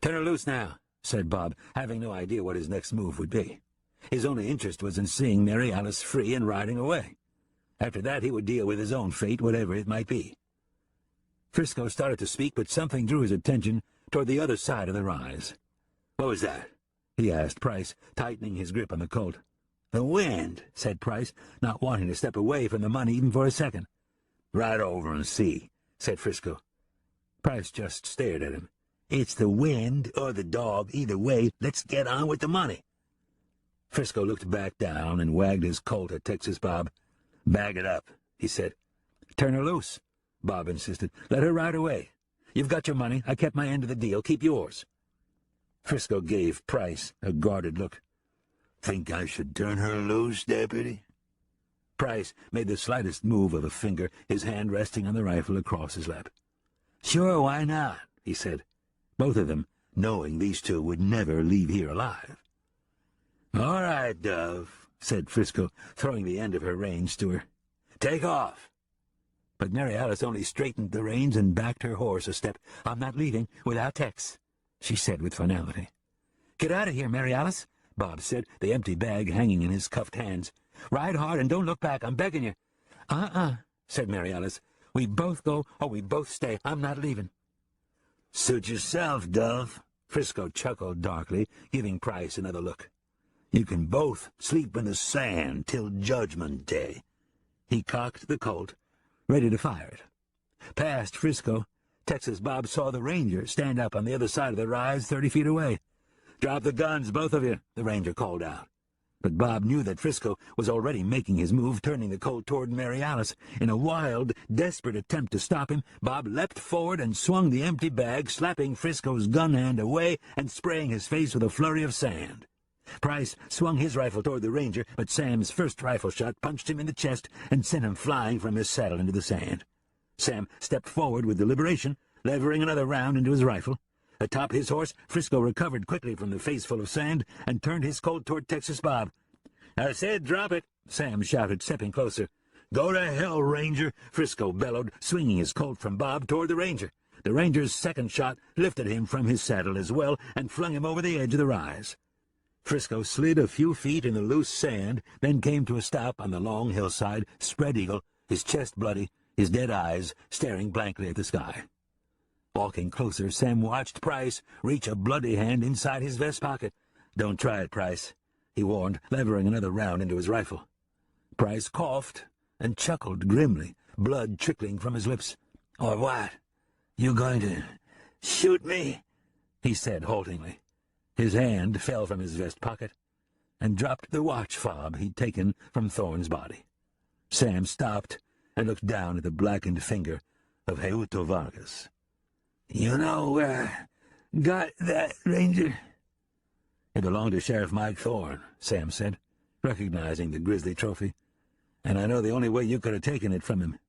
"Turn her loose now," said Bob, having no idea what his next move would be. His only interest was in seeing Mary Alice free and riding away. After that he would deal with his own fate, whatever it might be. Frisco started to speak, but something drew his attention toward the other side of the rise. "What was that?" he asked Price, tightening his grip on the colt. "The wind," said Price, not wanting to step away from the money even for a second. "Ride over and see," said Frisco. Price just stared at him. "It's the wind or the dog. Either way, let's get on with the money." Frisco looked back down and wagged his colt at Texas Bob. "Bag it up," he said. "Turn her loose," Bob insisted. "Let her ride away. You've got your money. I kept my end of the deal. Keep yours." Frisco gave Price a guarded look. "Think I should turn her loose, deputy?" Price made the slightest move of a finger, his hand resting on the rifle across his lap. "Sure, why not?" he said, both of them knowing these two would never leave here alive. "All right, Dove," said Frisco, throwing the end of her reins to her. "Take off." But Mary Alice only straightened the reins and backed her horse a step. "I'm not leaving without Tex," she said with finality. "Get out of here, Mary Alice," Bob said, the empty bag hanging in his cuffed hands. "Ride hard and don't look back, I'm begging you." Said Mary Alice. "We both go or we both stay. I'm not leaving." "Suit yourself, Dove," Frisco chuckled darkly, giving Price another look. "You can both sleep in the sand till Judgment Day." He cocked the Colt, ready to fire it. Past Frisco, Texas Bob saw the ranger stand up on the other side of the rise 30 feet away. "Drop the guns, both of you," the ranger called out. But Bob knew that Frisco was already making his move, turning the Colt toward Mary Alice. In a wild, desperate attempt to stop him, Bob leapt forward and swung the empty bag, slapping Frisco's gun hand away and spraying his face with a flurry of sand. Price swung his rifle toward the ranger, but Sam's first rifle shot punched him in the chest and sent him flying from his saddle into the sand. Sam stepped forward with deliberation, levering another round into his rifle. Atop his horse, Frisco recovered quickly from the face full of sand and turned his Colt toward Texas Bob. "I said drop it," Sam shouted, stepping closer. "Go to hell, Ranger," Frisco bellowed, swinging his Colt from Bob toward the ranger. The ranger's second shot lifted him from his saddle as well and flung him over the edge of the rise. Frisco slid a few feet in the loose sand, then came to a stop on the long hillside, spread-eagle, his chest bloody, his dead eyes staring blankly at the sky. Walking closer, Sam watched Price reach a bloody hand inside his vest pocket. "Don't try it, Price," he warned, levering another round into his rifle. Price coughed and chuckled grimly, blood trickling from his lips. "Or what? You going to shoot me?" he said haltingly. His hand fell from his vest pocket and dropped the watch fob he'd taken from Thorne's body. Sam stopped and looked down at the blackened finger of Heuto Vargas. "You know where I got that, Ranger?" "It belonged to Sheriff Mike Thorne," Sam said, recognizing the grisly trophy. "And I know the only way you could have taken it from him."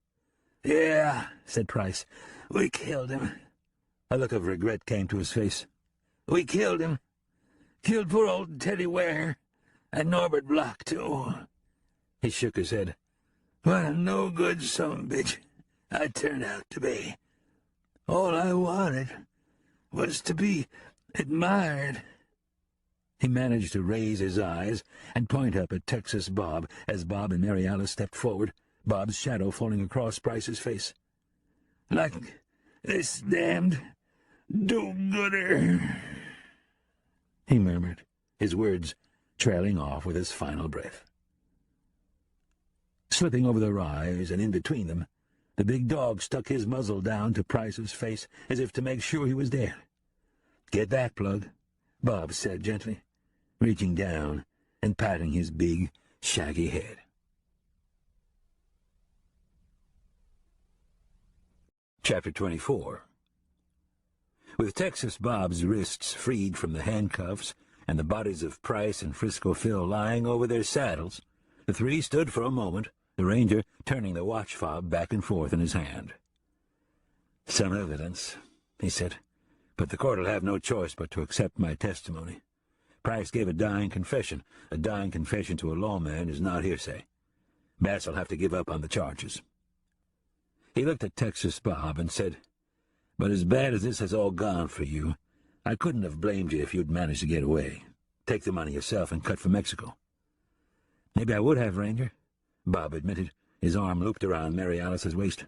"Yeah," said Price. "We killed him." A look of regret came to his face. "We killed him. Killed poor old Teddy Ware. And Norbert Block, too." He shook his head. "What a no-good son-bitch I turned out to be. All I wanted was to be admired." He managed to raise his eyes and point up at Texas Bob as Bob and Mary Alice stepped forward, Bob's shadow falling across Price's face. "Like this damned do-gooder," he murmured, his words trailing off with his final breath. Slipping over the rise and in between them, the big dog stuck his muzzle down to Price's face as if to make sure he was dead. "Get back, Plug," Bob said gently, reaching down and patting his big, shaggy head. Chapter 24. With Texas Bob's wrists freed from the handcuffs and the bodies of Price and Frisco Phil lying over their saddles, the three stood for a moment, the ranger turning the watch fob back and forth in his hand. "Some evidence," he said, "but the court'll have no choice but to accept my testimony. Price gave a dying confession. A dying confession to a lawman is not hearsay. Bass'll have to give up on the charges." He looked at Texas Bob and said, "But as bad as this has all gone for you, I couldn't have blamed you if you'd managed to get away. Take the money yourself and cut for Mexico." "Maybe I would have, Ranger," Bob admitted, his arm looped around Mary Alice's waist.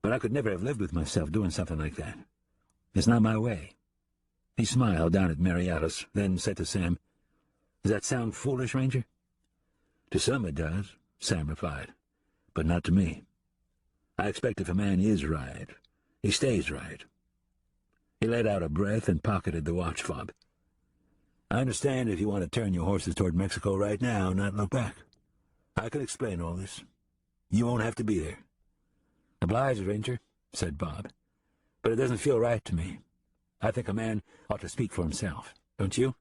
"But I could never have lived with myself doing something like that. It's not my way." He smiled down at Mary Alice, then said to Sam, "Does that sound foolish, Ranger?" "To some it does," Sam replied, "but not to me. I expect if a man is right, he stays right." He let out a breath and pocketed the watch fob. "I understand if you want to turn your horses toward Mexico right now, not look back. I can explain all this. You won't have to be there." "Obliged, Ranger," said Bob, "but it doesn't feel right to me. I think a man ought to speak for himself, don't you?"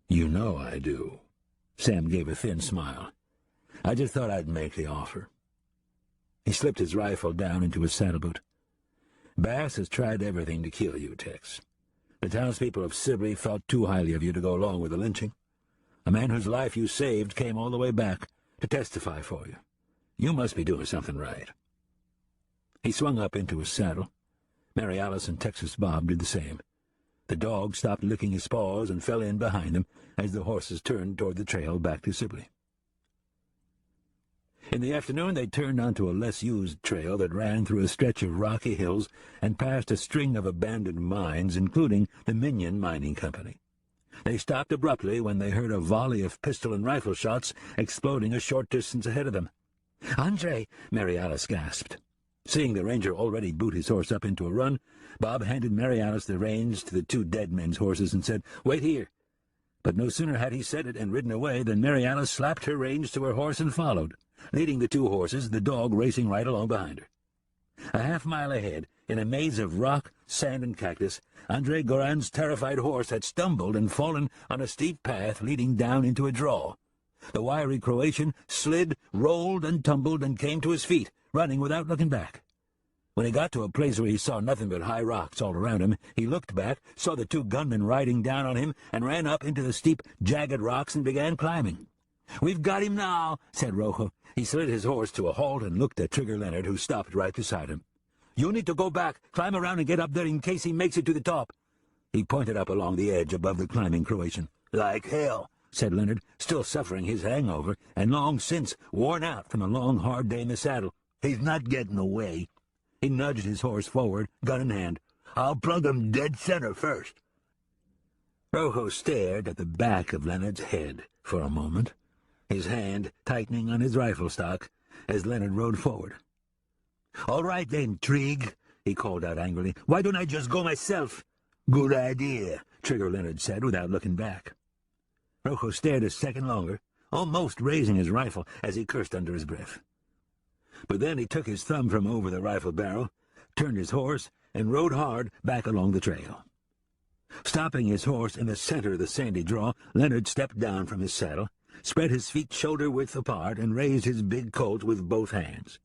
"You know I do." Sam gave a thin smile. "I just thought I'd make the offer." He slipped his rifle down into his saddle-boot. "Bass has tried everything to kill you, Tex. The townspeople of Sibley thought too highly of you to go along with the lynching. A man whose life you saved came all the way back to testify for you. You must be doing something right." He swung up into his saddle. Mary Alice and Texas Bob did the same. The dog stopped licking his paws and fell in behind them as the horses turned toward the trail back to Sibley. In the afternoon they turned onto a less-used trail that ran through a stretch of rocky hills and past a string of abandoned mines, including the Minion Mining Company. They stopped abruptly when they heard a volley of pistol and rifle shots exploding a short distance ahead of them. "Andre!" Mary Alice gasped. Seeing the ranger already boot his horse up into a run, Bob handed Mary Alice the reins to the two dead men's horses and said, "Wait here." But no sooner had he said it and ridden away than Mary Alice slapped her reins to her horse and followed, leading the two horses, the dog racing right along behind her. A half-mile ahead, in a maze of rock, sand, and cactus, Andre Goran's terrified horse had stumbled and fallen on a steep path leading down into a draw. The wiry Croatian slid, rolled, and tumbled, and came to his feet, running without looking back. When he got to a place where he saw nothing but high rocks all around him, he looked back, saw the two gunmen riding down on him, and ran up into the steep, jagged rocks and began climbing. "We've got him now," said Rojo. He slid his horse to a halt and looked at Trigger Leonard, who stopped right beside him. "You need to go back, climb around and get up there in case he makes it to the top." He pointed up along the edge above the climbing Croatian. "Like hell," said Leonard, still suffering his hangover, and long since worn out from a long, hard day in the saddle. "He's not getting away." He nudged his horse forward, gun in hand. "I'll plug him dead center first." Rojo stared at the back of Leonard's head for a moment. his hand tightening on his rifle stock as Leonard rode forward. "All right then, Trig," he called out angrily. "Why don't I just go myself?" "Good idea," Trigger Leonard said without looking back. Rojo stared a second longer, almost raising his rifle as he cursed under his breath. But then he took his thumb from over the rifle barrel, turned his horse, and rode hard back along the trail. Stopping his horse in the center of the sandy draw, Leonard stepped down from his saddle, spread his feet shoulder-width apart, and raised his big Colt with both hands.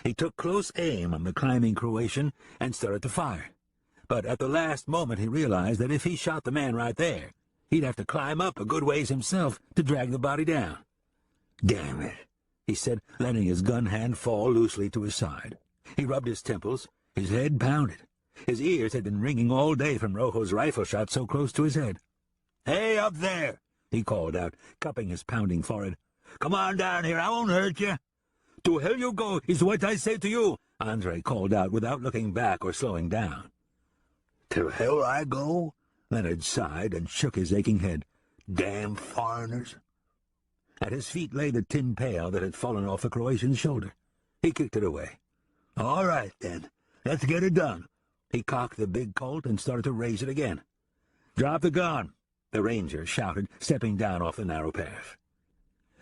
He took close aim on the climbing Croatian and started to fire. But at the last moment he realized that if he shot the man right there, he'd have to climb up a good ways himself to drag the body down. "Damn it," he said, letting his gun hand fall loosely to his side. He rubbed his temples. His head pounded. His ears had been ringing all day from Rojo's rifle shot so close to his head. "Hey, up there!" he called out, cupping his pounding forehead. "Come on down here, I won't hurt you." "To hell you go, is what I say to you," Andre called out without looking back or slowing down. "To hell I go?" Leonard sighed and shook his aching head. "Damn foreigners." At his feet lay the tin pail that had fallen off the Croatian's shoulder. He kicked it away. "All right, then. Let's get it done." He cocked the big Colt and started to raise it again. "Drop the gun," the ranger shouted, stepping down off the narrow path.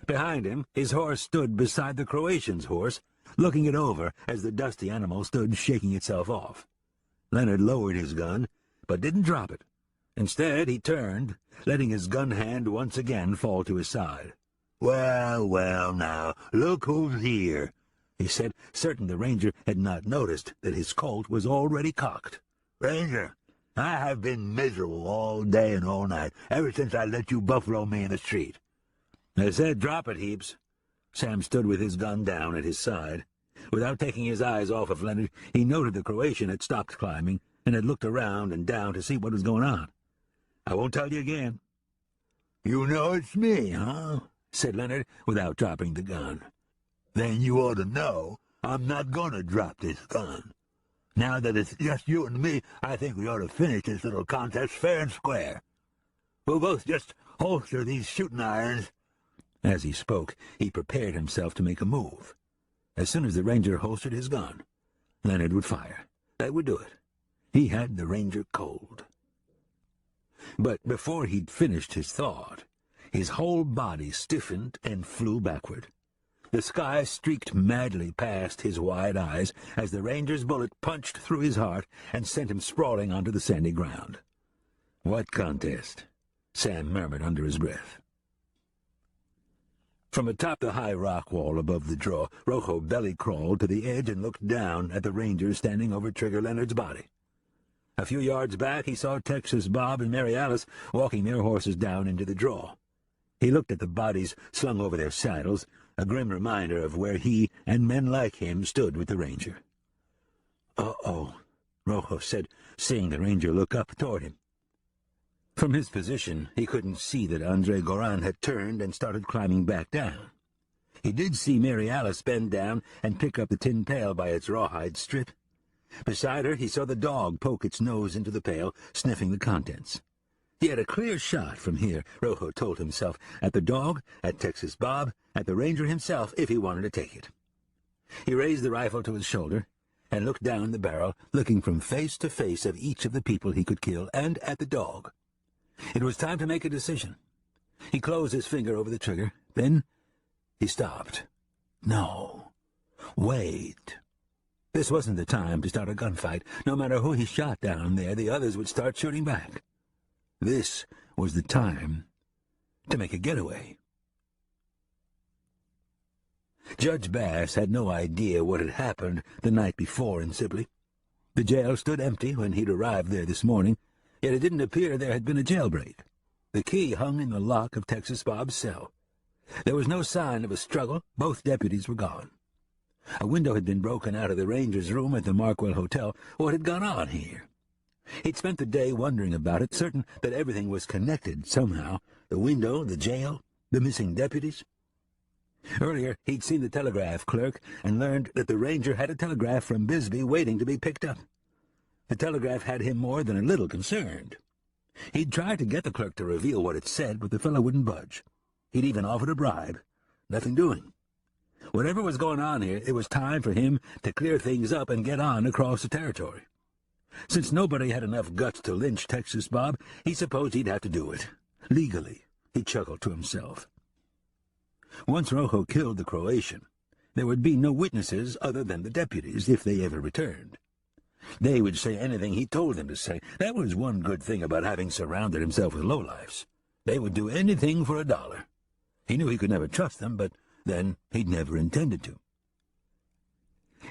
Behind him, his horse stood beside the Croatian's horse, looking it over as the dusty animal stood shaking itself off. Leonard lowered his gun, but didn't drop it. Instead, he turned, letting his gun hand once again fall to his side. "Well, well, now, look who's here," he said, certain the ranger had not noticed that his Colt was already cocked. "Ranger, I have been miserable all day and all night, ever since I let you buffalo me in the street." "I said drop it, Heaps." Sam stood with his gun down at his side. Without taking his eyes off of Leonard, he noted the Croatian had stopped climbing and had looked around and down to see what was going on. "I won't tell you again." "You know it's me, huh?" said Leonard, without dropping the gun. "Then you ought to know I'm not going to drop this gun. Now that it's just you and me, I think we ought to finish this little contest fair and square. We'll both just holster these shooting irons." As he spoke, he prepared himself to make a move. As soon as the ranger holstered his gun, Leonard would fire. That would do it. He had the ranger cold. But before he'd finished his thought, his whole body stiffened and flew backward. The sky streaked madly past his wide eyes as the ranger's bullet punched through his heart and sent him sprawling onto the sandy ground. "What contest?" Sam murmured under his breath. From atop the high rock wall above the draw, Rojo belly-crawled to the edge and looked down at the ranger standing over Trigger Leonard's body. A few yards back he saw Texas Bob and Mary Alice walking their horses down into the draw. He looked at the bodies slung over their saddles, a grim reminder of where he and men like him stood with the ranger. "Uh-oh," Rojo said, seeing the ranger look up toward him. From his position, he couldn't see that Andre Goran had turned and started climbing back down. He did see Mary Alice bend down and pick up the tin pail by its rawhide strip. Beside her, he saw the dog poke its nose into the pail, sniffing the contents. He had a clear shot from here, Rojo told himself, at the dog, at Texas Bob, at the ranger himself, if he wanted to take it. He raised the rifle to his shoulder and looked down the barrel, looking from face to face of each of the people he could kill, and at the dog. It was time to make a decision. He closed his finger over the trigger. Then he stopped. No. Wait. This wasn't the time to start a gunfight. No matter who he shot down there, the others would start shooting back. This was the time to make a getaway. Judge Bass had no idea what had happened the night before in Sibley. The jail stood empty when he'd arrived there this morning, yet it didn't appear there had been a jailbreak. The key hung in the lock of Texas Bob's cell. There was no sign of a struggle. Both deputies were gone. A window had been broken out of the ranger's room at the Markwell Hotel. What had gone on here? He'd spent the day wondering about it, certain that everything was connected somehow. The window, the jail, the missing deputies. Earlier, he'd seen the telegraph clerk and learned that the ranger had a telegraph from Bisbee waiting to be picked up. The telegraph had him more than a little concerned. He'd tried to get the clerk to reveal what it said, but the fellow wouldn't budge. He'd even offered a bribe. Nothing doing. Whatever was going on here, it was time for him to clear things up and get on across the territory. Since nobody had enough guts to lynch Texas Bob, he supposed he'd have to do it. Legally, he chuckled to himself. Once Rojo killed the Croatian, there would be no witnesses other than the deputies if they ever returned. They would say anything he told them to say. That was one good thing about having surrounded himself with lowlifes. They would do anything for $1. He knew he could never trust them, but then he'd never intended to.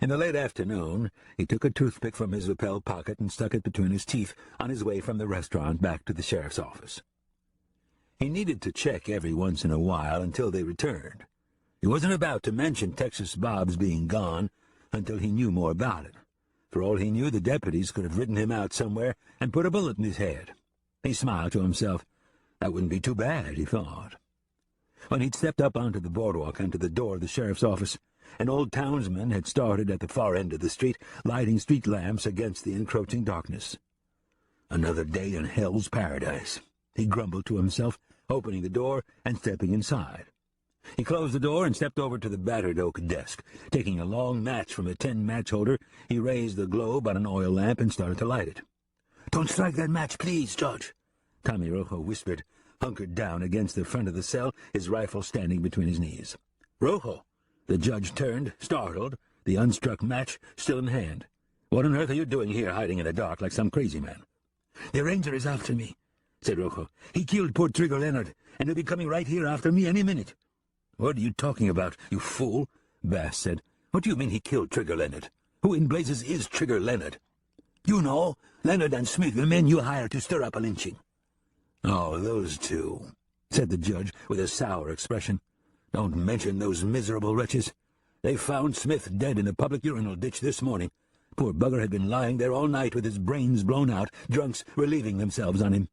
In the late afternoon, he took a toothpick from his lapel pocket and stuck it between his teeth on his way from the restaurant back to the sheriff's office. He needed to check every once in a while until they returned. He wasn't about to mention Texas Bob's being gone until he knew more about it. For all he knew, the deputies could have ridden him out somewhere and put a bullet in his head. He smiled to himself. That wouldn't be too bad, he thought. When he'd stepped up onto the boardwalk and to the door of the sheriff's office, an old townsman had started at the far end of the street, lighting street lamps against the encroaching darkness. Another day in hell's paradise, he grumbled to himself, opening the door and stepping inside. He closed the door and stepped over to the battered oak desk. Taking a long match from a tin match holder, he raised the globe on an oil lamp and started to light it. "Don't strike that match, please, Judge," Tommy Rojo whispered, hunkered down against the front of the cell, his rifle standing between his knees. "Rojo!" The judge turned, startled, the unstruck match still in hand. "What on earth are you doing here, hiding in the dark like some crazy man?" "The ranger is after me," said Rojo. "He killed poor Trigger Leonard, and he'll be coming right here after me any minute." "What are you talking about, you fool?" Bass said. "What do you mean he killed Trigger Leonard? Who in blazes is Trigger Leonard?" "You know, Leonard and Smith, the men you hired to stir up a lynching." "Oh, those two," said the judge with a sour expression. "Don't mention those miserable wretches. They found Smith dead in the public urinal ditch this morning. Poor bugger had been lying there all night with his brains blown out, drunks relieving themselves on him."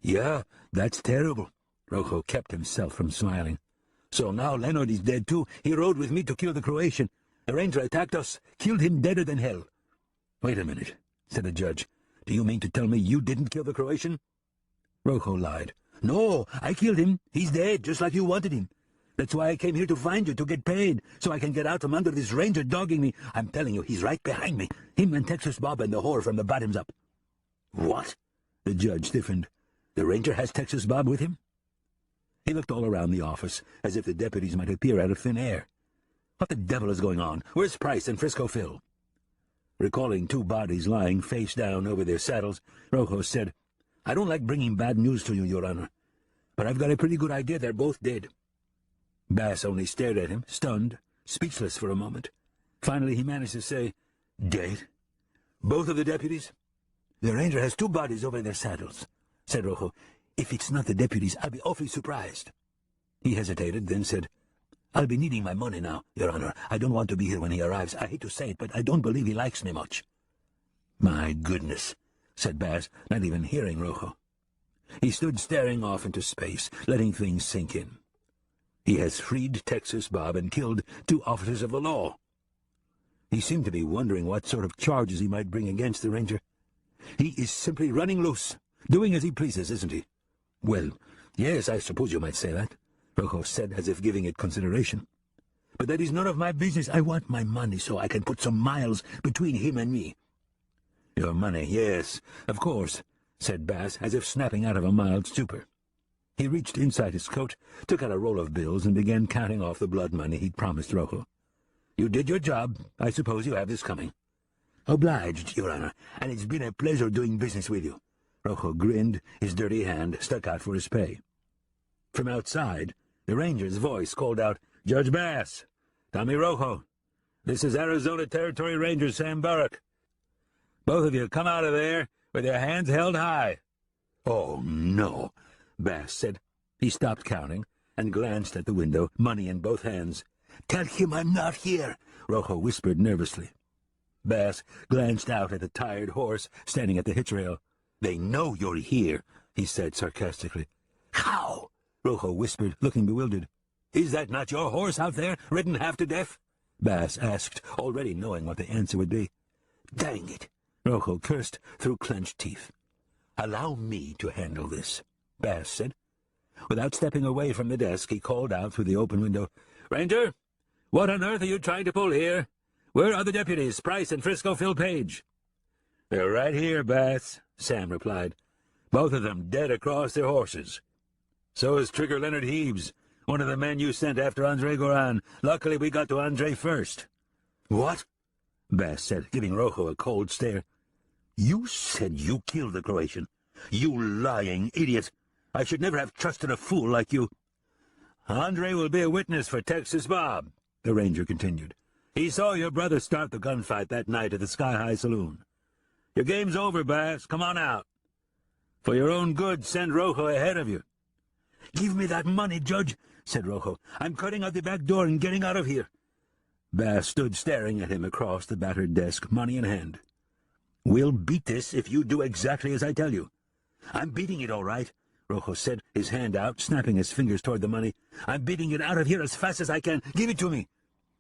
"Yeah, that's terrible." Rojo kept himself from smiling. "So now Leonard is dead too. He rode with me to kill the Croatian. The ranger attacked us, killed him deader than hell." "Wait a minute," said the judge. "Do you mean to tell me you didn't kill the Croatian?" Rojo lied. "No, I killed him. He's dead, just like you wanted him. That's why I came here to find you, to get paid, so I can get out from under this ranger dogging me. I'm telling you, he's right behind me. Him and Texas Bob and the whore from the bottoms up." "What?" The judge stiffened. "The ranger has Texas Bob with him?" He looked all around the office, as if the deputies might appear out of thin air. "What the devil is going on? Where's Price and Frisco Phil?" Recalling two bodies lying face down over their saddles, Rojo said, "I don't like bringing bad news to you, Your Honor, but I've got a pretty good idea they're both dead." Bass only stared at him, stunned, speechless for a moment. Finally he managed to say, "Dead? Both of the deputies?" "The ranger has two bodies over their saddles," said Rojo. "If it's not the deputies, I'll be awfully surprised." He hesitated, then said, "I'll be needing my money now, Your Honor. I don't want to be here when he arrives. I hate to say it, but I don't believe he likes me much." "My goodness," said Bass, not even hearing Rojo. He stood staring off into space, letting things sink in. He has freed Texas Bob and killed two officers of the law. He seemed to be wondering what sort of charges he might bring against the ranger. He is simply running loose, doing as he pleases, isn't he? "Well, yes, I suppose you might say that," Rojo said, as if giving it consideration. "But that is none of my business. I want my money so I can put some miles between him and me." "Your money, yes, of course," said Bass, as if snapping out of a mild stupor. He reached inside his coat, took out a roll of bills, and began counting off the blood money he'd promised Rojo. "You did your job. I suppose you have this coming." "Obliged, Your Honor, and it's been a pleasure doing business with you." Rojo grinned, his dirty hand stuck out for his pay. From outside, the ranger's voice called out, "Judge Bass, Tommy Rojo, this is Arizona Territory Ranger Sam Burrock. Both of you come out of there with your hands held high." "Oh, no," Bass said. He stopped counting and glanced at the window, money in both hands. "Tell him I'm not here," Rojo whispered nervously. Bass glanced out at the tired horse standing at the hitch rail. "They know you're here," he said sarcastically. "How?" Rojo whispered, looking bewildered. "Is that not your horse out there, ridden half to death?" Bass asked, already knowing what the answer would be. "Dang it," Rojo cursed through clenched teeth. "Allow me to handle this," Bass said. Without stepping away from the desk, he called out through the open window, "Ranger, what on earth are you trying to pull here? Where are the deputies, Price and Frisco Phil Page?" "They're right here, Bass," Sam replied. "Both of them dead across their horses. So is Trigger Leonard Heaves, one of the men you sent after Andre Goran. Luckily we got to Andre first." "What?" Bass said, giving Rojo a cold stare. "You said you killed the Croatian. You lying idiot. I should never have trusted a fool like you." "Andre will be a witness for Texas Bob," the ranger continued. "He saw your brother start the gunfight that night at the Sky High Saloon. Your game's over, Bass. Come on out. For your own good, send Rojo ahead of you." "Give me that money, Judge," said Rojo. "I'm cutting out the back door and getting out of here." Bass stood staring at him across the battered desk, money in hand. "We'll beat this if you do exactly as I tell you." "I'm beating it, all right," Rojo said, his hand out, snapping his fingers toward the money. "I'm beating it out of here as fast as I can. Give it to me."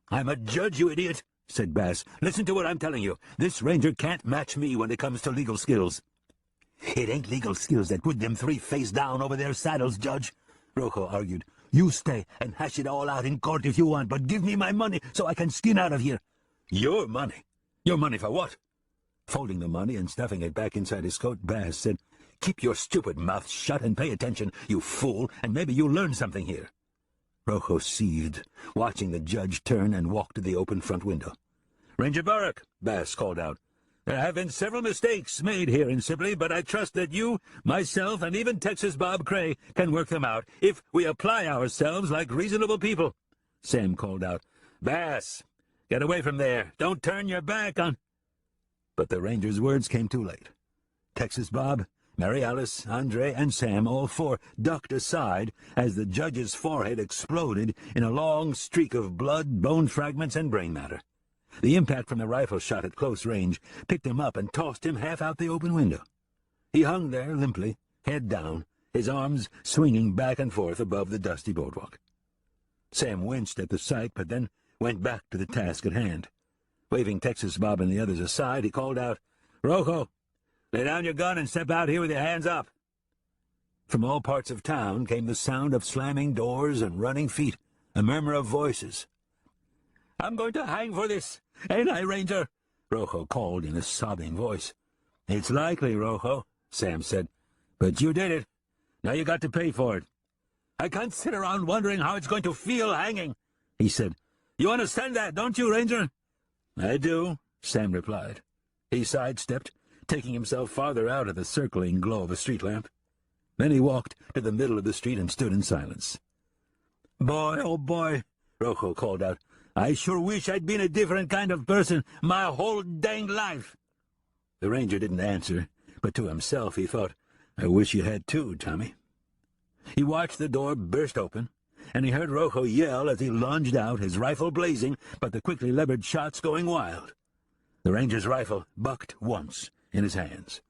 "I'm a judge, you idiot," said Bass. "Listen to what I'm telling you. This ranger can't match me when it comes to legal skills." "It ain't legal skills that put them three face down over their saddles, Judge," Rojo argued. "You stay and hash it all out in court if you want, but give me my money so I can skin out of here." "Your money? Your money for what?" Folding the money and stuffing it back inside his coat, Bass said, "Keep your stupid mouth shut and pay attention, you fool, and maybe you'll learn something here." Rojo seethed, watching the judge turn and walk to the open front window. "Ranger Burke," Bass called out, "there have been several mistakes made here in Sibley, but I trust that you, myself, and even Texas Bob Cray can work them out if we apply ourselves like reasonable people." Sam called out, "Bass, get away from there. Don't turn your back on—" But the ranger's words came too late. Texas Bob, Mary Alice, Andre, and Sam, all four, ducked aside as the judge's forehead exploded in a long streak of blood, bone fragments, and brain matter. The impact from the rifle shot at close range picked him up and tossed him half out the open window. He hung there limply, head down, his arms swinging back and forth above the dusty boardwalk. Sam winced at the sight, but then went back to the task at hand. Waving Texas Bob and the others aside, he called out, "Rojo, lay down your gun and step out here with your hands up." From all parts of town came the sound of slamming doors and running feet, a murmur of voices. "I'm going to hang for this, ain't I, Ranger?" Rojo called in a sobbing voice. "It's likely, Rojo," Sam said, "but you did it. Now you got to pay for it." "I can't sit around wondering how it's going to feel hanging," he said. "You understand that, don't you, Ranger?" "I do," Sam replied. He sidestepped, taking himself farther out of the circling glow of a street lamp. Then he walked to the middle of the street and stood in silence. "Boy, oh boy," Rojo called out, "I sure wish I'd been a different kind of person my whole danged life." The ranger didn't answer, but to himself he thought, "I wish you had too, Tommy." He watched the door burst open, and he heard Rojo yell as he lunged out, his rifle blazing, but the quickly levered shots going wild. The ranger's rifle bucked once in his hands.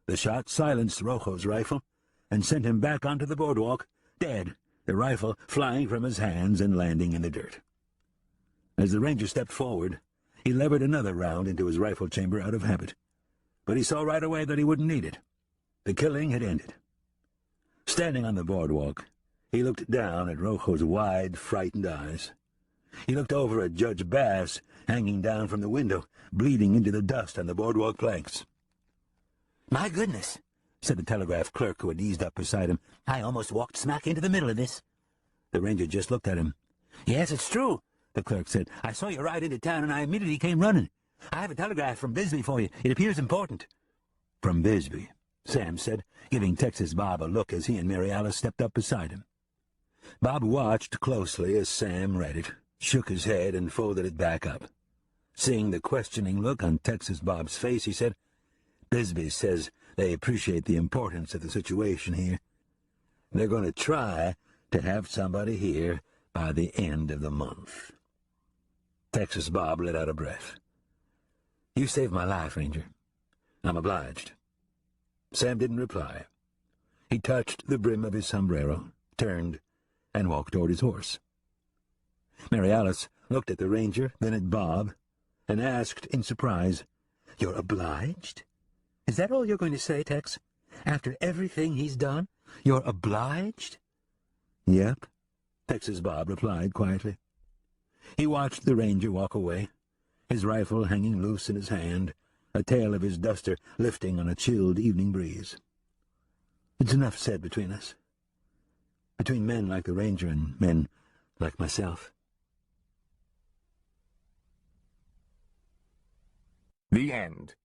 The shot silenced Rojo's rifle and sent him back onto the boardwalk, dead, the rifle flying from his hands and landing in the dirt. As the ranger stepped forward, he levered another round into his rifle chamber out of habit, but he saw right away that he wouldn't need it. The killing had ended. Standing on the boardwalk, he looked down at Rojo's wide, frightened eyes. He looked over at Judge Bass, hanging down from the window, bleeding into the dust on the boardwalk planks. "My goodness," said the telegraph clerk who had eased up beside him. "I almost walked smack into the middle of this." The ranger just looked at him. "Yes, it's true," the clerk said. "I saw you ride into town, and I immediately came running. I have a telegram from Bisbee for you. It appears important." "From Bisbee," Sam said, giving Texas Bob a look as he and Mary Alice stepped up beside him. Bob watched closely as Sam read it, shook his head, and folded it back up. Seeing the questioning look on Texas Bob's face, he said, "Bisbee says they appreciate the importance of the situation here. They're going to try to have somebody here by the end of the month." Texas Bob let out a breath. "You saved my life, Ranger. I'm obliged." Sam didn't reply. He touched the brim of his sombrero, turned, and walked toward his horse. Mary Alice looked at the ranger, then at Bob, and asked in surprise, "You're obliged? Is that all you're going to say, Tex? After everything he's done, you're obliged?" Yep, Texas Bob replied quietly. He watched the ranger walk away, his rifle hanging loose in his hand, a tail of his duster lifting on a chilled evening breeze. It's enough said between us. Between men like the ranger and men like myself. The end.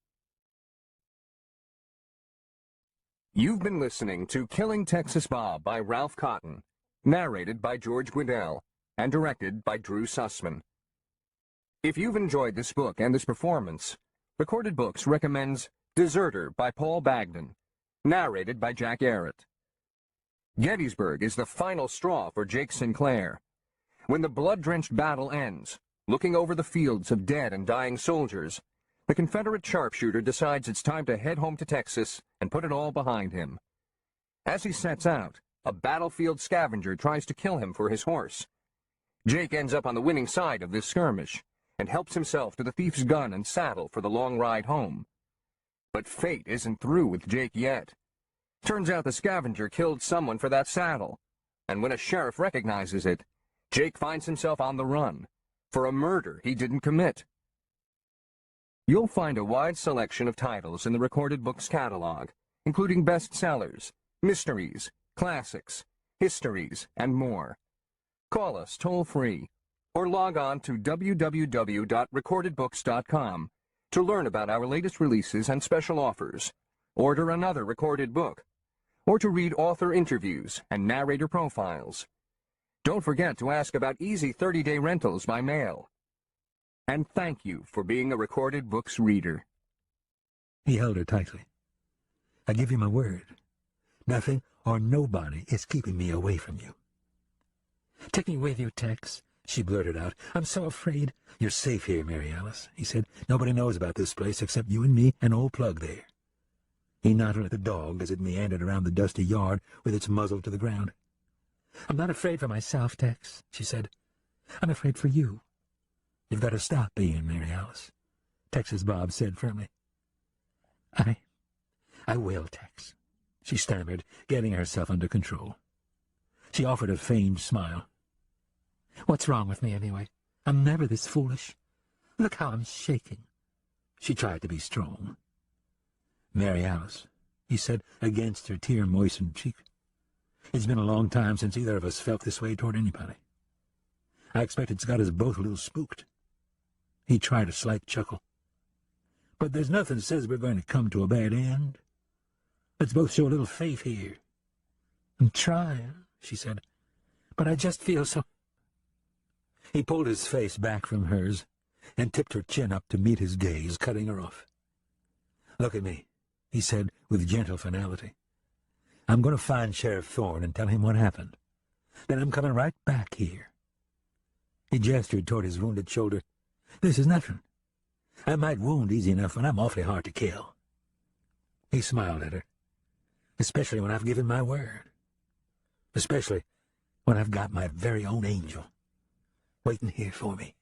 You've been listening to Killing Texas Bob by Ralph Cotton, narrated by George Guidell, and directed by Drew Sussman. If you've enjoyed this book and this performance, Recorded Books recommends Deserter by Paul Bagden, narrated by Jack Arrett. Gettysburg is the final straw for Jake Sinclair. When the blood-drenched battle ends, looking over the fields of dead and dying soldiers, the Confederate sharpshooter decides it's time to head home to Texas and put it all behind him. As he sets out, a battlefield scavenger tries to kill him for his horse. Jake ends up on the winning side of this skirmish and helps himself to the thief's gun and saddle for the long ride home. But fate isn't through with Jake yet. Turns out the scavenger killed someone for that saddle, and when a sheriff recognizes it, Jake finds himself on the run for a murder he didn't commit. You'll find a wide selection of titles in the Recorded Books catalog, including bestsellers, mysteries, classics, histories, and more. Call us toll-free or log on to www.recordedbooks.com to learn about our latest releases and special offers, order another recorded book, or to read author interviews and narrator profiles. Don't forget to ask about easy 30-day rentals by mail. And thank you for being a Recorded Books reader. He held her tightly. I give you my word. Nothing or nobody is keeping me away from you. "Take me with you, Tex," she blurted out. "I'm so afraid." You're safe here, Mary Alice, he said. Nobody knows about this place except you and me and old Plug there. He nodded at the dog as it meandered around the dusty yard with its muzzle to the ground. "I'm not afraid for myself, Tex," she said. "I'm afraid for you." You've got to stop being, Mary Alice, Texas Bob said firmly. I will, Tex," she stammered, getting herself under control. She offered a feigned smile. "What's wrong with me, anyway? I'm never this foolish. Look how I'm shaking." She tried to be strong. Mary Alice, he said against her tear-moistened cheek. It's been a long time since either of us felt this way toward anybody. I expect it's got us both a little spooked. He tried a slight chuckle. But there's nothing says we're going to come to a bad end. Let's both show a little faith here. "I'm trying," she said, "but I just feel so—" He pulled his face back from hers and tipped her chin up to meet his gaze, cutting her off. "Look at me," he said with gentle finality. "I'm going to find Sheriff Thorne and tell him what happened. Then I'm coming right back here." He gestured toward his wounded shoulder. "This is nothing. I might wound easy enough, but I'm awfully hard to kill." He smiled at her. "Especially when I've given my word. Especially when I've got my very own angel waiting here for me."